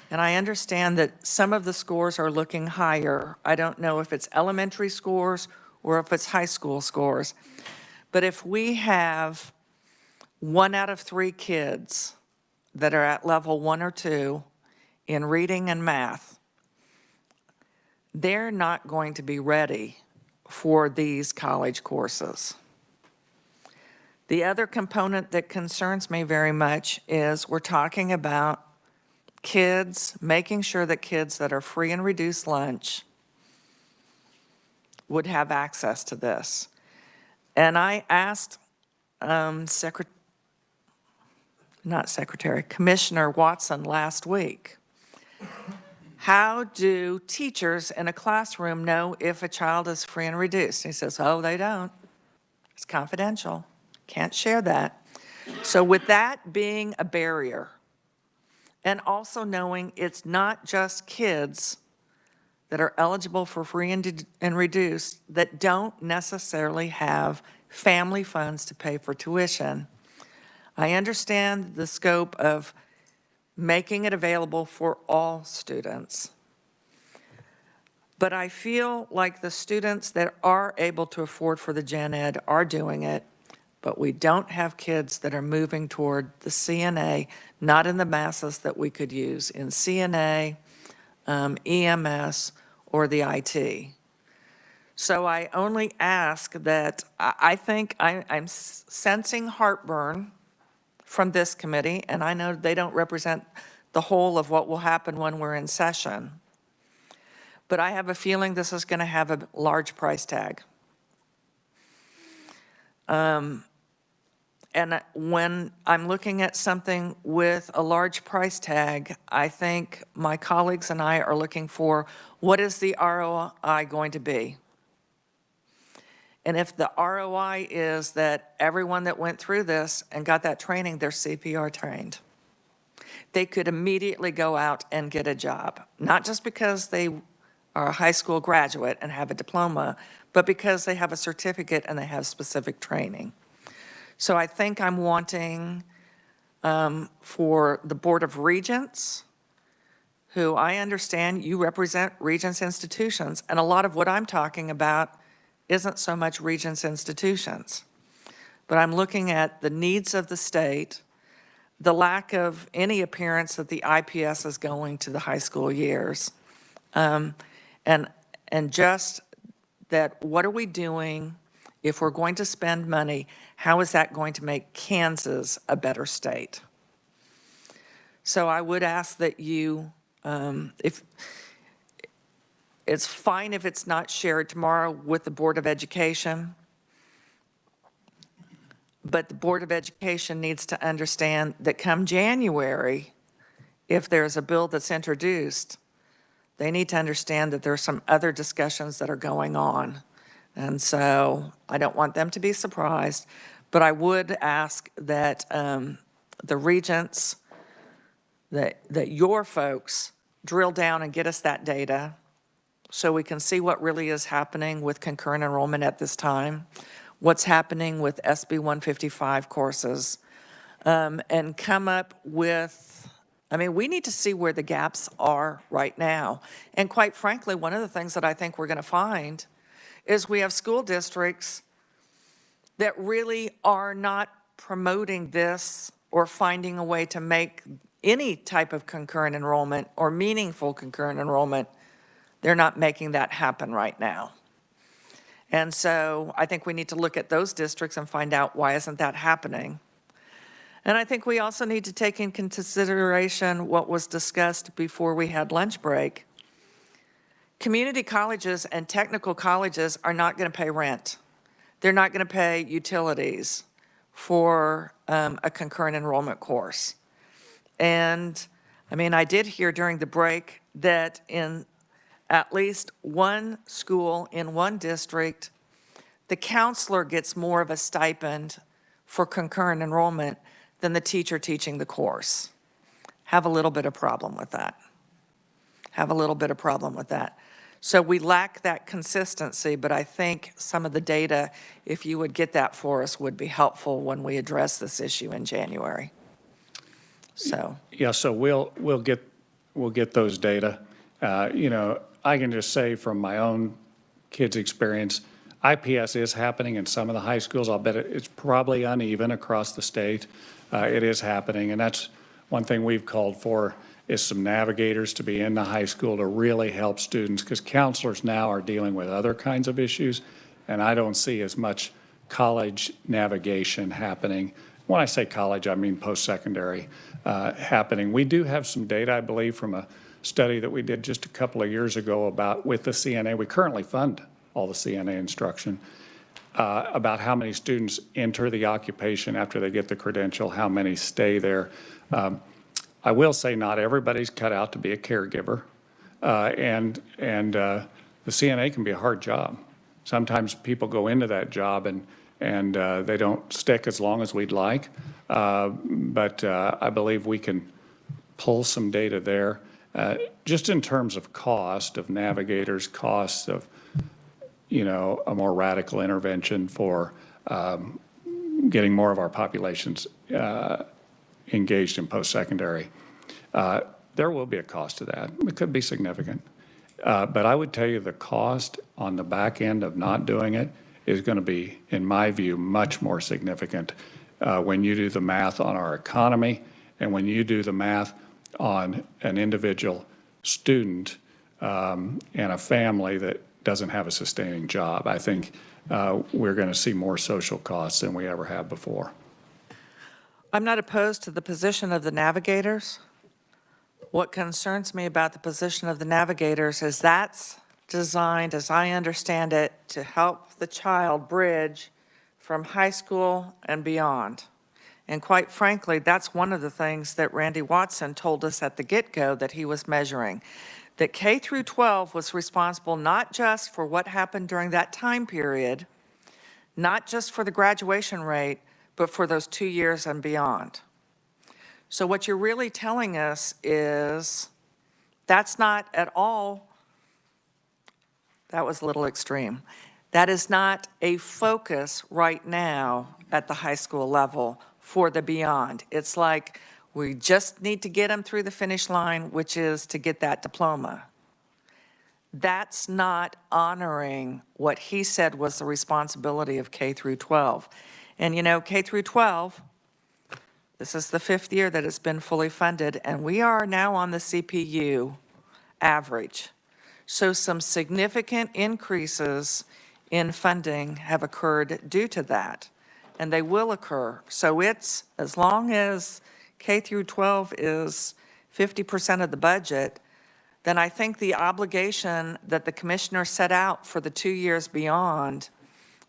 and I understand that some of the scores are looking higher. I don't know if it's elementary scores or if it's high school scores, but if we have 1 out of 3 kids that are at level 1 or 2 in reading and math, they're not going to be ready for these college courses. The other component that concerns me very much is we're talking about kids, making sure that kids that are free and reduced lunch would have access to this. And I asked Commissioner Watson last week, how do teachers in a classroom know if a child is free and reduced? He says, oh, they don't. It's confidential. Can't share that. So with that being a barrier, and also knowing it's not just kids that are eligible for free and reduced that don't necessarily have family funds to pay for tuition, I understand the scope of making it available for all students. But I feel like the students that are able to afford for the gen ed are doing it, but we don't have kids that are moving toward the CNA, not in the masses that we could use in CNA, EMS, or the IT. So I only ask that, I think I'm sensing heartburn from this committee, and I know they don't represent the whole of what will happen when we're in session. But I have a feeling this is going to have a large price tag. And when I'm looking at something with a large price tag, I think my colleagues and I are looking for, what is the ROI going to be? And if the ROI is that everyone that went through this and got that training, they're CPR trained, they could immediately go out and get a job, not just because they are a high school graduate and have a diploma, but because they have a certificate and they have specific training. So I think I'm wanting for the Board of Regents, who I understand you represent Regents institutions, and a lot of what I'm talking about isn't so much Regents institutions, but I'm looking at the needs of the state, the lack of any appearance that the IPS is going to the high school years, and just that what are we doing if we're going to spend money, how is that going to make Kansas a better state? So I would ask that you, if it's fine if it's not shared tomorrow with the Board of Education, but the Board of Education needs to understand that come January, if there's a bill that's introduced, they need to understand that there are some other discussions that are going on. And so I don't want them to be surprised, but I would ask that the regents, that your folks drill down and get us that data so we can see what really is happening with concurrent enrollment at this time, what's happening with SB 155 courses, and come up with, I mean, we need to see where the gaps are right now. And quite frankly, one of the things that I think we're going to find is we have school districts that really are not promoting this or finding a way to make any type of concurrent enrollment or meaningful concurrent enrollment. They're not making that happen right now. And so I think we need to look at those districts and find out why isn't that happening. And I think we also need to take into consideration what was discussed before we had lunch break. Community colleges and technical colleges are not going to pay rent. They're not going to pay utilities for a concurrent enrollment course. And I mean, I did hear during the break that in at least one school in one district, the counselor gets more of a stipend for concurrent enrollment than the teacher teaching the course. Have a little bit of problem with that. Have a little bit of problem with that. So we lack that consistency, but I think some of the data, if you would get that for us, would be helpful when we address this issue in January. So. Yeah, so we'll get those data. You know, I can just say from my own kids' experience, IPS is happening in some of the high schools. I'll bet it's probably uneven across the state. It is happening, and that's one thing we've called for is some navigators to be in the high school to really help students, because counselors now are dealing with other kinds of issues, and I don't see as much college navigation happening. When I say college, I mean post-secondary happening. We do have some data, I believe, from a study that we did just a couple of years ago about with the CNA. We currently fund all the CNA instruction, about how many students enter the occupation after they get the credential, how many stay there. I will say not everybody's cut out to be a caregiver, and the CNA can be a hard job. Sometimes people go into that job and they don't stick as long as we'd like, but I believe we can pull some data there. Just in terms of cost of navigators, cost of, you know, a more radical intervention for getting more of our populations engaged in post-secondary. There will be a cost to that. It could be significant. But I would tell you the cost on the back end of not doing it is going to be, in my view, much more significant when you do the math on our economy and when you do the math on an individual student and a family that doesn't have a sustaining job. I think we're going to see more social costs than we ever have before. I'm not opposed to the position of the navigators. What concerns me about the position of the navigators is that's designed, as I understand it, to help the child bridge from high school and beyond. And quite frankly, that's one of the things that Randy Watson told us at the get-go that he was measuring, that K through 12 was responsible not just for what happened during that time period, not just for the graduation rate, but for those 2 years and beyond. So what you're really telling us is that's not at all, that was a little extreme. That is not a focus right now at the high school level for the beyond. It's like we just need to get them through the finish line, which is to get that diploma. that's not honoring what he said was the responsibility of K through 12. And you know, K through 12, this is the 5th year that it's been fully funded, and we are now on the CPU average. So some significant increases in funding have occurred due to that, and they will occur. So it's, as long as K through 12 is 50% of the budget, then I think the obligation that the commissioner set out for the 2 years beyond,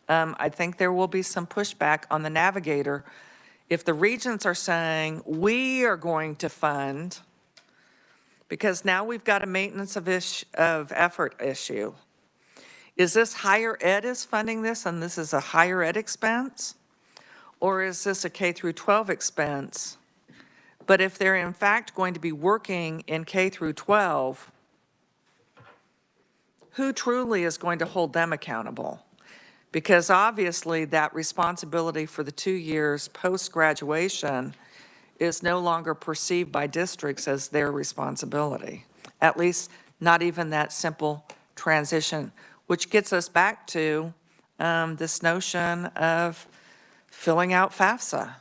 I think there will be some pushback on the navigator. If the regents are saying, we are going to fund, because now we've got a maintenance of effort issue. Is this higher ed is funding this and this is a higher ed expense? Or is this a K through 12 expense? But if they're in fact going to be working in K through 12, who truly is going to hold them accountable? Because obviously that responsibility for the 2 years post-graduation is no longer perceived by districts as their responsibility. At least not even that simple transition, which gets us back to this notion of filling out FAFSA.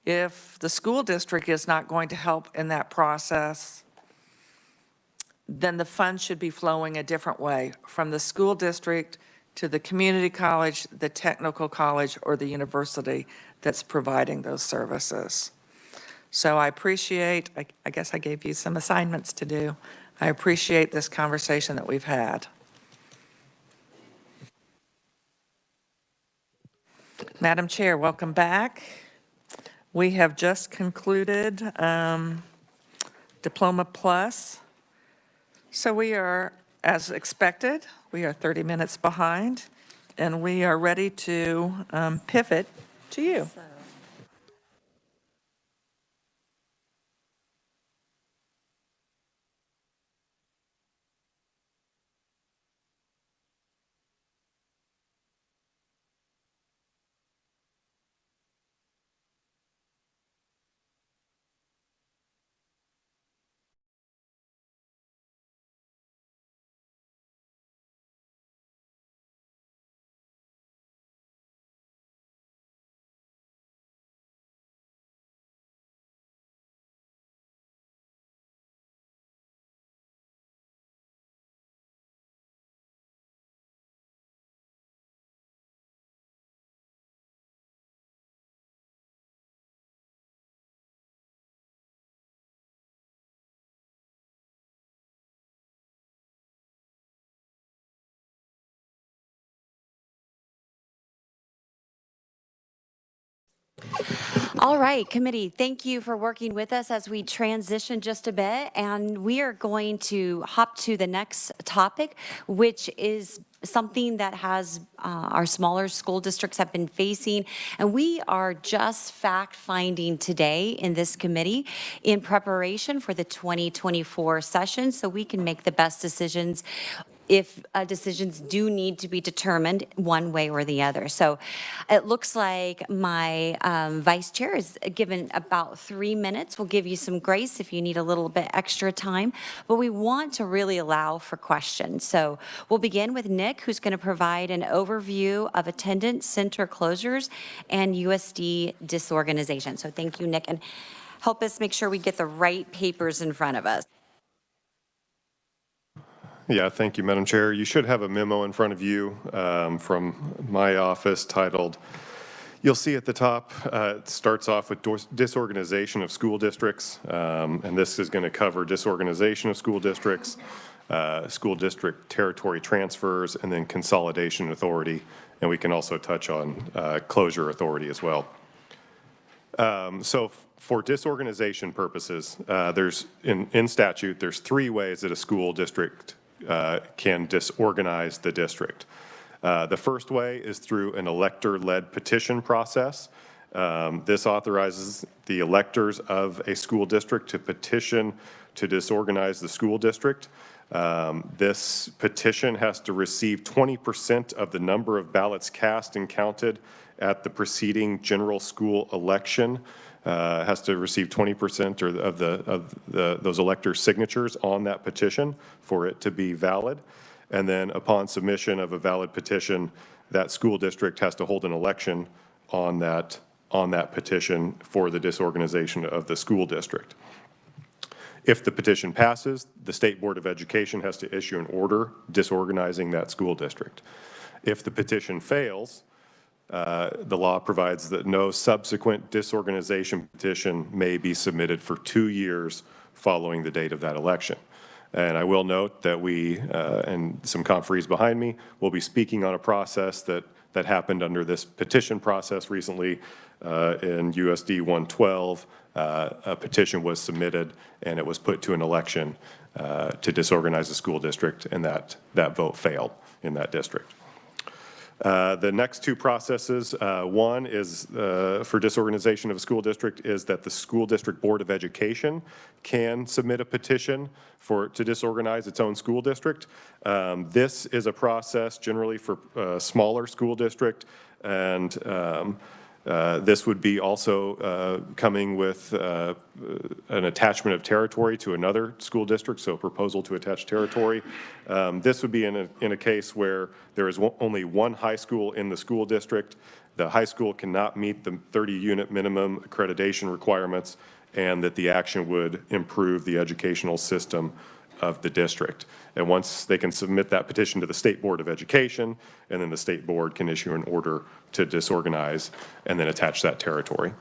If the school district is not going to help in that process, then the funds should be flowing a different way from the school district to the community college, the technical college, or the university that's providing those services. So I appreciate, I guess I gave you some assignments to do. I appreciate this conversation that we've had. Madam Chair, welcome back. We have just concluded Diploma Plus. So we are, as expected, we are 30 minutes behind, and we are ready to pivot to you. All right, committee, thank you for working with us as we transition just a bit, and we are going to hop to the next topic, which is something that has our smaller school districts have been facing, and we are just fact-finding today in this committee in preparation for the 2024 session so we can make the best decisions if decisions do need to be determined one way or the other. So it looks like my vice chair is given about 3 minutes. We'll give you some grace if you need a little bit extra time, but we want to really allow for questions. So we'll begin with Nick, who's going to provide an overview of attendance center closures and USD disorganization. So thank you, Nick, and help us make sure we get the right papers in front of us. Yeah, thank you, Madam Chair. You should have a memo in front of you from my office titled, you'll see at the top, it starts off with disorganization of school districts, and this is going to cover disorganization of school districts, school district territory transfers, and then consolidation authority, and we can also touch on closure authority as well. So for disorganization purposes, there's in statute, there's 3 ways that a school district can disorganize the district. The first way is through an elector-led petition process. This authorizes the electors of a school district to petition to disorganize the school district. This petition has to receive 20% of the number of ballots cast and counted at the preceding general school election has to receive 20% of those electors' signatures on that petition for it to be valid. And then upon submission of a valid petition, that school district has to hold an election on that petition for the disorganization of the school district. If the petition passes, the State Board of Education has to issue an order disorganizing that school district. If the petition fails, the law provides that no subsequent disorganization petition may be submitted for 2 years following the date of that election. And I will note that we, and some conferees behind me, will be speaking on a process that happened under this petition process recently in USD 112. A petition was submitted and it was put to an election to disorganize the school district, and that vote failed in that district. The next two processes, one is for disorganization of a school district, is that the School District Board of Education can submit a petition to disorganize its own school district. This is a process generally for a smaller school district, and this would be also coming with an attachment of territory to another school district, so a proposal to attach territory. This would be in a case where there is only one high school in the school district. The high school cannot meet the 30-unit minimum accreditation requirements, and that the action would improve the educational system of the district. And once they can submit that petition to the State Board of Education, and then the State Board can issue an order to disorganize and then attach that territory.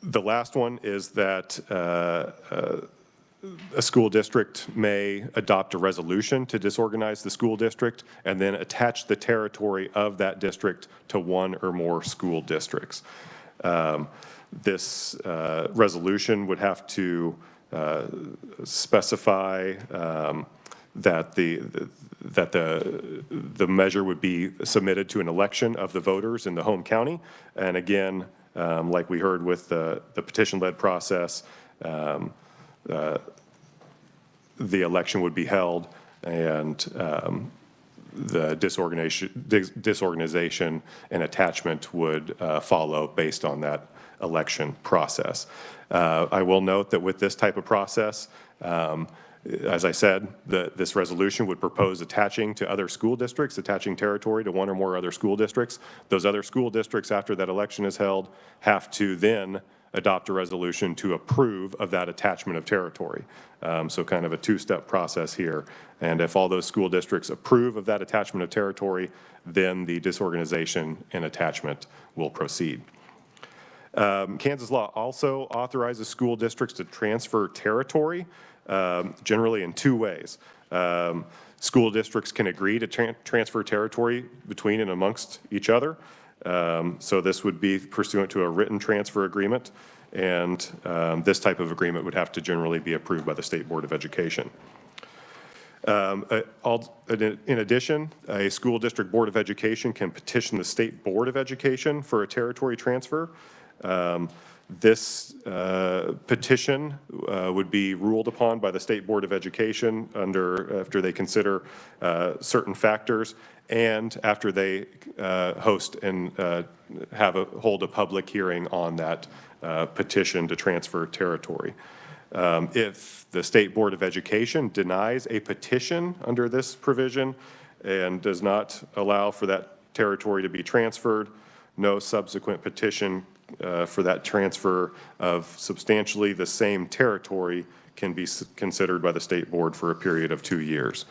The last one is that a school district may adopt a resolution to disorganize the school district and then attach the territory of that district to one or more school districts. This resolution would have to specify that the measure would be submitted to an election of the voters in the home county. And again, like we heard with the petition-led process, the election would be held, and the disorganization and attachment would follow based on that election process. I will note that with this type of process, as I said, this resolution would propose attaching to other school districts, attaching territory to one or more other school districts. Those other school districts, after that election is held, have to then adopt a resolution to approve of that attachment of territory. So kind of a two-step process here. And if all those school districts approve of that attachment of territory, then the disorganization and attachment will proceed. Kansas law also authorizes school districts to transfer territory, generally in two ways. School districts can agree to transfer territory between and amongst each other. So this would be pursuant to a written transfer agreement, and this type of agreement would have to generally be approved by the State Board of Education. In addition, a school district board of education can petition the State Board of Education for a territory transfer. This petition would be ruled upon by the State Board of Education after they consider certain factors, and after they host and hold a public hearing on that petition to transfer territory. If the State Board of Education denies a petition under this provision and does not allow for that territory to be transferred, no subsequent petition for that transfer of substantially the same territory can be considered by the State Board for a period of 2 years.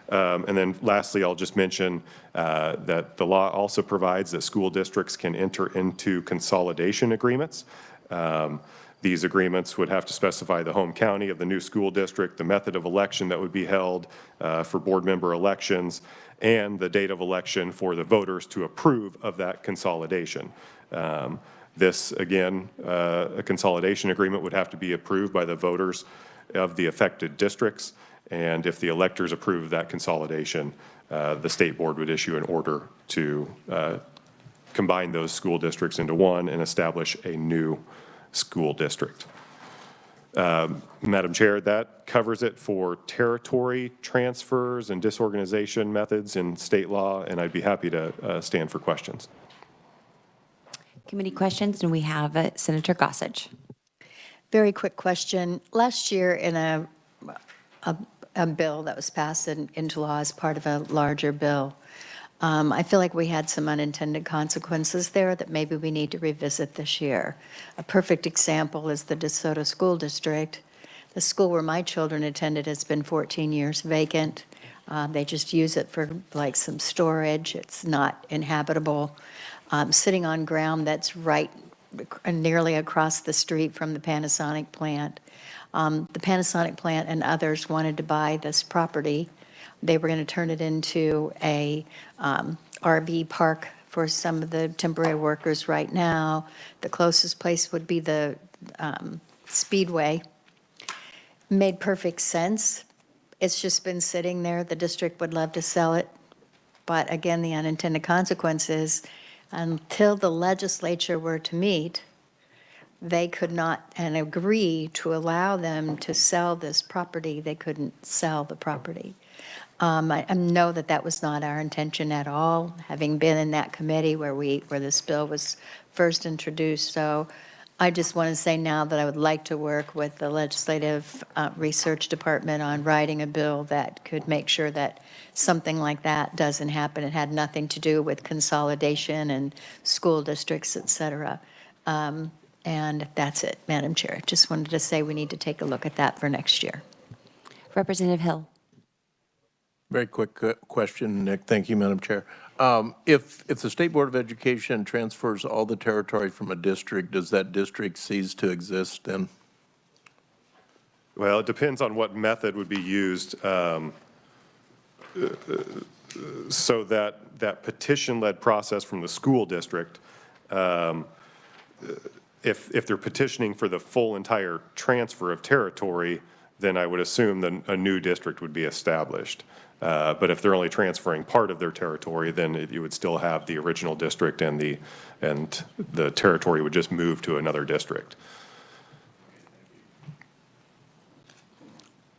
And then lastly, I'll just mention that the law also provides that school districts can enter into consolidation agreements. These agreements would have to specify the home county of the new school district, the method of election that would be held for board member elections, and the date of election for the voters to approve of that consolidation. This, again, a consolidation agreement would have to be approved by the voters of the affected districts, and if the electors approve that consolidation, the State Board would issue an order to combine those school districts into one and establish a new school district. Madam Chair, that covers it for territory transfers and disorganization methods in state law, and I'd be happy to stand for questions. Committee questions, and we have Senator Gossage. Very quick question. Last year in a bill that was passed into law as part of a larger bill, I feel like we had some unintended consequences there that maybe we need to revisit this year. A perfect example is the DeSoto School District. The school where my children attended has been 14 years vacant. They just use it for like some storage. It's not inhabitable. Sitting on ground that's right nearly across the street from the Panasonic plant. The Panasonic plant and others wanted to buy this property. They were going to turn it into a RV park for some of the temporary workers right now. The closest place would be the Speedway. Made perfect sense. It's just been sitting there. The district would love to sell it. But again, the unintended consequences, until the legislature were to meet, they could not and agree to allow them to sell this property. They couldn't sell the property. I know that that was not our intention at all, having been in that committee where this bill was first introduced. So I just want to say now that I would like to work with the Legislative Research Department on writing a bill that could make sure that something like that doesn't happen. It had nothing to do with consolidation and school districts, et cetera. And that's it, Madam Chair. Just wanted to say we need to take a look at that for next year. Representative Hill. Very quick question, Nick. Thank you, Madam Chair. If the State Board of Education transfers all the territory from a district, does that district cease to exist then? Well, it depends on what method would be used. So that petition-led process from the school district, if they're petitioning for the full entire transfer of territory, then I would assume that a new district would be established. But if they're only transferring part of their territory, then you would still have the original district, and the territory would just move to another district.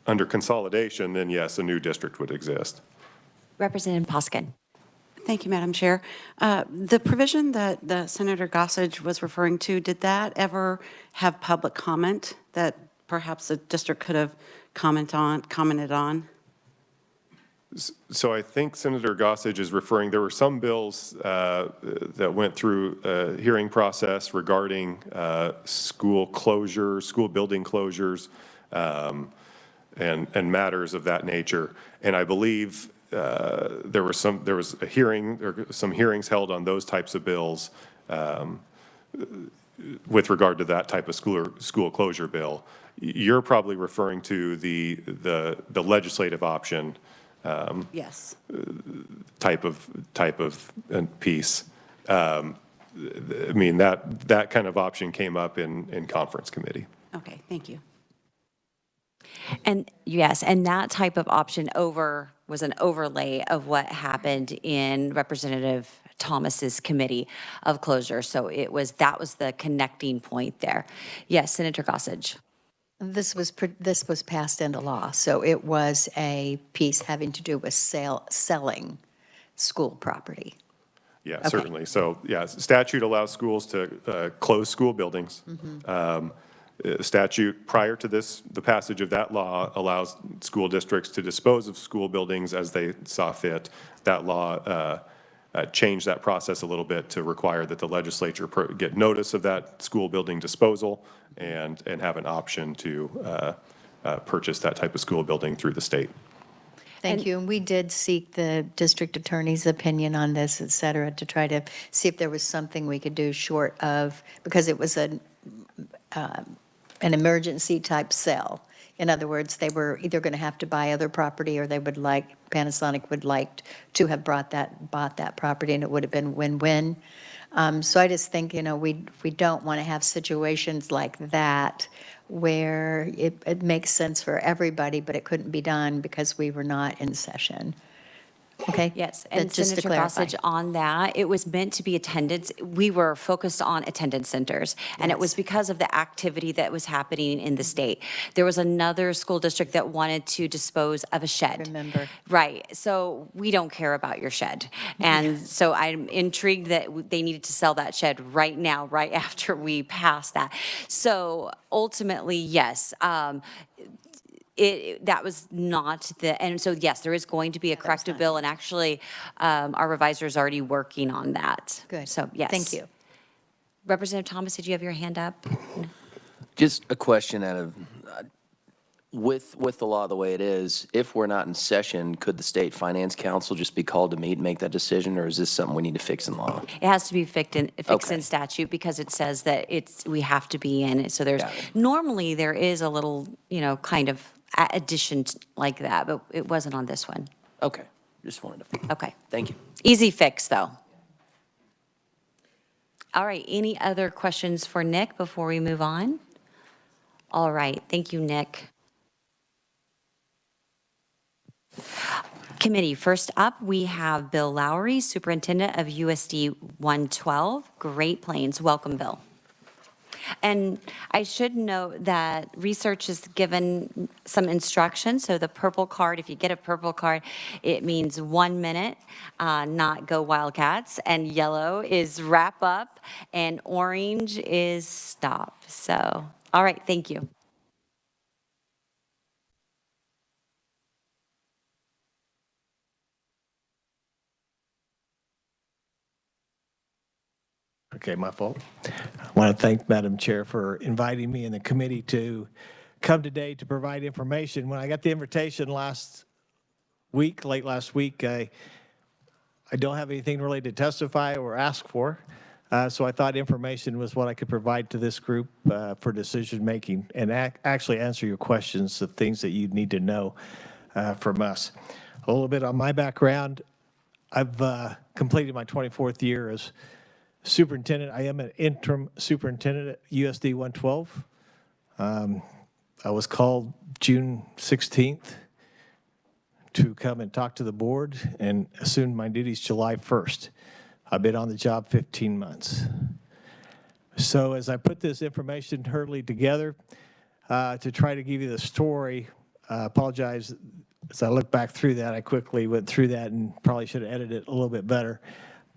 Under consolidation, then yes, a new district would exist. Representative Poskin. Thank you, Madam Chair. The provision that Senator Gossage was referring to, did that ever have public comment that perhaps the district could have commented on? So I think Senator Gossage is referring, there were some bills that went through a hearing process regarding school closure, school building closures, and matters of that nature. And I believe there was a hearing, or some hearings held on those types of bills with regard to that type of school closure bill. You're probably referring to the legislative option. Yes. Type of piece. I mean, that kind of option came up in conference committee. Okay, thank you. And yes, and that type of option was an overlay of what happened in Representative Thomas's committee of closure. So that was the connecting point there. Yes, Senator Gossage. This was passed into law, so it was a piece having to do with selling school property. Yeah, Okay. certainly. So yeah, statute allows schools to close school buildings. Statute prior to the passage of that law allows school districts to dispose of school buildings as they saw fit. That law changed that process a little bit to require that the legislature get notice of that school building disposal and have an option to purchase that type of school building through the state. Thank you. And we did seek the district attorney's opinion on this, et cetera, to try to see if there was something we could do short of, because it was an emergency type sale. In other words, they were either going to have to buy other property, or Panasonic would like to have bought that property, and it would have been win-win. So I just think, we don't want to have situations like that where it makes sense for everybody, but it couldn't be done because we were not in session. Okay? Yes, and Just to Senator clarify. Gossage, on that, it was meant to be attendance. We were focused on attendance centers, and it was because of the activity that was happening in the state. There was another school district that wanted to dispose of a shed. Remember. Right, so we don't care about your shed. And so I'm intrigued that they needed to sell that shed right now, right after we passed that. So ultimately, yes, that was not the, and so yes, there is going to be a corrective bill, and actually, our revisor is already working on that. Good. So, yes. Thank you. Representative Thomas, did you have your hand up? Just a question out of, with the law the way it is, if we're not in session, could the State Finance Council just be called to meet and make that decision, or is this something we need to fix in law? It has to be fixed in Okay. statute because it says that we have to be in it. So there's, Got it. normally there is a little, kind of addition like that, but it wasn't on this one. Okay, just wanted to. Okay. Thank you. Easy fix, though. All right, any other questions for Nick before we move on? All right, thank you, Nick. Committee, first up, we have Bill Lowry, Superintendent of USD 112, Great Plains. Welcome, Bill. And I should note that research has given some instruction. So the purple card, if you get a purple card, it means 1 minute, not go Wildcats. And yellow is wrap up, and orange is stop. So, all right, thank you. Okay, my fault. I want to thank Madam Chair for inviting me and the committee to come today to provide information. When I got the invitation last week, late last week, I don't have anything really to testify or ask for. So I thought information was what I could provide to this group for decision making and actually answer your questions, the things that you need to know from us. A little bit on my background. I've completed my 24th year as superintendent. I am an interim superintendent at USD 112. I was called June 16th to come and talk to the board and assumed my duties July 1st. I've been on the job 15 months. So as I put this information hurriedly together to try to give you the story, I apologize. As I look back through that, I quickly went through that and probably should have edited it a little bit better.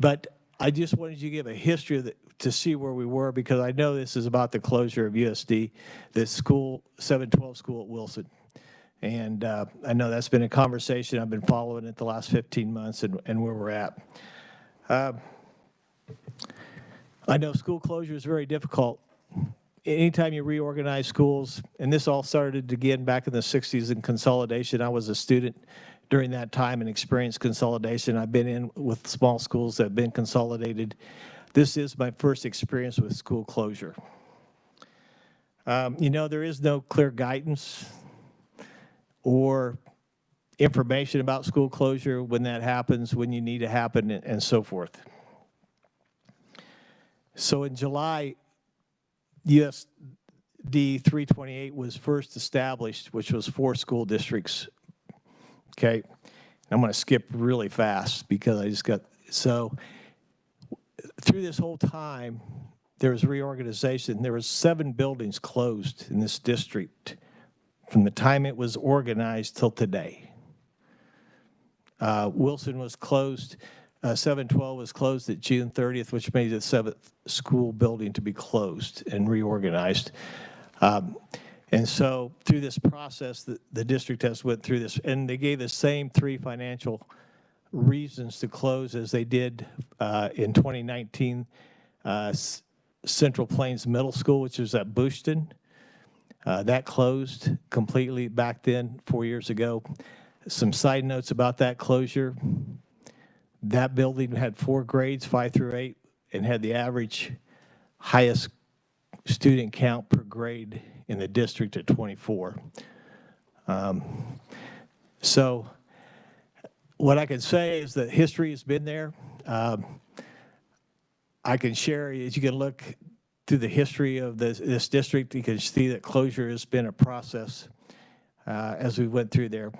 But I just wanted you to give a history of to see where we were, because I know this is about the closure of USD, the school, 712 school at Wilson. And I know that's been a conversation. I've been following it the last 15 months and where we're at. I know school closure is very difficult. Anytime you reorganize schools, and this all started again back in the 60s in consolidation. I was a student during that time and experienced consolidation. I've been in with small schools that have been consolidated. This is my first experience with school closure. There is no clear guidance or information about school closure, when that happens, when you need to happen, and so forth. So in July, USD 328 was first established, which was 4 school districts. Okay, I'm going to skip really fast because I just got, so through this whole time, there was reorganization. There was 7 buildings closed in this district from the time it was organized till today. Wilson was closed, 712 was closed at June 30th, which made the 7th school building to be closed and reorganized. And so through this process, the district has went through this, and they gave the same 3 financial reasons to close as they did in 2019. Central Plains Middle School, which was at Bushton, that closed completely back then 4 years ago. Some side notes about that closure. That building had 4 grades, 5 through 8, and had the average highest student count per grade in the district at 24. So what I can say is that history has been there. I can share, as you can look through the history of this district, you can see that closure has been a process as we went through there.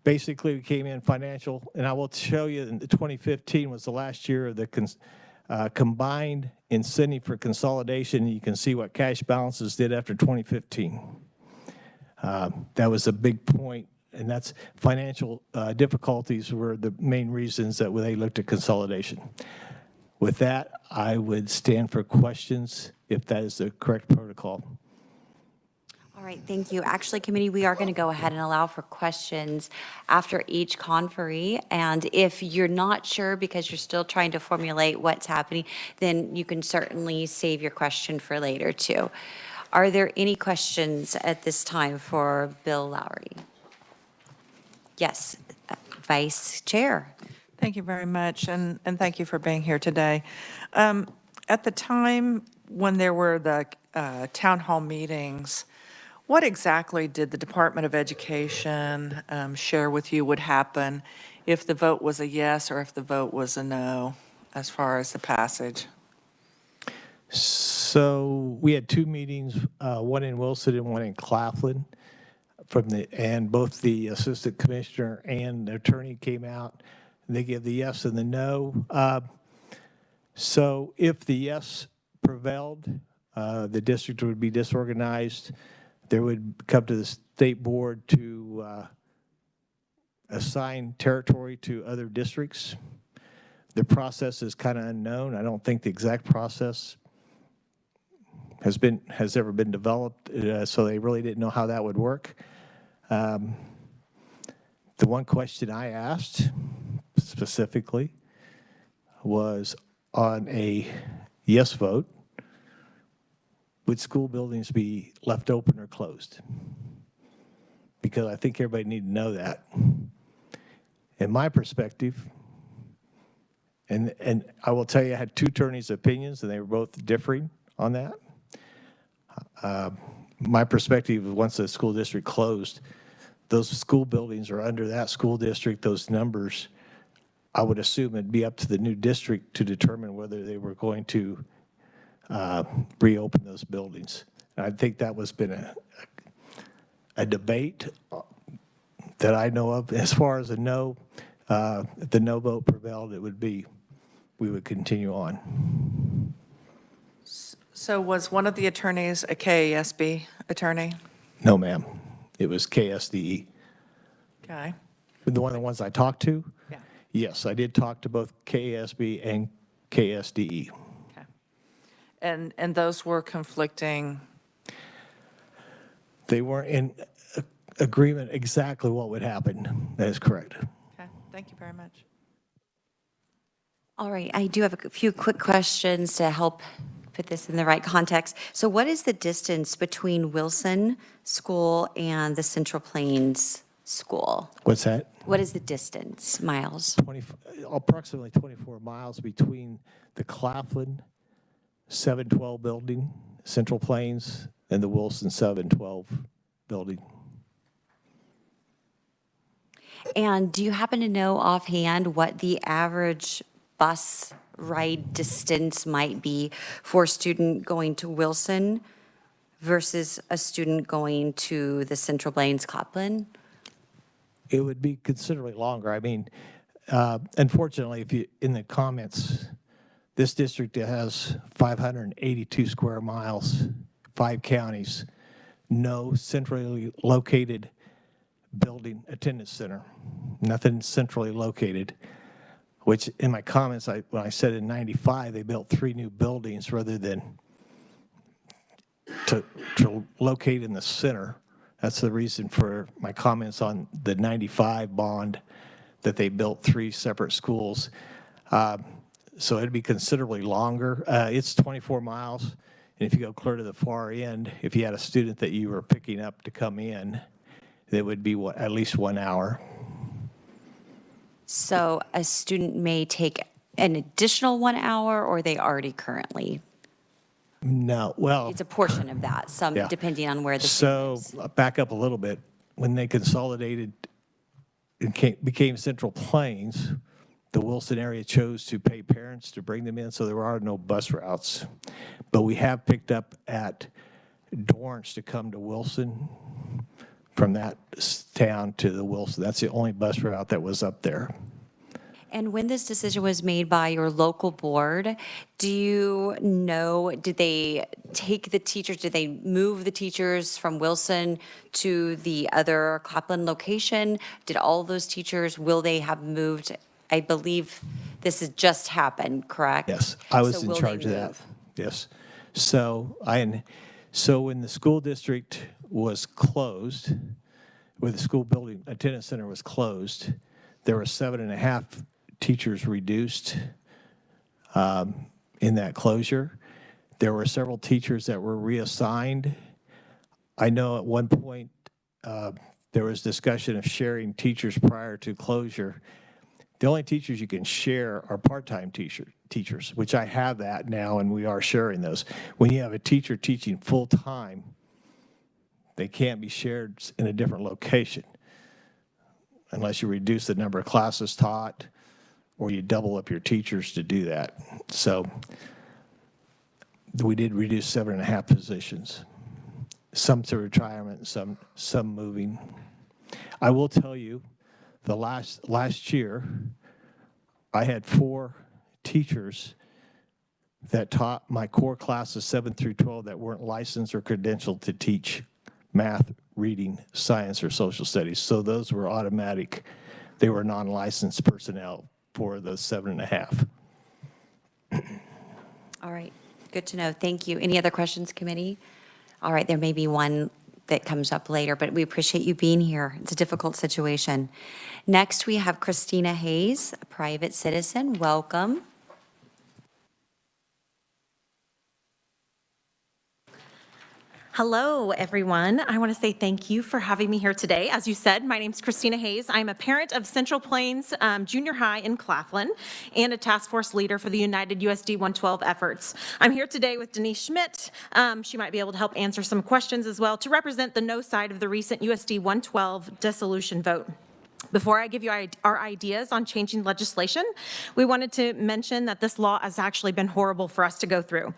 basically we came in financial, and I will show you in 2015 was the last year of the combined incentive for consolidation. You can see what cash balances did after 2015. That was a big point, and that's financial difficulties were the main reasons that they looked at consolidation. With that, I would stand for questions if that is the correct protocol. All right, thank you. Actually, committee, we are going to go ahead and allow for questions after each conferee. And if you're not sure because you're still trying to formulate what's happening, then you can certainly save your question for later too. Are there any questions at this time for Bill Lowry? Yes, Vice Chair. Thank you very much, and thank you for being here today. At the time when there were the town hall meetings, what exactly did the Department of Education share with you would happen if the vote was a yes or if the vote was a no as far as the passage? So we had two meetings, one in Wilson and one in Claflin, and both the assistant commissioner and the attorney came out. They gave the yes and the no. So if the yes prevailed, the district would be disorganized. There would come to the state board to assign territory to other districts. The process is kind of unknown. I don't think the exact process has ever been developed, so they really didn't know how that would work. The one question I asked specifically was on a yes vote, would school buildings be left open or closed? Because I think everybody needs to know that. In my perspective, and I will tell you, I had two attorneys' opinions, and they were both differing on that. My perspective, once the school district closed, those school buildings are under that school district, those numbers, I would assume it'd be up to the new district to determine whether they were going to reopen those buildings. And I think that was been a debate that I know of. As far as a no, if the no vote prevailed, it would be, we would continue on. So was one of the attorneys a KASB attorney? No, ma'am. It was KSDE. Okay. The ones I talked to? Yeah. Yes, I did talk to both KASB and KSDE. Okay. And those were conflicting? They weren't in agreement exactly what would happen. That is correct. Okay, thank you very much. All right, I do have a few quick questions to help put this in the right context. So what is the distance between Wilson School and the Central Plains School? What's that? What is the distance, miles? Approximately 24 miles between the Claflin 712 building, Central Plains, and the Wilson 712 building. And do you happen to know offhand what the average bus ride distance might be for a student going to Wilson versus a student going to the Central Plains Claflin? It would be considerably longer. I mean, unfortunately, if you, in the comments, this district has 582 square miles, 5 counties, no centrally located building attendance center, nothing centrally located, which in my comments, when I said in 95, they built 3 new buildings rather than to locate in the center. That's the reason for my comments on the 95 bond, that they built 3 separate schools. So it'd be considerably longer. It's 24 miles. And if you go clear to the far end, if you had a student that you were picking up to come in, it would be at least 1 hour. So a student may take an additional 1 hour, or they already currently? No, well. It's a portion of that, some Yeah. depending on where the So student is. back up a little bit. When they consolidated and became Central Plains, the Wilson area chose to pay parents to bring them in, so there are no bus routes. But we have picked up at Dorrance to come to Wilson from that town to the Wilson. That's the only bus route that was up there. And when this decision was made by your local board, do you know, did they take the teachers, did they move the teachers from Wilson to the other Claflin location? Did all those teachers, will they have moved? I believe this has just happened, correct? Yes, I was So in will they charge of that. move? Yes. So when the school district was closed, where the school building attendance center was closed, there were 7.5 teachers reduced in that closure. There were several teachers that were reassigned. I know at one point there was discussion of sharing teachers prior to closure. The only teachers you can share are part-time teachers, which I have that now, and we are sharing those. When you have a teacher teaching full-time, they can't be shared in a different location unless you reduce the number of classes taught or you double up your teachers to do that. So we did reduce 7.5 positions, some to retirement, some moving. I will tell you, the last year, I had 4 teachers that taught my core classes 7 through 12 that weren't licensed or credentialed to teach math, reading, science, or social studies. So those were automatic. They were non-licensed personnel for the 7.5. All right, good to know. Thank you. Any other questions, committee? All right, there may be one that comes up later, but we appreciate you being here. It's a difficult situation. Next, we have Christina Hayes, a private citizen. Welcome. Hello, everyone. I want to say thank you for having me here today. As you said, my name is Christina Hayes. I'm a parent of Central Plains Junior High in Claflin and a task force leader for the United USD 112 efforts. I'm here today with Denise Schmidt. She might be able to help answer some questions as well to represent the no side of the recent USD 112 dissolution vote. Before I give you our ideas on changing legislation, we wanted to mention that this law has actually been horrible for us to go through.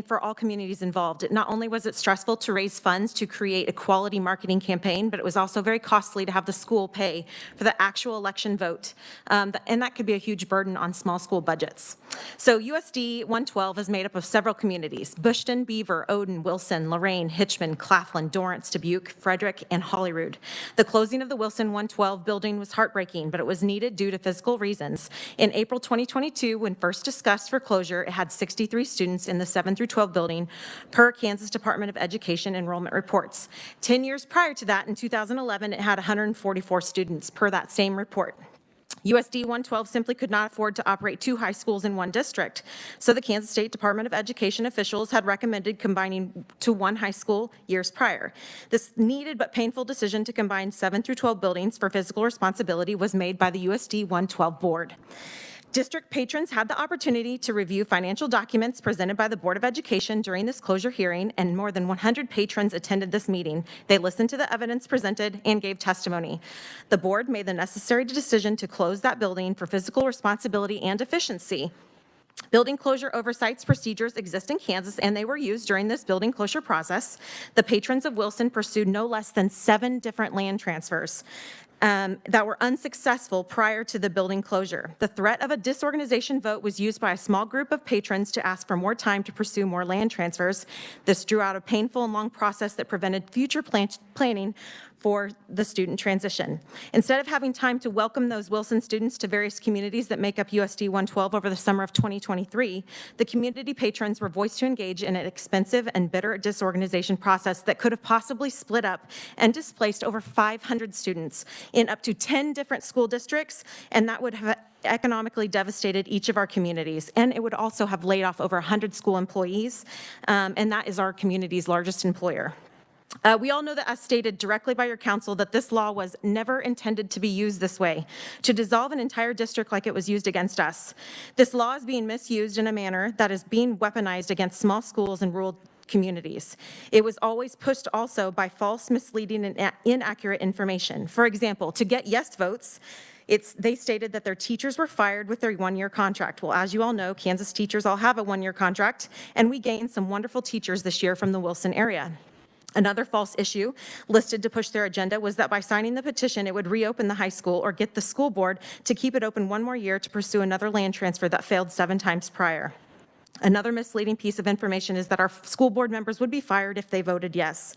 For all communities involved. Not only was it stressful to raise funds to create a quality marketing campaign, but it was also very costly to have the school pay for the actual election vote. And that could be a huge burden on small school budgets. So USD 112 is made up of several communities: Bushton, Beaver, Odin, Wilson, Lorain, Hitchman, Claflin, Dorrance, Dubuque, Frederick, and Holyrood. The closing of the Wilson 112 building was heartbreaking, but it was needed due to fiscal reasons. In April 2022, when first discussed for closure, it had 63 students in the 7 through 12 building per Kansas Department of Education enrollment reports. 10 years prior to that, in 2011, it had 144 students per that same report. USD 112 simply could not afford to operate 2 high schools in one district. So the Kansas State Department of Education officials had recommended combining to 1 high school years prior. This needed but painful decision to combine 7 through 12 buildings for fiscal responsibility was made by the USD 112 board. District patrons had the opportunity to review financial documents presented by the Board of Education during this closure hearing, and more than 100 patrons attended this meeting. They listened to the evidence presented and gave testimony. The board made the necessary decision to close that building for fiscal responsibility and efficiency. Building closure oversights procedures exist in Kansas, and they were used during this building closure process. The patrons of Wilson pursued no less than 7 different land transfers that were unsuccessful prior to the building closure. The threat of a disorganization vote was used by a small group of patrons to ask for more time to pursue more land transfers. This drew out a painful and long process that prevented future planning for the student transition. Instead of having time to welcome those Wilson students to various communities that make up USD 112 over the summer of 2023, the community patrons were voiced to engage in an expensive and bitter disorganization process that could have possibly split up and displaced over 500 students in up to 10 different school districts, and that would have economically devastated each of our communities. And it would also have laid off over 100 school employees, and that is our community's largest employer. We all know that, as stated directly by your council, that this law was never intended to be used this way, to dissolve an entire district like it was used against us. This law is being misused in a manner that is being weaponized against small schools and rural communities. It was always pushed also by false, misleading, and inaccurate information. For example, to get yes votes, they stated that their teachers were fired with their 1-year contract. Well, as you all know, Kansas teachers all have a 1-year contract, and we gained some wonderful teachers this year from the Wilson area. Another false issue listed to push their agenda was that by signing the petition, it would reopen the high school or get the school board to keep it open one more year to pursue another land transfer that failed 7 times prior. Another misleading piece of information is that our school board members would be fired if they voted yes.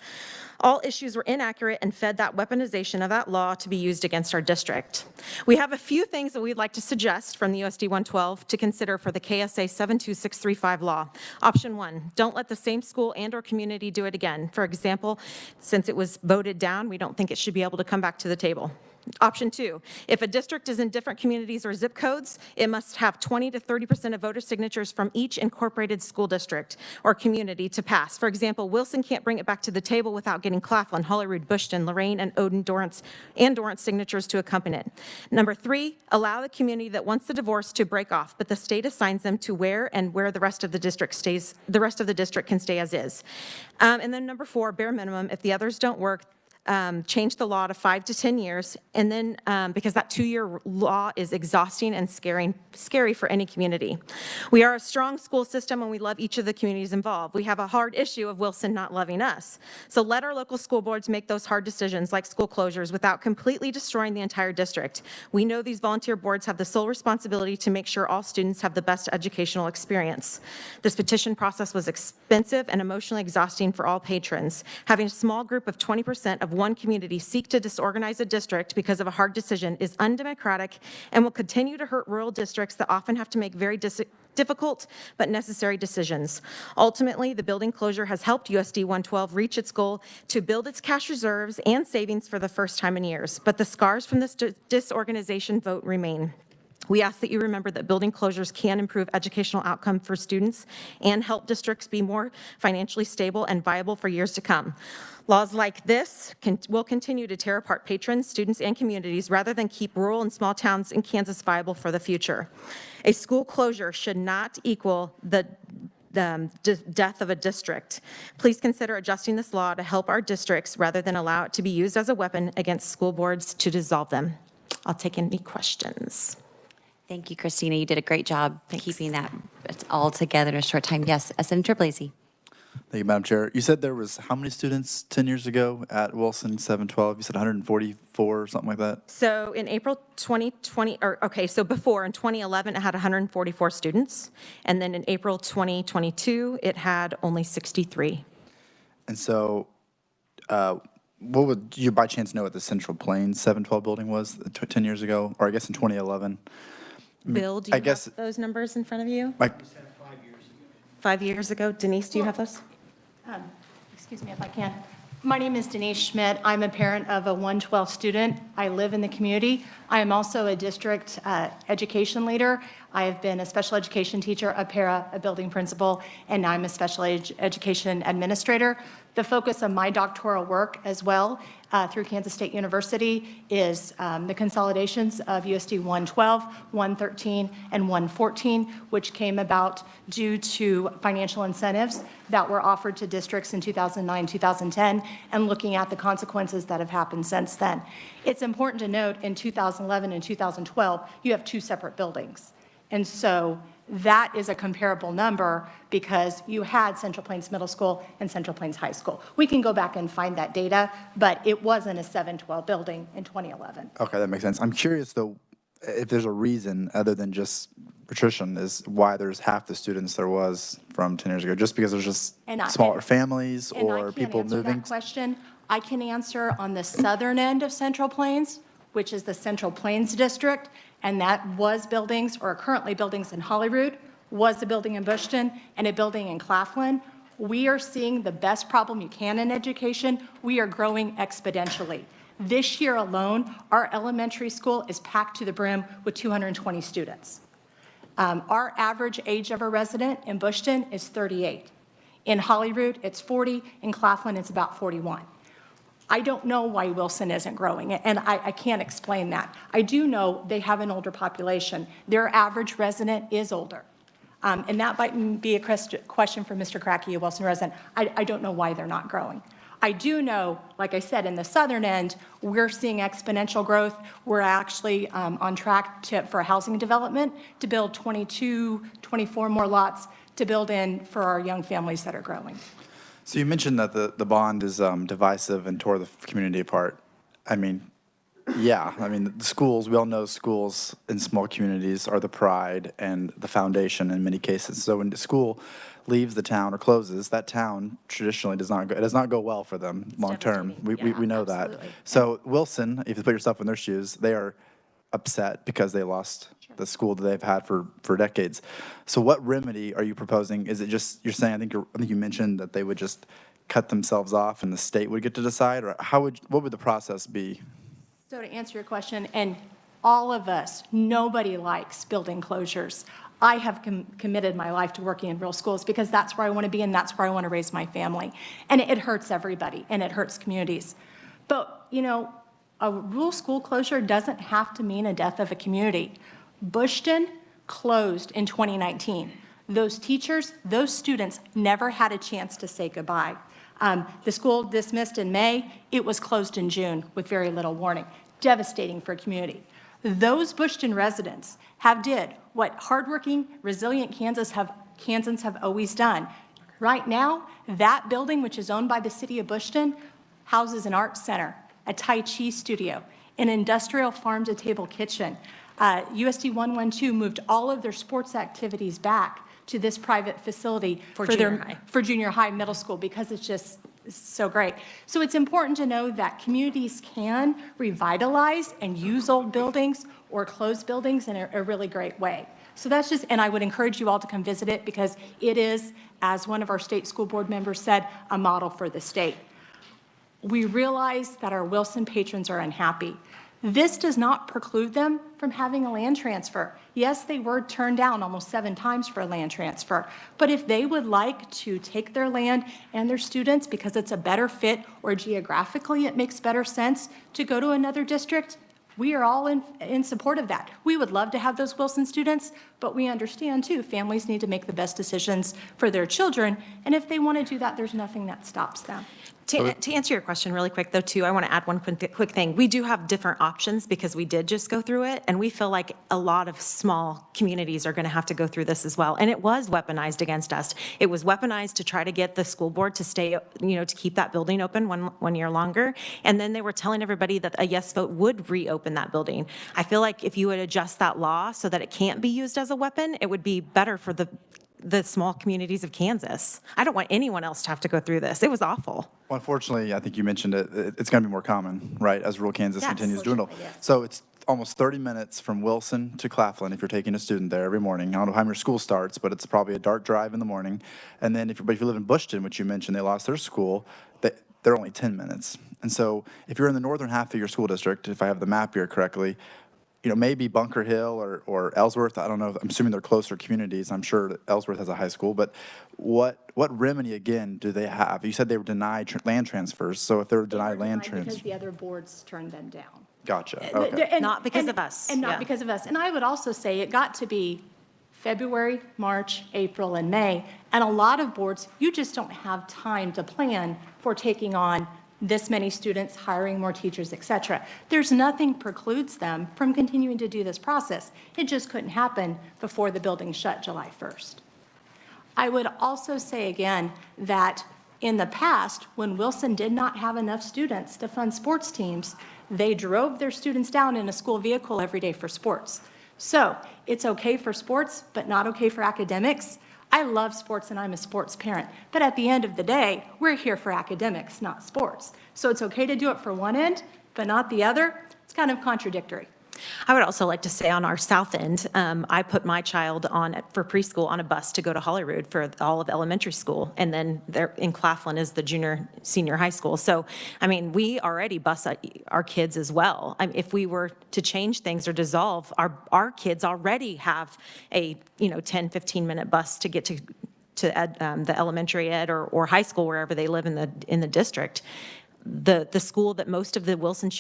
All issues were inaccurate and fed that weaponization of that law to be used against our district. We have a few things that we'd like to suggest from the USD 112 to consider for the KSA 72635 law. Option 1, don't let the same school and or community do it again. For example, since it was voted down, we don't think it should be able to come back to the table. Option 2, if a district is in different communities or zip codes, it must have 20 to 30% of voter signatures from each incorporated school district or community to pass. For example, Wilson can't bring it back to the table without getting Claflin, Holyrood, Bushton, Lorraine, and Odin, Dorrance signatures to accompany it. Number 3, allow the community that wants the divorce to break off, but the state assigns them to where the rest of the district stays. The rest of the district can stay as is. And then number 4, bare minimum, if the others don't work, change the law to 5 to 10 years, and then because that 2-year law is exhausting and scary for any community. We are a strong school system and we love each of the communities involved. We have a hard issue of Wilson not loving us. So let our local school boards make those hard decisions like school closures without completely destroying the entire district. We know these volunteer boards have the sole responsibility to make sure all students have the best educational experience. This petition process was expensive and emotionally exhausting for all patrons. Having a small group of 20% of one community seek to disorganize a district because of a hard decision is undemocratic and will continue to hurt rural districts that often have to make very difficult but necessary decisions. Ultimately, the building closure has helped USD 112 reach its goal to build its cash reserves and savings for the first time in years, but the scars from this disorganization vote remain. We ask that you remember that building closures can improve educational outcome for students and help districts be more financially stable and viable for years to come. Laws like this will continue to tear apart patrons, students, and communities rather than keep rural and small towns in Kansas viable for the future. A school closure should not equal the death of a district. Please consider adjusting this law to help our districts rather than allow it to be used as a weapon against school boards to dissolve them. I'll take any questions. Thank you, Christina. You did a great job keeping that all together in a short time. Yes, Senator Blasey. Thank you, Madam Chair. You said there was how many students 10 years ago at Wilson 712? You said 144 or something like that? So in April 2020, so before in 2011, it had 144 students. And then in April 2022, it had only 63. And so what would you by chance know what the Central Plains 712 building was 10 years ago? Or I guess in 2011? Bill, do you have those numbers in front of you? 5 years ago. Denise, do you have those? Excuse me if I can. My name is Denise Schmidt. I'm a parent of a 112 student. I live in the community. I am also a district education leader. I have been a special education teacher, a para, a building principal, and now I'm a special education administrator. The focus of my doctoral work as well through Kansas State University is the consolidations of USD 112, 113, and 114, which came about due to financial incentives that were offered to districts in 2009, 2010, and looking at the consequences that have happened since then. It's important to note in 2011 and 2012, you have 2 separate buildings. And so that is a comparable number because you had Central Plains Middle School and Central Plains High School. We can go back and find that data, but it wasn't a 712 building in 2011. Okay, that makes sense. I'm curious, though, if there's a reason other than just patrician is why there's half the students there was from 10 years ago, just because there's just smaller families or people moving? That question. I can answer on the southern end of Central Plains, which is the Central Plains District, and that was buildings, or currently buildings in Holyrood, was a building in Bushton, and a building in Claflin. We are seeing the best problem you can in education. We are growing exponentially. This year alone, our elementary school is packed to the brim with 220 students. Our average age of a resident in Bushton is 38. In Holyrood, it's 40. In Claflin, it's about 41. I don't know why Wilson isn't growing, and I can't explain that. I do know they have an older population. Their average resident is older. And that might be a question for Mr. Cracky, a Wilson resident. I don't know why they're not growing. I do know, like I said, in the southern end, we're seeing exponential growth. We're actually on track for housing development to build 22, 24 more lots to build in for our young families that are growing. So you mentioned that the bond is divisive and tore the community apart. I mean, yeah, I mean, the schools, we all know schools in small communities are the pride and the foundation in many cases. So when the school leaves the town or closes, that town traditionally does not go well for them long term. We know that. So Wilson, if you put yourself in their shoes, they are upset because they lost the school that they've had for decades. So what remedy are you proposing? Is it just, you're saying, I think you mentioned that they would just cut themselves off and the state would get to decide, or what would the process be? So to answer your question, and all of us, nobody likes building closures. I have committed my life to working in rural schools because that's where I want to be and that's where I want to raise my family. And it hurts everybody and it hurts communities. But, you know, a rural school closure doesn't have to mean a death of a community. Bushton closed in 2019. Those teachers, those students never had a chance to say goodbye. The school dismissed in May. It was closed in June with very little warning. Devastating for a community. Those Bushton residents have did what hardworking, resilient Kansans have always done. Right now, that building, which is owned by the city of Bushton, houses an art center, a Tai Chi studio, an industrial farm-to-table kitchen. USD 112 moved all of their sports activities back to this private facility for junior high, middle school, because it's just so great. So it's important to know that communities can revitalize and use old buildings or close buildings in a really great way. So that's just, and I would encourage you all to come visit it because it is, as one of our state school board members said, a model for the state. We realize that our Wilson patrons are unhappy. This does not preclude them from having a land transfer. Yes, they were turned down almost 7 times for a land transfer, but if they would like to take their land and their students because it's a better fit or geographically it makes better sense to go to another district, we are all in support of that. We would love to have those Wilson students, but we understand too, families need to make the best decisions for their children, and if they want to do that, there's nothing that stops them. To answer your question really quick, though, too, I want to add one quick thing. We do have different options because we did just go through it, and we feel like a lot of small communities are going to have to go through this as well. And it was weaponized against us. It was weaponized to try to get the school board to stay, to keep that building open one year longer. And then they were telling everybody that a yes vote would reopen that building. I feel like if you would adjust that law so that it can't be used as a weapon, it would be better for the small communities of Kansas. I don't want anyone else to have to go through this. It was awful. Well, unfortunately, I think you mentioned it, it's going to be more common, right, as rural Kansas continues to dwindle. Yes. So it's almost 30 minutes from Wilson to Claflin if you're taking a student there every morning. I don't know how your school starts, but it's probably a dark drive in the morning. And then if you live in Bushton, which you mentioned, they lost their school, they're only 10 minutes. And so if you're in the northern half of your school district, if I have the map here correctly, maybe Bunker Hill or Ellsworth, I don't know, I'm assuming they're closer communities. I'm sure that Ellsworth has a high school, but what remedy, again, do they have? You said they were denied land transfers, so if they're denied land transfers. Because the other boards turned them down. Gotcha, okay. Not because of us. And not because of us. And I would also say it got to be February, March, April, and May, and a lot of boards, you just don't have time to plan for taking on this many students, hiring more teachers, et cetera. There's nothing precludes them from continuing to do this process. It just couldn't happen before the building shut July 1st. I would also say again that in the past, when Wilson did not have enough students to fund sports teams, they drove their students down in a school vehicle every day for sports. So it's okay for sports, but not okay for academics. I love sports and I'm a sports parent, but at the end of the day, we're here for academics, not sports. So it's okay to do it for one end, but not the other. It's kind of contradictory. I would also like to say on our south end, I put my child for preschool on a bus to go to Holyrood for all of elementary school. And then there in Claflin is the senior high school. So, I mean, we already bus our kids as well. If we were to change things or dissolve, our kids already have a 10, 15-minute bus to get to the elementary ed or high school, wherever they live in the district. The school that most of the Wilson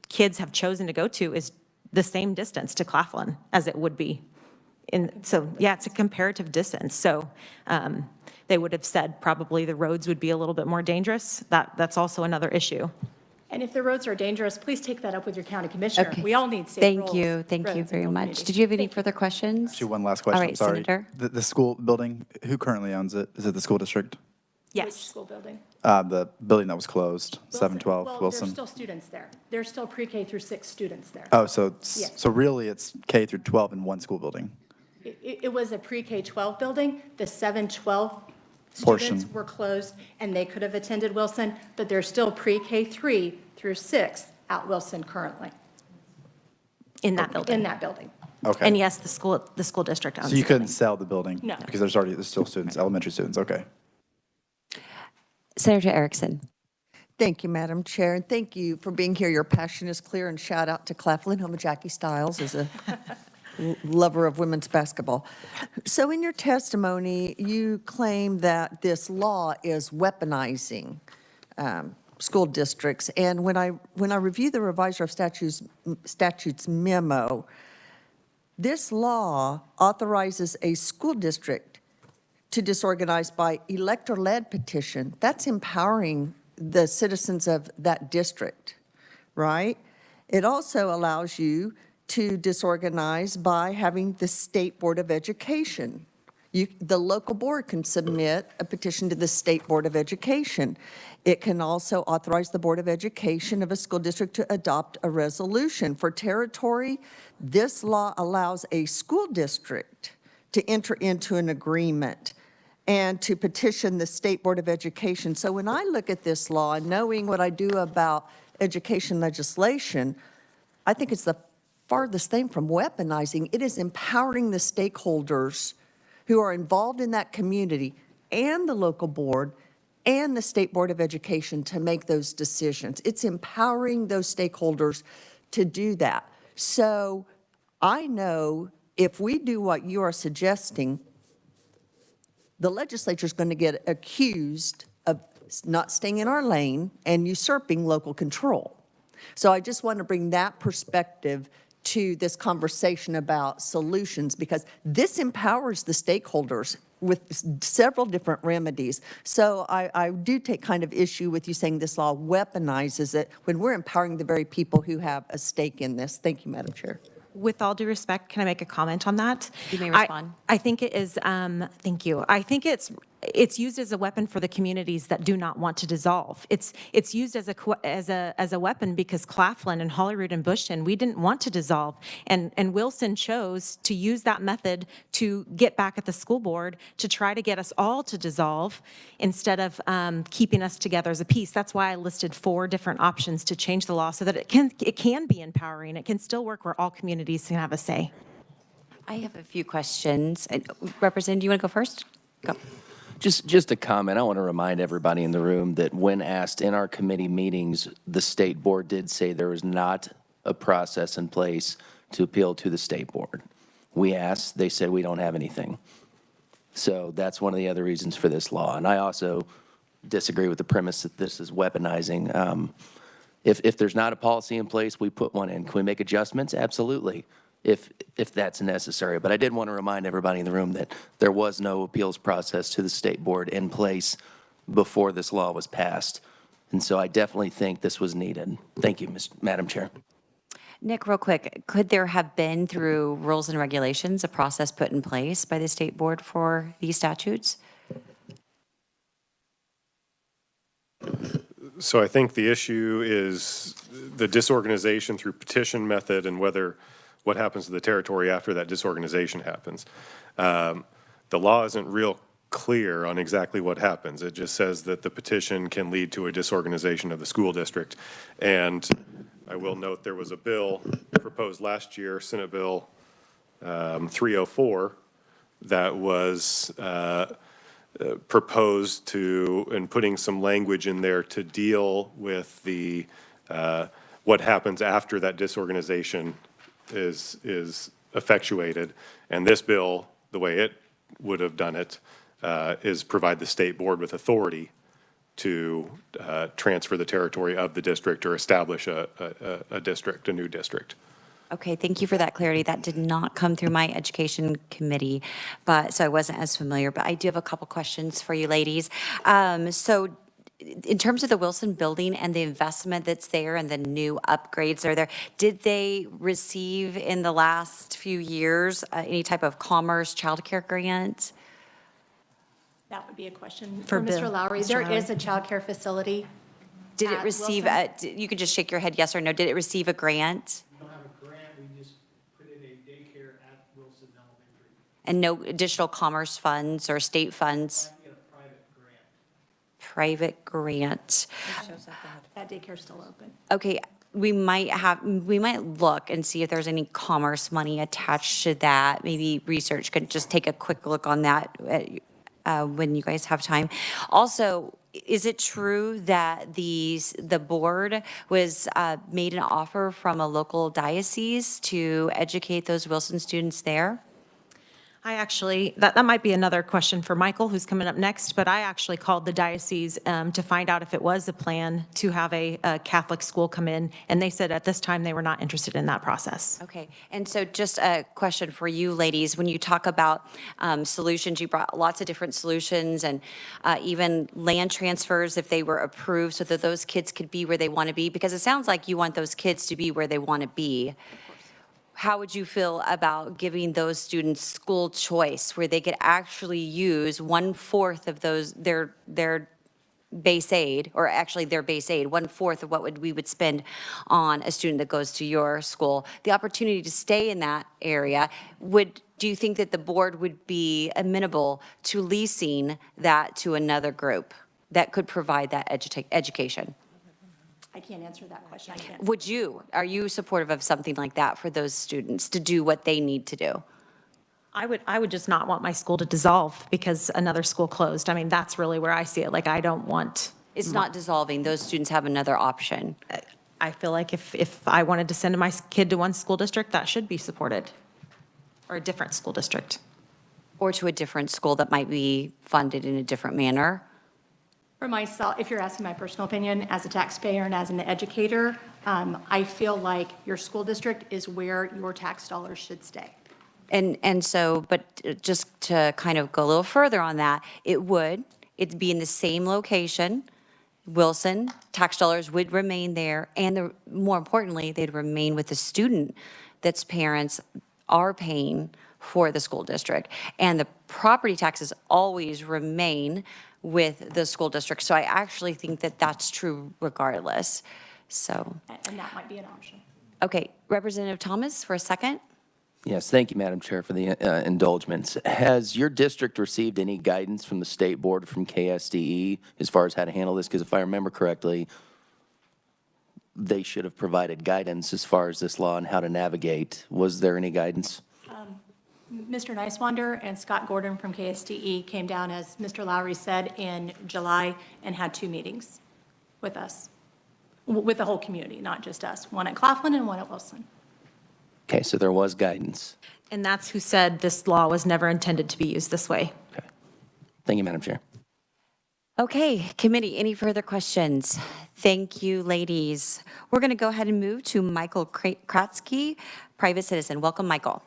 kids have chosen to go to is the same distance to Claflin as it would be. So yeah, it's a comparative distance. So they would have said probably the roads would be a little bit more dangerous. That's also another issue. And if the roads are dangerous, please take that up with your county commissioner. Okay. We all need safe Thank roads. you. Thank you very much. Did you have any further questions? Actually, one last question, All right, I'm sorry. Senator. The school building, who currently owns it? Is it the school district? Yes. Which school building? The building that was closed, Wilson. 712 Well, Wilson. there's still students there. There's still pre-K through 6 students there. Oh, so, Yes. so really it's K through 12 in one school building? It was a pre-K-12 building. The 712 Portion. students were closed, and they could have attended Wilson, but there's still pre-K3 through 6 at Wilson currently. In that building. In that building. Okay. And yes, the school district owns So you the couldn't building. sell the building? No. Because there's still students, elementary students, okay. Senator Erickson. Thank you, Madam Chair, and thank you for being here. Your passion is clear, and shout out to Claflin, home of Jackie Stiles, as a lover of women's basketball. So in your testimony, you claim that this law is weaponizing school districts. And when I review the Revisor of Statutes memo, this law authorizes a school district to disorganize by elector-led petition. That's empowering the citizens of that district, right? It also allows you to disorganize by having the State Board of Education. The local board can submit a petition to the State Board of Education. It can also authorize the Board of Education of a school district to adopt a resolution. For territory, this law allows a school district to enter into an agreement and to petition the State Board of Education. So when I look at this law, and knowing what I do about education legislation, I think it's the farthest thing from weaponizing. It is empowering the stakeholders who are involved in that community and the local board and the State Board of Education to make those decisions. It's empowering those stakeholders to do that. So I know if we do what you are suggesting, the legislature is going to get accused of not staying in our lane and usurping local control. So I just want to bring that perspective to this conversation about solutions, because this empowers the stakeholders with several different remedies. So I do take kind of issue with you saying this law weaponizes it when we're empowering the very people who have a stake in this. Thank you, Madam Chair. With all due respect, can I make a comment on that? You may respond. I think it is, thank you. I think it's used as a weapon for the communities that do not want to dissolve. It's used as a weapon because Claflin and Holyrood and Bushton, we didn't want to dissolve. And Wilson chose to use that method to get back at the school board to try to get us all to dissolve instead of keeping us together as a piece. That's why I listed 4 different options to change the law so that it can be empowering. It can still work where all communities can have a say. I have a few questions. Representative, do you want to go first? Go. Just a comment. I want to remind everybody in the room that when asked in our committee meetings, the state board did say there is not a process in place to appeal to the state board. We asked, they said we don't have anything. So that's one of the other reasons for this law. And I also disagree with the premise that this is weaponizing. If there's not a policy in place, we put one in. Can we make adjustments? Absolutely, if that's necessary. But I did want to remind everybody in the room that there was no appeals process to the state board in place before this law was passed. And so I definitely think this was needed. Thank you, Madam Chair. Nick, real quick, could there have been, through rules and regulations, a process put in place by the state board for these statutes? So I think the issue is the disorganization through petition method and what happens to the territory after that disorganization happens. The law isn't real clear on exactly what happens. It just says that the petition can lead to a disorganization of the school district. And I will note there was a bill proposed last year, Senate Bill 304, that was proposed to, and putting some language in there to deal with the what happens after that disorganization is effectuated. And this bill, the way it would have done it, is provide the state board with authority to transfer the territory of the district or establish a district, a new district. Okay, thank you for that clarity. That did not come through my education committee, so I wasn't as familiar. But I do have a couple questions for you ladies. So in terms of the Wilson building and the investment that's there and the new upgrades that are there, did they receive in the last few years any type of Commerce child care grant? That would be a question For for Bill. Mr. Lowry. Mr. There Lowry. is a childcare facility. Did it at receive, Wilson. you could just shake your head yes or no. Did it receive a grant? We don't have a grant, we just put in a daycare at Wilson Elementary. And no additional commerce funds or state funds? Private grant. That daycare's still open. Okay, we might look and see if there's any commerce money attached to that. Maybe research could just take a quick look on that when you guys have time. Also, is it true that the board was made an offer from a local diocese to educate those Wilson students there? I actually, that might be another question for Michael, who's coming up next, but I actually called the diocese to find out if it was a plan to have a Catholic school come in, and they said at this time they were not interested in that process. Okay, and so just a question for you ladies. When you talk about solutions, you brought lots of different solutions and even land transfers if they were approved so that those kids could be where they want to be, because it sounds like you want those kids to be where they want to be. How would you feel about giving those students school choice where they could actually use 1/4 of their base aid, or actually their base aid, 1/4 of what we would spend on a student that goes to your school, the opportunity to stay in that area? Do you think that the board would be amenable to leasing that to another group that could provide that education? I can't answer that question. I can't. Are you supportive of something like that for those students to do what they need to do? I would just not want my school to dissolve because another school closed. I mean, that's really where I see it. Like, I don't want. It's not dissolving. Those students have another option. I feel like if I wanted to send my kid to one school district, that should be supported, or a different school district. Or to a different school that might be funded in a different manner. For myself, if you're asking my personal opinion, as a taxpayer and as an educator, I feel like your school district is where your tax dollars should stay. And so, but just to kind of go a little further on that, it'd be in the same location. Wilson, tax dollars would remain there, and more importantly, they'd remain with the student that's parents are paying for the school district. And the property taxes always remain with the school district. So I actually think that that's true regardless. So. And that might be an option. Okay, Representative Thomas for a second. Yes, thank you, Madam Chair, for the indulgence. Has your district received any guidance from the state board, from KSDE, as far as how to handle this? Because if I remember correctly, they should have provided guidance as far as this law and how to navigate. Was there any guidance? Mr. Nicewander and Scott Gordon from KSDE came down, as Mr. Lowry said, in July and had 2 meetings with us, with the whole community, not just us, one at Claflin and one at Wilson. Okay, so there was guidance. And that's who said this law was never intended to be used this way. Okay. Thank you, Madam Chair. Okay, committee, any further questions? Thank you, ladies. We're going to go ahead and move to Michael Kratzke, private citizen. Welcome, Michael.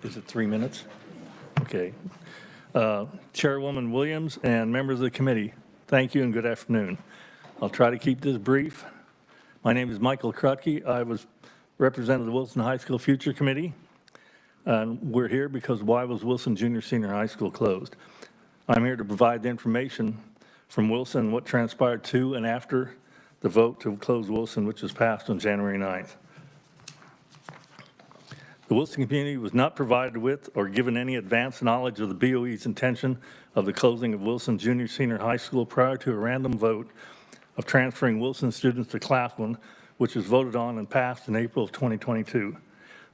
Is it 3 minutes? Okay. Chairwoman Williams and members of the committee, thank you and good afternoon. I'll try to keep this brief. My name is Michael Krutke. I was represented the Wilson High School Future Committee. And we're here because why was Wilson Junior Senior High School closed? I'm here to provide the information from Wilson, what transpired to and after the vote to close Wilson, which was passed on January 9th. The Wilson community was not provided with or given any advance knowledge of the BOE's intention of the closing of Wilson Junior Senior High School prior to a random vote of transferring Wilson students to Claflin, which was voted on and passed in April of 2022.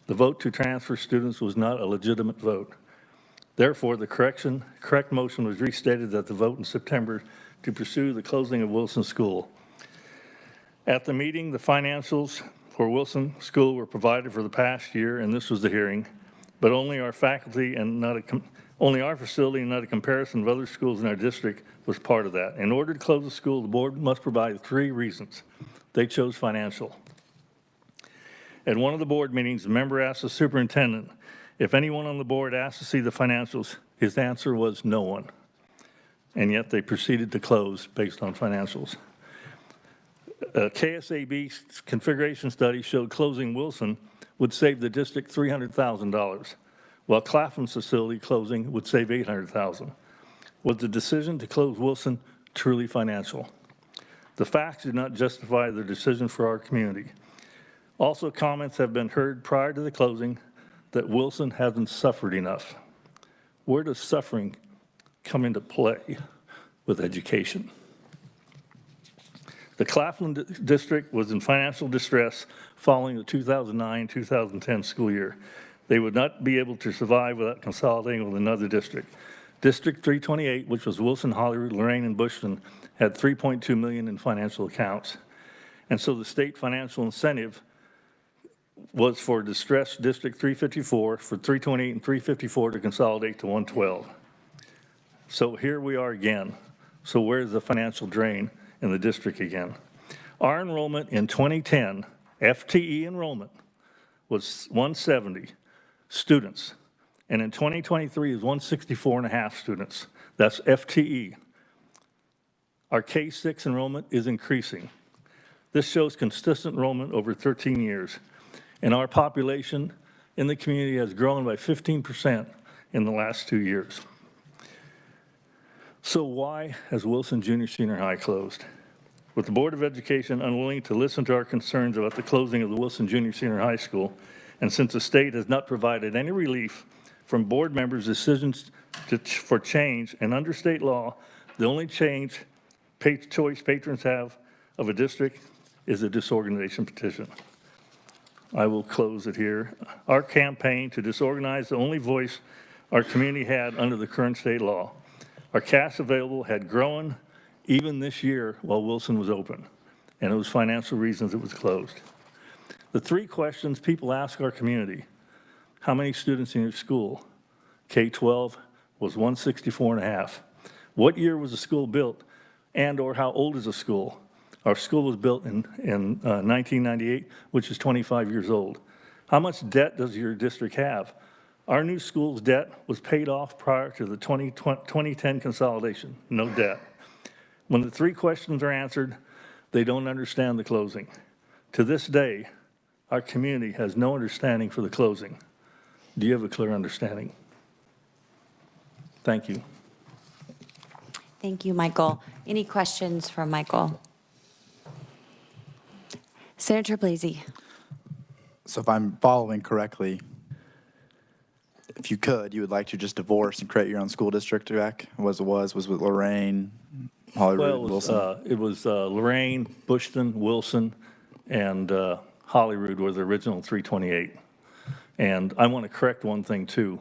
The vote to transfer students was not a legitimate vote. Therefore, the correct motion was restated at the vote in September to pursue the closing of Wilson School. At the meeting, the financials for Wilson School were provided for the past year, and this was the hearing, but only our faculty and only our facility and not a comparison of other schools in our district was part of that. In order to close the school, the board must provide 3 reasons. They chose financial. At one of the board meetings, the member asked the superintendent if anyone on the board asked to see the financials. His answer was no one, and yet they proceeded to close based on financials. A KSAB configuration study showed closing Wilson would save the district $300,000, while Claflin's facility closing would save $800,000. Was the decision to close Wilson truly financial? The facts do not justify the decision for our community. Also, comments have been heard prior to the closing that Wilson hasn't suffered enough. Where does suffering come into play with education? The Claflin district was in financial distress following the 2009-2010 school year. They would not be able to survive without consolidating with another district. District 328, which was Wilson, Holyrood, Lorraine, and Bushton, had $3.2 million in financial accounts. And so the state financial incentive was for distressed District 354, for 328 and 354 to consolidate to 112. So here we are again. So where's the financial drain in the district again? Our enrollment in 2010, FTE enrollment, was 170 students. And in 2023 is 164.5 students. That's FTE. Our K-6 enrollment is increasing. This shows consistent enrollment over 13 years. And our population in the community has grown by 15% in the last 2 years. So why has Wilson Junior Senior High closed? With the Board of Education unwilling to listen to our concerns about the closing of the Wilson Junior Senior High School, and since the state has not provided any relief from board members' decisions for change, and under state law, the only choice patrons have of a district is a disorganization petition. I will close it here. Our campaign to disorganize the only voice our community had under the current state law. Our cash available had grown even this year while Wilson was open, and it was financial reasons it was closed. The three questions people ask our community: how many students in your school? K-12 was 164.5. What year was the school built, and or how old is the school? Our school was built in 1998, which is 25 years old. How much debt does your district have? Our new school's debt was paid off prior to the 2010 consolidation, no debt. When the three questions are answered, they don't understand the closing. To this day, our community has no understanding for the closing. Do you have a clear understanding? Thank you. Thank you, Michael. Any questions from Michael? Senator Blasey. So if I'm following correctly, if you could, you would like to just divorce and create your own school district back? Was with Lorraine, Holyrood, Wilson? It was Lorraine, Bushton, Wilson, and Holyrood were the original 328. And I want to correct one thing, too.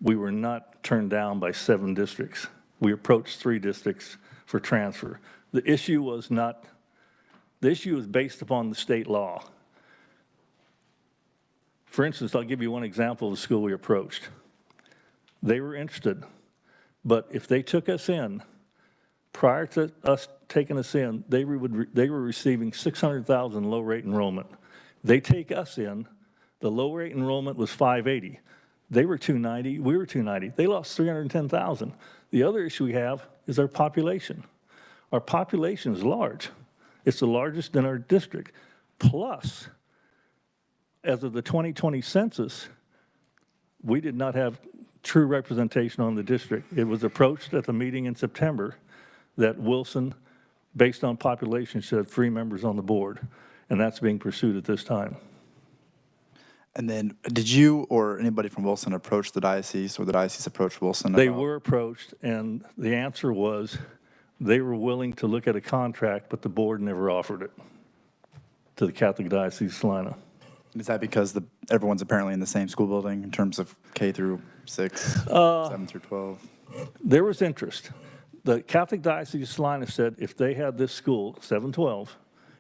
We were not turned down by 7 districts. We approached 3 districts for transfer. The issue was based upon the state law. For instance, I'll give you one example of the school we approached. They were interested, but if they took us in, prior to us taking us in, they were receiving 600,000 low-rate enrollment. They take us in, the low-rate enrollment was 580. They were 290, we were 290. They lost 310,000. The other issue we have is our population. Our population is large. It's the largest in our district. Plus, as of the 2020 census, we did not have true representation on the district. It was approached at the meeting in September that Wilson, based on population, should have 3 members on the board, and that's being pursued at this time. And then did you or anybody from Wilson approach the diocese, or the diocese approached Wilson? They were approached, and the answer was they were willing to look at a contract, but the board never offered it to the Catholic Diocese of Salina. Is that because everyone's apparently in the same school building in terms of K through 6, 7 through 12? There was interest. The Catholic Diocese of Salina said if they had this school, 712,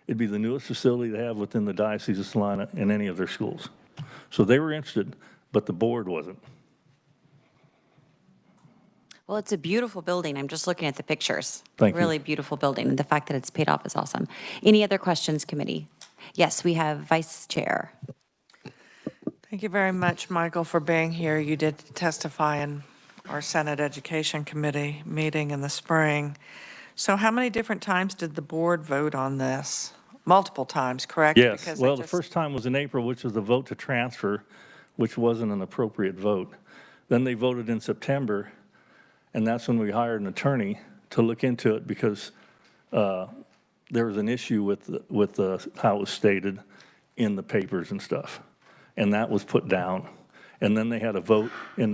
it'd be the newest facility they have within the Diocese of Salina in any of their schools. So they were interested, but the board wasn't. Well, it's a beautiful building. I'm just looking at the pictures. Thank you. Really beautiful building. And the fact that it's paid off is awesome. Any other questions, committee? Yes, we have Vice Chair. Thank you very much, Michael, for being here. You did testify in our Senate Education Committee meeting in the spring. So how many different times did the board vote on this? Multiple times, correct? Yes, Because well, the first time was in April, which was the vote to transfer, which wasn't an appropriate vote. Then they voted in September, and that's when we hired an attorney to look into it because there was an issue with how it was stated in the papers and stuff. And that was put down. And then they had a vote in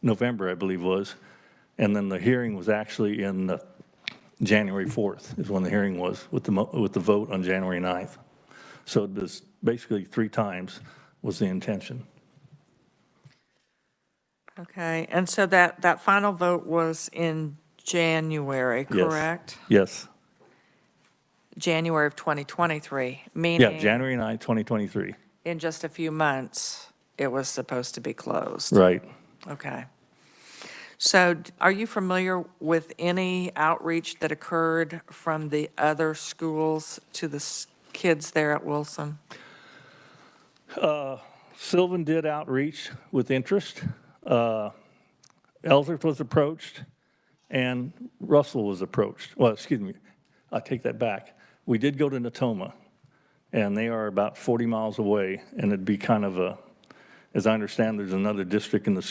November, I believe was, and then the hearing was actually in January 4th is when the hearing was with the vote on January 9th. So it was basically 3 times was the intention. Okay, and so that final vote was in January, correct? Yes. January of 2023, Yeah, meaning January 9th, 2023. in just a few months, it was supposed to be closed. Right. Okay. So are you familiar with any outreach that occurred from the other schools to the kids there at Wilson? Sylvan did outreach with interest. Ellsworth was approached, and Russell was approached. Well, excuse me, I take that back. We did go to Natoma, and they are about 40 miles away, and it'd be kind of as I understand, there's another district in the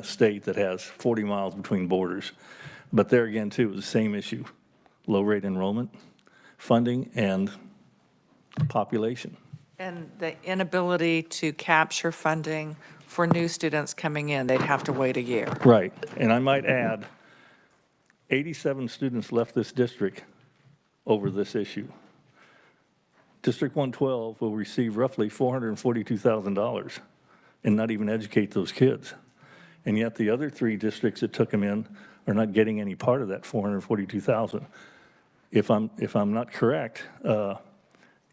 state that has 40 miles between borders. But there again, too, it was the same issue, low rate enrollment, funding, and population. And the inability to capture funding for new students coming in, they'd have to wait a year. Right, and I might add, 87 students left this district over this issue. District 112 will receive roughly $442,000 and not even educate those kids. And yet the other 3 districts that took them in are not getting any part of that $442,000. If I'm not correct,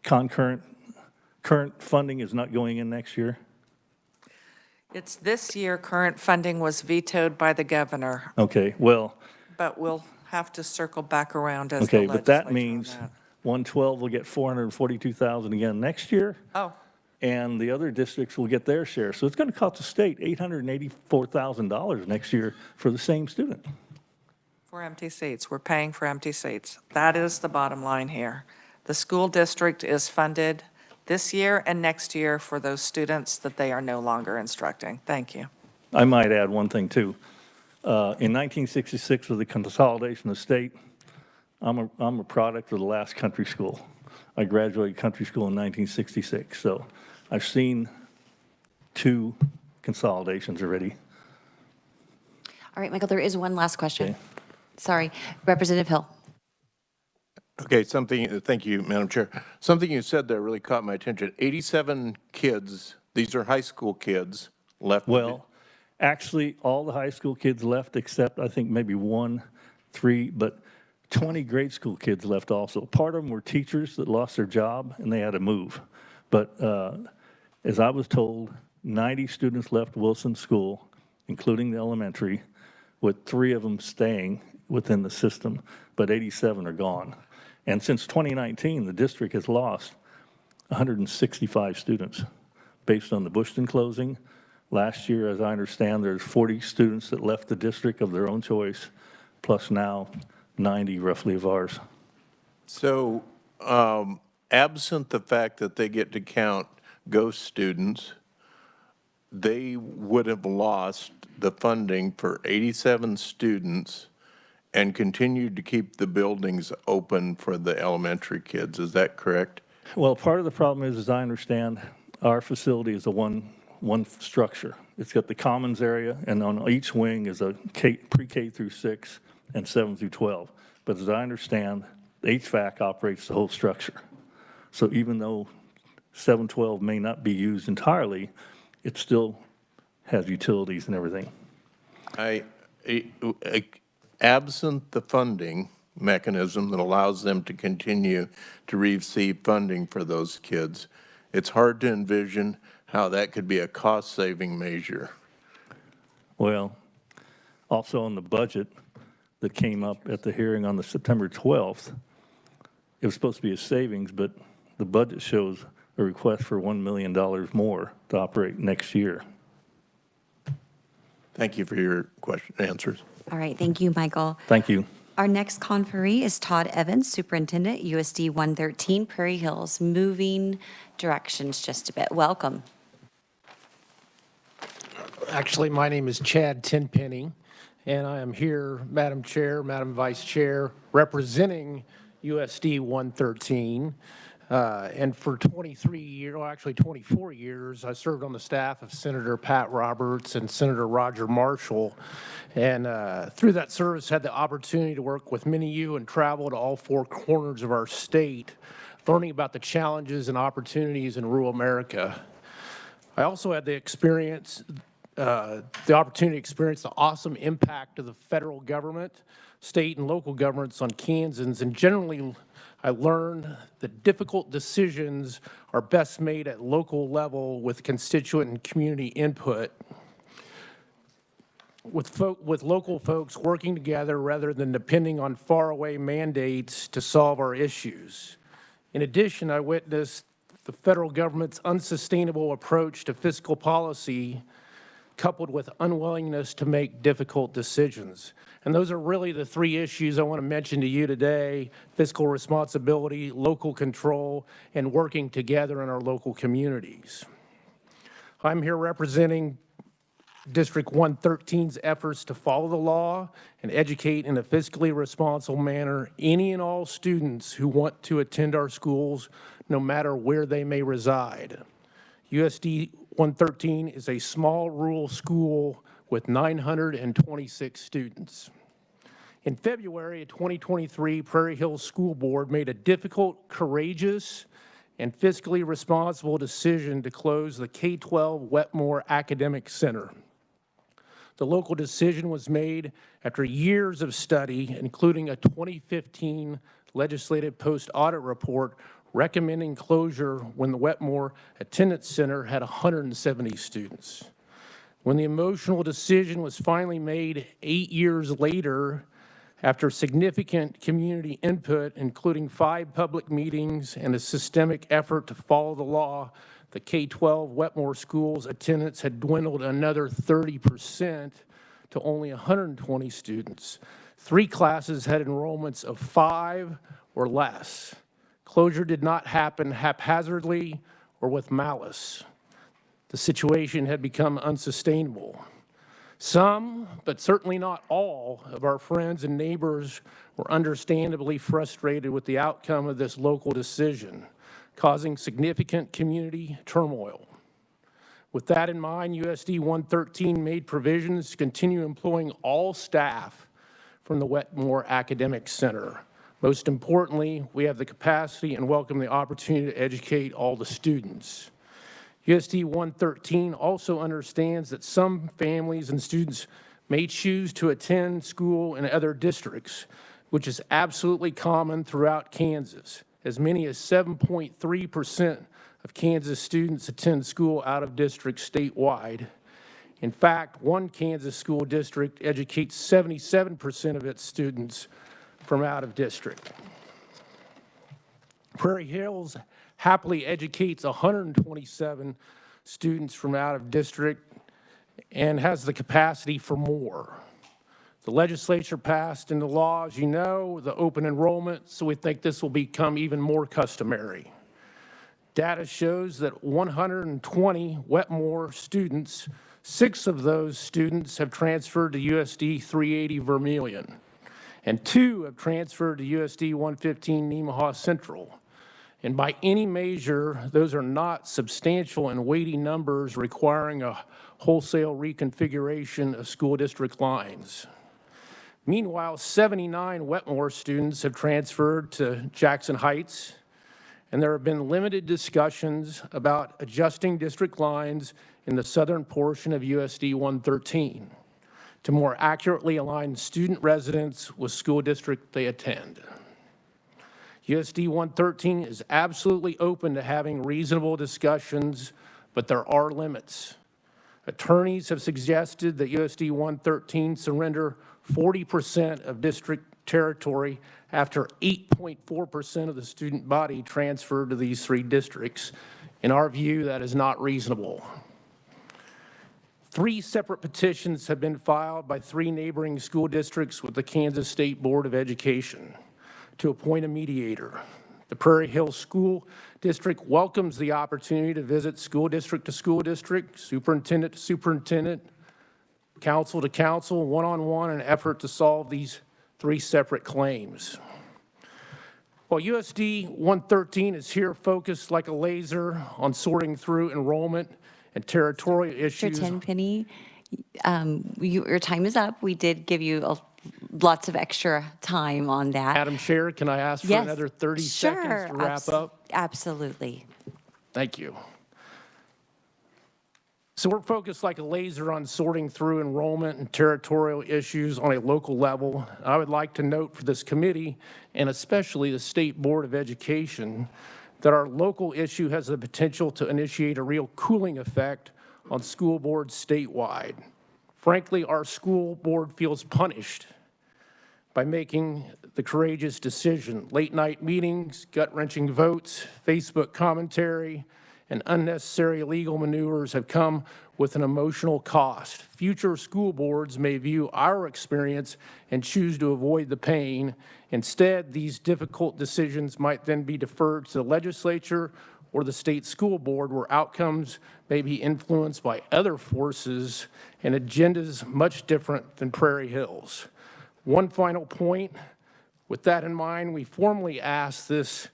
current funding is not going in next year? It's this year, current funding was vetoed by the governor, Okay, well, but we'll have to circle back around as the okay, legislature but that on means that. 112 will get $442,000 again next year, Oh, and the other districts will get their share. So it's going to cost the state $884,000 next year for the same student. for empty seats. We're paying for empty seats. That is the bottom line here. The school district is funded this year and next year for those students that they are no longer instructing. Thank you. I might add one thing, too. In 1966, with the consolidation of state, I'm a product of the last country school. I graduated country school in 1966, so I've seen 2 consolidations already. All right, Michael, there is one last question. Okay. Sorry, Representative Hill. Okay, thank you, Madam Chair. Something you said there really caught my attention. 87 kids, these are high school kids, left. Well, actually, all the high school kids left except, I think, maybe 3, but 20 grade school kids left also. Part of them were teachers that lost their job, and they had to move. But as I was told, 90 students left Wilson School, including the elementary, with 3 of them staying within the system, but 87 are gone. And since 2019, the district has lost 165 students based on the Bushton closing. Last year, as I understand, there's 40 students that left the district of their own choice, plus now 90 roughly of ours. So absent the fact that they get to count ghost students, they would have lost the funding for 87 students and continued to keep the buildings open for the elementary kids. Is that correct? Well, part of the problem is, as I understand, our facility is a one structure. It's got the commons area, and on each wing is a pre-K through 6 and 7 through 12. But as I understand, HVAC operates the whole structure. So even though 712 may not be used entirely, it still has utilities and everything. Absent the funding mechanism that allows them to continue to receive funding for those kids, it's hard to envision how that could be a cost-saving measure. Well, also on the budget that came up at the hearing on the September 12th, it was supposed to be a savings, but the budget shows a request for $1 million more to operate next year. Thank you for your answers. All right, thank you, Michael. Thank you. Our next conferee is Todd Evans, Superintendent, USD 113, Prairie Hills. Moving directions just a bit. Welcome. Actually, my name is Chad Tenpenny, and I am here, Madam Chair, Madam Vice Chair, representing USD 113. And for 23 years, well, actually 24 years, I served on the staff of Senator Pat Roberts and Senator Roger Marshall. And through that service, had the opportunity to work with many of you and travel to all four corners of our state, learning about the challenges and opportunities in rural America. I also had the opportunity to experience the awesome impact of the federal government, state and local governments on Kansans, and generally I learned that difficult decisions are best made at local level with constituent and community input, with local folks working together rather than depending on faraway mandates to solve our issues. In addition, I witnessed the federal government's unsustainable approach to fiscal policy coupled with unwillingness to make difficult decisions. And those are really the three issues I want to mention to you today: fiscal responsibility, local control, and working together in our local communities. I'm here representing District 113's efforts to follow the law and educate in a fiscally responsible manner any and all students who want to attend our schools, no matter where they may reside. USD 113 is a small rural school with 926 students. In February of 2023, Prairie Hills School Board made a difficult, courageous, and fiscally responsible decision to close the K-12 Wetmore Academic Center. The local decision was made after years of study, including a 2015 legislative post-audit report recommending closure when the Wetmore Attendance Center had 170 students. When the emotional decision was finally made 8 years later, after significant community input, including 5 public meetings and a systemic effort to follow the law, the K-12 Wetmore schools attendance had dwindled another 30% to only 120 students. 3 classes had enrollments of 5 or less. Closure did not happen haphazardly or with malice. The situation had become unsustainable. Some, but certainly not all, of our friends and neighbors were understandably frustrated with the outcome of this local decision, causing significant community turmoil. With that in mind, USD 113 made provisions to continue employing all staff from the Wetmore Academic Center. Most importantly, we have the capacity and welcome the opportunity to educate all the students. USD 113 also understands that some families and students may choose to attend school in other districts, which is absolutely common throughout Kansas. As many as 7.3% of Kansas students attend school out of district statewide. In fact, one Kansas school district educates 77% of its students from out of district. Prairie Hills happily educates 127 students from out of district and has the capacity for more. The legislature passed into law, as you know, the open enrollment, so we think this will become even more customary. Data shows that 120 Wetmore students, 6 of those students have transferred to USD 380 Vermilion, and 2 have transferred to USD 115 Nemaha Central. And by any measure, those are not substantial and weighty numbers requiring a wholesale reconfiguration of school district lines. Meanwhile, 79 Wetmore students have transferred to Jackson Heights, and there have been limited discussions about adjusting district lines in the southern portion of USD 113 to more accurately align student residents with school district they attend. USD 113 is absolutely open to having reasonable discussions, but there are limits. Attorneys have suggested that USD 113 surrender 40% of district territory after 8.4% of the student body transferred to these 3 districts. In our view, that is not reasonable. 3 separate petitions have been filed by 3 neighboring school districts with the Kansas State Board of Education to appoint a mediator. The Prairie Hills School District welcomes the opportunity to visit school district to school district, superintendent to superintendent, council to council, one-on-one in an effort to solve these 3 separate claims. While USD 113 is here focused like a laser on sorting through enrollment and territorial issues. Mr. Tenpenny, your time is up. We did give you lots of extra time on that. Madam Chair, can I ask for another 30 seconds to wrap up? Absolutely. Thank you. So we're focused like a laser on sorting through enrollment and territorial issues on a local level. I would like to note for this committee, and especially the State Board of Education, that our local issue has the potential to initiate a real cooling effect on school boards statewide. Frankly, our school board feels punished by making the courageous decision. Late night meetings, gut-wrenching votes, Facebook commentary, and unnecessary legal maneuvers have come with an emotional cost. Future school boards may view our experience and choose to avoid the pain. Instead, these difficult decisions might then be deferred to the legislature or the state school board, where outcomes may be influenced by other forces and agendas much different than Prairie Hills. One final point. With that in mind, we formally ask this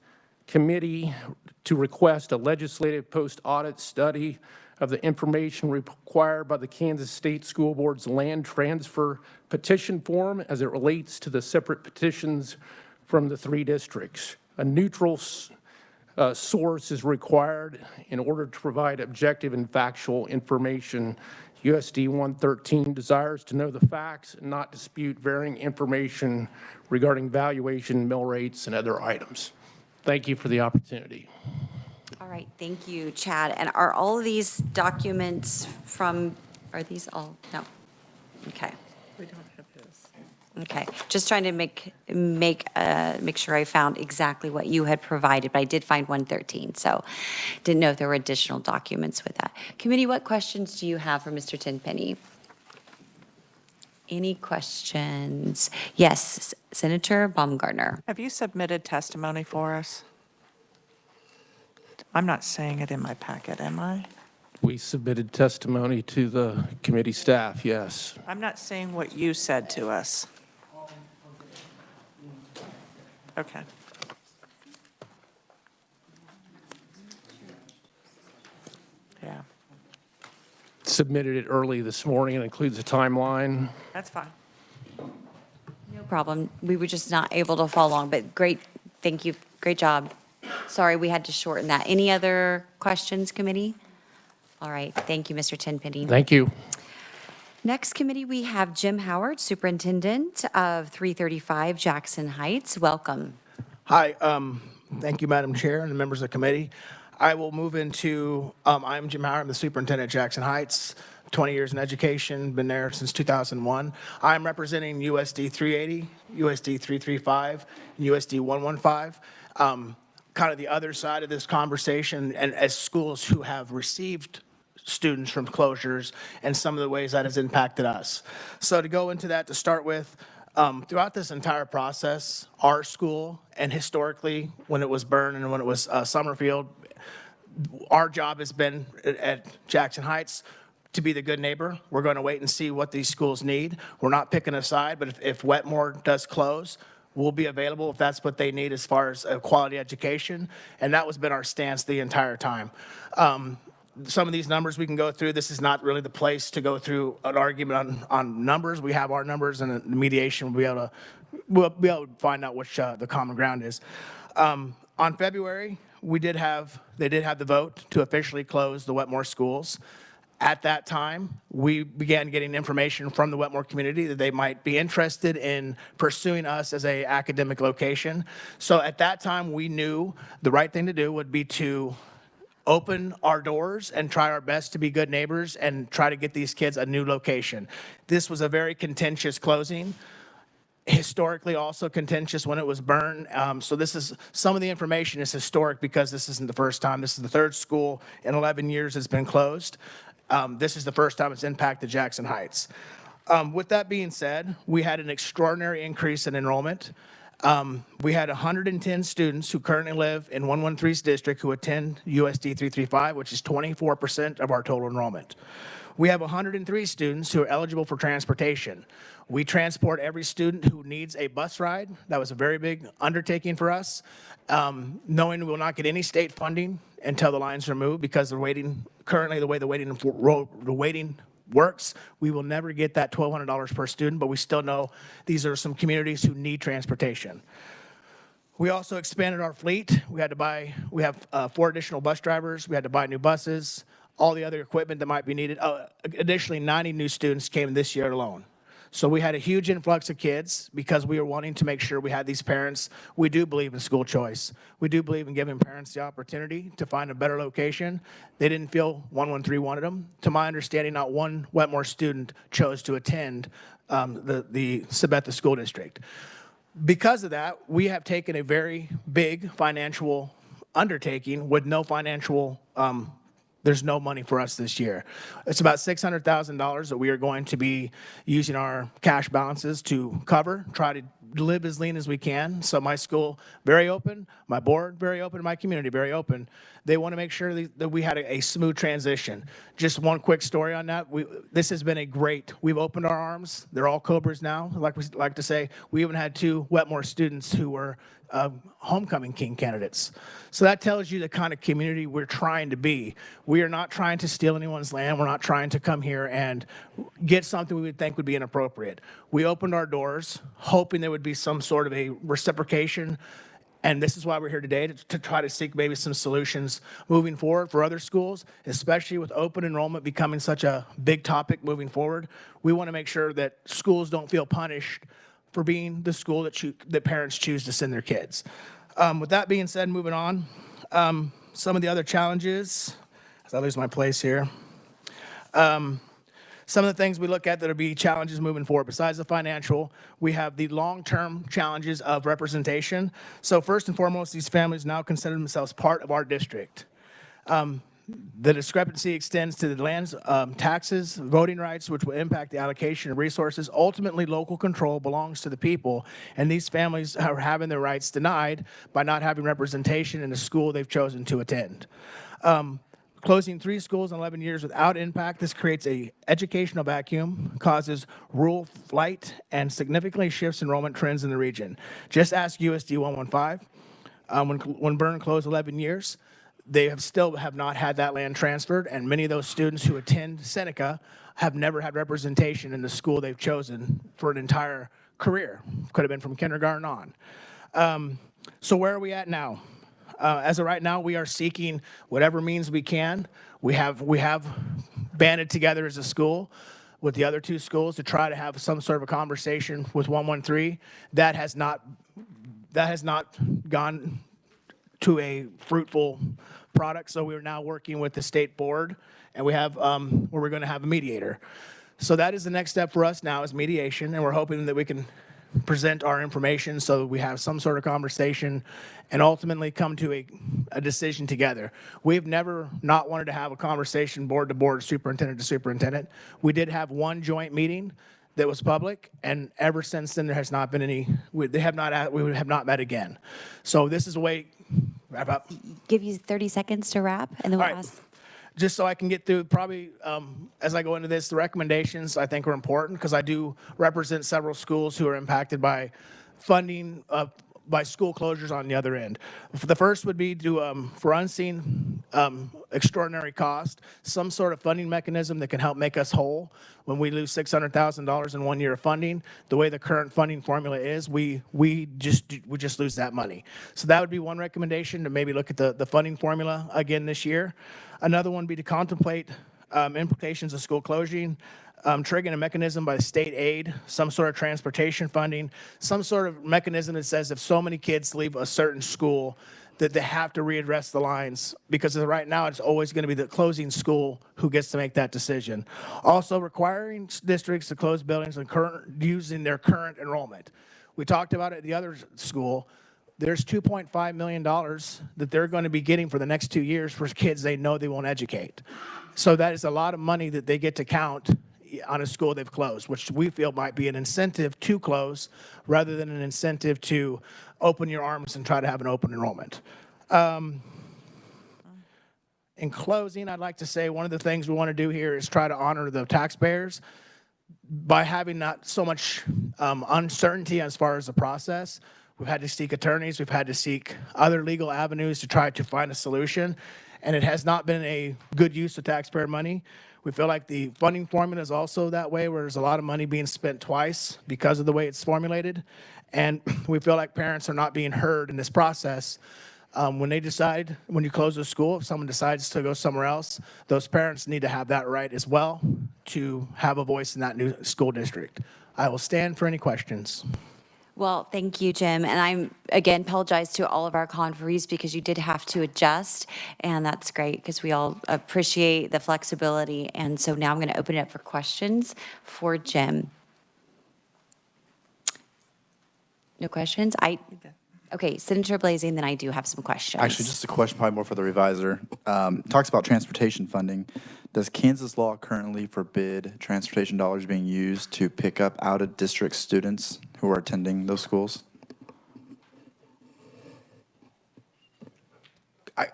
committee to request a legislative post-audit study of the information required by the Kansas State School Board's land transfer petition form as it relates to the separate petitions from the 3 districts. A neutral source is required in order to provide objective and factual information. USD 113 desires to know the facts and not dispute varying information regarding valuation, mill rates, and other items. Thank you for the opportunity. All right, thank you, Chad. And are all of these documents from, are these all, no? Okay. We don't have his. Okay, just trying to make sure I found exactly what you had provided, but I did find 113, so didn't know if there were additional documents with that. Committee, what questions do you have for Mr. Tenpenny? Any questions? Yes, Senator Baumgartner. Have you submitted testimony for us? I'm not saying it in my packet, am I? We submitted testimony to the committee staff, yes. I'm not saying what you said to us. Okay. Yeah, Submitted it early this morning. It includes a timeline. that's fine. No problem. We were just not able to follow along, but great, thank you, great job. Sorry, we had to shorten that. Any other questions, committee? All right, thank you, Mr. Tenpenny. Thank you. Next committee, we have Jim Howard, Superintendent of 335 Jackson Heights. Welcome. Hi, thank you, Madam Chair and the members of the committee. I will move into, I'm Jim Howard, I'm the Superintendent at Jackson Heights, 20 years in education, been there since 2001. I'm representing USD 380, USD 335, and USD 115. Kind of the other side of this conversation, and as schools who have received students from closures and some of the ways that has impacted us. So to go into that, to start with, throughout this entire process, our school, and historically when it was Byrne and when it was Summerfield, our job has been at Jackson Heights to be the good neighbor. We're going to wait and see what these schools need. We're not picking a side, but if Wetmore does close, we'll be available if that's what they need as far as a quality education. And that has been our stance the entire time. Some of these numbers we can go through. This is not really the place to go through an argument on numbers. We have our numbers, and the mediation we'll be able to find out which the common ground is. On February, they did have the vote to officially close the Wetmore schools. At that time, we began getting information from the Wetmore community that they might be interested in pursuing us as an academic location. So at that time, we knew the right thing to do would be to open our doors and try our best to be good neighbors and try to get these kids a new location. This was a very contentious closing. Historically also contentious when it was Byrne. So this is, some of the information is historic because this isn't the first time. This is the third school in 11 years that's been closed. This is the first time it's impacted Jackson Heights. With that being said, we had an extraordinary increase in enrollment. We had 110 students who currently live in 113's district who attend USD 335, which is 24% of our total enrollment. We have 103 students who are eligible for transportation. We transport every student who needs a bus ride. That was a very big undertaking for us, knowing we will not get any state funding until the lines are moved because they're waiting. Currently, the way the waiting works, we will never get that $1,200 per student, but we still know these are some communities who need transportation. We also expanded our fleet. We have 4 additional bus drivers. We had to buy new buses, all the other equipment that might be needed. Additionally, 90 new students came this year alone. So we had a huge influx of kids because we were wanting to make sure we had these parents. We do believe in school choice. We do believe in giving parents the opportunity to find a better location. They didn't feel 113 wanted them. To my understanding, not one Wetmore student chose to attend the Sabetha School District. Because of that, we have taken a very big financial undertaking with no financial there's no money for us this year. It's about $600,000 that we are going to be using our cash balances to cover, try to live as lean as we can. So my school, very open, my board, very open, my community, very open. They want to make sure that we had a smooth transition. Just one quick story on that. This has been we've opened our arms. They're all Cobras now, like we like to say. We even had 2 Wetmore students who were homecoming king candidates. So that tells you the kind of community we're trying to be. We are not trying to steal anyone's land. We're not trying to come here and get something we would think would be inappropriate. We opened our doors hoping there would be some sort of a reciprocation. And this is why we're here today, to try to seek maybe some solutions moving forward for other schools, especially with open enrollment becoming such a big topic moving forward. We want to make sure that schools don't feel punished for being the school that parents choose to send their kids. With that being said, moving on, some of the other challenges, as I lose my place here, some of the things we look at that will be challenges moving forward, besides the financial, we have the long-term challenges of representation. So first and foremost, these families now consider themselves part of our district. The discrepancy extends to the lands, taxes, voting rights, which will impact the allocation of resources. Ultimately, local control belongs to the people, and these families are having their rights denied by not having representation in the school they've chosen to attend. Closing 3 schools in 11 years without impact, this creates an educational vacuum, causes rural flight, and significantly shifts enrollment trends in the region. Just ask USD 115. When Byrne closed 11 years, they still have not had that land transferred, and many of those students who attend Seneca have never had representation in the school they've chosen for an entire career. Could have been from kindergarten on. So where are we at now? As of right now, we are seeking whatever means we can. We have banded together as a school with the other 2 schools to try to have some sort of a conversation with 113. That has not gone to a fruitful product. So we're now working with the state board, and we have where we're going to have a mediator. So that is the next step for us now, is mediation, and we're hoping that we can present our information so that we have some sort of conversation and ultimately come to a decision together. We've never not wanted to have a conversation board to board, superintendent to superintendent. We did have one joint meeting that was public, and ever since then there has not been any. We have not met again. So this is a way. Wrap up. Give you 30 seconds to wrap, and then we'll ask. Just so I can get through, probably as I go into this, the recommendations I think are important because I do represent several schools who are impacted by funding, by school closures on the other end. The first would be to, for unseen extraordinary cost, some sort of funding mechanism that can help make us whole. When we lose $600,000 in 1 year of funding, the way the current funding formula is, we just lose that money. So that would be one recommendation, to maybe look at the funding formula again this year. Another one would be to contemplate implications of school closing, triggering a mechanism by state aid, some sort of transportation funding, some sort of mechanism that says if so many kids leave a certain school, that they have to readdress the lines, because right now it's always going to be the closing school who gets to make that decision. Also requiring districts to close buildings and using their current enrollment. We talked about it at the other school. There's $2.5 million that they're going to be getting for the next 2 years for kids they know they won't educate. So that is a lot of money that they get to count on a school they've closed, which we feel might be an incentive to close rather than an incentive to open your arms and try to have an open enrollment. In closing, I'd like to say one of the things we want to do here is try to honor the taxpayers by having not so much uncertainty as far as the process. We've had to seek attorneys, we've had to seek other legal avenues to try to find a solution, and it has not been a good use of taxpayer money. We feel like the funding formula is also that way, where there's a lot of money being spent twice because of the way it's formulated, and we feel like parents are not being heard in this process. When you close a school, if someone decides to go somewhere else, those parents need to have that right as well to have a voice in that new school district. I will stand for any questions. Well, thank you, Jim. And I'm, again, apologize to all of our conferees because you did have to adjust, and that's great because we all appreciate the flexibility. And so now I'm going to open it up for questions for Jim. No questions? Okay, Senator Blazing, then I do have some questions. Actually, just a question, probably more for the revisor. Talks about transportation funding. Does Kansas law currently forbid transportation dollars being used to pick up out-of-district students who are attending those schools?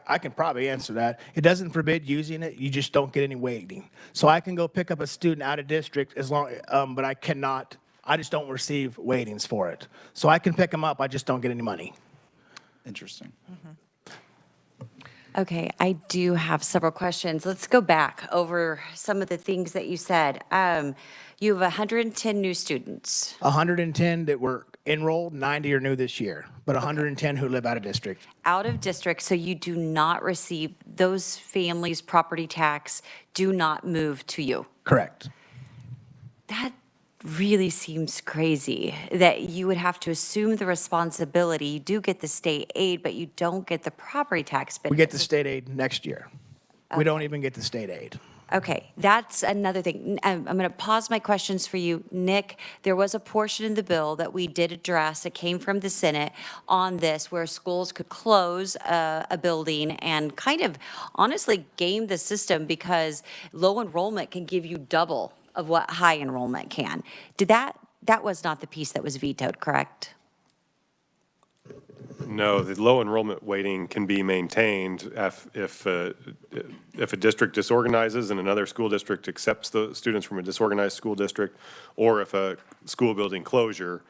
I can probably answer that. It doesn't forbid using it, you just don't get any weighting. So I can go pick up a student out of district as long, but I cannot, I just don't receive weightings for it. So I can pick them up, I just don't get any money. Interesting. Okay, I do have several questions. Let's go back over some of the things that you said. You have 110 new students. 110 that were enrolled, 90 are new this year, but 110 who live out of district. Out of district, so you do not receive, those families' property tax do not move to you. Correct. That really seems crazy that you would have to assume the responsibility. You do get the state aid, but you don't get the property tax benefit. We get the state aid next year. Okay. We don't even get the state aid. Okay, that's another thing. I'm going to pause my questions for you. Nick, there was a portion in the bill that we did address. It came from the Senate on this where schools could close a building and kind of honestly game the system because low enrollment can give you double of what high enrollment can. That was not the piece that was vetoed, correct? No, the low enrollment weighting can be maintained if a district disorganizes and another school district accepts the students from a disorganized school district, or if a school building closure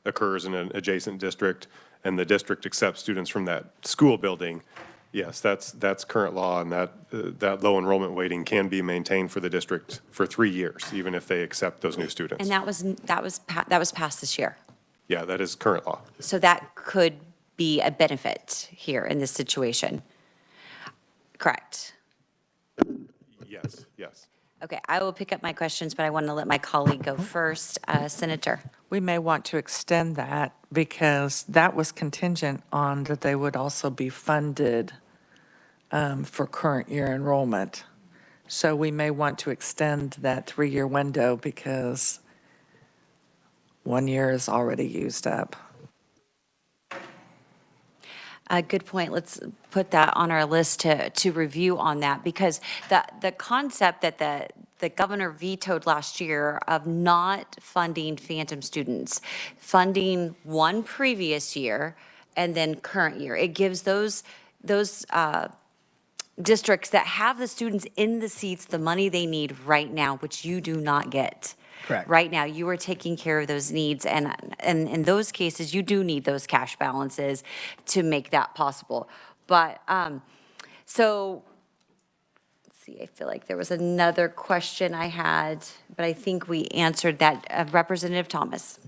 occurs in an adjacent district and the district accepts students from that school building. Yes, that's current law, and that low enrollment weighting can be maintained for the district for 3 years, even if they accept those new students. And that was passed this year. Yeah, that is current law. So that could be a benefit here in this situation. Correct. Yes, yes. Okay, I will pick up my questions, but I want to let my colleague go first. Senator. We may want to extend that because that was contingent on that they would also be funded for current year enrollment. So we may want to extend that 3-year window because 1 year is already used up. Good point. Let's put that on our list to review on that because the concept that the governor vetoed last year of not funding phantom students, funding one previous year and then current year, it gives those districts that have the students in the seats the money they need right now, which you do not get. Correct. Right now, you are taking care of those needs, and in those cases, you do need those cash balances to make that possible. But, so, let's see, I feel like there was another question I had, but I think we answered that. Representative Thomas.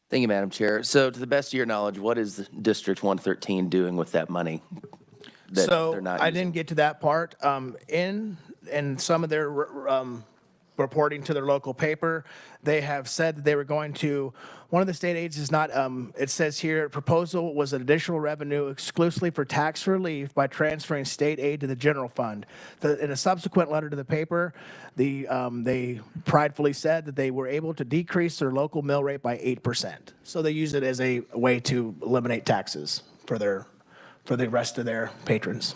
Thank you, Madam Chair. So to the best of your knowledge, what is District 113 doing with that money? So I didn't get to that part. In some of their reporting to their local paper, they have said that they were going to, one of the state aids is not, it says here, proposal was an additional revenue exclusively for tax relief by transferring state aid to the general fund. In a subsequent letter to the paper, they pridefully said that they were able to decrease their local mill rate by 8%. So they use it as a way to eliminate taxes for the rest of their patrons.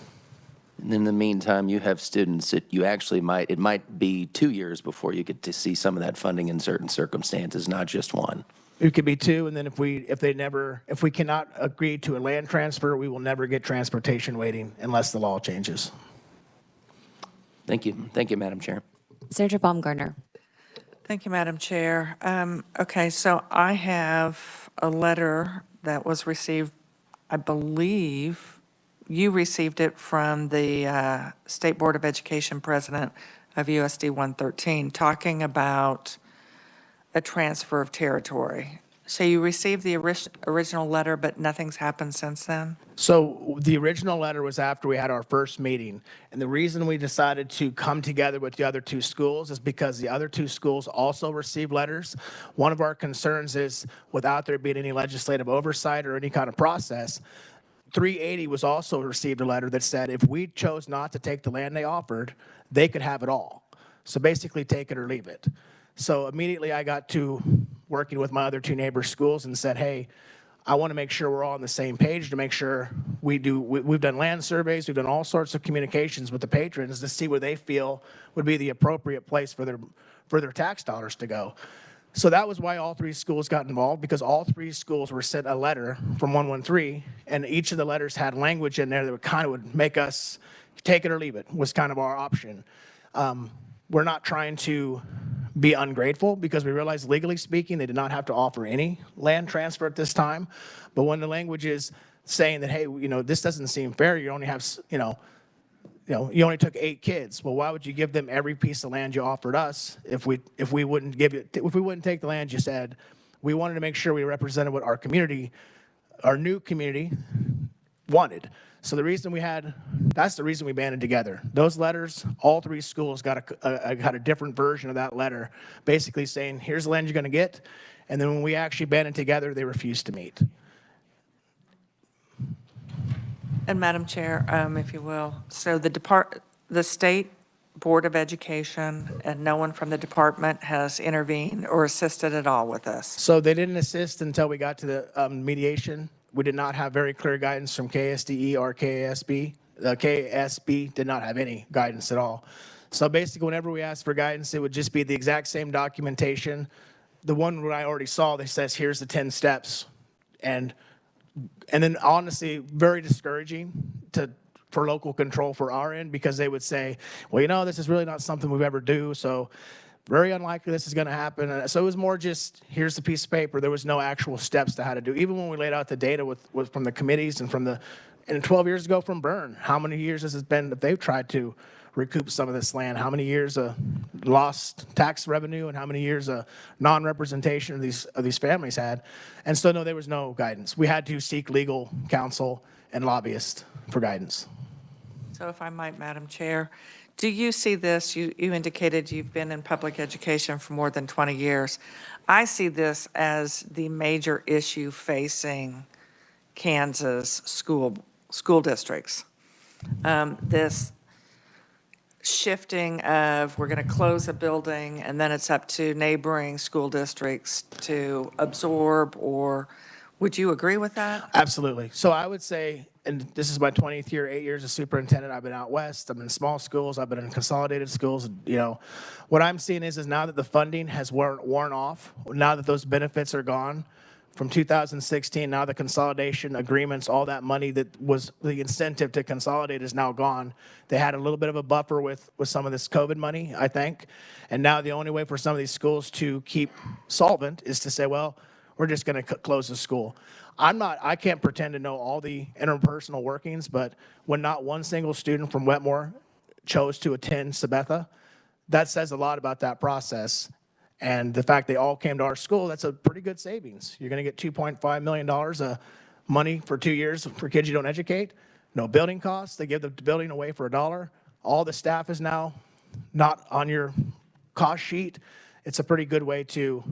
And in the meantime, you have students that you actually it might be 2 years before you get to see some of that funding in certain circumstances, not just one. It could be 2, and then if we cannot agree to a land transfer, we will never get transportation waiting unless the law changes. Thank you. Thank you, Madam Chair. Senator Baumgartner. Thank you, Madam Chair. Okay, so I have a letter that was received, I believe you received it from the State Board of Education President of USD 113, talking about a transfer of territory. So you received the original letter, but nothing's happened since then? So the original letter was after we had our first meeting. And the reason we decided to come together with the other 2 schools is because the other 2 schools also received letters. One of our concerns is, without there being any legislative oversight or any kind of process, 380 was also received a letter that said if we chose not to take the land they offered, they could have it all. So basically take it or leave it. So immediately I got to working with my other 2 neighbor schools and said, hey, I want to make sure we're all on the same page to make sure we've done land surveys, we've done all sorts of communications with the patrons to see where they feel would be the appropriate place for their tax dollars to go. So that was why all 3 schools got involved, because all 3 schools were sent a letter from 113, and each of the letters had language in there that would make us take it or leave it, was kind of our option. We're not trying to be ungrateful, because we realize, legally speaking, they did not have to offer any land transfer at this time. But when the language is saying that, hey, this doesn't seem fair, you only have, you only took 8 kids. Well, why would you give them every piece of land you offered us if we wouldn't take the land you said? We wanted to make sure we represented what our community, our new community, wanted. So that's the reason we banded together. Those letters, all 3 schools got a different version of that letter, basically saying, here's the land you're going to get. And then when we actually banded together, they refused to meet. And Madam Chair, if you will, so the State Board of Education and no one from the department has intervened or assisted at all with this? So they didn't assist until we got to the mediation. We did not have very clear guidance from KSDE or KSB. The KSB did not have any guidance at all. So basically, whenever we asked for guidance, it would just be the exact same documentation. The one where I already saw that says, here's the 10 steps. And then honestly, very discouraging for local control for our end, because they would say, well, this is really not something we've ever do. So very unlikely this is going to happen. So it was more just, here's the piece of paper. There was no actual steps to how to do. Even when we laid out the data from the committees and and 12 years ago from Byrne, how many years has it been that they've tried to recoup some of this land? How many years of lost tax revenue and how many years of non-representation of these families had? And so no, there was no guidance. We had to seek legal counsel and lobbyists for guidance. So if I might, Madam Chair, do you see this? You indicated you've been in public education for more than 20 years. I see this as the major issue facing Kansas school districts. This shifting of, we're going to close a building and then it's up to neighboring school districts to absorb, or would you agree with that? Absolutely. So I would say, and this is my 20th year, 8 years as superintendent. I've been out west. I've been in small schools. I've been in consolidated schools. What I'm seeing is now that the funding has worn off, now that those benefits are gone from 2016, now the consolidation agreements, all that money that was the incentive to consolidate is now gone. They had a little bit of a buffer with some of this COVID money, I think. And now the only way for some of these schools to keep solvent is to say, well, we're just going to close the school. I can't pretend to know all the interpersonal workings, but when not one single student from Wetmore chose to attend Sabetha, that says a lot about that process. And the fact they all came to our school, that's a pretty good savings. You're going to get $2.5 million of money for 2 years for kids you don't educate. No building costs. They give the building away for $1. All the staff is now not on your cost sheet. It's a pretty good way to,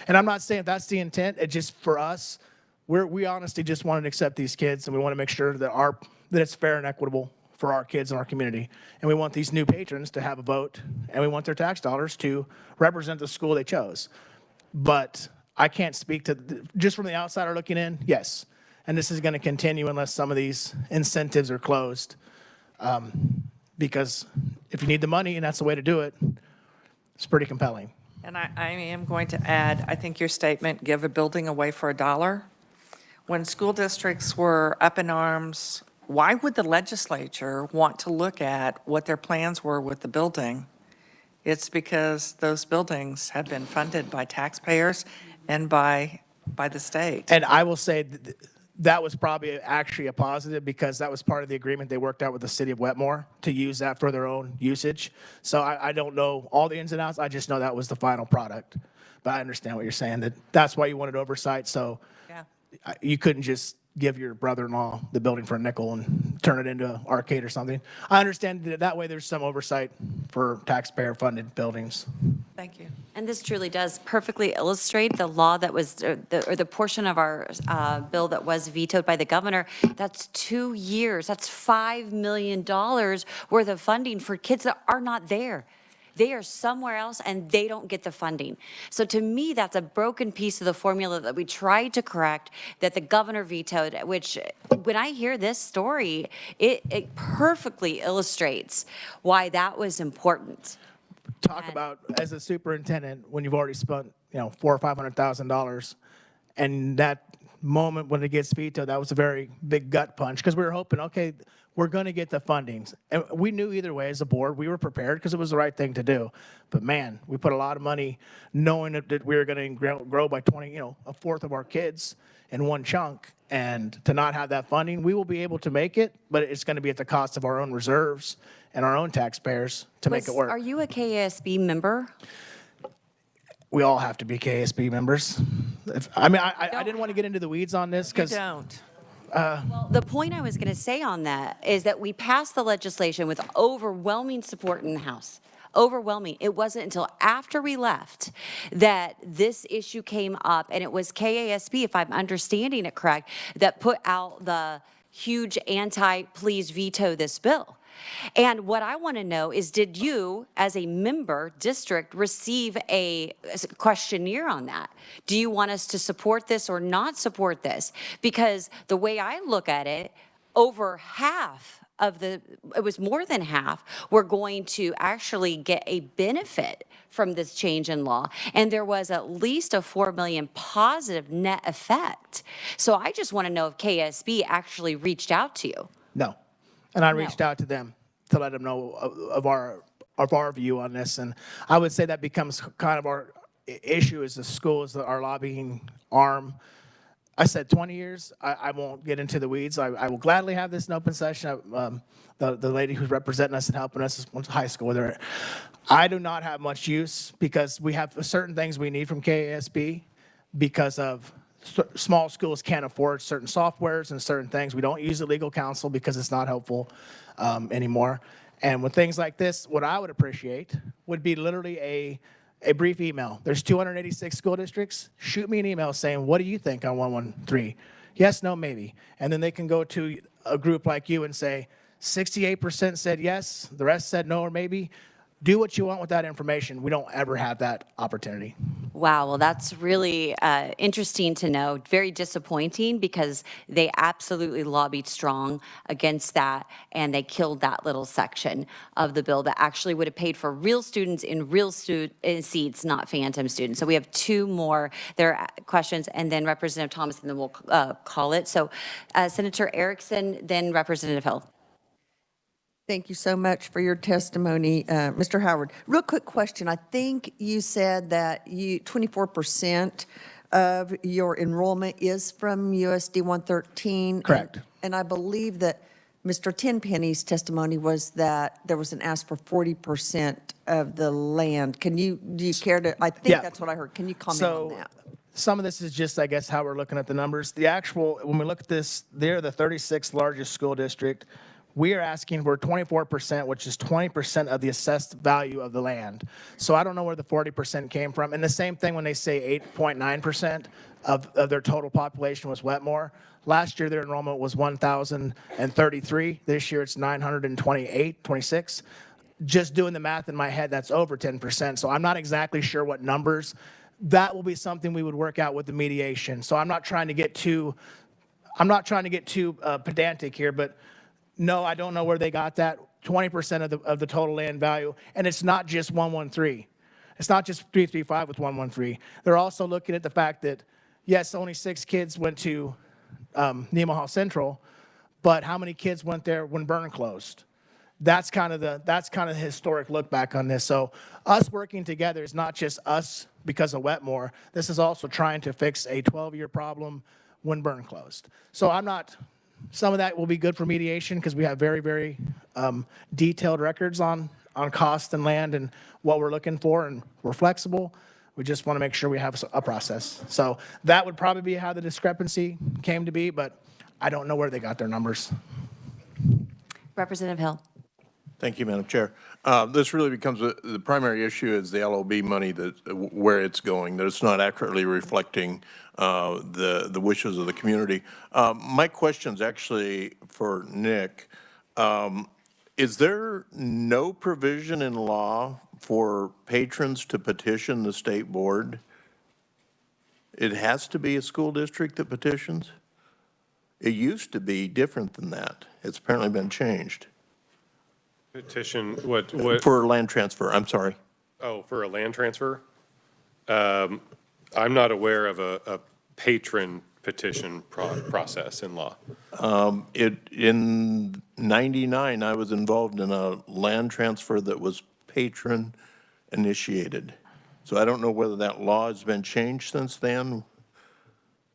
and I'm not saying that's the intent. It's just for us, we honestly just want to accept these kids, and we want to make sure that it's fair and equitable for our kids and our community. And we want these new patrons to have a vote, and we want their tax dollars to represent the school they chose. But I can't speak to, just from the outsider looking in, yes. And this is going to continue unless some of these incentives are closed. Because if you need the money and that's the way to do it, it's pretty compelling. And I am going to add, I think your statement, give a building away for $1. When school districts were up in arms, why would the legislature want to look at what their plans were with the building? It's because those buildings have been funded by taxpayers and by the state. And I will say that was probably actually a positive because that was part of the agreement they worked out with the city of Wetmore to use that for their own usage. So I don't know all the ins and outs. I just know that was the final product. But I understand what you're saying, that's why you wanted oversight. So Yeah. you couldn't just give your brother-in-law the building for a nickel and turn it into an arcade or something. I understand that way there's some oversight for taxpayer-funded buildings. Thank you. And this truly does perfectly illustrate the law that was, or the portion of our bill that was vetoed by the governor. That's 2 years. That's $5 million worth of funding for kids that are not there. They are somewhere else and they don't get the funding. So to me, that's a broken piece of the formula that we tried to correct, that the governor vetoed, which when I hear this story, it perfectly illustrates why that was important. Talk about, as a superintendent, when you've already spent, $400,000 or $500,000, and that moment when it gets vetoed, that was a very big gut punch because we were hoping, okay, we're going to get the fundings. And we knew either way as a board, we were prepared because it was the right thing to do. But man, we put a lot of money knowing that we were going to grow by 20, a fourth of our kids in one chunk. And to not have that funding, we will be able to make it, but it's going to be at the cost of our own reserves and our own taxpayers to make it work. Are you a KASB member? We all have to be KSB members. I didn't want to get into the weeds on this because You don't. Well, the point I was going to say on that is that we passed the legislation with overwhelming support in the House. Overwhelming. It wasn't until after we left that this issue came up, and it was KASB, if I'm understanding it correct, that put out the huge please veto this bill. And what I want to know is, did you, as a member district, receive a questionnaire on that? Do you want us to support this or not support this? Because the way I look at it, over half of it was more than half, were going to actually get a benefit from this change in law. And there was at least a $4 million positive net effect. So I just want to know if KSB actually reached out to you. No. And I reached out to them to let them know of our view on this. And I would say that becomes kind of our issue as the school, is our lobbying arm. I said 20 years. I won't get into the weeds. I will gladly have this in open session. The lady who's representing us and helping us went to high school with her. I do not have much use because we have certain things we need from KASB because of small schools can't afford certain softwares and certain things. We don't use the legal counsel because it's not helpful anymore. And with things like this, what I would appreciate would be literally a brief email. There's 286 school districts. Shoot me an email saying, what do you think on 113? Yes, no, maybe. And then they can go to a group like you and say, 68% said yes, the rest said no or maybe. Do what you want with that information. We don't ever have that opportunity. Wow, well, that's really interesting to know. Very disappointing because they absolutely lobbied strong against that, and they killed that little section of the bill that actually would have paid for real students in real seats, not phantom students. So we have two more. There are questions, and then Representative Thomas, and then we'll call it. So Senator Erickson, then Representative Hill. Thank you so much for your testimony, Mr. Howard. Real quick question. I think you said that 24% of your enrollment is from USD 113. Correct. And I believe that Mr. Tenpenny's testimony was that there was an ask for 40% of the land. Do you care to, I think that's what I heard. Can you comment on that? Some of this is just, I guess, how we're looking at the numbers. The actual, when we look at this, they're the 36th largest school district. We are asking for 24%, which is 20% of the assessed value of the land. So I don't know where the 40% came from. And the same thing when they say 8.9% of their total population was Wetmore. Last year, their enrollment was 1,033. This year, it's 26. Just doing the math in my head, that's over 10%. So I'm not exactly sure what numbers. That will be something we would work out with the mediation. So I'm not trying to get too pedantic here, but No, I don't know where they got that. 20% of the total land value, and it's not just 113. It's not just 335 with 113. They're also looking at the fact that, yes, only 6 kids went to Nemaha Central, but how many kids went there when Byrne closed? That's kind of the historic look back on this. So us working together is not just us because of Wetmore. This is also trying to fix a 12-year problem when Byrne closed. So some of that will be good for mediation because we have very, very detailed records on cost and land and what we're looking for, and we're flexible. We just want to make sure we have a process. So that would probably be how the discrepancy came to be, but I don't know where they got their numbers. Representative Hill. Thank you, Madam Chair. This really becomes the primary issue is the LOB money, where it's going, that it's not accurately reflecting the wishes of the community. My question's actually for Nick. Is there no provision in law for patrons to petition the state board? It has to be a school district that petitions? It used to be different than that. It's apparently been changed. Petition, what? For land transfer, I'm sorry. Oh, for a land transfer? I'm not aware of a patron petition process in law. In 99, I was involved in a land transfer that was patron initiated. So I don't know whether that law has been changed since then,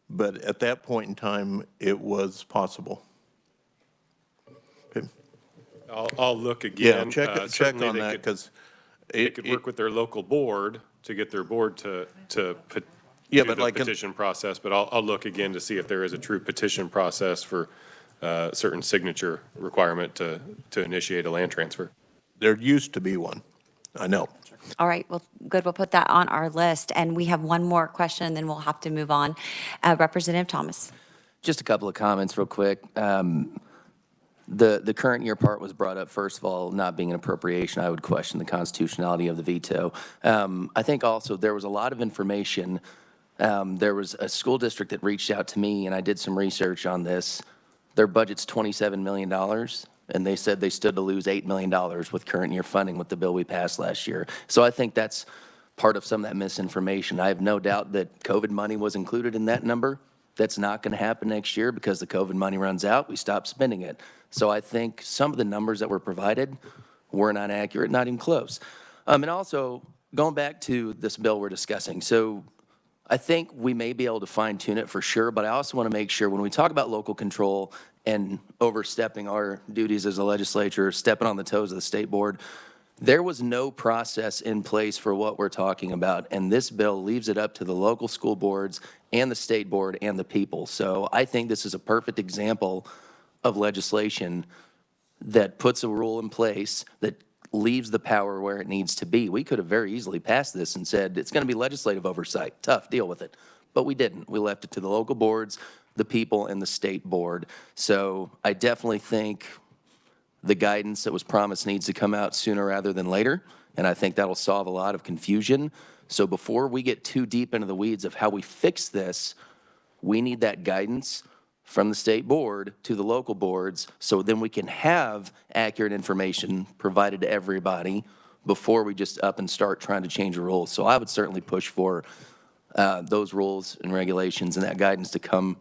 but at that point in time, it was possible. Okay. I'll look again. Yeah, check on that, because they could work with their local board to get their board to do the petition process, but I'll look again to see if there is a true petition process for certain signature requirement to initiate a land transfer. There used to be one. I know. All right, well, good. We'll put that on our list. And we have one more question, and then we'll have to move on. Representative Thomas. Just a couple of comments real quick. The current year part was brought up. First of all, not being an appropriation, I would question the constitutionality of the veto. I think also there was a lot of information. There was a school district that reached out to me, and I did some research on this. Their budget's $27 million, and they said they stood to lose $8 million with current year funding with the bill we passed last year. So I think that's part of some of that misinformation. I have no doubt that COVID money was included in that number. That's not going to happen next year because the COVID money runs out. We stop spending it. So I think some of the numbers that were provided were not accurate, not even close. And also, going back to this bill we're discussing, so I think we may be able to fine tune it for sure, but I also want to make sure when we talk about local control and overstepping our duties as a legislature, stepping on the toes of the state board, there was no process in place for what we're talking about, and this bill leaves it up to the local school boards and the state board and the people. So I think this is a perfect example of legislation that puts a rule in place that leaves the power where it needs to be. We could have very easily passed this and said, it's going to be legislative oversight. Tough, deal with it. But we didn't. We left it to the local boards, the people, and the state board. So I definitely think the guidance that was promised needs to come out sooner rather than later, and I think that'll solve a lot of confusion. So before we get too deep into the weeds of how we fix this, we need that guidance from the state board to the local boards, so then we can have accurate information provided to everybody before we just up and start trying to change the rules. So I would certainly push for those rules and regulations and that guidance to come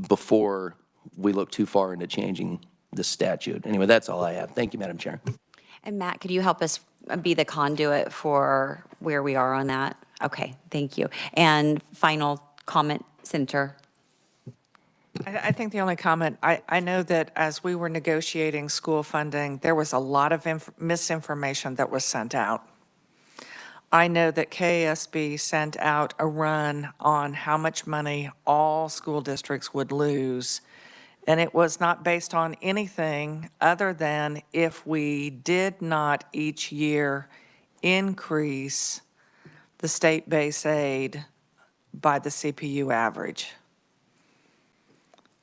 before we look too far into changing the statute. Anyway, that's all I have. Thank you, Madam Chair. And Matt, could you help us be the conduit for where we are on that? Okay, thank you. And final comment, Senator. I think the only comment, I know that as we were negotiating school funding, there was a lot of misinformation that was sent out. I know that KSB sent out a run on how much money all school districts would lose, and it was not based on anything other than if we did not each year increase the state base aid by the CPU average.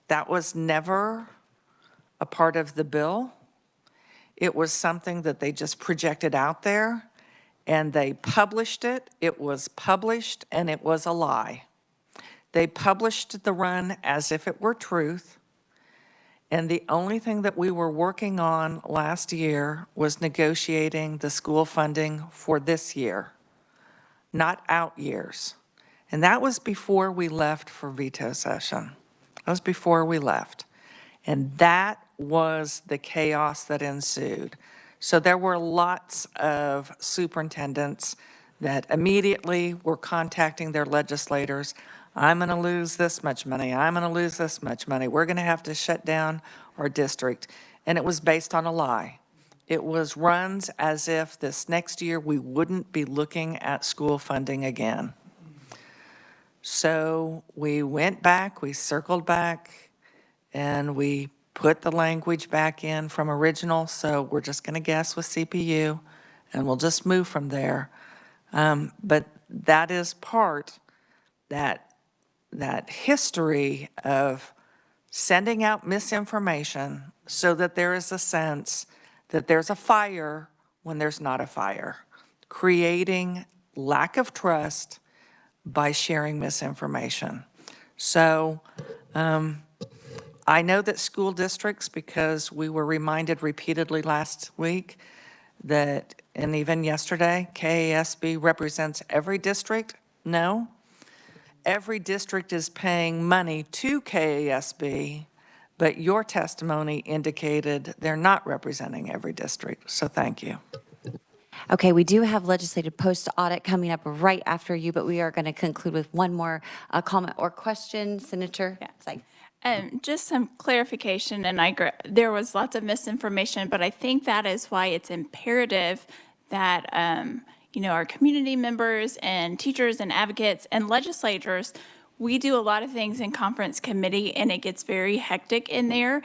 That was never a part of the bill. It was something that they just projected out there, and they published it. It was published, and it was a lie. They published the run as if it were truth, And the only thing that we were working on last year was negotiating the school funding for this year, not out years. And that was before we left for veto session. That was before we left. And that was the chaos that ensued. So there were lots of superintendents that immediately were contacting their legislators. I'm going to lose this much money. I'm going to lose this much money. We're going to have to shut down our district. And it was based on a lie. It was runs as if this next year we wouldn't be looking at school funding again. So we went back, we circled back, and we put the language back in from original. So we're just going to guess with CPU, and we'll just move from there. But that is part, that history of sending out misinformation so that there is a sense that there's a fire when there's not a fire, creating lack of trust by sharing misinformation. So I know that school districts, because we were reminded repeatedly last week that, and even yesterday, KASB represents every district. No. Every district is paying money to KASB, but your testimony indicated they're not representing every district. So thank you. Okay, we do have legislative post-audit coming up right after you, but we are going to conclude with one more comment or question. Senator? Yeah. Just some clarification, and there was lots of misinformation, but I think that is why it's imperative that our community members and teachers and advocates and legislators, we do a lot of things in conference committee, and it gets very hectic in there.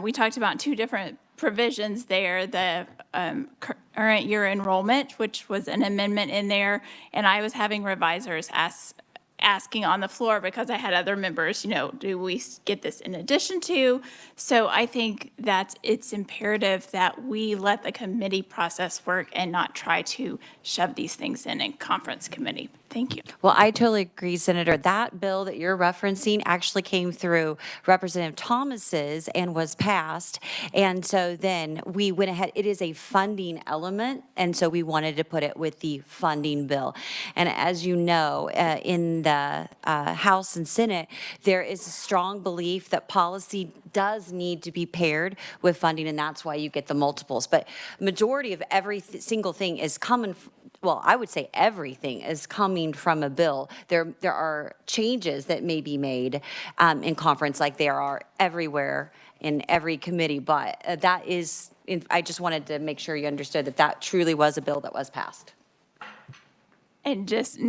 We talked about two different provisions there, the current year enrollment, which was an amendment in there, and I was having revisers asking on the floor because I had other members, do we get this in addition to? So I think that it's imperative that we let the committee process work and not try to shove these things in conference committee. Thank you. Well, I totally agree, Senator. That bill that you're referencing actually came through Representative Thomas's and was passed. And so then we went ahead. It is a funding element, and so we wanted to put it with the funding bill. And as you know, in the House and Senate, there is a strong belief that policy does need to be paired with funding, and that's why you get the multiples. But majority of every single thing is coming well, I would say everything is coming from a bill. There are changes that may be made in conference, like there are everywhere in every committee, but that is, I just wanted to make sure you understood that that truly was a bill that was passed. And just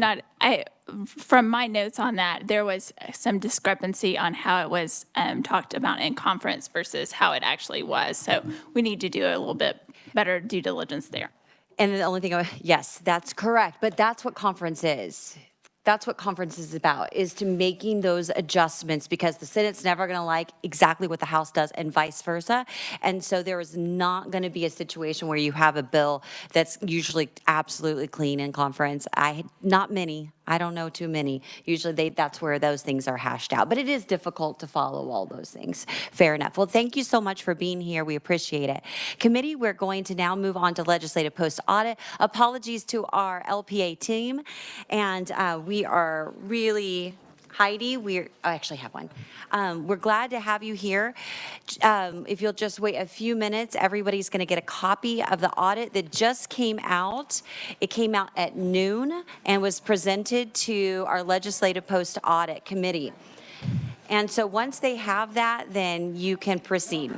from my notes on that, there was some discrepancy on how it was talked about in conference versus how it actually was. So we need to do a little bit better due diligence there. And the only thing, yes, that's correct. But that's what conference is. That's what conference is about, is to making those adjustments, because the Senate's never going to like exactly what the House does and vice versa. And so there is not going to be a situation where you have a bill that's usually absolutely clean in conference. Not many. I don't know too many. Usually that's where those things are hashed out. But it is difficult to follow all those things. Fair enough. Well, thank you so much for being here. We appreciate it. Committee, we're going to now move on to legislative post-audit. Apologies to our LPA team. And we are really... Heidi, I actually have one. We're glad to have you here. If you'll just wait a few minutes, everybody's going to get a copy of the audit that just came out. It came out at noon and was presented to our Legislative Post-Audit Committee. And so once they have that, then you can proceed.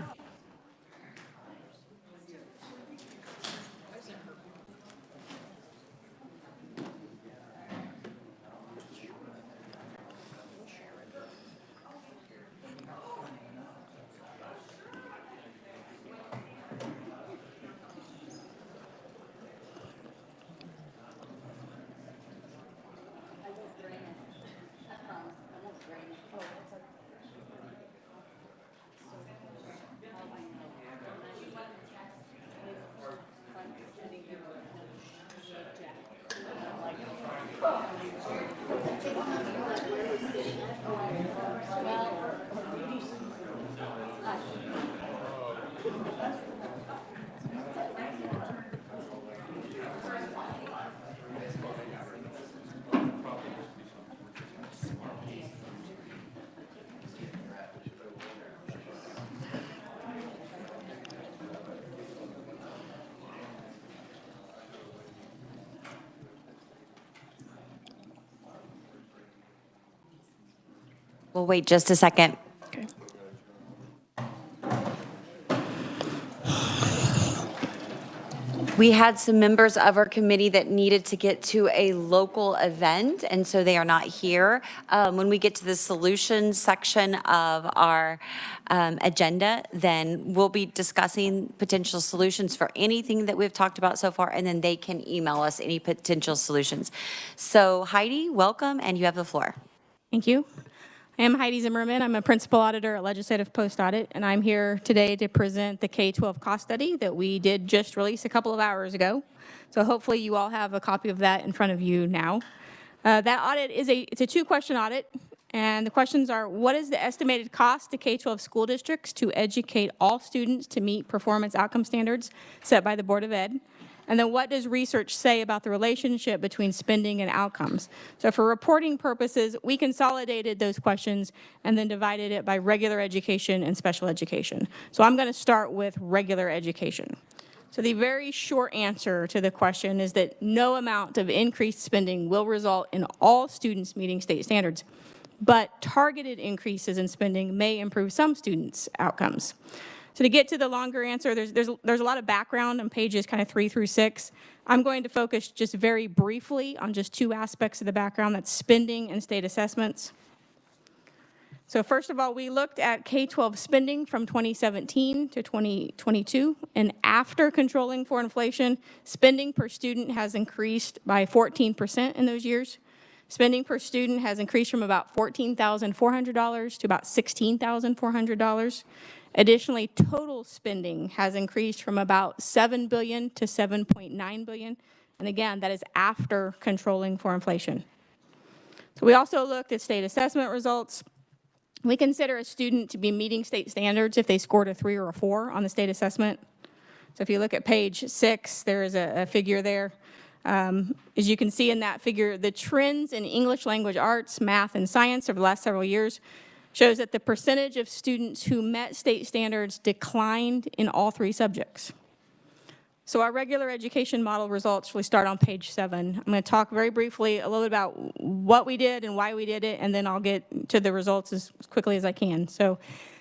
We'll wait just a second. We had some members of our committee that needed to get to a local event, and so they are not here. When we get to the solutions section of our agenda, then we'll be discussing potential solutions for anything that we've talked about so far, and then they can email us any potential solutions. So Heidi, welcome, and you have the floor. Thank you. I am Heidi Zimmerman. I'm a principal auditor at Legislative Post Audit, and I'm here today to present the K-12 cost study that we did just release a couple of hours ago. So hopefully you all have a copy of that in front of you now. That audit it's a two-question audit, and the questions are: what is the estimated cost to K-12 school districts to educate all students to meet performance outcome standards set by the Board of Ed? And then what does research say about the relationship between spending and outcomes? So for reporting purposes, we consolidated those questions and then divided it by regular education and special education. So I'm going to start with regular education. So the very short answer to the question is that no amount of increased spending will result in all students meeting state standards, but targeted increases in spending may improve some students' outcomes. So to get to the longer answer, there's a lot of background on pages kind of 3 through 6. I'm going to focus just very briefly on just two aspects of the background, that's spending and state assessments. So first of all, we looked at K-12 spending from 2017 to 2022, and after controlling for inflation, spending per student has increased by 14% in those years. Spending per student has increased from about $14,400 to about $16,400. Additionally, total spending has increased from about $7 billion to $7.9 billion. And again, that is after controlling for inflation. So we also looked at state assessment results. We consider a student to be meeting state standards if they scored a 3 or a 4 on the state assessment. So if you look at page 6, there is a figure there. As you can see in that figure, the trends in English language arts, math, and science over the last several years shows that the percentage of students who met state standards declined in all 3 subjects. So our regular education model results really start on page 7. I'm going to talk very briefly a little bit about what we did and why we did it, and then I'll get to the results as quickly as I can. So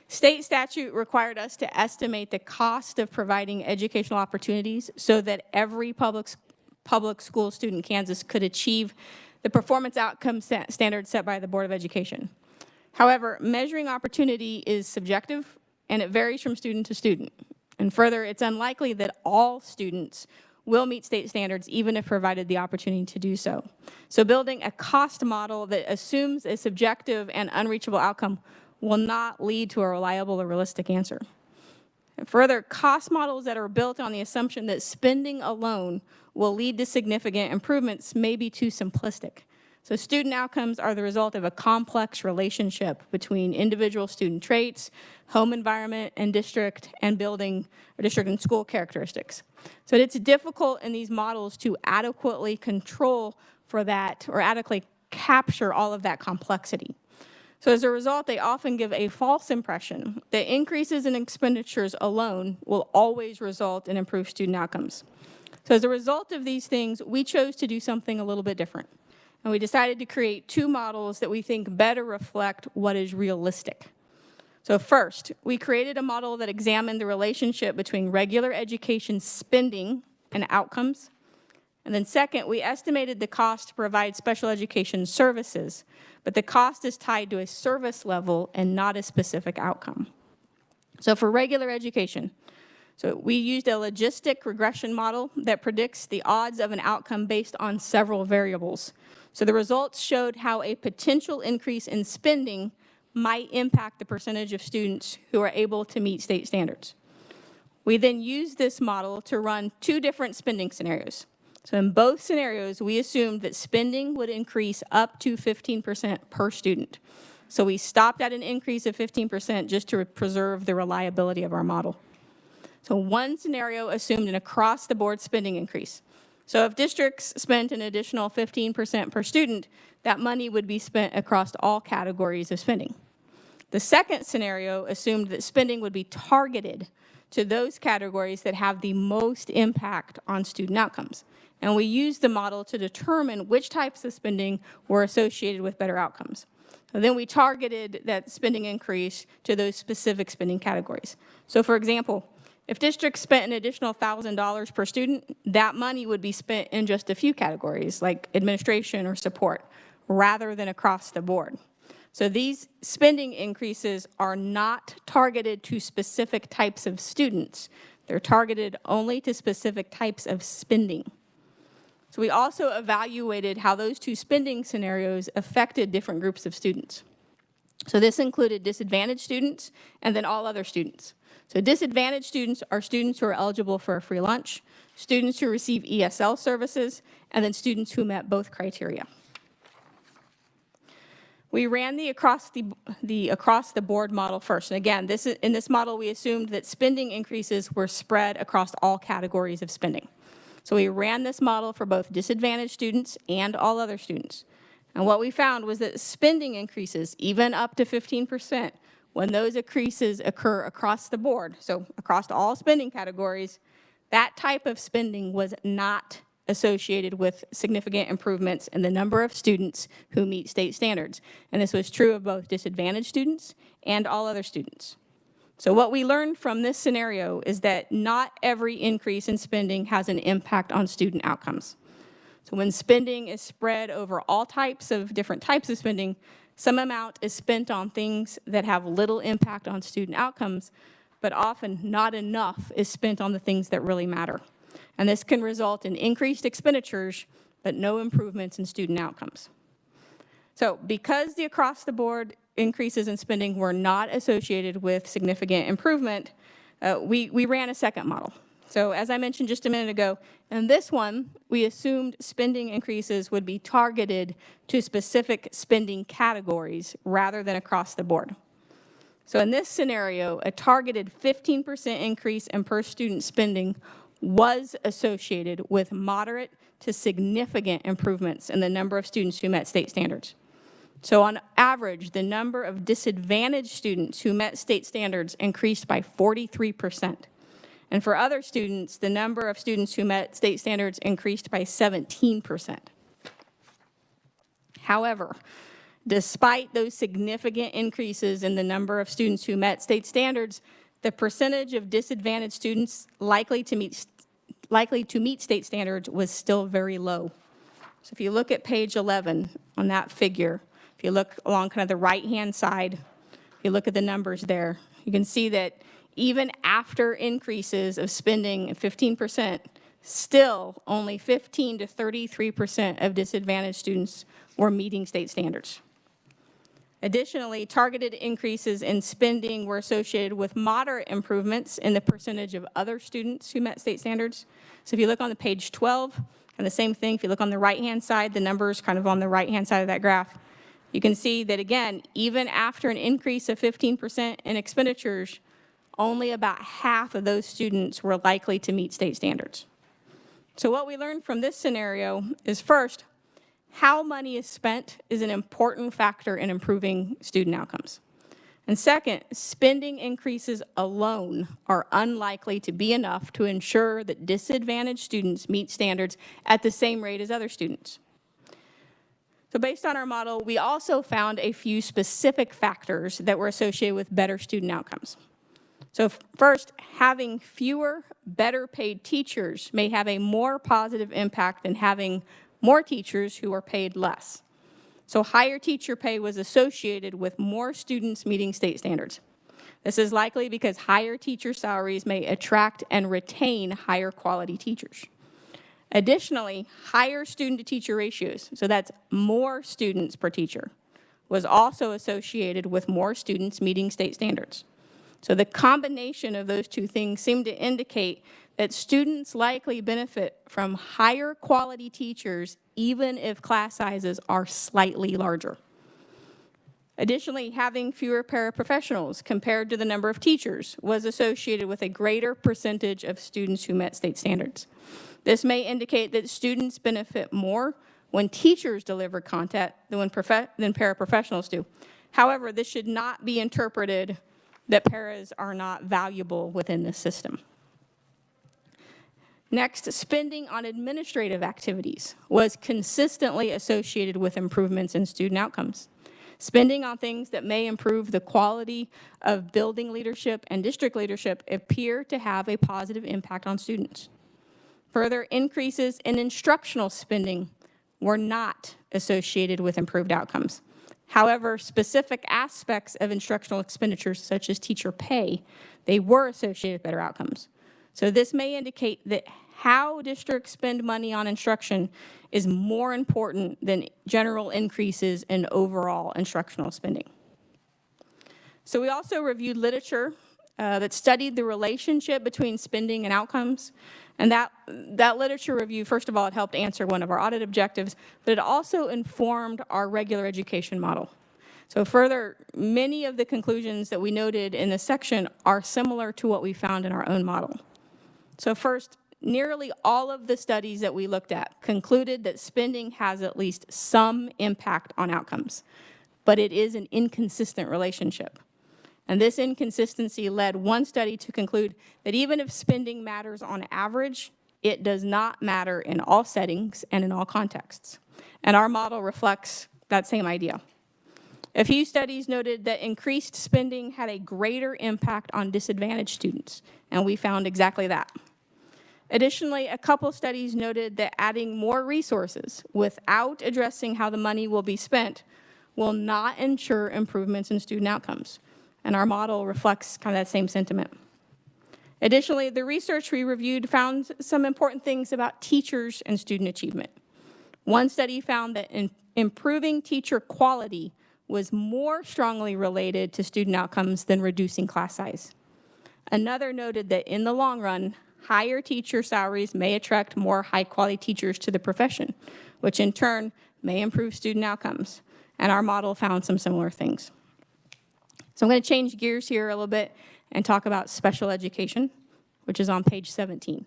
state statute required us to estimate the cost of providing educational opportunities so that every public school student in Kansas could achieve the performance outcome standards set by the Board of Education. However, measuring opportunity is subjective, and it varies from student to student. And further, it's unlikely that all students will meet state standards, even if provided the opportunity to do so. So building a cost model that assumes a subjective and unreachable outcome will not lead to a reliable or realistic answer. And further, cost models that are built on the assumption that spending alone will lead to significant improvements may be too simplistic. So student outcomes are the result of a complex relationship between individual student traits, home environment, and district and building or district and school characteristics. So it's difficult in these models to adequately control for that or adequately capture all of that complexity. So as a result, they often give a false impression that increases in expenditures alone will always result in improved student outcomes. So as a result of these things, we chose to do something a little bit different. And we decided to create 2 models that we think better reflect what is realistic. So first, we created a model that examined the relationship between regular education spending and outcomes. And then second, we estimated the cost to provide special education services, but the cost is tied to a service level and not a specific outcome. So for regular education, so we used a logistic regression model that predicts the odds of an outcome based on several variables. So the results showed how a potential increase in spending might impact the percentage of students who are able to meet state standards. We then used this model to run 2 different spending scenarios. So in both scenarios, we assumed that spending would increase up to 15% per student. So we stopped at an increase of 15% just to preserve the reliability of our model. So one scenario assumed an across-the-board spending increase. So if districts spent an additional 15% per student, that money would be spent across all categories of spending. The second scenario assumed that spending would be targeted to those categories that have the most impact on student outcomes. And we used the model to determine which types of spending were associated with better outcomes. And then we targeted that spending increase to those specific spending categories. So for example, if districts spent an additional $1,000 per student, that money would be spent in just a few categories like administration or support, rather than across the board. So these spending increases are not targeted to specific types of students. They're targeted only to specific types of spending. So we also evaluated how those two spending scenarios affected different groups of students. So this included disadvantaged students and then all other students. So disadvantaged students are students who are eligible for a free lunch, students who receive ESL services, and then students who met both criteria. We ran the across the board model first. And again, in this model, we assumed that spending increases were spread across all categories of spending. So we ran this model for both disadvantaged students and all other students. And what we found was that spending increases, even up to 15%, when those increases occur across the board, so across all spending categories, that type of spending was not associated with significant improvements in the number of students who meet state standards. And this was true of both disadvantaged students and all other students. So what we learned from this scenario is that not every increase in spending has an impact on student outcomes. So when spending is spread over all different types of spending, some amount is spent on things that have little impact on student outcomes, but often not enough is spent on the things that really matter. And this can result in increased expenditures, but no improvements in student outcomes. So because the across-the-board increases in spending were not associated with significant improvement, we ran a second model. So as I mentioned just a minute ago, in this one, we assumed spending increases would be targeted to specific spending categories rather than across the board. So in this scenario, a targeted 15% increase in per student spending was associated with moderate to significant improvements in the number of students who met state standards. So on average, the number of disadvantaged students who met state standards increased by 43%. And for other students, the number of students who met state standards increased by 17%. However, despite those significant increases in the number of students who met state standards, the percentage of disadvantaged students likely to meet state standards was still very low. So if you look at page 11 on that figure, if you look along kind of the right-hand side, if you look at the numbers there, you can see that even after increases of spending of 15%, still only 15 to 33% of disadvantaged students were meeting state standards. Additionally, targeted increases in spending were associated with moderate improvements in the percentage of other students who met state standards. So if you look on the page 12, and the same thing, if you look on the right-hand side, the numbers kind of on the right-hand side of that graph, you can see that, again, even after an increase of 15% in expenditures, only about half of those students were likely to meet state standards. So what we learned from this scenario is, first, how money is spent is an important factor in improving student outcomes. And second, spending increases alone are unlikely to be enough to ensure that disadvantaged students meet standards at the same rate as other students. So based on our model, we also found a few specific factors that were associated with better student outcomes. So first, having fewer, better paid teachers may have a more positive impact than having more teachers who are paid less. So higher teacher pay was associated with more students meeting state standards. This is likely because higher teacher salaries may attract and retain higher quality teachers. Additionally, higher student-to-teacher ratios, so that's more students per teacher, was also associated with more students meeting state standards. So the combination of those two things seem to indicate that students likely benefit from higher quality teachers even if class sizes are slightly larger. Additionally, having fewer paraprofessionals compared to the number of teachers was associated with a greater percentage of students who met state standards. This may indicate that students benefit more when teachers deliver content than paraprofessionals do. However, this should not be interpreted that paras are not valuable within the system. Next, spending on administrative activities was consistently associated with improvements in student outcomes. Spending on things that may improve the quality of building leadership and district leadership appear to have a positive impact on students. Further increases in instructional spending were not associated with improved outcomes. However, specific aspects of instructional expenditures, such as teacher pay, they were associated with better outcomes. So this may indicate that how districts spend money on instruction is more important than general increases in overall instructional spending. So we also reviewed literature that studied the relationship between spending and outcomes. And that literature review, first of all, it helped answer one of our audit objectives, but it also informed our regular education model. So further, many of the conclusions that we noted in this section are similar to what we found in our own model. So first, nearly all of the studies that we looked at concluded that spending has at least some impact on outcomes, but it is an inconsistent relationship. And this inconsistency led one study to conclude that even if spending matters on average, it does not matter in all settings and in all contexts. And our model reflects that same idea. A few studies noted that increased spending had a greater impact on disadvantaged students, and we found exactly that. Additionally, a couple studies noted that adding more resources without addressing how the money will be spent will not ensure improvements in student outcomes. And our model reflects kind of that same sentiment. Additionally, the research we reviewed found some important things about teachers and student achievement. One study found that improving teacher quality was more strongly related to student outcomes than reducing class size. Another noted that in the long run, higher teacher salaries may attract more high-quality teachers to the profession, which in turn may improve student outcomes. And our model found some similar things. So I'm going to change gears here a little bit and talk about special education, which is on page 17.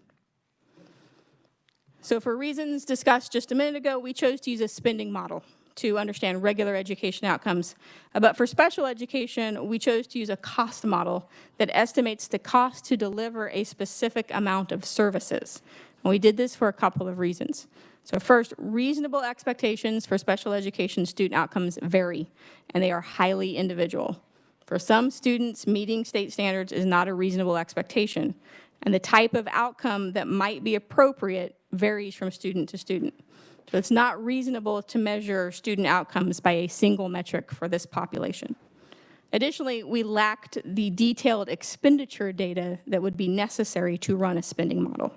So for reasons discussed just a minute ago, we chose to use a spending model to understand regular education outcomes. But for special education, we chose to use a cost model that estimates the cost to deliver a specific amount of services. And we did this for a couple of reasons. So first, reasonable expectations for special education student outcomes vary, and they are highly individual. For some students, meeting state standards is not a reasonable expectation, and the type of outcome that might be appropriate varies from student to student. So it's not reasonable to measure student outcomes by a single metric for this population. Additionally, we lacked the detailed expenditure data that would be necessary to run a spending model.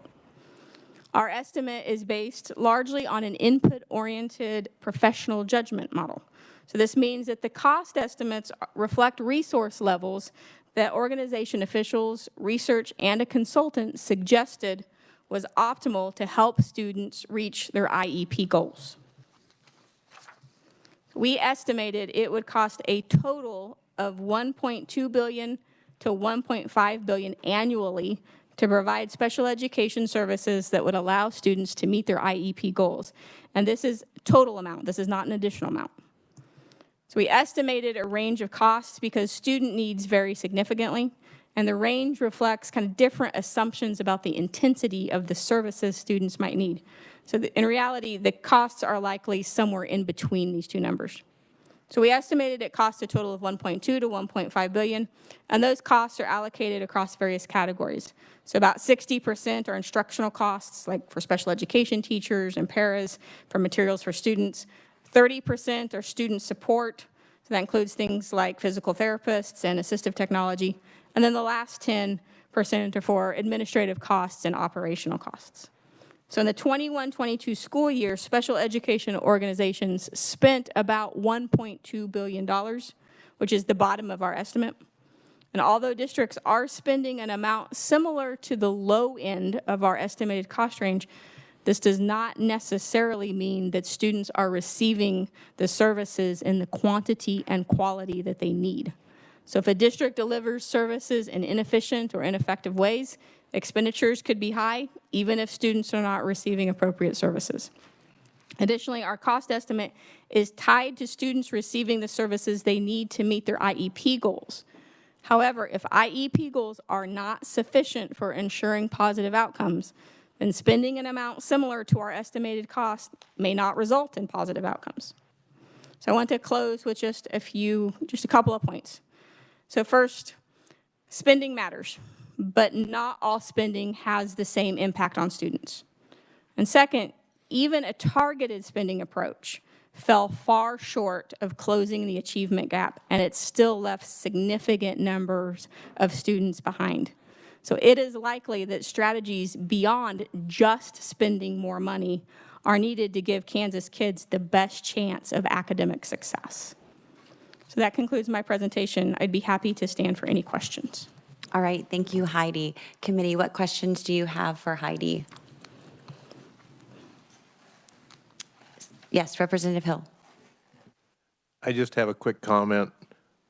Our estimate is based largely on an input-oriented professional judgment model. So this means that the cost estimates reflect resource levels that organization officials, research, and a consultant suggested was optimal to help students reach their IEP goals. We estimated it would cost a total of $1.2 billion to $1.5 billion annually to provide special education services that would allow students to meet their IEP goals. And this is total amount. This is not an additional amount. So we estimated a range of costs because student needs vary significantly, and the range reflects kind of different assumptions about the intensity of the services students might need. So in reality, the costs are likely somewhere in between these two numbers. So we estimated it cost a total of $1.2 to $1.5 billion, and those costs are allocated across various categories. So about 60% are instructional costs, like for special education teachers and paras, for materials for students. 30% are student support, so that includes things like physical therapists and assistive technology. And then the last 10% are for administrative costs and operational costs. So in the 21-22 school year, special education organizations spent about $1.2 billion, which is the bottom of our estimate. And although districts are spending an amount similar to the low end of our estimated cost range, This does not necessarily mean that students are receiving the services in the quantity and quality that they need. So if a district delivers services in inefficient or ineffective ways, expenditures could be high, even if students are not receiving appropriate services. Additionally, our cost estimate is tied to students receiving the services they need to meet their IEP goals. However, if IEP goals are not sufficient for ensuring positive outcomes, then spending an amount similar to our estimated cost may not result in positive outcomes. So I want to close with just a couple of points. So first, spending matters, but not all spending has the same impact on students. And second, even a targeted spending approach fell far short of closing the achievement gap, and it still left significant numbers of students behind. So it is likely that strategies beyond just spending more money are needed to give Kansas kids the best chance of academic success. So that concludes my presentation. I'd be happy to stand for any questions. All right, thank you, Heidi. Committee, what questions do you have for Heidi? Yes, Representative Hill. I just have a quick comment.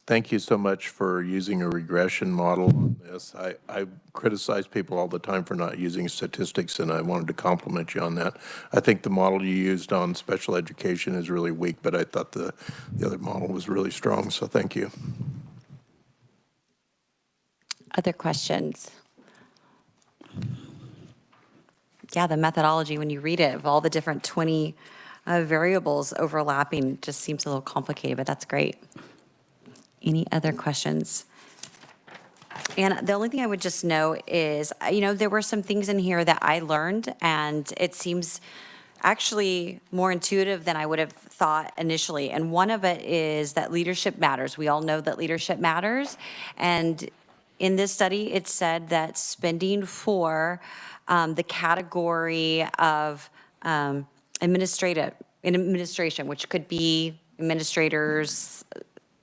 Thank you so much for using a regression model on this. I criticize people all the time for not using statistics, and I wanted to compliment you on that. I think the model you used on special education is really weak, but I thought the other model was really strong, so thank you. Other questions? Yeah, the methodology, when you read it, of all the different 20 variables overlapping, just seems a little complicated, but that's great. Any other questions? And the only thing I would just know is, there were some things in here that I learned, and it seems actually more intuitive than I would have thought initially. And one of it is that leadership matters. We all know that leadership matters. And in this study, it said that spending for the category of administration, which could be administrators,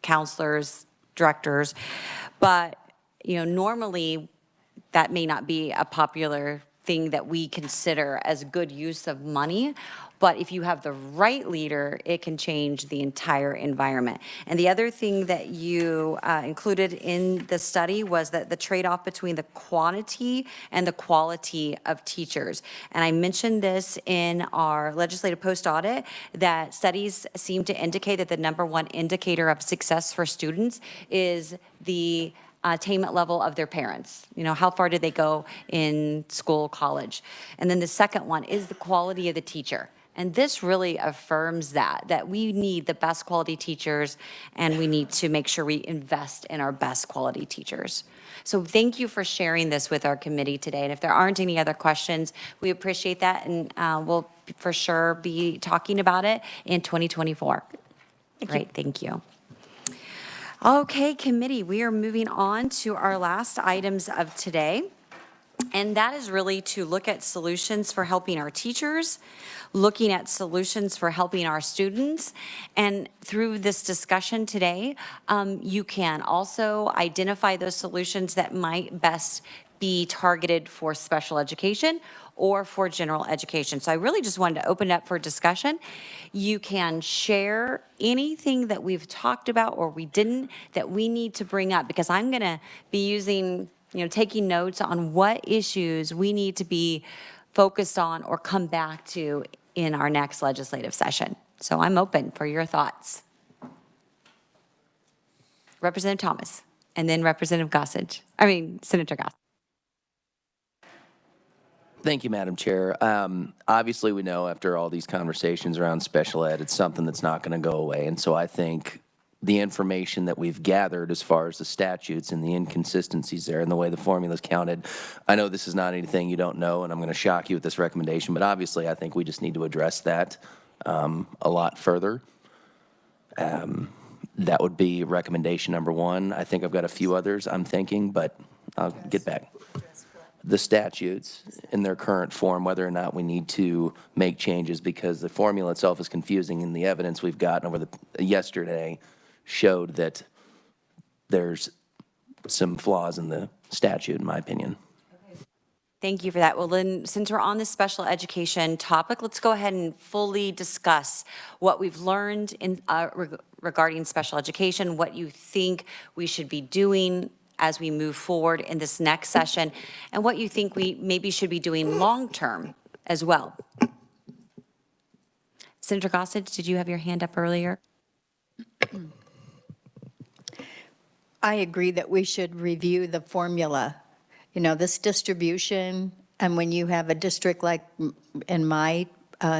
counselors, directors, but normally that may not be a popular thing that we consider as good use of money, but if you have the right leader, it can change the entire environment. And the other thing that you included in the study was that the trade-off between the quantity and the quality of teachers. And I mentioned this in our legislative post-audit, that studies seem to indicate that the #1 indicator of success for students is the attainment level of their parents. How far did they go in school, college? And then the second one is the quality of the teacher. And this really affirms that we need the best quality teachers, and we need to make sure we invest in our best quality teachers. So thank you for sharing this with our committee today. And if there aren't any other questions, we appreciate that, and we'll for sure be talking about it in 2024. Great, thank you. Okay, committee, we are moving on to our last items of today. And that is really to look at solutions for helping our teachers, looking at solutions for helping our students. And through this discussion today, you can also identify those solutions that might best be targeted for special education or for general education. So I really just wanted to open it up for discussion. You can share anything that we've talked about or we didn't that we need to bring up, because I'm gonna be using, taking notes on what issues we need to be focused on or come back to in our next legislative session. So I'm open for your thoughts. Representative Thomas, and then Senator Gossage. Thank you, Madam Chair. Obviously, we know after all these conversations around special ed, it's something that's not going to go away. And so I think the information that we've gathered as far as the statutes and the inconsistencies there and the way the formula's counted, I know this is not anything you don't know, and I'm going to shock you with this recommendation, but obviously I think we just need to address that a lot further. That would be recommendation #1. I think I've got a few others I'm thinking, but I'll get back. The statutes in their current form, whether or not we need to make changes, because the formula itself is confusing, and the evidence we've gotten over yesterday showed that there's some flaws in the statute, in my opinion. Thank you for that. Well, then, since we're on the special education topic, let's go ahead and fully discuss what we've learned in regarding special education, what you think we should be doing as we move forward in this next session, and what you think we maybe should be doing long-term as well. Senator Gossage, did you have your hand up earlier? I agree that we should review the formula. You know, this distribution, and when you have a district like in my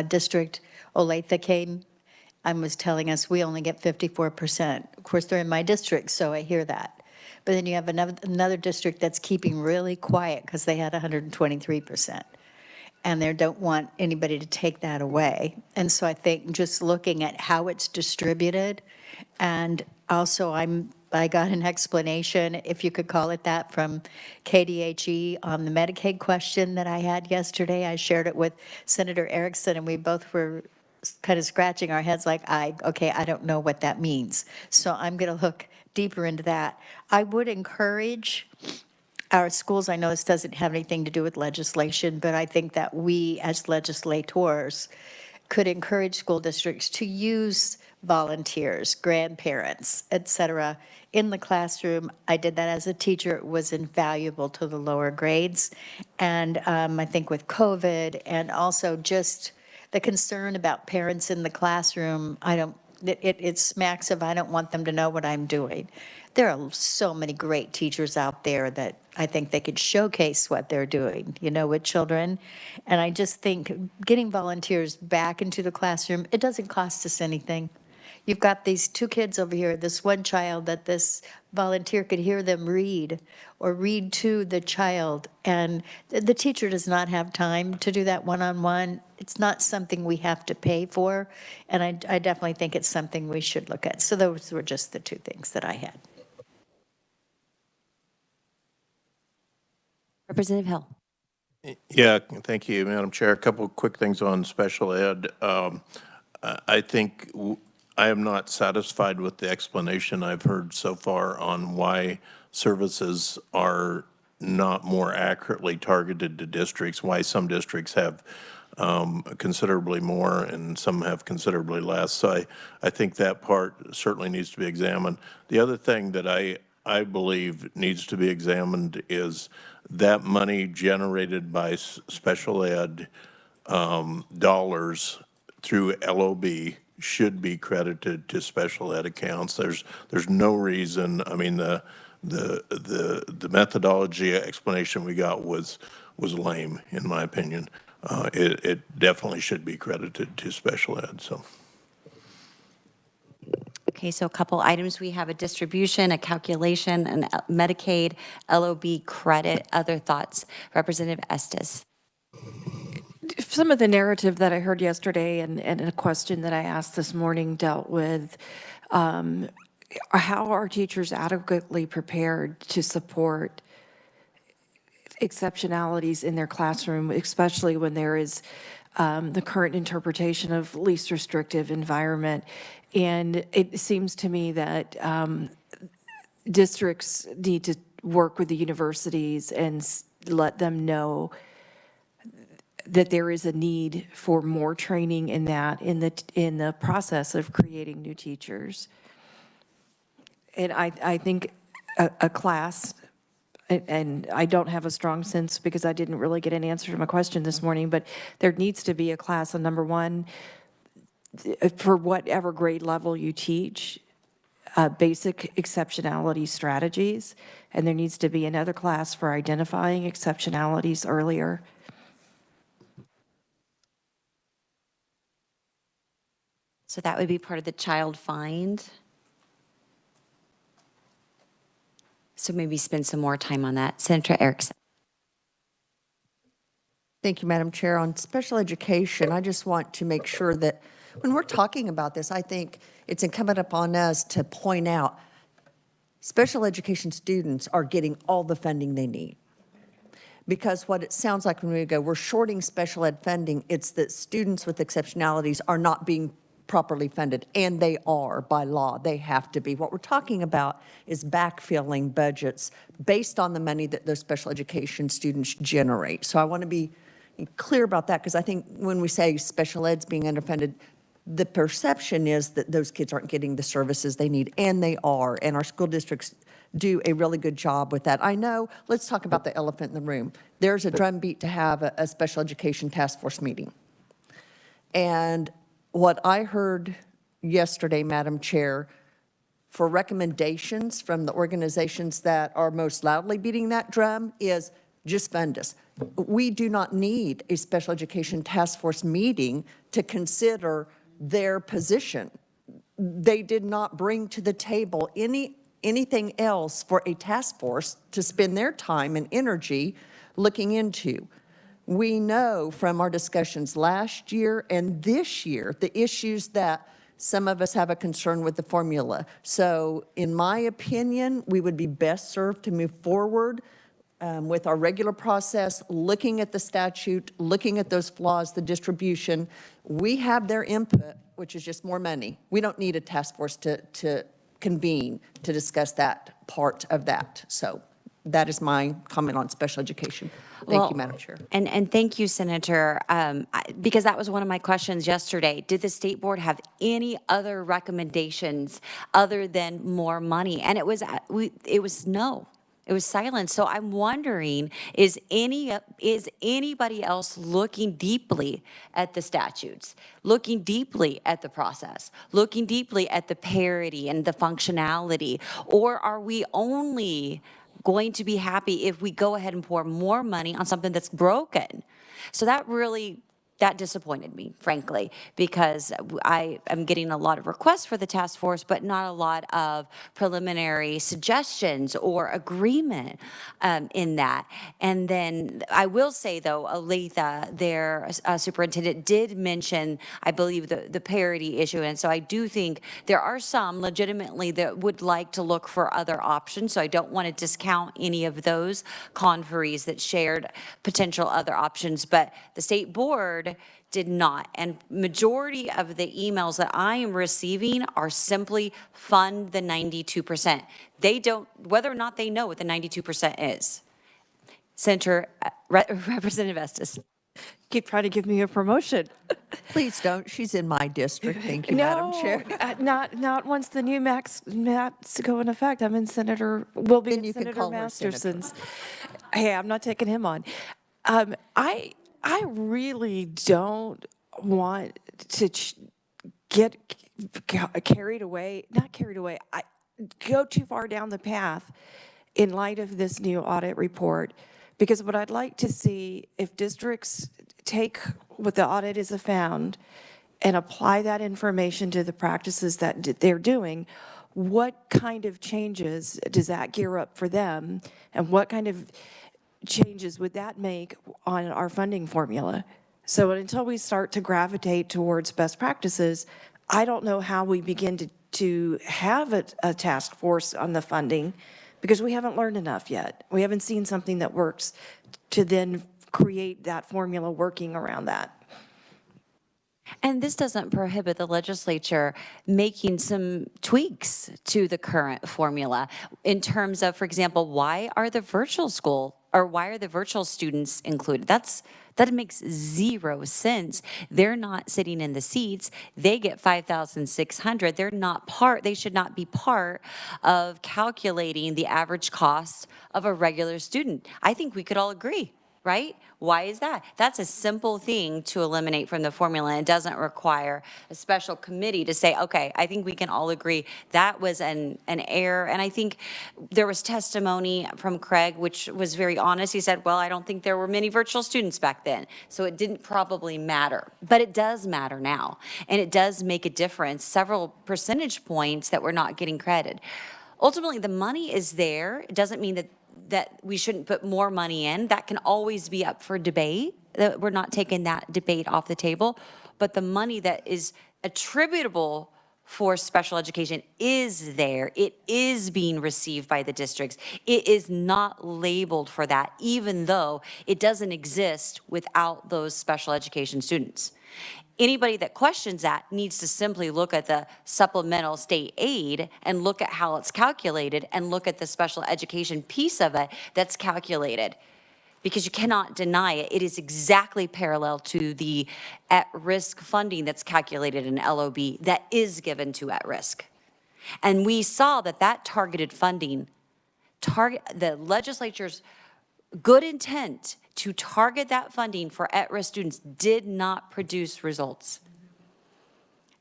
district, Olathe came and was telling us we only get 54%. Of course, they're in my district, so I hear that. But then you have another district that's keeping really quiet because they had 123%. And they don't want anybody to take that away. And so I think just looking at how it's distributed, and also I got an explanation, if you could call it that, from KDHE on the Medicaid question that I had yesterday. I shared it with Senator Erickson, and we both were kind of scratching our heads like, okay, I don't know what that means. So I'm going to look deeper into that. I would encourage our schools, I know this doesn't have anything to do with legislation, but I think that we as legislators could encourage school districts to use volunteers, grandparents, et cetera, in the classroom. I did that as a teacher. It was invaluable to the lower grades. And I think with COVID and also just the concern about parents in the classroom, it smacks of I don't want them to know what I'm doing. There are so many great teachers out there that I think they could showcase what they're doing, you know, with children. And I just think getting volunteers back into the classroom, it doesn't cost us anything. You've got these two kids over here, this one child that this volunteer could hear them read or read to the child. And the teacher does not have time to do that one-on-one. It's not something we have to pay for. And I definitely think it's something we should look at. So those were just the two things that I had. Representative Hill. Yeah, thank you, Madam Chair. A couple of quick things on special ed. I think I am not satisfied with the explanation I've heard so far on why services are not more accurately targeted to districts, why some districts have considerably more and some have considerably less. So I think that part certainly needs to be examined. The other thing that I believe needs to be examined is that money generated by special ed dollars through LOB should be credited to special ed accounts. There's no reason. I mean, the methodology explanation we got was lame, in my opinion. It definitely should be credited to special ed. So. Okay, so a couple items. We have a distribution, a calculation, and Medicaid, LOB credit. Other thoughts? Representative Estes. Some of the narrative that I heard yesterday and a question that I asked this morning dealt with how are teachers adequately prepared to support exceptionalities in their classroom, especially when there is the current interpretation of least restrictive environment. And it seems to me that districts need to work with the universities and let them know that there is a need for more training in that, in the process of creating new teachers. And I think a class, and I don't have a strong sense because I didn't really get an answer to my question this morning, but there needs to be a class on number one, for whatever grade level you teach, basic exceptionality strategies, and there needs to be another class for identifying exceptionalities earlier. So that would be part of the child find. So maybe spend some more time on that. Senator Erickson. Thank you, Madam Chair. On special education, I just want to make sure that when we're talking about this, I think it's incumbent upon us to point out special education students are getting all the funding they need. Because what it sounds like when we go, we're shorting special ed funding, it's that students with exceptionalities are not being properly funded, and they are by law. They have to be. What we're talking about is backfilling budgets based on the money that those special education students generate. So I want to be clear about that, because I think when we say special ed's being underfunded, the perception is that those kids aren't getting the services they need, and they are, and our school districts do a really good job with that. I know, let's talk about the elephant in the room. There's a drumbeat to have a special education task force meeting. And what I heard yesterday, Madam Chair, for recommendations from the organizations that are most loudly beating that drum is just fund us. We do not need a special education task force meeting to consider their position. They did not bring to the table anything else for a task force to spend their time and energy looking into. We know from our discussions last year and this year the issues that some of us have a concern with the formula. So in my opinion, we would be best served to move forward with our regular process, looking at the statute, looking at those flaws, the distribution. We have their input, which is just more money. We don't need a task force to convene to discuss that part of that. So that is my comment on special education. Thank you, Madam Chair. And thank you, Senator, because that was one of my questions yesterday. Did the state board have any other recommendations other than more money? And it was no. It was silent. So I'm wondering, is anybody else looking deeply at the statutes, looking deeply at the process, looking deeply at the parity and the functionality, or are we only going to be happy if we go ahead and pour more money on something that's broken? So that disappointed me, frankly, because I am getting a lot of requests for the task force, but not a lot of preliminary suggestions or agreement in that. And then I will say, though, Aletha, their superintendent, did mention, I believe, the parity issue. And so I do think there are some legitimately that would like to look for other options. So I don't want to discount any of those conferees that shared potential other options. But the state board did not. And majority of the emails that I am receiving are simply fund the 92%. They don't, whether or not they know what the 92% is. Senator, Representative Estes. Keep trying to give me a promotion. Please don't. She's in my district. Thank you, Madam Chair. Not once the new maps go in effect. I'm in will be in Senator Masterson's. Hey, I'm not taking him on. I really don't want to get carried away, not carried away, go too far down the path in light of this new audit report, because what I'd like to see, if districts take what the audit has found and apply that information to the practices that they're doing, what kind of changes does that gear up for them, and what kind of changes would that make on our funding formula? So until we start to gravitate towards best practices, I don't know how we begin to have a task force on the funding, because we haven't learned enough yet. We haven't seen something that works to then create that formula working around that. And this doesn't prohibit the legislature making some tweaks to the current formula in terms of, for example, why are the virtual students included? That makes zero sense. They're not sitting in the seats. They get $5,600. They should not be part of calculating the average cost of a regular student. I think we could all agree, right? Why is that? That's a simple thing to eliminate from the formula. It doesn't require a special committee to say, okay, I think we can all agree that was an error. And I think there was testimony from Craig, which was very honest. He said, well, I don't think there were many virtual students back then, so it didn't probably matter. But it does matter now, and it does make a difference, several percentage points that we're not getting credit. Ultimately, the money is there. It doesn't mean that we shouldn't put more money in. That can always be up for debate. We're not taking that debate off the table. But the money that is attributable for special education is there. It is being received by the districts. It is not labeled for that, even though it doesn't exist without those special education students. Anybody that questions that needs to simply look at the supplemental state aid and look at how it's calculated and look at the special education piece of it that's calculated. Because you cannot deny it. It is exactly parallel to the at-risk funding that's calculated in LOB that is given to at-risk. And we saw that that targeted funding, the legislature's good intent to target that funding for at-risk students did not produce results.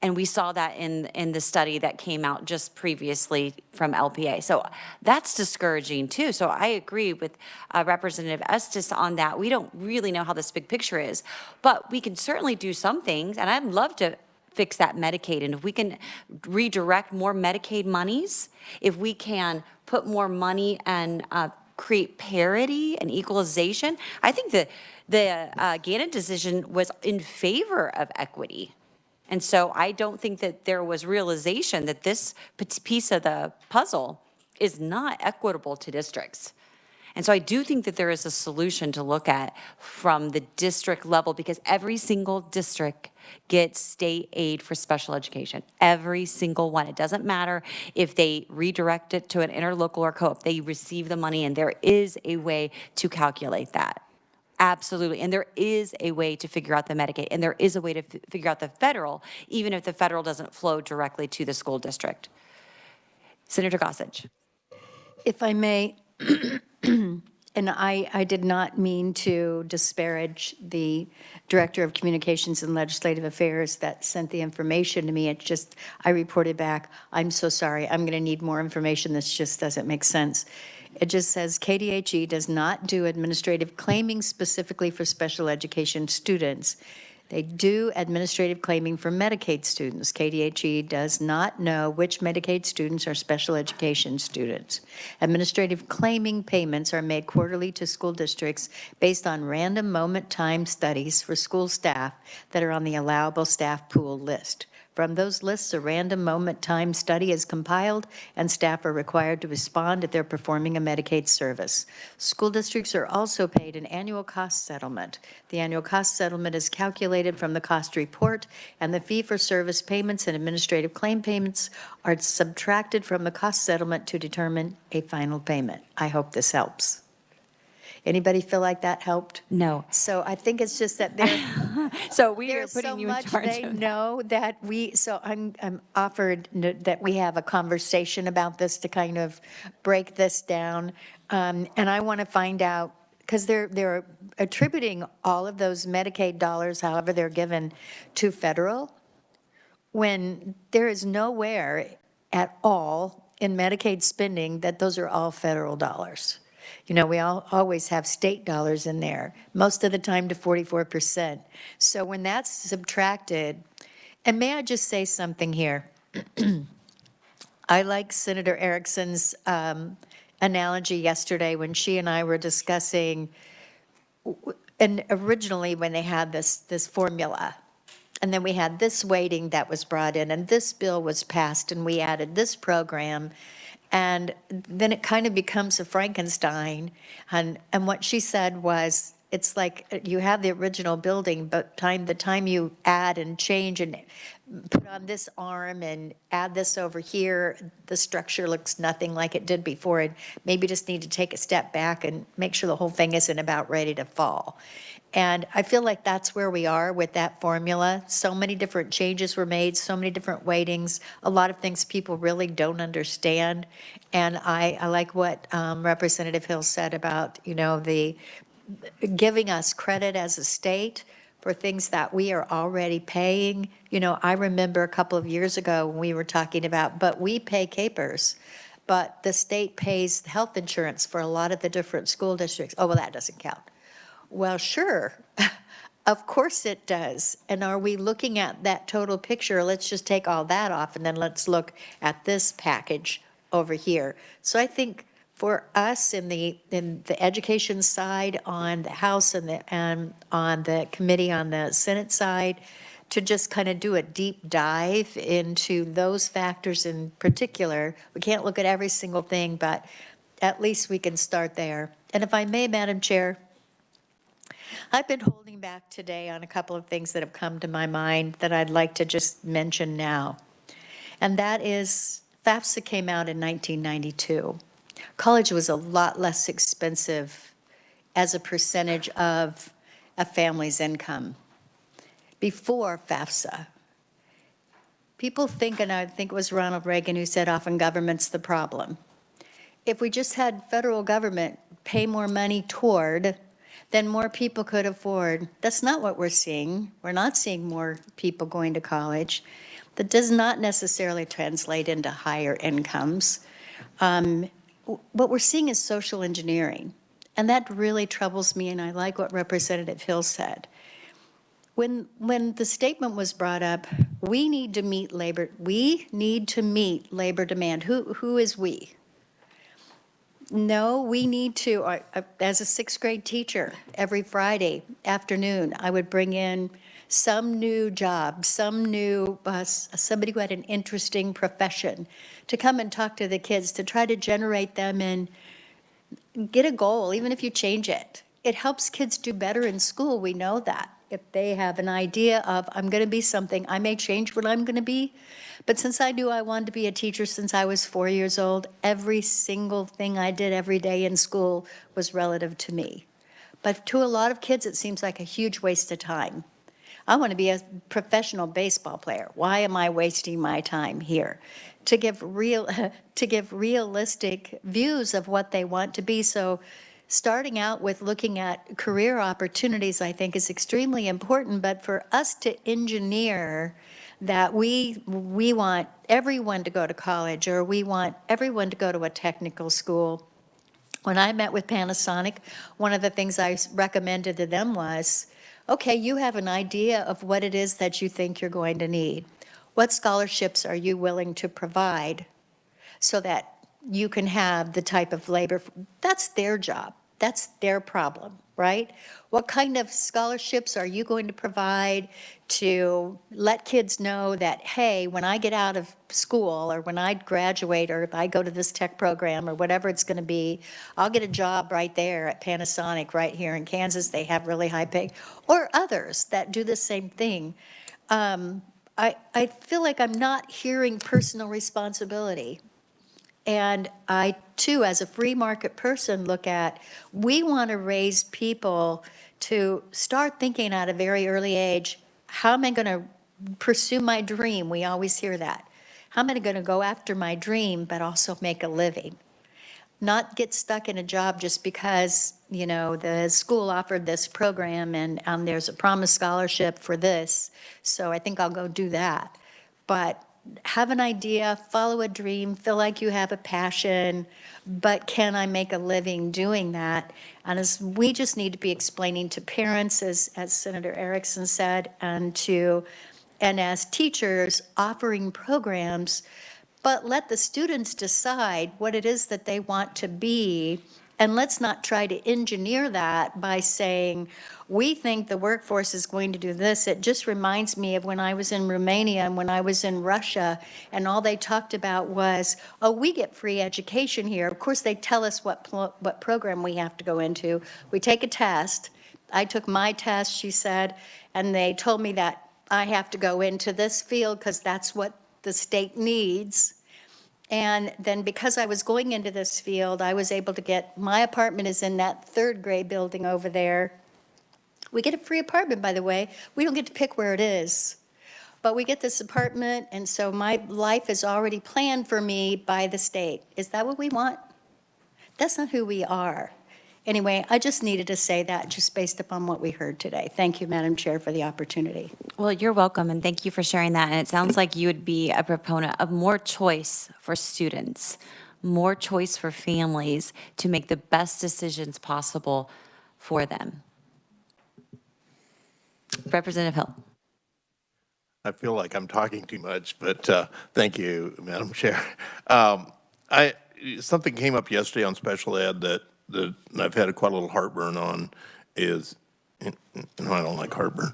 And we saw that in the study that came out just previously from LPA. So that's discouraging too. So I agree with Representative Estes on that. We don't really know how this big picture is, but we can certainly do some things, and I'd love to fix that Medicaid. And if we can redirect more Medicaid monies, if we can put more money and create parity and equalization. I think the Gannon decision was in favor of equity. And so I don't think that there was realization that this piece of the puzzle is not equitable to districts. And so I do think that there is a solution to look at from the district level, because every single district gets state aid for special education. Every single one. It doesn't matter if they redirect it to an interlocal or co-op. They receive the money, and there is a way to calculate that. Absolutely. And there is a way to figure out the Medicaid, and there is a way to figure out the federal, even if the federal doesn't flow directly to the school district. Senator Gossage. If I may, and I did not mean to disparage the Director of Communications and Legislative Affairs that sent the information to me. It's just, I reported back, I'm so sorry, I'm going to need more information. This just doesn't make sense. It just says KDHE does not do administrative claiming specifically for special education students. They do administrative claiming for Medicaid students. KDHE does not know which Medicaid students are special education students. Administrative claiming payments are made quarterly to school districts based on random moment time studies for school staff that are on the allowable staff pool list. From those lists, a random moment time study is compiled, and staff are required to respond if they're performing a Medicaid service. School districts are also paid an annual cost settlement. The annual cost settlement is calculated from the cost report, and the fee-for-service payments and administrative claim payments are subtracted from the cost settlement to determine a final payment. I hope this helps. Anybody feel like that helped? No. So I think it's just that they're so we are there's putting so you in much charge they of that. know that we. So I'm offered that we have a conversation about this to kind of break this down, and I want to find out, because they're attributing all of those Medicaid dollars, however they're given, to federal, when there is nowhere at all in Medicaid spending that those are all federal dollars. You know, we always have state dollars in there, most of the time to 44%. So when that's subtracted, and may I just say something here? I like Senator Erickson's analogy yesterday when she and I were discussing, and originally when they had this formula, and then we had this weighting that was brought in, and this bill was passed, and we added this program, and then it kind of becomes a Frankenstein. And what she said was, it's like you have the original building, but the time you add and change and put on this arm and add this over here, the structure looks nothing like it did before. And maybe just need to take a step back and make sure the whole thing isn't about ready to fall. And I feel like that's where we are with that formula. So many different changes were made, so many different weightings, a lot of things people really don't understand. And I like what Representative Hill said about, you know, the giving us credit as a state for things that we are already paying. You know, I remember a couple of years ago when we were talking about, but we pay capers, but the state pays health insurance for a lot of the different school districts. Oh, well, that doesn't count. Well, sure, of course it does. And are we looking at that total picture? Let's just take all that off, and then let's look at this package over here. So I think for us in the education side on the House and on the committee on the Senate side, to just kind of do a deep dive into those factors in particular. We can't look at every single thing, but at least we can start there. And if I may, Madam Chair, I've been holding back today on a couple of things that have come to my mind that I'd like to just mention now. And that is, FAFSA came out in 1992. College was a lot less expensive as a percentage of a family's income before FAFSA. People think, and I think it was Ronald Reagan who said, often government's the problem. If we just had federal government pay more money toward, then more people could afford. That's not what we're seeing. We're not seeing more people going to college. That does not necessarily translate into higher incomes. What we're seeing is social engineering, and that really troubles me, and I like what Representative Hill said. When the statement was brought up, we need to meet labor demand. Who is we? No, we need to, as a sixth grade teacher, every Friday afternoon, I would bring in some new job, somebody who had an interesting profession to come and talk to the kids, to try to generate them and get a goal, even if you change it. It helps kids do better in school, we know that. If they have an idea of, I'm gonna be something, I may change what I'm gonna be, but since I knew I wanted to be a teacher since I was 4 years old, every single thing I did every day in school was relative to me. But to a lot of kids, it seems like a huge waste of time. I want to be a professional baseball player. Why am I wasting my time here? To give realistic views of what they want to be. So starting out with looking at career opportunities, I think, is extremely important. But for us to engineer that we want everyone to go to college, or we want everyone to go to a technical school. When I met with Panasonic, one of the things I recommended to them was, okay, you have an idea of what it is that you think you're going to need. What scholarships are you willing to provide so that you can have the type of labor? That's their job. That's their problem, right? What kind of scholarships are you going to provide to let kids know that, hey, when I get out of school, or when I graduate, or if I go to this tech program, or whatever it's going to be, I'll get a job right there at Panasonic right here in Kansas. They have really high pay, or others that do the same thing. I feel like I'm not hearing personal responsibility. And I, too, as a free market person, look at, we want to raise people to start thinking at a very early age, how am I going to pursue my dream? We always hear that. How am I going to go after my dream, but also make a living? Not get stuck in a job just because, you know, the school offered this program and there's a promised scholarship for this, so I think I'll go do that. But have an idea, follow a dream, feel like you have a passion, but can I make a living doing that? And as we just need to be explaining to parents, as Senator Erickson said, and as teachers offering programs, but let the students decide what it is that they want to be. And let's not try to engineer that by saying, we think the workforce is going to do this. It just reminds me of when I was in Romania and when I was in Russia, and all they talked about was, oh, we get free education here. Of course, they tell us what program we have to go into. We take a test. I took my test, she said, and they told me that I have to go into this field because that's what the state needs. And then because I was going into this field, I was able to get, my apartment is in that third grade building over there. We get a free apartment, by the way. We don't get to pick where it is, but we get this apartment, and so my life is already planned for me by the state. Is that what we want? That's not who we are. Anyway, I just needed to say that just based upon what we heard today. Thank you, Madam Chair, for the opportunity. Well, you're welcome, and thank you for sharing that. And it sounds like you would be a proponent of more choice for students, more choice for families to make the best decisions possible for them. Representative Hill. I feel like I'm talking too much, but thank you, Madam Chair. Something came up yesterday on special ed that I've had quite a little heartburn on is, and I don't like heartburn,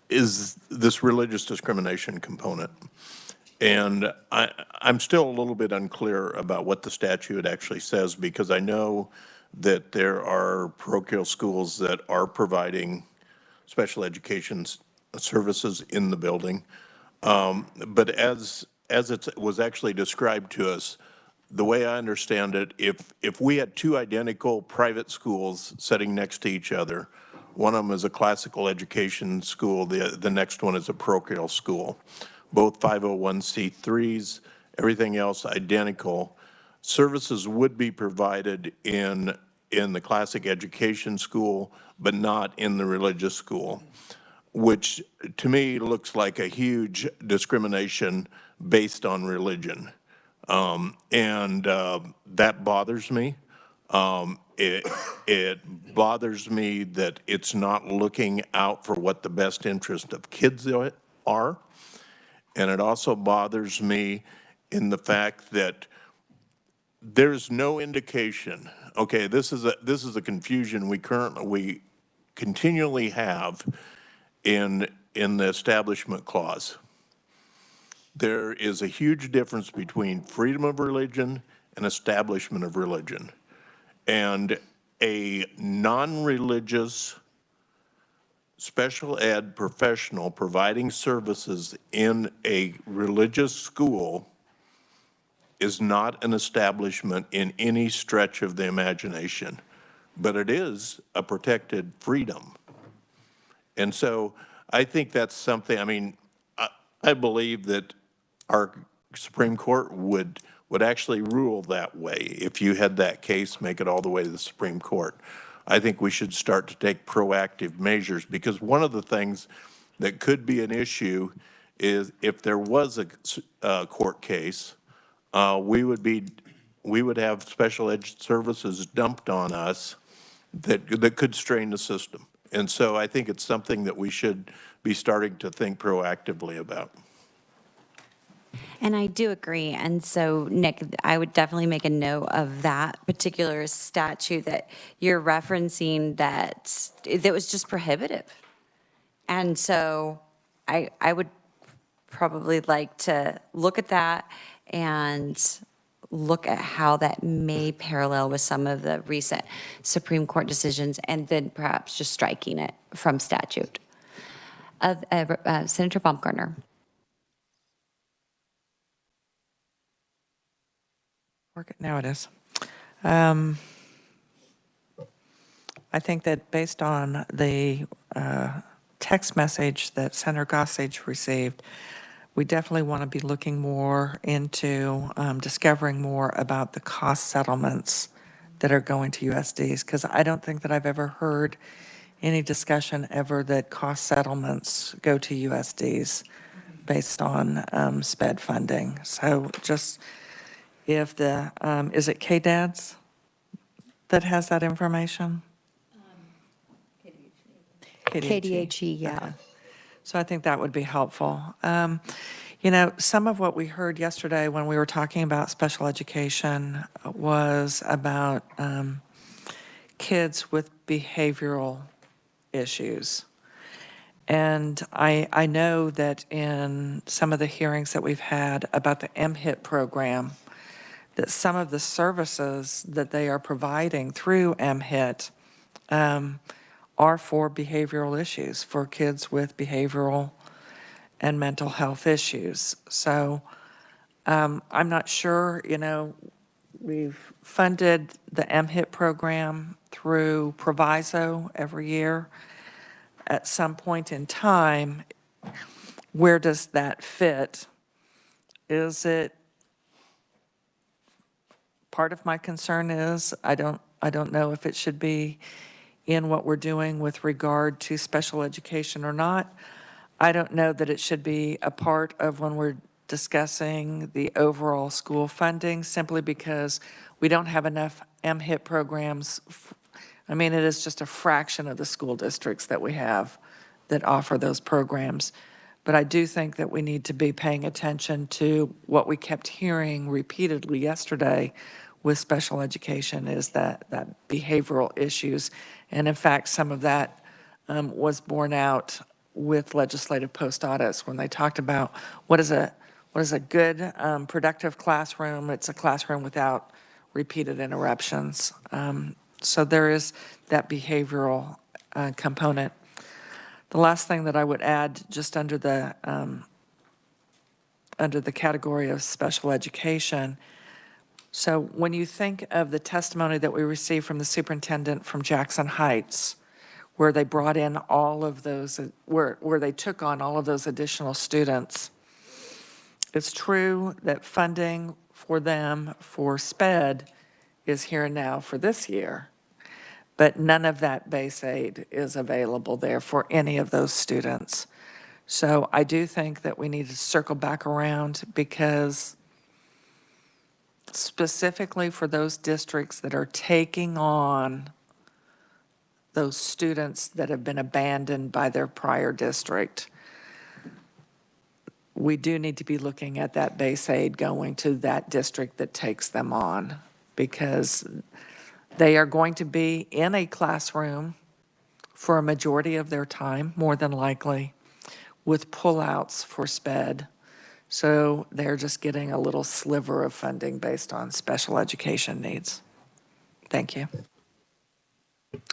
is this religious discrimination component. And I'm still a little bit unclear about what the statute actually says, because I know that there are parochial schools that are providing special education services in the building. But as it was actually described to us, the way I understand it, if we had two identical private schools sitting next to each other, one of them is a classical education school, the next one is a parochial school, both 501c3s, everything else identical, services would be provided in the classic education school, but not in the religious school, which to me looks like a huge discrimination based on religion. That bothers me. It bothers me that it's not looking out for what the best interest of kids are. And it also bothers me in the fact that there's no indication. Okay, this is a confusion we continually have in the establishment clause. There is a huge difference between freedom of religion and establishment of religion. And a non-religious special ed professional providing services in a religious school is not an establishment in any stretch of the imagination, but it is a protected freedom. And so I think that's something, I mean, I believe that our Supreme Court would actually rule that way. If you had that case, make it all the way to the Supreme Court. I think we should start to take proactive measures, because one of the things that could be an issue is if there was a court case, we would have special ed services dumped on us that could strain the system. And so I think it's something that we should be starting to think proactively about. And I do agree. And so, Nick, I would definitely make a note of that particular statute that you're referencing that was just prohibitive. And so I would probably like to look at that and look at how that may parallel with some of the recent Supreme Court decisions, and then perhaps just striking it from statute. Senator Baumgartner. Now it is. I think that based on the text message that Senator Gossage received, we definitely want to be looking more into discovering more about the cost settlements that are going to USDs, because I don't think that I've ever heard any discussion ever that cost settlements go to USDs based on SPED funding. So just if the, is it KDADS that has that information? KDHE, yeah. Okay. So I think that would be helpful. You know, some of what we heard yesterday when we were talking about special education was about kids with behavioral issues. And I know that in some of the hearings that we've had about the MHIT program, that some of the services that they are providing through MHIT are for behavioral issues, for kids with behavioral and mental health issues. So I'm not sure, you know, we've funded the MHIT program through Proviso every year. At some point in time, where does that fit? Is it, part of my concern is I don't know if it should be in what we're doing with regard to special education or not. I don't know that it should be a part of when we're discussing the overall school funding, simply because we don't have enough MHIT programs. I mean, it is just a fraction of the school districts that we have that offer those programs. But I do think that we need to be paying attention to what we kept hearing repeatedly yesterday with special education, is that behavioral issues. And in fact, some of that was borne out with legislative post-audits when they talked about what is a good, productive classroom. It's a classroom without repeated interruptions. So there is that behavioral component. The last thing that I would add, just under the category of special education, so when you think of the testimony that we received from the superintendent from Jackson Heights, where they brought in all of those, where they took on all of those additional students, it's true that funding for them for SPED is here and now for this year, but none of that base aid is available there for any of those students. So I do think that we need to circle back around, because specifically for those districts that are taking on those students that have been abandoned by their prior district, we do need to be looking at that base aid going to that district that takes them on, because they are going to be in a classroom for a majority of their time, more than likely, with pullouts for SPED. So they're just getting a little sliver of funding based on special education needs. Thank you.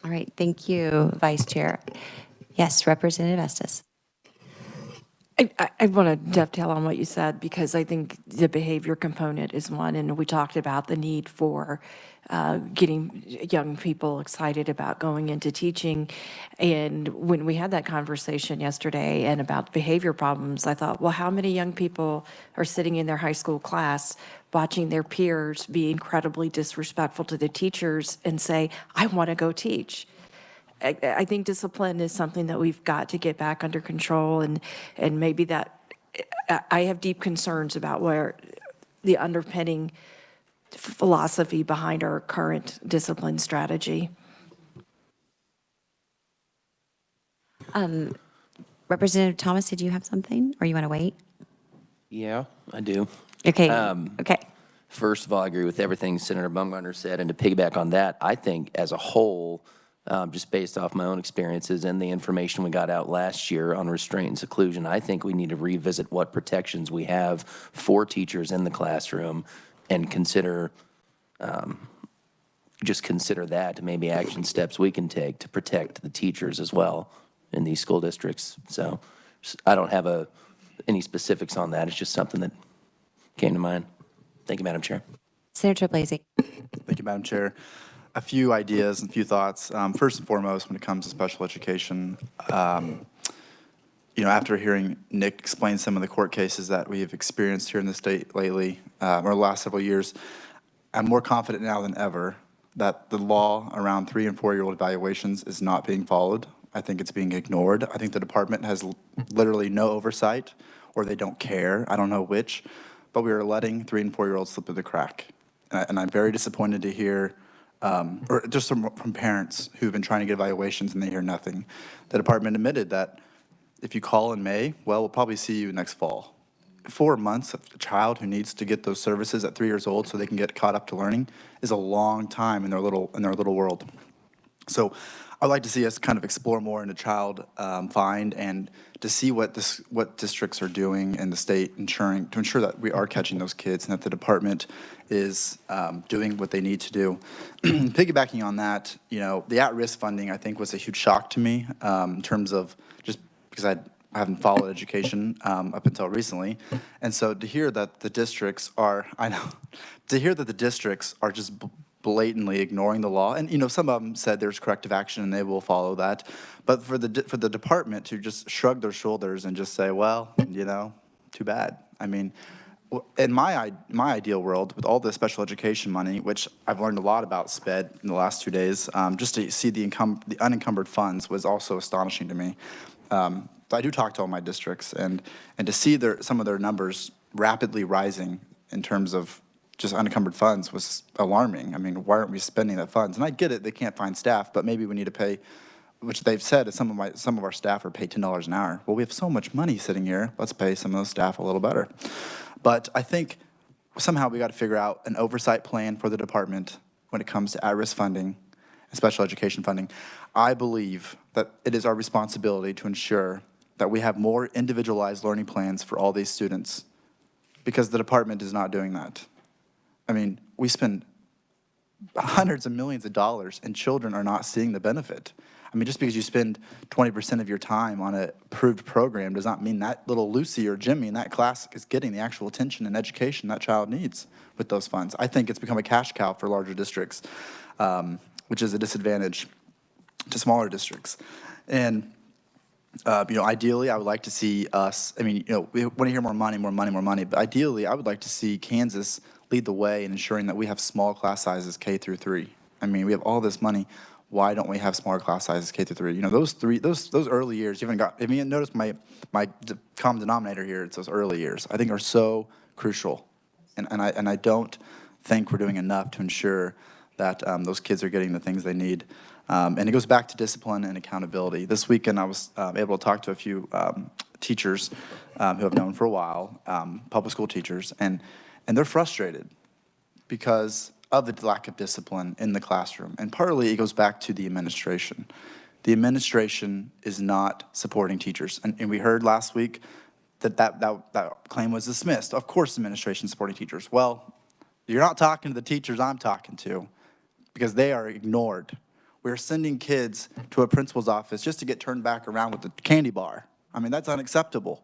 All right, thank you, Vice Chair. Yes, Representative Estes. I want to dovetail on what you said, because I think the behavior component is one, and we talked about the need for getting young people excited about going into teaching. And when we had that conversation yesterday and about behavior problems, I thought, well, how many young people are sitting in their high school class watching their peers be incredibly disrespectful to the teachers and say, I want to go teach? I think discipline is something that we've got to get back under control, and maybe that, I have deep concerns about where the underpinning philosophy behind our current discipline strategy. Representative Thomas, did you have something, or you want to wait? Yeah, I do. Okay, okay. First of all, I agree with everything Senator Bumgarner said, and to piggyback on that, I think as a whole, just based off my own experiences and the information we got out last year on restraint and seclusion, I think we need to revisit what protections we have for teachers in the classroom and consider, just consider that, maybe action steps we can take to protect the teachers as well in these school districts. So I don't have any specifics on that. It's just something that came to mind. Thank you, Madam Chair. Senator Blasey. Thank you, Madam Chair. A few ideas and a few thoughts. First and foremost, when it comes to special education, after hearing Nick explain some of the court cases that we have experienced here in the state lately, or the last several years, I'm more confident now than ever that the law around 3- and 4-year-old evaluations is not being followed. I think it's being ignored. I think the department has literally no oversight, or they don't care. I don't know which, but we are letting 3- and 4-year-olds slip through the crack. And I'm very disappointed to hear, or just from parents who've been trying to get evaluations and they hear nothing. The department admitted that if you call in May, well, we'll probably see you next fall. 4 months of a child who needs to get those services at 3 years old so they can get caught up to learning is a long time in their little world. So I'd like to see us kind of explore more into child find and to see what districts are doing in the state to ensure that we are catching those kids and that the department is doing what they need to do. Piggybacking on that, the at-risk funding I think was a huge shock to me in terms of just because I haven't followed education up until recently, and so to hear that the districts are, just blatantly ignoring the law, and some of them said there's corrective action and they will follow that, but for the department to just shrug their shoulders and just say, well, too bad. I mean, in my ideal world, with all the special education money, which I've learned a lot about SPED in the last 2 days, just to see the unencumbered funds was also astonishing to me. I do talk to all my districts, and to see some of their numbers rapidly rising in terms of just unencumbered funds was alarming. I mean, why aren't we spending that funds? And I get it, they can't find staff, but maybe we need to pay, which they've said some of our staff are paid $10 an hour. Well, we have so much money sitting here, let's pay some of those staff a little better. But I think somehow we got to figure out an oversight plan for the department when it comes to at-risk funding and special education funding. I believe that it is our responsibility to ensure that we have more individualized learning plans for all these students, because the department is not doing that. I mean, we spend hundreds of millions of dollars, and children are not seeing the benefit. I mean, just because you spend 20% of your time on an approved program does not mean that little Lucy or Jimmy in that class is getting the actual attention and education that child needs with those funds. I think it's become a cash cow for larger districts, which is a disadvantage to smaller districts. And ideally, I would like to see us, we want to hear more money, but ideally, I would like to see Kansas lead the way in ensuring that we have small class sizes K through 3. We have all this money. Why don't we have smaller class sizes K through 3? Those early years, you notice my common denominator here, it's those early years, I think are so crucial. And I don't think we're doing enough to ensure that those kids are getting the things they need. And it goes back to discipline and accountability. This weekend, I was able to talk to a few teachers who I've known for a while, public school teachers, and they're frustrated because of the lack of discipline in the classroom. And partly it goes back to the administration. The administration is not supporting teachers. And we heard last week that claim was dismissed. Of course, the administration is supporting teachers. Well, you're not talking to the teachers I'm talking to because they are ignored. We're sending kids to a principal's office just to get turned back around with a candy bar. That's unacceptable.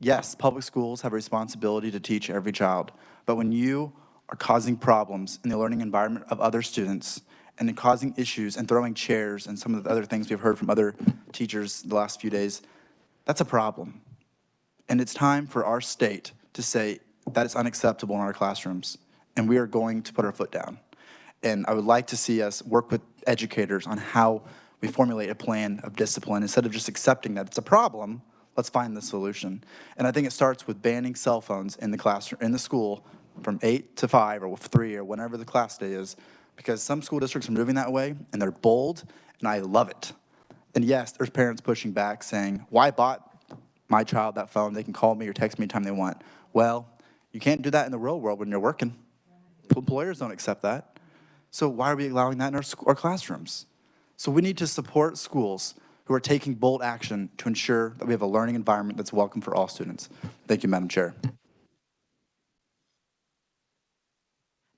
Yes, public schools have a responsibility to teach every child, but when you are causing problems in the learning environment of other students and then causing issues and throwing chairs and some of the other things we've heard from other teachers the last few days, that's a problem. And it's time for our state to say that is unacceptable in our classrooms, and we are going to put our foot down. And I would like to see us work with educators on how we formulate a plan of discipline. Instead of just accepting that it's a problem, let's find the solution. And I think it starts with banning cell phones in the classroom, in the school, from 8 to 5 or 3 or whenever the class day is, because some school districts are moving that way, and they're bold, and I love it. And yes, there's parents pushing back saying, why bought my child that phone? They can call me or text me anytime they want. Well, you can't do that in the real world when you're working. Employers don't accept that. So why are we allowing that in our classrooms? So we need to support schools who are taking bold action to ensure that we have a learning environment that's welcome for all students. Thank you, Madam Chair.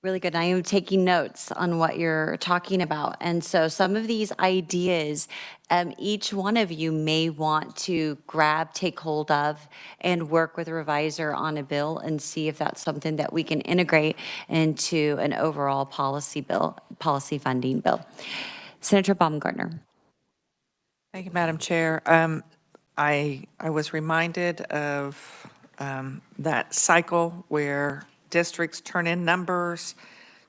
Really good. I am taking notes on what you're talking about. And so some of these ideas, each one of you may want to grab, take hold of, and work with a revisor on a bill and see if that's something that we can integrate into an overall policy funding bill. Senator Baumgartner. Thank you, Madam Chair. I was reminded of that cycle where districts turn in numbers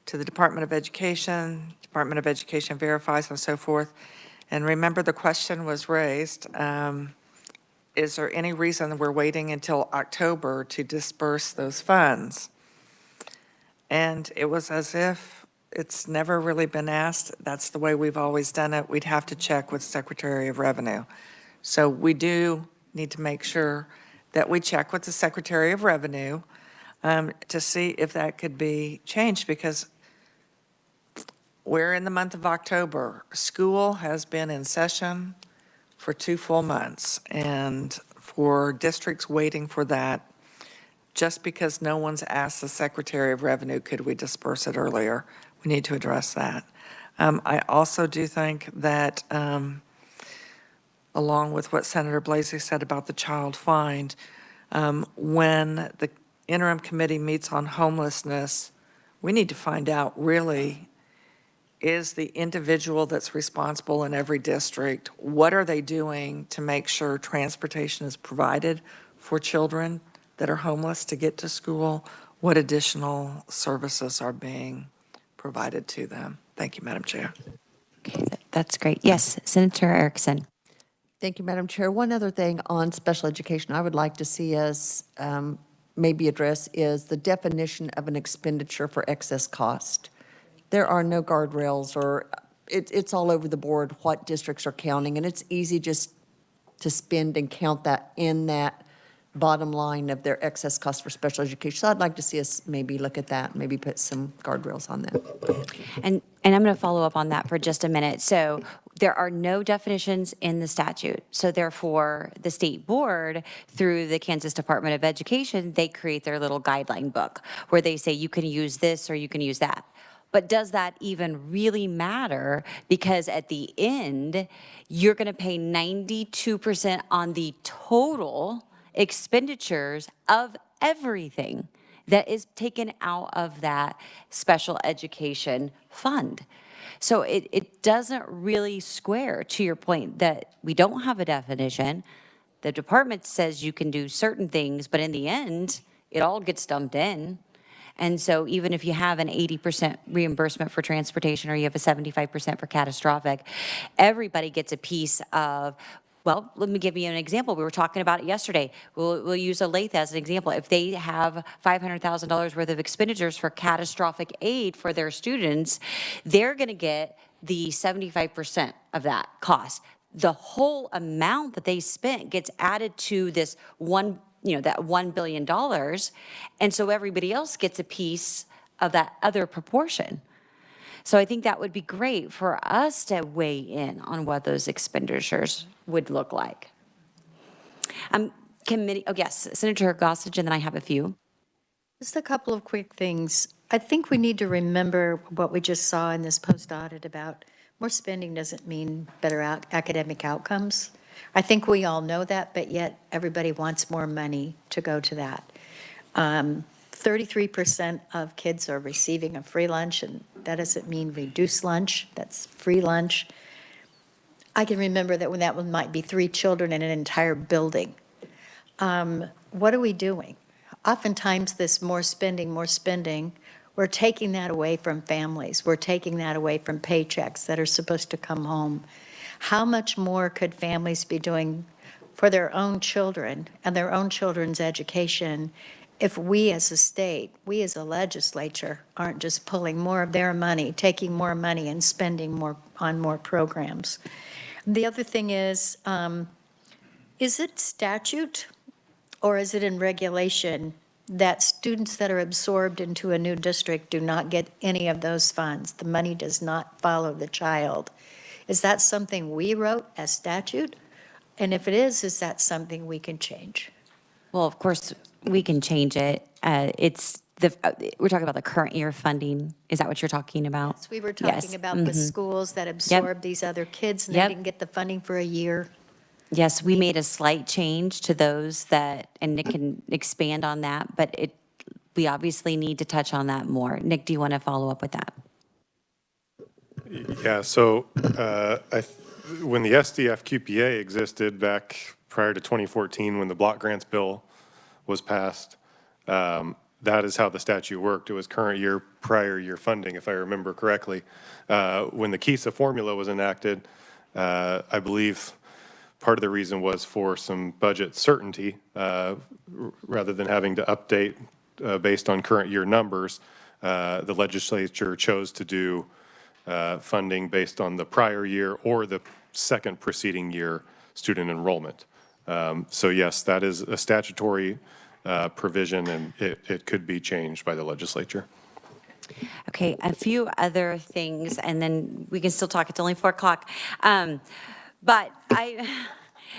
to the Department of Education verifies and so forth. And remember, the question was raised, is there any reason we're waiting until October to disperse those funds? And it was as if it's never really been asked. That's the way we've always done it. We'd have to check with Secretary of Revenue. So we do need to make sure that we check with the Secretary of Revenue to see if that could be changed, because we're in the month of October. School has been in session for 2 full months, and for districts waiting for that, just because no one's asked the Secretary of Revenue, could we disperse it earlier? We need to address that. I also do think that, along with what Senator Blasey said about the child find, when the interim committee meets on homelessness, we need to find out really, is the individual that's responsible in every district, what are they doing to make sure transportation is provided for children that are homeless to get to school? What additional services are being provided to them? Thank you, Madam Chair. Okay, that's great. Yes, Senator Erickson. Thank you, Madam Chair. One other thing on special education I would like to see us maybe address is the definition of an expenditure for excess cost. There are no guardrails, or it's all over the board what districts are counting, and it's easy just to spend and count that in that bottom line of their excess cost for special education. So I'd like to see us maybe look at that, maybe put some guardrails on that. And I'm going to follow up on that for just a minute. So there are no definitions in the statute. So therefore, the state board, through the Kansas Department of Education, they create their little guideline book where they say you can use this or you can use that. But does that even really matter? Because at the end, you're going to pay 92% on the total expenditures of everything that is taken out of that special education fund. So it doesn't really square, to your point, that we don't have a definition. The department says you can do certain things, but in the end, it all gets dumped in. And so even if you have an 80% reimbursement for transportation or you have a 75% for catastrophic, everybody gets a piece of, well, let me give you an example. We were talking about it yesterday. We'll use Olathe as an example. If they have $500,000 worth of expenditures for catastrophic aid for their students, they're going to get the 75% of that cost. The whole amount that they spent gets added to this that $1 billion. And so everybody else gets a piece of that other proportion. So I think that would be great for us to weigh in on what those expenditures would look like. Yes, Senator Gossage, and then I have a few. Just a couple of quick things. I think we need to remember what we just saw in this post-audit about more spending doesn't mean better academic outcomes. I think we all know that, but yet everybody wants more money to go to that. 33% of kids are receiving a free lunch, and that doesn't mean reduced lunch, that's free lunch. I can remember that when that one might be 3 children in an entire building. What are we doing? Oftentimes this more spending, we're taking that away from families. We're taking that away from paychecks that are supposed to come home. How much more could families be doing for their own children and their own children's education if we as a state, we as a legislature, aren't just pulling more of their money, taking more money and spending more on more programs? The other thing is it statute or is it in regulation that students that are absorbed into a new district do not get any of those funds? The money does not follow the child. Is that something we wrote as statute? And if it is that something we can change? Well, of course, we can change it. We're talking about the current year funding. Is that what you're talking about? Yes, we were talking about the schools that absorb these other kids and they didn't get the funding for a year. Yes, we made a slight change to those and Nick can expand on that, but we obviously need to touch on that more. Nick, do you want to follow up with that? Yeah, so when the SDF QPA existed back prior to 2014, when the block grants bill was passed, that is how the statute worked. It was current year, prior year funding, if I remember correctly. When the KISA formula was enacted, I believe part of the reason was for some budget certainty, rather than having to update based on current year numbers. The legislature chose to do funding based on the prior year or the second preceding year student enrollment. So yes, that is a statutory provision and it could be changed by the legislature. Okay, a few other things and then we can still talk. It's only 4 o'clock. But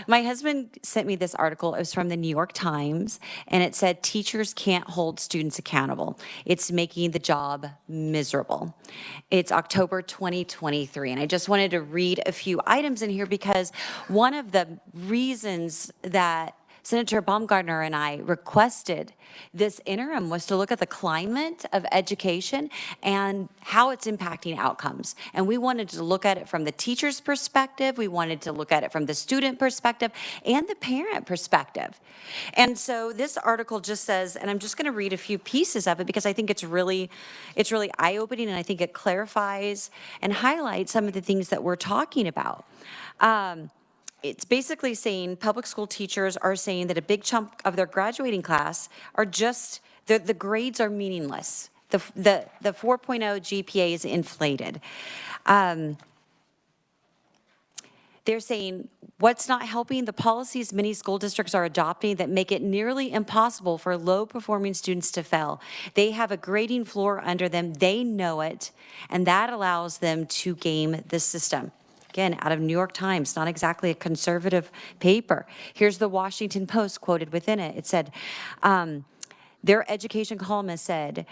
my husband sent me this article. It was from the New York Times, and it said, teachers can't hold students accountable. It's making the job miserable. It's October 2023, and I just wanted to read a few items in here because one of the reasons that Senator Baumgartner and I requested this interim was to look at the climate of education and how it's impacting outcomes. And we wanted to look at it from the teacher's perspective, we wanted to look at it from the student perspective, and the parent perspective. And so this article just says, and I'm just gonna read a few pieces of it because I think it's really eye-opening and I think it clarifies and highlights some of the things that we're talking about. It's basically saying public school teachers are saying that a big chunk of their graduating class are just, the grades are meaningless. The 4.0 GPA is inflated. They're saying what's not helping the policies many school districts are adopting that make it nearly impossible for low-performing students to fail. They have a grading floor under them, they know it, and that allows them to game the system. Again, out of New York Times, not exactly a conservative paper. Here's the Washington Post quoted within it. It said, their education columnist said,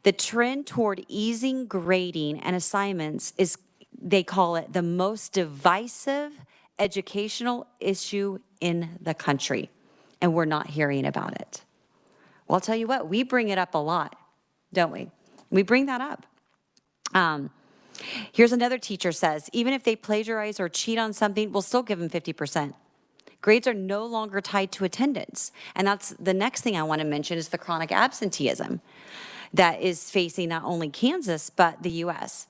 The trend toward easing grading and assignments is, they call it, the most divisive educational issue in the country, and we're not hearing about it. Well, I'll tell you what, we bring it up a lot, don't we? We bring that up. Here's another teacher says, even if they plagiarize or cheat on something, we'll still give them 50%. Grades are no longer tied to attendance. And that's the next thing I want to mention is the chronic absenteeism that is facing not only Kansas, but the U.S.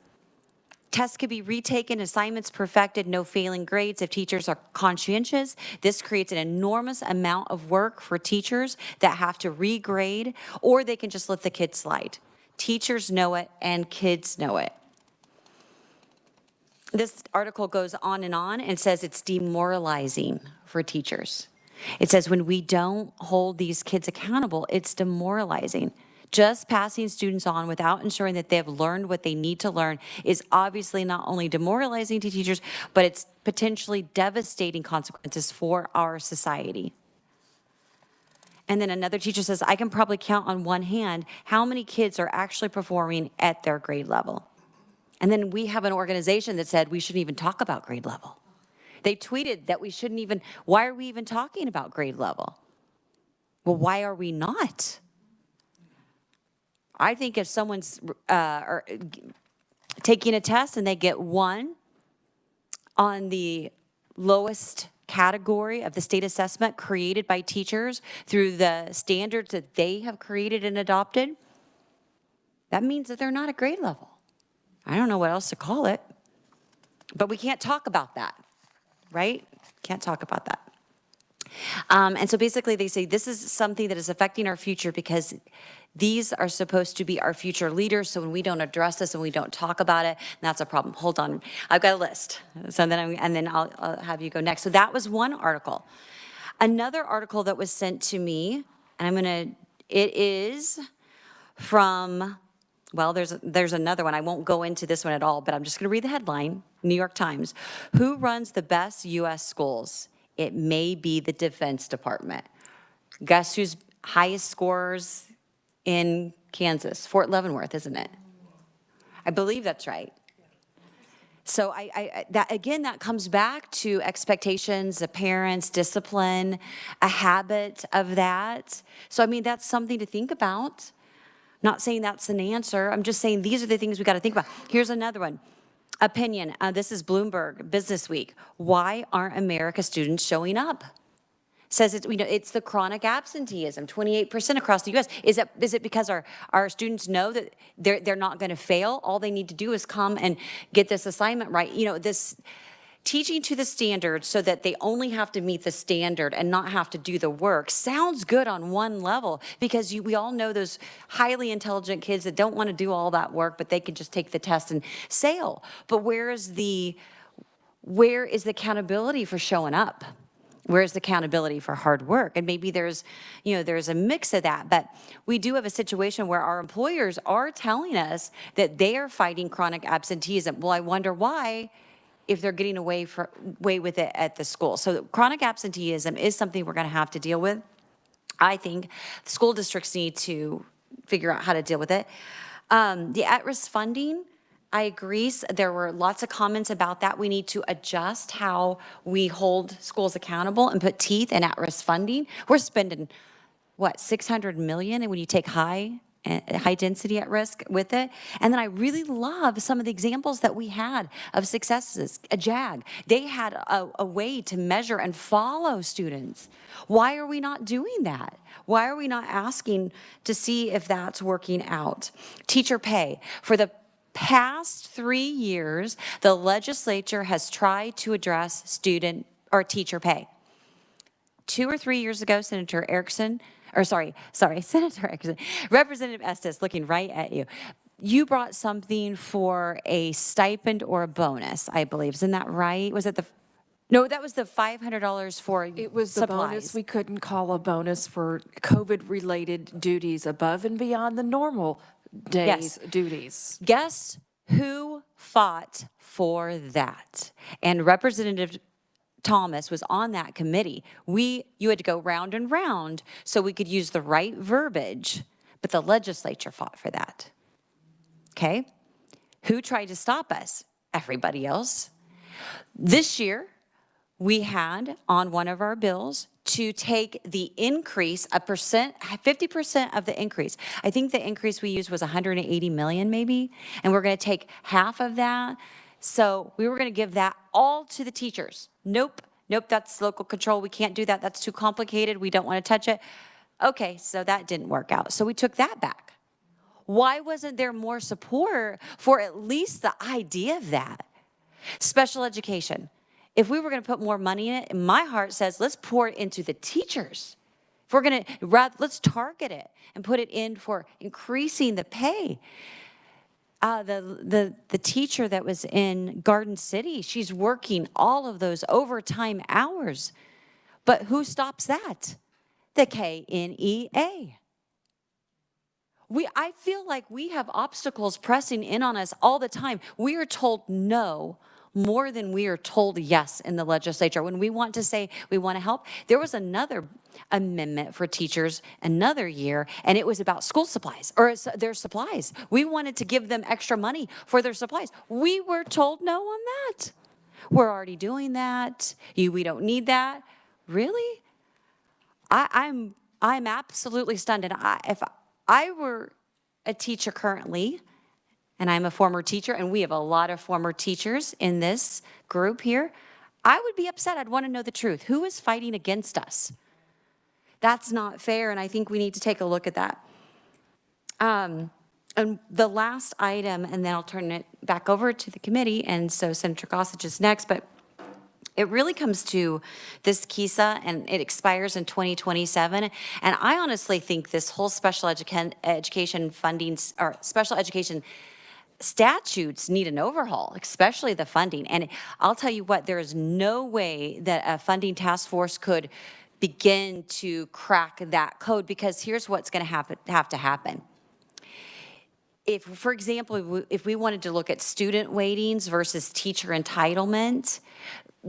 Tests could be retaken, assignments perfected, no failing grades if teachers are conscientious. This creates an enormous amount of work for teachers that have to regrade, or they can just let the kids slide. Teachers know it and kids know it. This article goes on and says it's demoralizing for teachers. It says when we don't hold these kids accountable, it's demoralizing. Just passing students on without ensuring that they have learned what they need to learn is obviously not only demoralizing to teachers, but it's potentially devastating consequences for our society. And then another teacher says, I can probably count on one hand how many kids are actually performing at their grade level. And then we have an organization that said we shouldn't even talk about grade level. They tweeted that we shouldn't even, why are we even talking about grade level? Well, why are we not? I think if someone's taking a test and they get 1 on the lowest category of the state assessment created by teachers through the standards that they have created and adopted, that means that they're not at grade level. I don't know what else to call it, but we can't talk about that, right? Can't talk about that. And so basically they say this is something that is affecting our future because these are supposed to be our future leaders. So when we don't address this and we don't talk about it, that's a problem. Hold on, I've got a list. So then I'll have you go next. So that was one article. Another article that was sent to me, and it is from, well, there's another one. I won't go into this one at all, but I'm just gonna read the headline, New York Times. Who runs the best US schools? It may be the Defense Department. Guess who's highest scores in Kansas? Fort Leavenworth, isn't it? I believe that's right. So that comes back to expectations of parents, discipline, a habit of that. So I mean, that's something to think about. Not saying that's an answer. I'm just saying these are the things we got to think about. Here's another one. Opinion. This is Bloomberg Business Week. Why aren't America students showing up? Says it's the chronic absenteeism, 28% across the U.S. Is it because our students know that they're not going to fail? All they need to do is come and get this assignment right. You know, this teaching to the standard so that they only have to meet the standard and not have to do the work sounds good on one level because we all know those highly intelligent kids that don't want to do all that work, but they can just take the test and sail. But where is the accountability for showing up? Where's the accountability for hard work? And maybe there's a mix of that, but we do have a situation where our employers are telling us that they are fighting chronic absenteeism. Well, I wonder why, if they're getting away with it at the school. So chronic absenteeism is something we're gonna have to deal with. I think the school districts need to figure out how to deal with it. The at-risk funding, I agree. There were lots of comments about that. We need to adjust how we hold schools accountable and put teeth in at-risk funding. We're spending, what, $600 million, and when you take high density at risk with it. And then I really love some of the examples that we had of successes. A JAG, they had a way to measure and follow students. Why are we not doing that? Why are we not asking to see if that's working out? Teacher pay. For the past 3 years, the legislature has tried to address student or teacher pay. 2 or 3 years ago, Senator Erickson, Representative Estes, looking right at you. You brought something for a stipend or a bonus, I believe. Isn't that right? Was it no, that was the $500 for It was the supplies. bonus we couldn't call a bonus for COVID-related duties above and beyond the normal days' duties. Guess who fought for that? And Representative Thomas was on that committee. You had to go round and round so we could use the right verbiage, but the legislature fought for that. okay? Who tried to stop us? Everybody else. This year, we had on one of our bills to take the increase, 50% of the increase. I think the increase we used was 180 million maybe, and we're gonna take half of that. So we were gonna give that all to the teachers. Nope, that's local control. We can't do that. That's too complicated. We don't wanna touch it. Okay, so that didn't work out. So we took that back. Why wasn't there more support for at least the idea of that? Special education. If we were going to put more money in it, my heart says let's pour it into the teachers. If we're going to, let's target it and put it in for increasing the pay. The teacher that was in Garden City, she's working all of those overtime hours. But who stops that? The KNEA. I feel like we have obstacles pressing in on us all the time. We are told no more than we are told yes in the legislature. When we want to say we want to help, there was another amendment for teachers another year, and it was about school supplies, or their supplies. We wanted to give them extra money for their supplies. We were told no on that. We're already doing that. We don't need that. Really? I'm absolutely stunned. And if I were a teacher currently, and I'm a former teacher, and we have a lot of former teachers in this group here, I would be upset. I'd want to know the truth. Who is fighting against us? That's not fair, and I think we need to take a look at that. And the last item, and then I'll turn it back over to the committee, and so Senator Gossage is next, but it really comes to this KESA, and it expires in 2027. And I honestly think this whole special education funding, or special education statutes need an overhaul, especially the funding. And I'll tell you what, there is no way that a funding task force could begin to crack that code, because here's what's going to have to happen. If, for example, if we wanted to look at student weightings versus teacher entitlement,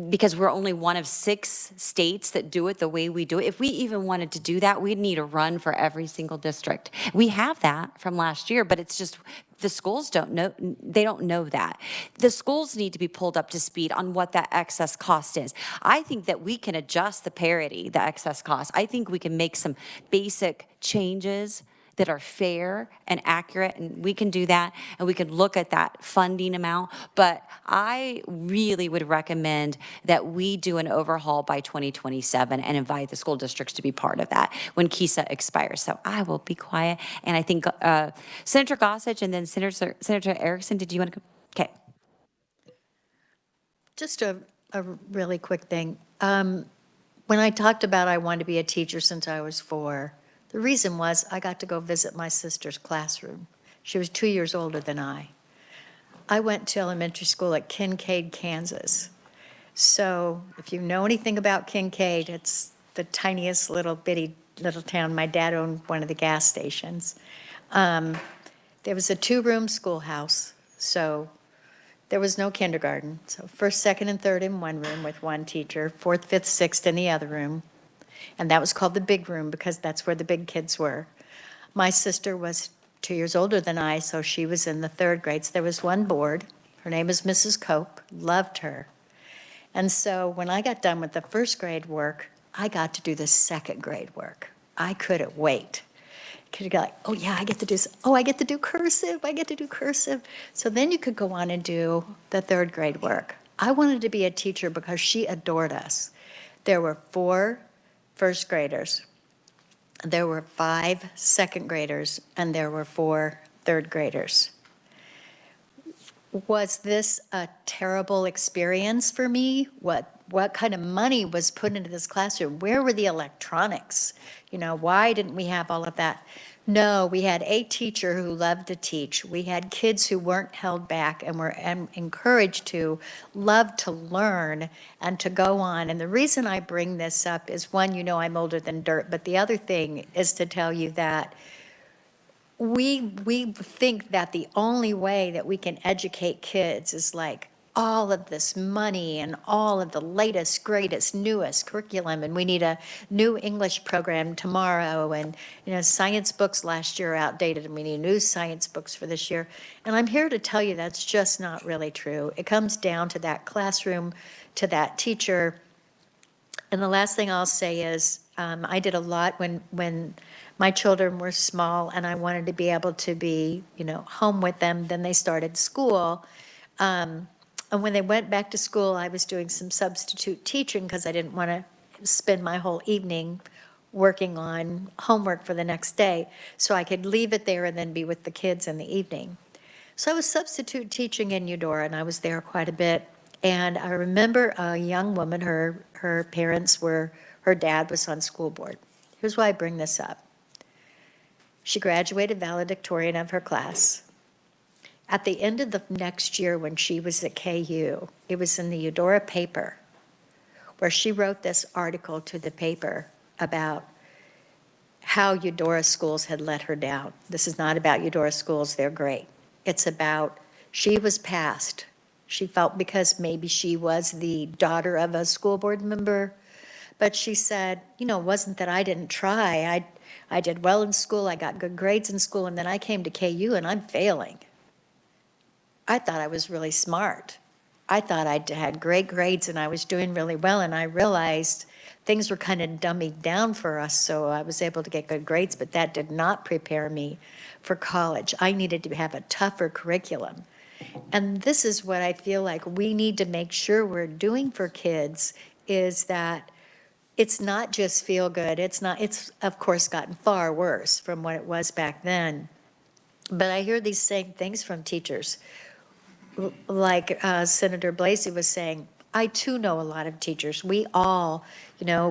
because we're only one of 6 states that do it the way we do it, if we even wanted to do that, we'd need a run for every single district. We have that from last year, but it's just the schools don't know, they don't know that. The schools need to be pulled up to speed on what that excess cost is. I think that we can adjust the parity, the excess cost. I think we can make some basic changes that are fair and accurate, and we can do that, and we can look at that funding amount. But I really would recommend that we do an overhaul by 2027 and invite the school districts to be part of that when KESA expires. So I will be quiet, and I think Senator Gossage and then Senator Erickson, did you want to go? Okay. Just a really quick thing. When I talked about I wanted to be a teacher since I was 4, the reason was I got to go visit my sister's classroom. She was 2 years older than I. I went to elementary school at Kincaid, Kansas. So if you know anything about Kincaid, it's the tiniest little bitty little town. My dad owned one of the gas stations. There was a 2-room schoolhouse, so there was no kindergarten. So 1st, 2nd, and 3rd in one room with one teacher, 4th, 5th, 6th in the other room. And that was called the big room because that's where the big kids were. My sister was 2 years older than I, so she was in the 3rd grade. So there was one board. Her name is Mrs. Cope. Loved her. And so when I got done with the 1st grade work, I got to do the 2nd grade work. I couldn't wait. Could go like, oh yeah, I get to do cursive. I get to do cursive. So then you could go on and do the 3rd grade work. I wanted to be a teacher because she adored us. There were 4 1st graders, there were 5 2nd graders, and there were 4 3rd graders. Was this a terrible experience for me? What kind of money was put into this classroom? Where were the electronics? You know, why didn't we have all of that? No, we had a teacher who loved to teach. We had kids who weren't held back and were encouraged to love to learn and to go on. And the reason I bring this up is, one, you know I'm older than dirt, but the other thing is to tell you that we think that the only way that we can educate kids is like all of this money and all of the latest, greatest, newest curriculum, and we need a new English program tomorrow, and, science books last year are outdated, and we need new science books for this year. And I'm here to tell you that's just not really true. It comes down to that classroom, to that teacher. And the last thing I'll say is, I did a lot when my children were small and I wanted to be able to be, home with them. Then they started school. And when they went back to school, I was doing some substitute teaching because I didn't want to spend my whole evening working on homework for the next day. So I could leave it there and then be with the kids in the evening. So I was substitute teaching in Eudora, and I was there quite a bit. And I remember a young woman, her parents were, her dad was on school board. Here's why I bring this up. She graduated valedictorian of her class. At the end of the next year when she was at KU, it was in the Eudora paper where she wrote this article to the paper about how Eudora schools had let her down. This is not about Eudora schools, they're great. It's about she was passed. She felt because maybe she was the daughter of a school board member, but she said, it wasn't that I didn't try. I did well in school, I got good grades in school, and then I came to KU and I'm failing. I thought I was really smart. I thought I had great grades and I was doing really well, and I realized things were kind of dummied down for us, so I was able to get good grades, but that did not prepare me for college. I needed to have a tougher curriculum. And this is what I feel like we need to make sure we're doing for kids, is that it's not just feel good. It's of course gotten far worse from what it was back then. But I hear these same things from teachers. Like Senator Blasey was saying, I too know a lot of teachers. We all, Senator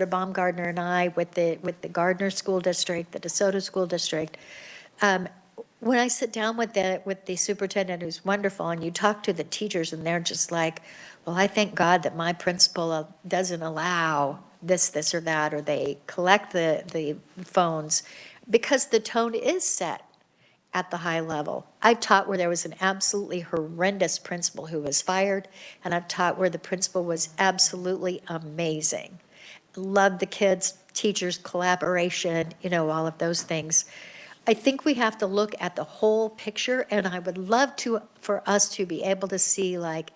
Baumgardner and I with the Gardner School District, the DeSoto School District, when I sit down with the superintendent, who's wonderful, and you talk to the teachers and they're just like, well, I thank God that my principal doesn't allow this or that, or they collect the phones, because the tone is set at the high level. I've taught where there was an absolutely horrendous principal who was fired, and I've taught where the principal was absolutely amazing. Loved the kids, teachers, collaboration, all of those things. I think we have to look at the whole picture, and I would love for us to be able to see like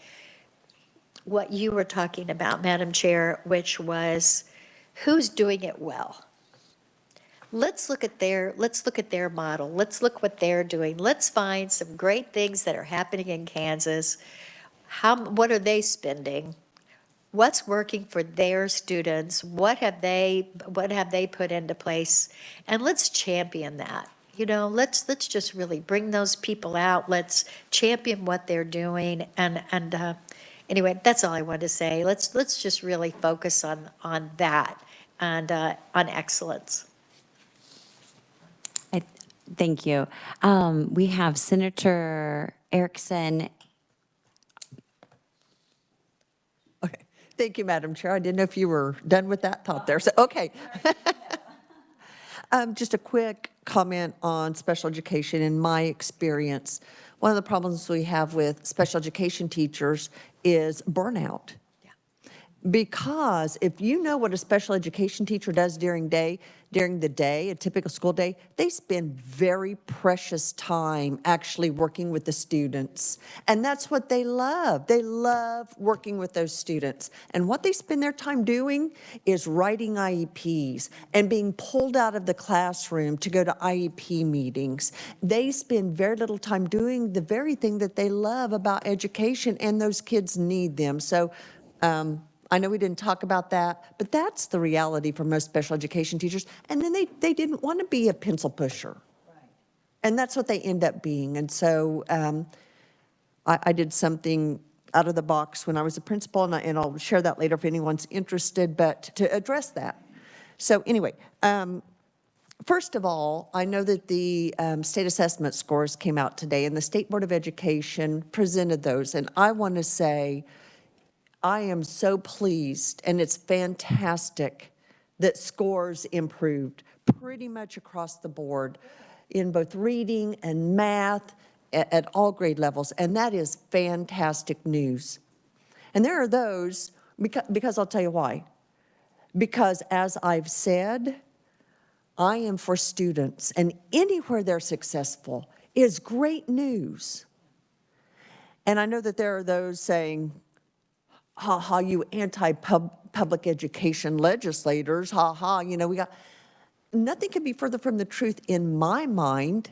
what you were talking about, Madam Chair, which was who's doing it well. Let's look at their model. Let's look what they're doing. Let's find some great things that are happening in Kansas. What are they spending? What's working for their students? What have they put into place? And let's champion that. Let's just really bring those people out. Let's champion what they're doing. And anyway, that's all I wanted to say. Let's just really focus on that and on excellence. Thank you. We have Senator Erickson. Okay. Thank you, Madam Chair. I didn't know if you were done with that thought there. So, okay. Just a quick comment on special education. In my experience, one of the problems we have with special education teachers is burnout. Because if you know what a special education teacher does during the day, a typical school day, they spend very precious time actually working with the students. And that's what they love. They love working with those students. And what they spend their time doing is writing IEPs and being pulled out of the classroom to go to IEP meetings. They spend very little time doing the very thing that they love about education, and those kids need them. So, I know we didn't talk about that, but that's the reality for most special education teachers. And then they didn't want to be a pencil pusher. Right. And that's what they end up being. And so I did something out of the box when I was a principal, and I'll share that later if anyone's interested, but to address that. So anyway, first of all, I know that the state assessment scores came out today, and the State Board of Education presented those. And I want to say, I am so pleased, and it's fantastic that scores improved pretty much across the board in both reading and math at all grade levels, and that is fantastic news. And there are those, because I'll tell you why. Because as I've said, I am for students, and anywhere they're successful is great news. And I know that there are those saying, ha ha, you anti-public education legislators, ha ha, you know, nothing can be further from the truth in my mind.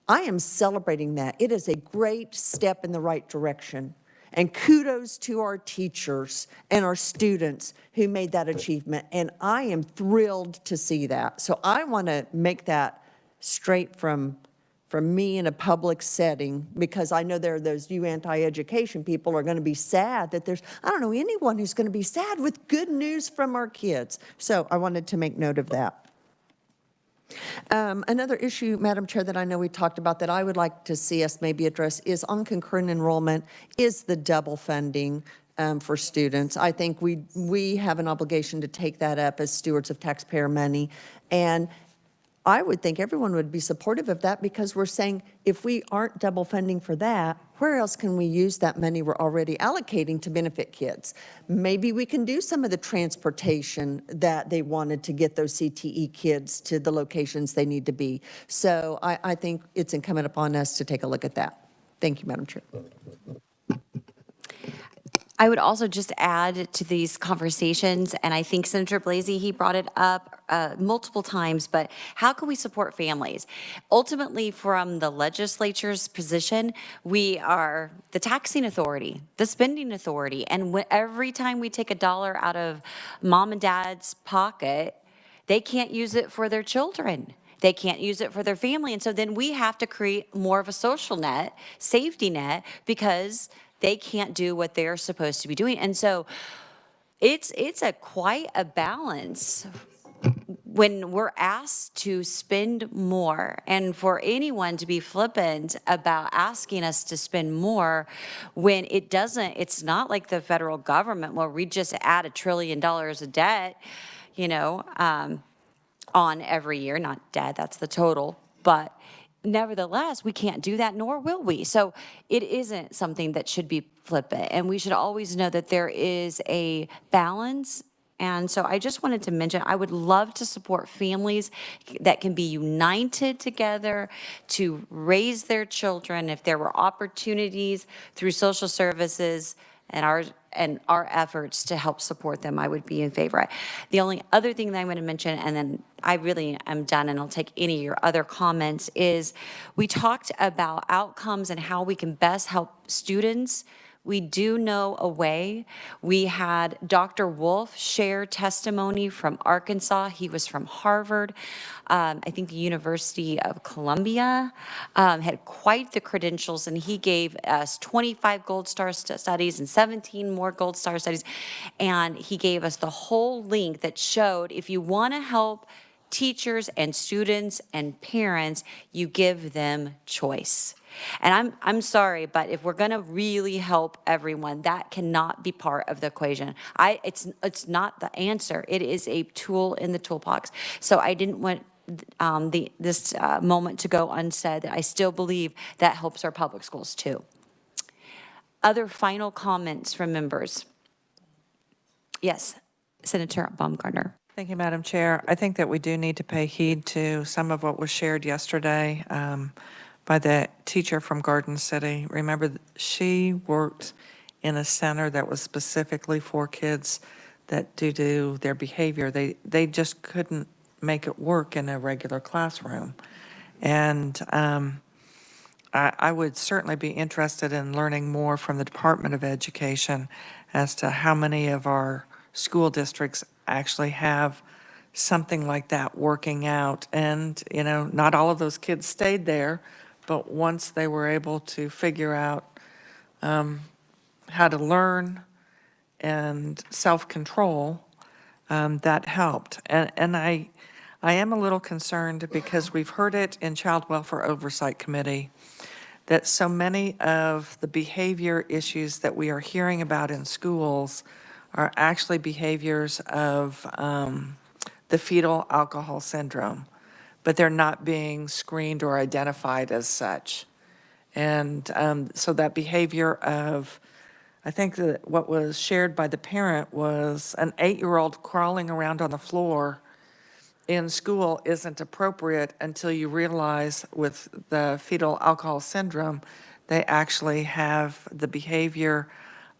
I am celebrating that. It is a great step in the right direction. And kudos to our teachers and our students who made that achievement. And I am thrilled to see that. So I want to make that straight from me in a public setting, because I know there are those you anti-education people are going to be sad that I don't know anyone who's going to be sad with good news from our kids. So I wanted to make note of that. Another issue, Madam Chair, that I know we talked about that I would like to see us maybe address is on concurrent enrollment, is the double funding for students. I think we have an obligation to take that up as stewards of taxpayer money. And I would think everyone would be supportive of that, because we're saying if we aren't double funding for that, where else can we use that money we're already allocating to benefit kids? Maybe we can do some of the transportation that they wanted to get those CTE kids to the locations they need to be. So I think it's incumbent upon us to take a look at that. Thank you, Madam Chair. I would also just add to these conversations, and I think Senator Blasey, he brought it up multiple times, but how can we support families? Ultimately, from the legislature's position, we are the taxing authority, the spending authority, and every time we take a dollar out of mom and dad's pocket, they can't use it for their children. They can't use it for their family, and so then we have to create more of a social net, safety net, because they can't do what they're supposed to be doing. And so it's quite a balance when we're asked to spend more, and for anyone to be flippant about asking us to spend more when it's not like the federal government where we just add $1 trillion of debt, you know, on every year, not debt, that's the total, but nevertheless, we can't do that, nor will we. So it isn't something that should be flippant, and we should always know that there is a balance. And so I just wanted to mention, I would love to support families that can be united together to raise their children. If there were opportunities through social services and our efforts to help support them, I would be in favor. The only other thing that I'm going to mention, and then I really am done and I'll take any of your other comments, is we talked about outcomes and how we can best help students. We do know a way. We had Dr. Wolf share testimony from Arkansas. He was from Harvard. I think the University of Columbia had quite the credentials, and he gave us 25 Gold Star studies and 17 more Gold Star studies. And he gave us the whole link that showed if you want to help teachers and students and parents, you give them choice. And I'm sorry, but if we're going to really help everyone, that cannot be part of the equation. It's not the answer. It is a tool in the toolbox. So I didn't want this moment to go unsaid that I still believe that helps our public schools too. Other final comments from members? Yes, Senator Baumgartner. Thank you, Madam Chair. I think that we do need to pay heed to some of what was shared yesterday by the teacher from Garden City. Remember, she worked in a center that was specifically for kids that due to their behavior, they just couldn't make it work in a regular classroom. And I would certainly be interested in learning more from the Department of Education as to how many of our school districts actually have something like that working out. And, you know, not all of those kids stayed there, but once they were able to figure out how to learn and self-control, that helped. And I am a little concerned because we've heard it in Child Welfare Oversight Committee that so many of the behavior issues that we are hearing about in schools are actually behaviors of the fetal alcohol syndrome, but they're not being screened or identified as such. And so that behavior of, I think that what was shared by the parent was an 8-year-old crawling around on the floor in school isn't appropriate until you realize with the fetal alcohol syndrome, they actually have the behavior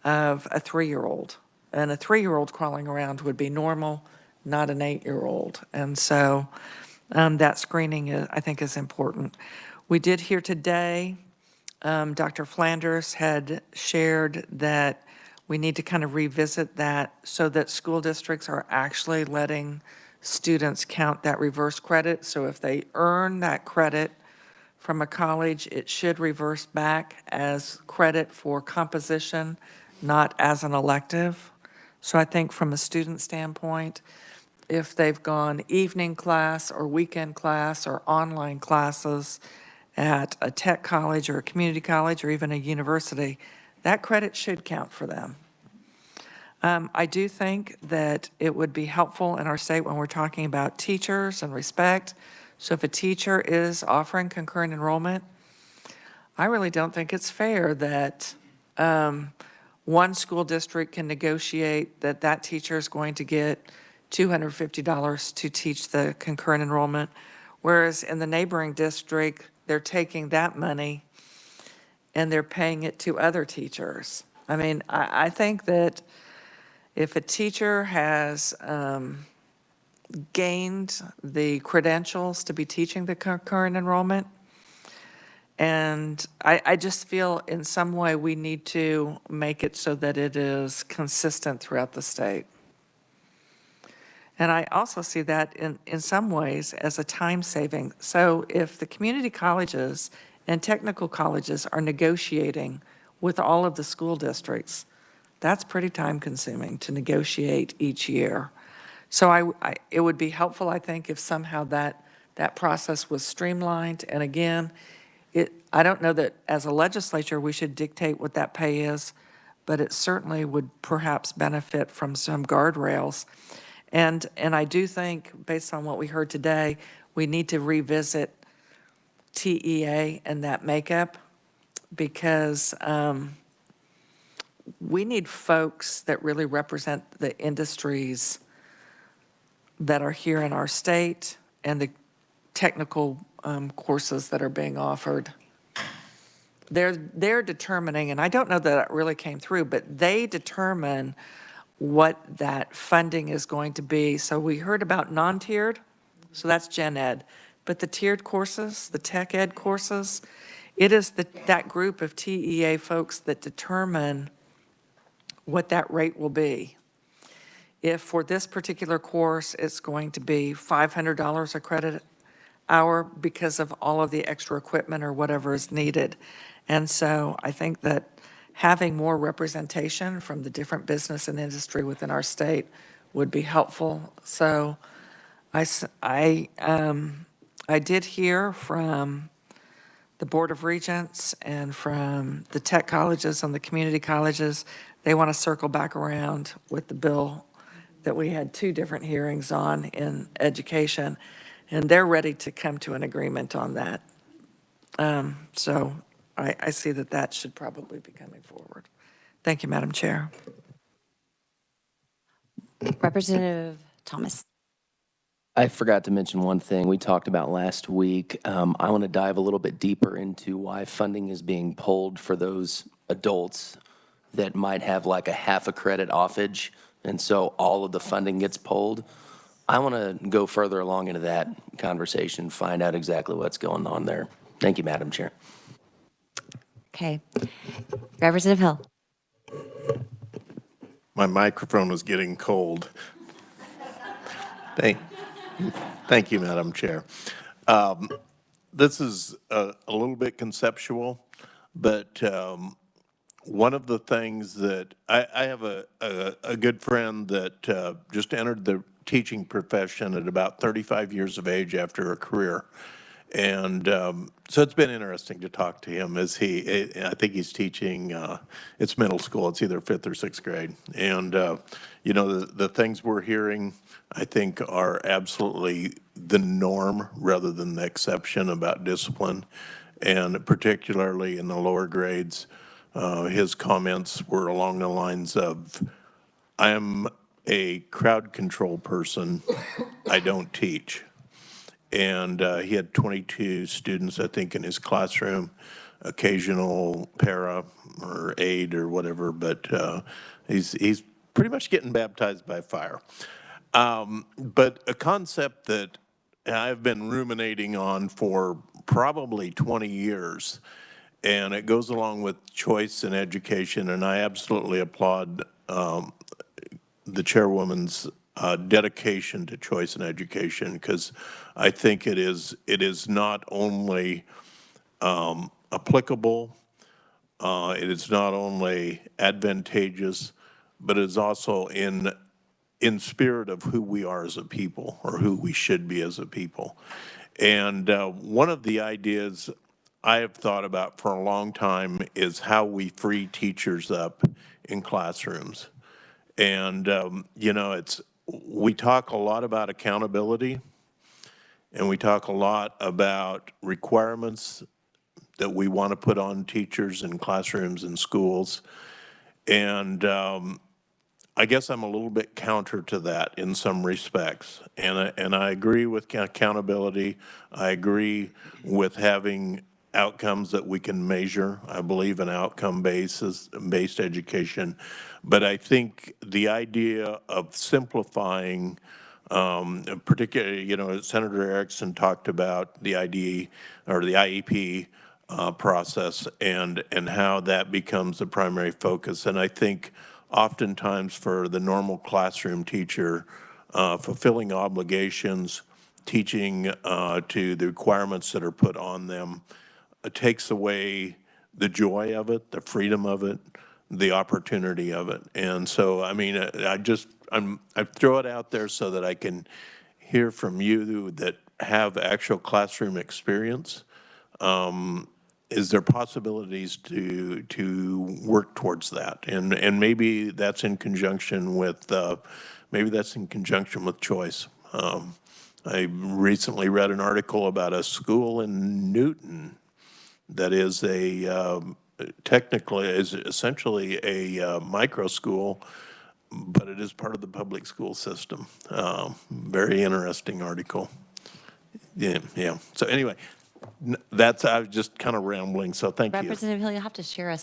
of a 3-year-old. And a 3-year-old crawling around would be normal, not an 8-year-old. And so that screening, I think, is important. We did hear today, Dr. Flanders had shared that we need to kind of revisit that so that school districts are actually letting students count that reverse credit. So if they earn that credit from a college, it should reverse back as credit for composition, not as an elective. So I think from a student standpoint, if they've gone evening class or weekend class or online classes at a tech college or a community college or even a university, that credit should count for them. I do think that it would be helpful in our state when we're talking about teachers and respect. So if a teacher is offering concurrent enrollment, I really don't think it's fair that one school district can negotiate that that teacher is going to get $250 to teach the concurrent enrollment, whereas in the neighboring district, they're taking that money and they're paying it to other teachers. I mean, I think that if a teacher has gained the credentials to be teaching the concurrent enrollment, and I just feel in some way we need to make it so that it is consistent throughout the state. And I also see that in some ways as a time saving. So if the community colleges and technical colleges are negotiating with all of the school districts, that's pretty time consuming to negotiate each year. So it would be helpful, I think, if somehow that process was streamlined. And again, I don't know that as a legislature we should dictate what that pay is, but it certainly would perhaps benefit from some guardrails. And I do think, based on what we heard today, we need to revisit TEA and that makeup, because we need folks that really represent the industries that are here in our state and the technical courses that are being offered. They're determining, and I don't know that it really came through, but they determine what that funding is going to be. So we heard about non-tiered, so that's gen ed. But the tiered courses, the tech ed courses, it is that group of TEA folks that determine what that rate will be. If for this particular course, it's going to be $500 a credit hour because of all of the extra equipment or whatever is needed. And so I think that having more representation from the different business and industry within our state would be helpful. So I did hear from the Board of Regents and from the tech colleges and the community colleges, they want to circle back around with the bill that we had 2 different hearings on in education, and they're ready to come to an agreement on that. So I see that should probably be coming forward. Thank you, Madam Chair. Representative Thomas. I forgot to mention one thing we talked about last week. I want to dive a little bit deeper into why funding is being pulled for those adults that might have like a half a credit offage, and so all of the funding gets pulled. I want to go further along into that conversation, find out exactly what's going on there. Thank you, Madam Chair. Okay. Representative Hill. My microphone was getting cold. Thank you, Madam Chair. This is a little bit conceptual, but one of the things that I have a good friend that just entered the teaching profession at about 35 years of age after a career. And so it's been interesting to talk to him as I think he's teaching, it's middle school, it's either 5th or 6th grade. And, you know, the things we're hearing, I think, are absolutely the norm rather than the exception about discipline. and particularly in the lower grades. His comments were along the lines of, I'm a crowd control person, I don't teach. And he had 22 students, I think, in his classroom, occasional para or aide or whatever, but he's pretty much getting baptized by fire. But a concept that I've been ruminating on for probably 20 years, and it goes along with choice in education, and I absolutely applaud the chairwoman's dedication to choice in education, because I think it is not only applicable, it is not only advantageous, but it is also in spirit of who we are as a people, or who we should be as a people. And one of the ideas I have thought about for a long time is how we free teachers up in classrooms. And, you know, we talk a lot about accountability, and we talk a lot about requirements that we want to put on teachers in classrooms and schools. And I guess I'm a little bit counter to that in some respects. And I agree with accountability. I agree with having outcomes that we can measure. I believe in outcome-based education. But I think the idea of simplifying, particularly, you know, Senator Erickson talked about the IDE or the IEP process and how that becomes the primary focus. And I think oftentimes for the normal classroom teacher, fulfilling obligations, teaching to the requirements that are put on them, takes away the joy of it, the freedom of it, the opportunity of it. And so, I mean, I throw it out there so that I can hear from you that have actual classroom experience. Is there possibilities to work towards that? And maybe that's in conjunction with choice. I recently read an article about a school in Newton that is technically is essentially a micro school, but it is part of the public school system. Very interesting article. Yeah. So anyway, I was just kind of rambling, so thank you. Representative Hill, you'll have to share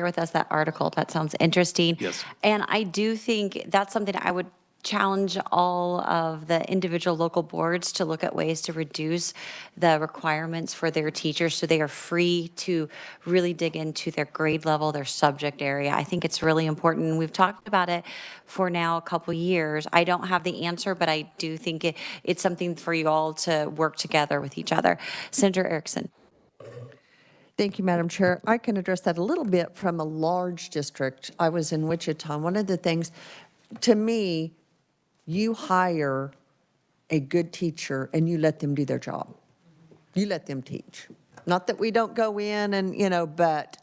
with us that article. That sounds interesting. Yes. And I do think that's something I would challenge all of the individual local boards to look at ways to reduce the requirements for their teachers so they are free to really dig into their grade level, their subject area. I think it's really important. We've talked about it for now a couple years. I don't have the answer, but I do think it's something for you all to work together with each other. Senator Erickson. Thank you, Madam Chair. I can address that a little bit from a large district. I was in Wichita. One of the things, to me, you hire a good teacher and you let them do their job. You let them teach. Not that we don't go in and, you know, but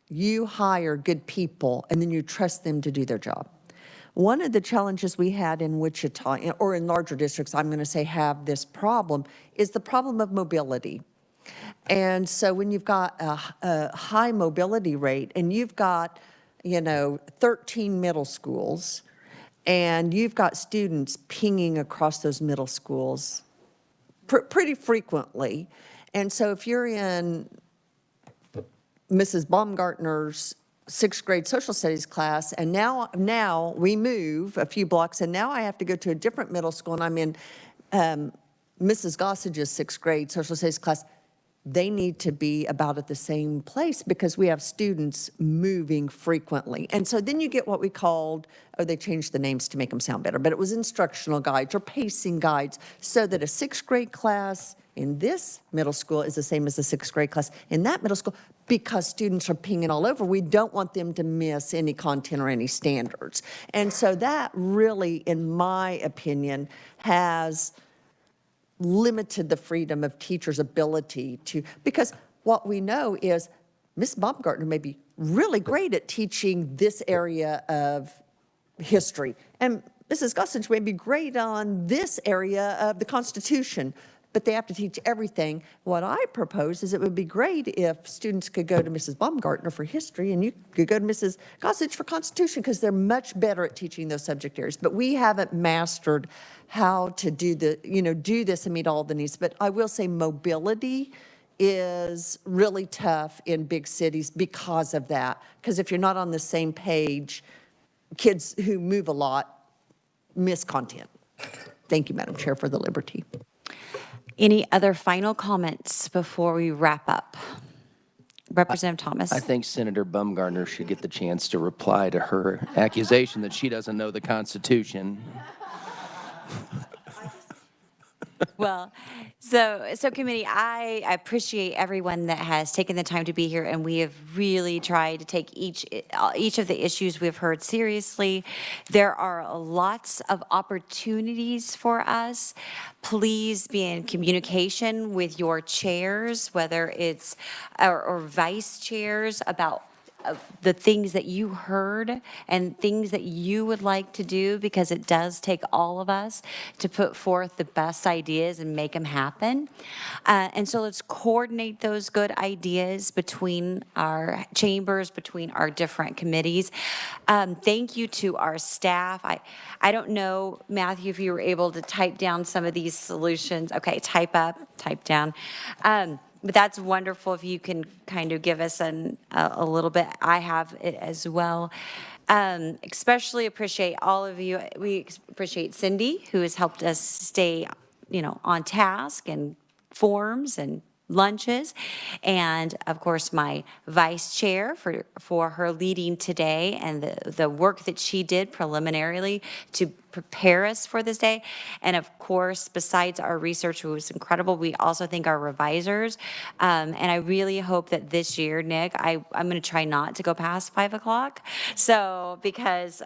you hire good people and then you trust them to do their job. One of the challenges we had in Wichita, or in larger districts, I'm going to say have this problem, is the problem of mobility. And so when you've got a high mobility rate and you've got, you know, 13 middle schools, and you've got students pinging across those middle schools pretty frequently. And so if you're in Mrs. Baumgartner's 6th grade social studies class, and now we move a few blocks, and now I have to go to a different middle school, and I'm in Mrs. Gossage's 6th grade social studies class, they need to be about at the same place because we have students moving frequently. And so then you get what we called, they changed the names to make them sound better, but it was instructional guides or pacing guides, so that a 6th grade class in this middle school is the same as a 6th grade class in that middle school, because students are pinging all over. We don't want them to miss any content or any standards. And so that really, in my opinion, has limited the freedom of teachers' ability to, because what we know is Ms. Baumgartner may be really great at teaching this area of history, and Mrs. Gossage may be great on this area of the Constitution, but they have to teach everything. What I propose is it would be great if students could go to Mrs. Baumgartner for history and you could go to Mrs. Gossage for Constitution, because they're much better at teaching those subject areas. But we haven't mastered how to do do this and meet all the needs. But I will say mobility is really tough in big cities because of that. Because if you're not on the same page, kids who move a lot miss content. Thank you, Madam Chair, for the liberty. Any other final comments before we wrap up? Representative Thomas? I think Senator Baumgartner should get the chance to reply to her accusation that she doesn't know the Constitution. Well, so committee, I appreciate everyone that has taken the time to be here, and we have really tried to take each of the issues we've heard seriously. There are lots of opportunities for us. Please be in communication with your chairs, whether it's or vice chairs, about the things that you heard and things that you would like to do, because it does take all of us to put forth the best ideas and make them happen. And so let's coordinate those good ideas between our chambers, between our different committees. Thank you to our staff. I don't know, Matthew, if you were able to type down some of these solutions. Okay, type up, type down. But that's wonderful if you can kind of give us a little bit. I have it as well. Especially appreciate all of you. We appreciate Cindy, who has helped us stay, on task, and forms and lunches, and of course my vice chair for her leading today and the work that she did preliminarily to prepare us for this day. And of course, besides our research, who was incredible, we also thank our revisors. And I really hope that this year, Nick, I'm going to try not to go past 5 o'clock. So because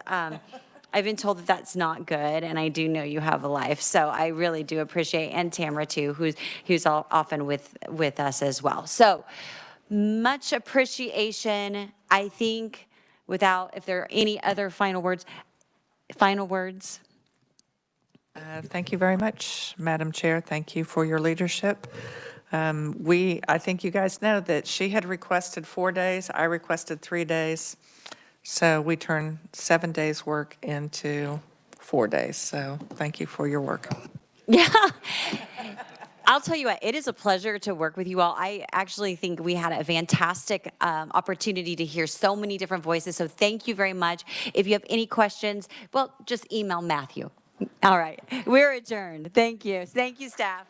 I've been told that that's not good, and I do know you have a life. So I really do appreciate, and Tamara too, who's often with us as well. So much appreciation. I think if there are any other final words. Thank you very much, Madam Chair. Thank you for your leadership. I think you guys know that she had requested 4 days. I requested 3 days. So we turned 7 days' work into 4 days. So thank you for your work. Yeah. I'll tell you what, it is a pleasure to work with you all. I actually think we had a fantastic opportunity to hear so many different voices. So thank you very much. If you have any questions, well, just email Matthew. All right. We're adjourned. Thank you. Thank you, staff.